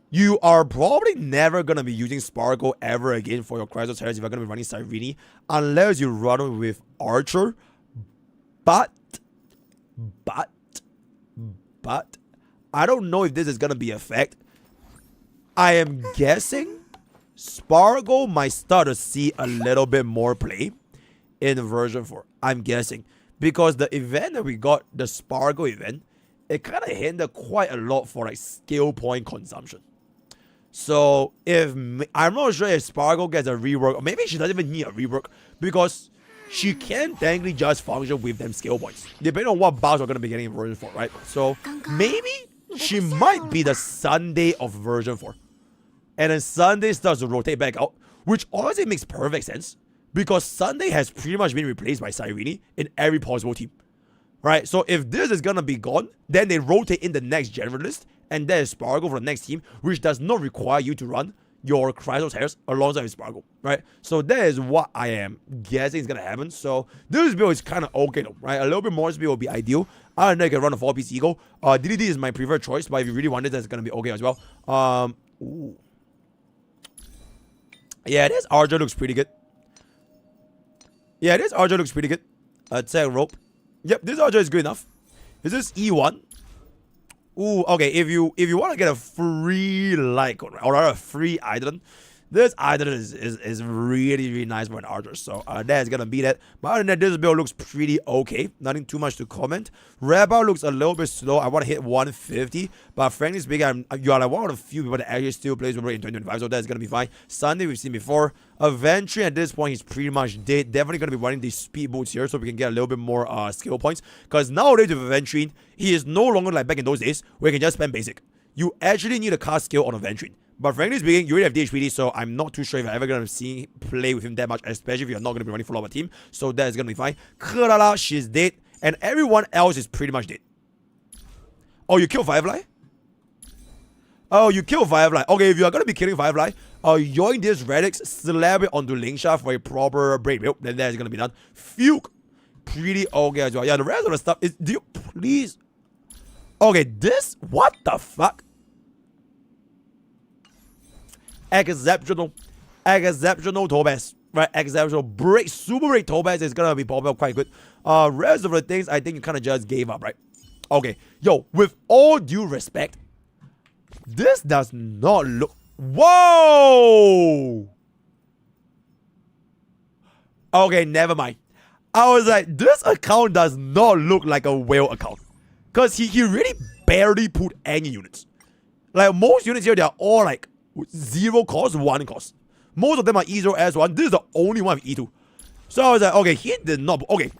You are probably never going to be using Spargo ever again for your Crashout Terrace if you're going to be running Cyrene, unless you run with Archer. But, I don't know if this is going to be a fact. I am guessing Spargo might start to see a little bit more play in version 4. I'm guessing. Because the event that we got, the Spargo event, it kind of hindered quite a lot for like skill point consumption. So I'm not sure if Spargo gets a rework, or maybe she doesn't even need a rework, because she can technically just function with them skill points, depending on what buffs we're going to be getting in version 4, right? So maybe she might be the Sunday of version 4. And then Sunday starts to rotate back out, which honestly makes perfect sense, because Sunday has pretty much been replaced by Cyrene in every possible team. Right? So if this is going to be gone, then they rotate in the next generalist, and that is Spargo for the next team, which does not require you to run your Crashout Terrace alongside with Spargo, right? So that is what I am guessing is going to happen. So this build is kind of okay though, right? A little bit more speed will be ideal. I don't know, you can run a 4-piece Eagle. DDD is my preferred choice, but if you really want it, that's going to be okay as well. Ooh. Yeah, this Archer looks pretty good. Yeah, this Archer looks pretty good. Attack rope. Yep, this Archer is good enough. Is this E1? Ooh, okay, if you want to get a free light code, or a free Idolin, this Idolin is really, really nice for an Archer. So that's gonna be that. But other than that, this build looks pretty okay. Nothing too much to comment. Rebel looks a little bit slow. I want to hit 150, but frankly speaking, you are like one of the few people that actually still plays Rebel in 2025, so that's gonna be fine. Sunday we've seen before. Aventry at this point, he's pretty much dead. Definitely going to be running these speed boots here so we can get a little bit more skill points. Because nowadays with Aventry, he is no longer like back in those days where you can just spam basic. You actually need a cast skill on Aventry. But frankly speaking, you already have DHPD, so I'm not too sure if I'm ever going to see play with him that much, especially if you're not going to be running full of a team. So that is going to be fine. Kerala, she's dead. And everyone else is pretty much dead. Oh, you killed Firefly? Oh, you killed Firefly. Okay, if you are going to be killing Firefly, yoink this Radix, slap it onto Lingsha for a proper break build, then that's going to be done. Fuke, pretty okay as well. Yeah, the rest of the stuff is, do you please? Okay, this, what the fuck? Exceptional Topaz, right? Exceptional break, super break Topaz is going to be popping up quite good. Rest of the things, I think you kind of just gave up, right? Okay, yo, with all due respect, this does not look... Whoa! Okay, never mind. I was like, this account does not look like a whale account. Because he really barely put any units. Like, most units here, they are all like 0 cost, 1 cost. Most of them are E0, S1. This is the only one with E2. So I was like, okay, he did not... Okay.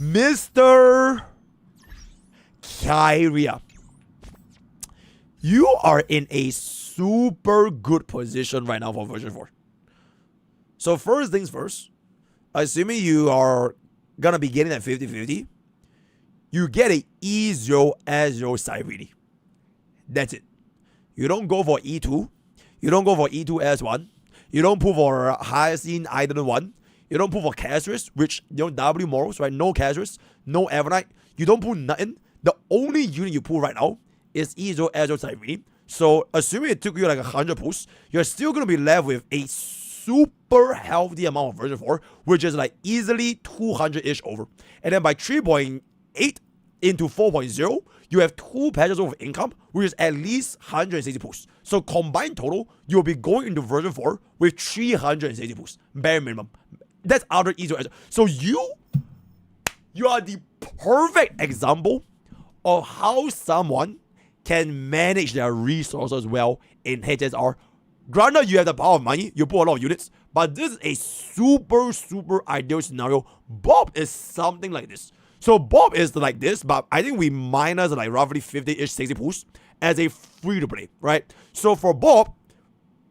Mr. Kyria. You are in a super good position right now for version 4. So first things first, assuming you are gonna be getting that 50-50, you get a E0 S0 Cyrene. That's it. You don't go for E2. You don't go for E2 S1. You don't pull for Hyacinth Idolin 1. You don't pull for Casuist, which, you know, W Morals, right? No Casuist, no Evernight. You don't pull nothing. The only unit you pull right now is E0 S0 Cyrene. So assuming it took you like 100 pulls, you're still going to be left with a super healthy amount of version 4, which is like easily 200-ish over. And then by 3.8 into 4.0, you have 2 patches of income, which is at least 160 pulls. So combined total, you'll be going into version 4 with 360 pulls, bare minimum. That's other E0 S0. So you are the perfect example of how someone can manage their resources well in HSR. Granted, you have the power of money, you put a lot of units, but this is a super ideal scenario. Bob is something like this. So Bob is like this, but I think we minus like roughly 50-ish, 60 pools as a free-to-play, right? So for Bob,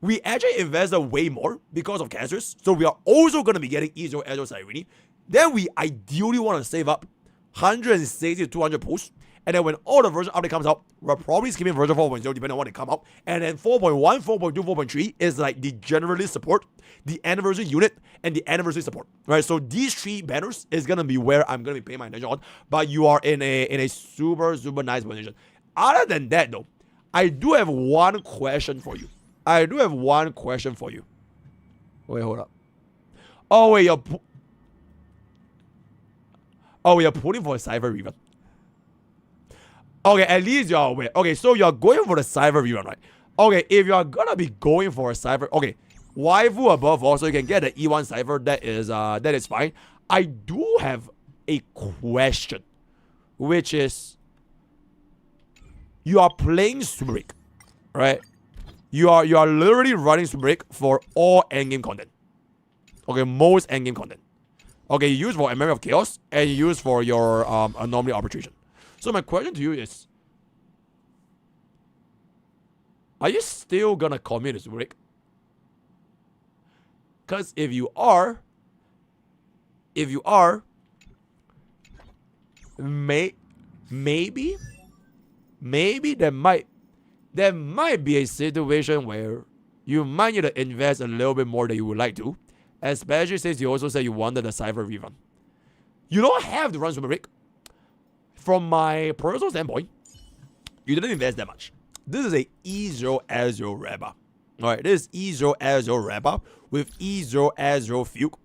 we actually invested way more because of Casuist. So we are also going to be getting E0 S0 Cyrene. Then we ideally want to save up 160 to 200 pools And then when all the version update comes out, we're probably skipping version 4.0 depending on when they come out. And then 4.1, 4.2, 4.3 is like the generalist support, the anniversary unit, and the anniversary support. Right? So these 3 banners is gonna be where I'm gonna be paying my attention on. But you are in a super, super nice position. Other than that though, I do have one question for you. Wait, hold up. Oh wait, you're pulling for a Cypher rerun. Okay, at least you're aware. Okay, so you're going for the Cypher rerun, right? Okay, if you're gonna be going for a Cypher, okay, waifu above all, so you can get the E1 Cypher. That is fine. I do have a question, which is, you are playing Super Break, right? You are literally running Super Break for all endgame content. Okay, most endgame content. Okay, you use for Memory of Chaos and you use for your Anomaly Arbitration. So my question to you is, are you still gonna commit to Super Break? Because if you are, maybe there might be a situation where you might need to invest a little bit more than you would like to, especially since you also said you wanted a Cypher rerun. You don't have to run Super Break. From my personal standpoint, you didn't invest that much. This is a E0 as0 wrap up. Alright, this is E0 as0 wrap up with E0 as0 Fugue.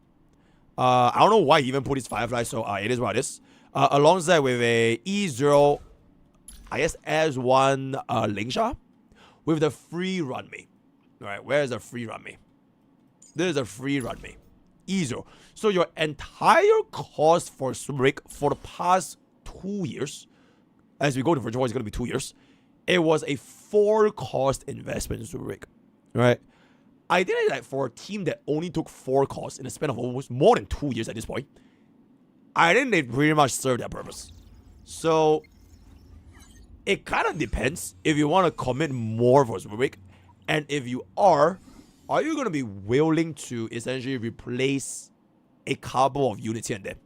I don't know why he even put his Firefly, so it is what it is. Alongside with a E0, I guess, as1 Lingsha with the free run me. Alright, where's the free run me? This is a free run me. E0. So your entire cost for Super Break for the past 2 years, as we go to Virtual, it's going to be 2 years. It was a 4 cost investment in Super Break. Right? I did it like for a team that only took 4 costs in a span of almost more than 2 years at this point. I think they pretty much served their purpose. So it kind of depends if you want to commit more for Super Break. And if you are you going to be willing to essentially replace a couple of units here and there?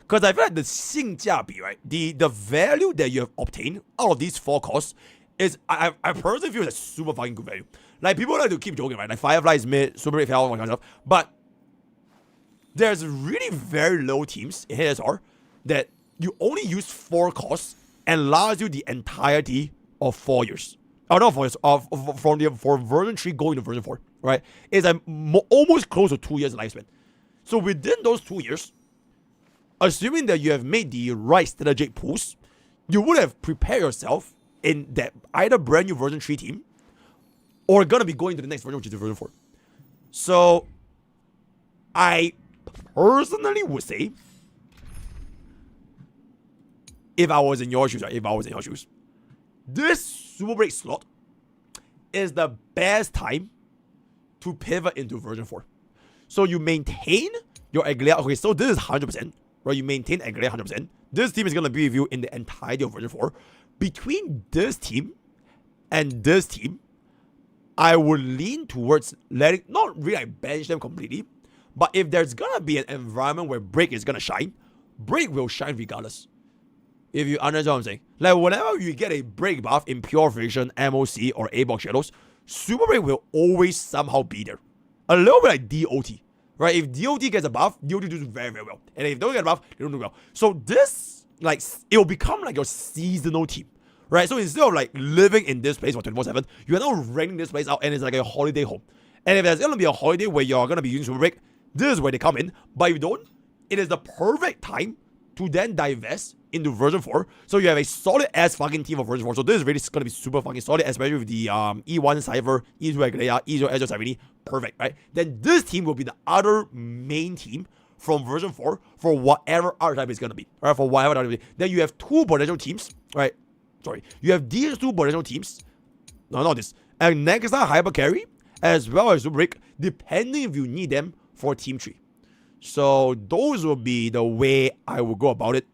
Because I feel like the 性价比, right? The value that you have obtained out of these 4 costs is, I personally feel it's super fucking good value. Like, people like to keep joking, right? Like, Firefly is mid, Super Break, all that kind of stuff. But there's really very low teams in HSR that you only use 4 costs and lasts you the entirety of 4 years. Oh, not 4 years. For version 3 going to version 4, right? It's like almost close to 2 years lifespan. So within those 2 years, assuming that you have made the right strategic pools, you would have prepared yourself in that either brand new version 3 team or gonna be going to the next version, which is the version 4. So I personally would say, if I was in your shoes, right? This Super Break slot is the best time to pivot into version 4. So you maintain your Aglea. Okay, so this is 100%. Right, you maintain Aglea 100%. This team is going to be with you in the entirety of version 4. Between this team and this team, I would lean towards letting, not really like bench them completely, but if there's going to be an environment where Break is going to shine, Break will shine regardless. If you understand what I'm saying. Like, whenever you get a Break buff in Pure Friction, MOC, or A-Box Shadows, Super Break will always somehow be there. A little bit like DOT. Right, if DOT gets a buff, DOT does very, very well. And if they don't get a buff, they don't do well. So this, like, it will become like your seasonal team. Right, so instead of like living in this place for 24/7, you are now renting this place out and it's like a holiday home. And if there's going to be a holiday where you're going to be using Super Break, this is where they come in. But if you don't, it is the perfect time to then divest into version 4. So you have a solid ass fucking team of version 4. So this is really going to be super fucking solid, especially with the E1 Cypher, E2 Aglea, E0 as Cyrene. Perfect, right? Then this team will be the other main team from version 4 for whatever archetype is going to be. Right? For whatever archetype. Then you have 2 potential teams, right? Sorry. You have these 2 potential teams. No, not this. And Nexa Hyper Carry, as well as Super Break, depending if you need them for Team 3. So those will be the way I would go about it.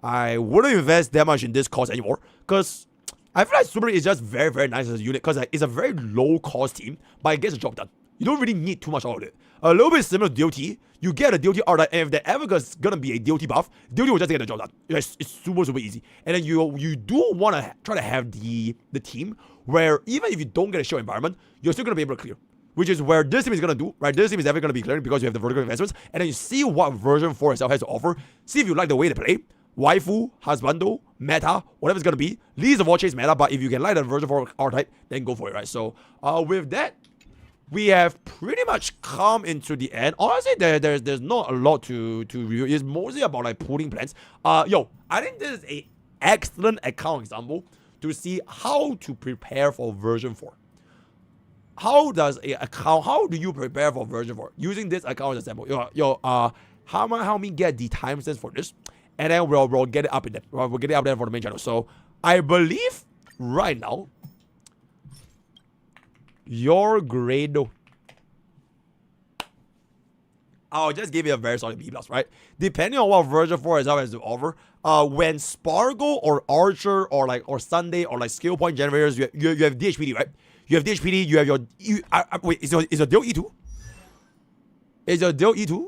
I wouldn't invest that much in this cost anymore, because I feel like Super Break is just very, very nice as a unit, because it's a very low cost team, but it gets the job done. You don't really need too much out of it. A little bit similar to DOT. You get a DOT archetype, and if there ever gonna be a DOT buff, DOT will just get the job done. It's super, super easy. And then you do want to try to have the team where even if you don't get a show environment, you're still gonna be able to clear. Which is where this team is gonna do, right? This team is definitely gonna be clearing because you have the vertical investments, and then you see what version 4 itself has to offer. See if you like the way they play. Waifu, husbando, meta, whatever it's gonna be. Least of all chase meta, but if you can like the version 4 archetype, then go for it, right? So with that, we have pretty much come into the end. Honestly, there's not a lot to review. It's mostly about like pulling plans. I think this is an excellent account example to see how to prepare for version 4. How do you prepare for version 4? Using this account as an example. How me get the timestamps for this, and then we'll get it up in there. We'll get it up there for the main channel. So I believe right now, your grade, I'll just give you a very solid B+, right? Depending on what version 4 is has to offer. When Spargo or Archer or Sunday or like skill point generators, you have DHPD, right? You have DHPD, you have your... wait, is your deal E2? Is your deal E2?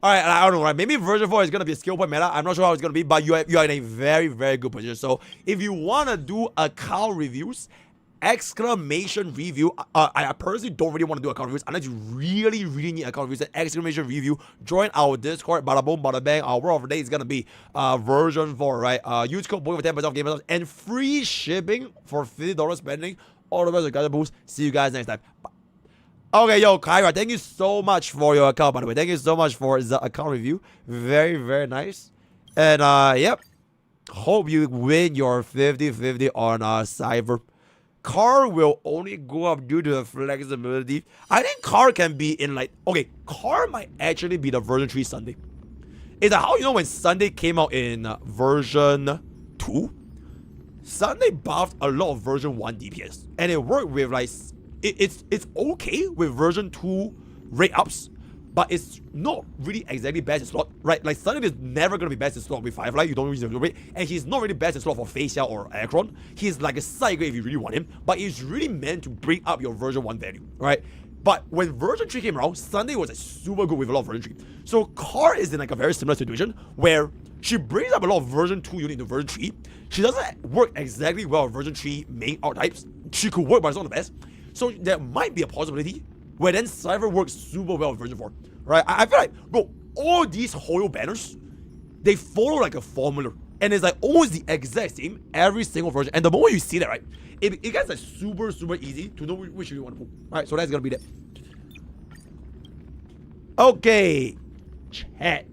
Alright, I don't know, right? Maybe version 4 is going to be a skill point meta. I'm not sure how it's going to be, but you are in a very, very good position. So, if you want to do account reviews, exclamation review, I personally don't really want to do account reviews unless you really, really need account reviews. Exclamation review, join our Discord, bada boom, bada bang. Our word of the day is going to be version 4, right? Use code BOOK for 10% off game and free shipping for $50 spending. All the rest of the guys boost. See you guys next time. Bye. Okay, yo, Kyra, thank you so much for your account, by the way. Thank you so much for the account review. Very, very nice. And, yep. Hope you win your 50-50 on Cyber. Car will only go up due to the flexibility. I think car can be in like... Okay, car might actually be the version 3 Sunday. Is that how you know when Sunday came out in version 2? Sunday buffed a lot of version 1 DPS. And it worked with like... It's okay with version 2 rate ups, but it's not really exactly best in slot, right? Like Sunday is never gonna be best in slot with Firefly. You don't use the rate, and he's not really best in slot for Facia or Akron. He's like a side grade if you really want him, but he's really meant to bring up your version 1 value, right? But when version 3 came around, Sunday was like super good with a lot of version 3. So Car is in like a very similar situation where she brings up a lot of version 2 unit into version 3. She doesn't work exactly well with version 3 main archetypes. She could work, but it's not the best. So there might be a possibility where then Cypher works super well with version 4, right? I feel like, bro, all these Hoyo banners, they follow like a formula. And it's like almost the exact same every single version. And the moment you see that, right, it gets like super, super easy to know which you want to pull. Alright, so that's gonna be that. Okay. Chat.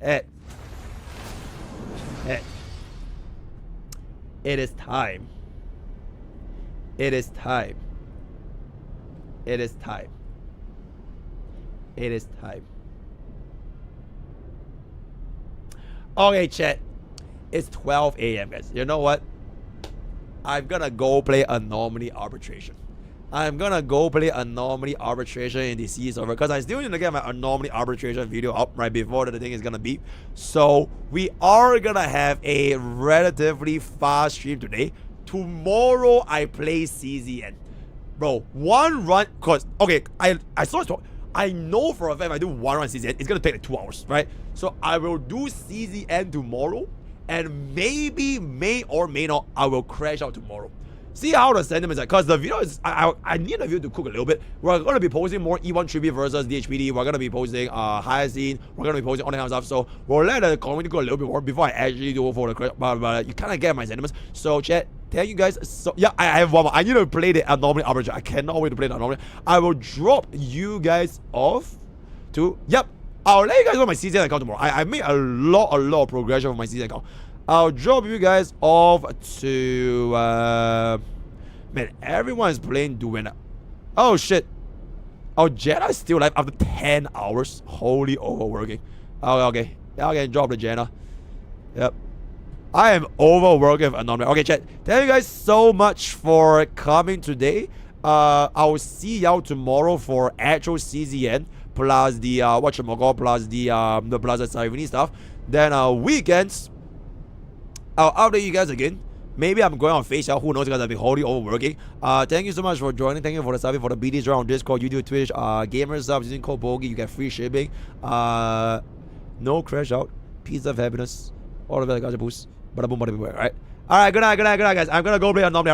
It is time. It is time. It is time. It is time. Okay, chat. It's 12 a.m. guys. You know what? I'm gonna go play Anomaly Arbitration. I'm gonna go play Anomaly Arbitration in the C server because I still need to get my Anomaly Arbitration video up right before the thing is gonna beep. So we are gonna have a relatively fast stream today. Tomorrow I play CZN. Bro, one run, cause okay, I saw it. I know for a fact if I do one run CZN, it's gonna take like 2 hours, right? So I will do CZN tomorrow, and maybe, may or may not, I will crash out tomorrow. See how the sentiment is like, cause the video is, I need the video to cook a little bit. We're gonna be posting more E1 tribute versus DHPD. We're gonna be posting Hyacinth. We're gonna be posting all that kind of stuff. So we'll let the community go a little bit more before I actually do for the crash. But you kind of get my sentiments. So chat, thank you guys. So yeah, I have one more. I need to play the Anomaly Arbitration. I cannot wait to play the Anomaly. I will drop you guys off to, yep, I'll let you guys know my CZN account tomorrow. I made a lot of progression for my CZN account. I'll drop you guys off to man, everyone is playing Duena. Oh shit. Oh, Jenna is still alive after 10 hours. Holy overworking. Okay. Okay, drop the Jenna. Yep. I am overworking with Anomaly. Okay, chat. Thank you guys so much for coming today. I will see y'all tomorrow for actual CZN plus the whatchamacallit plus the Cyrene stuff. Then weekends, I'll update you guys again. Maybe I'm going on face out. Who knows, because I've been wholly overworking. Thank you so much for joining. Thank you for the subbing, for the BDs around Discord, YouTube, Twitch, gamer subs using code Bogey. You get free shipping. No crash out. Piece of happiness. All of that gotcha boost. Bada boom, bada boom. Alright. Alright, good night, guys. I'm gonna go play on Nomni.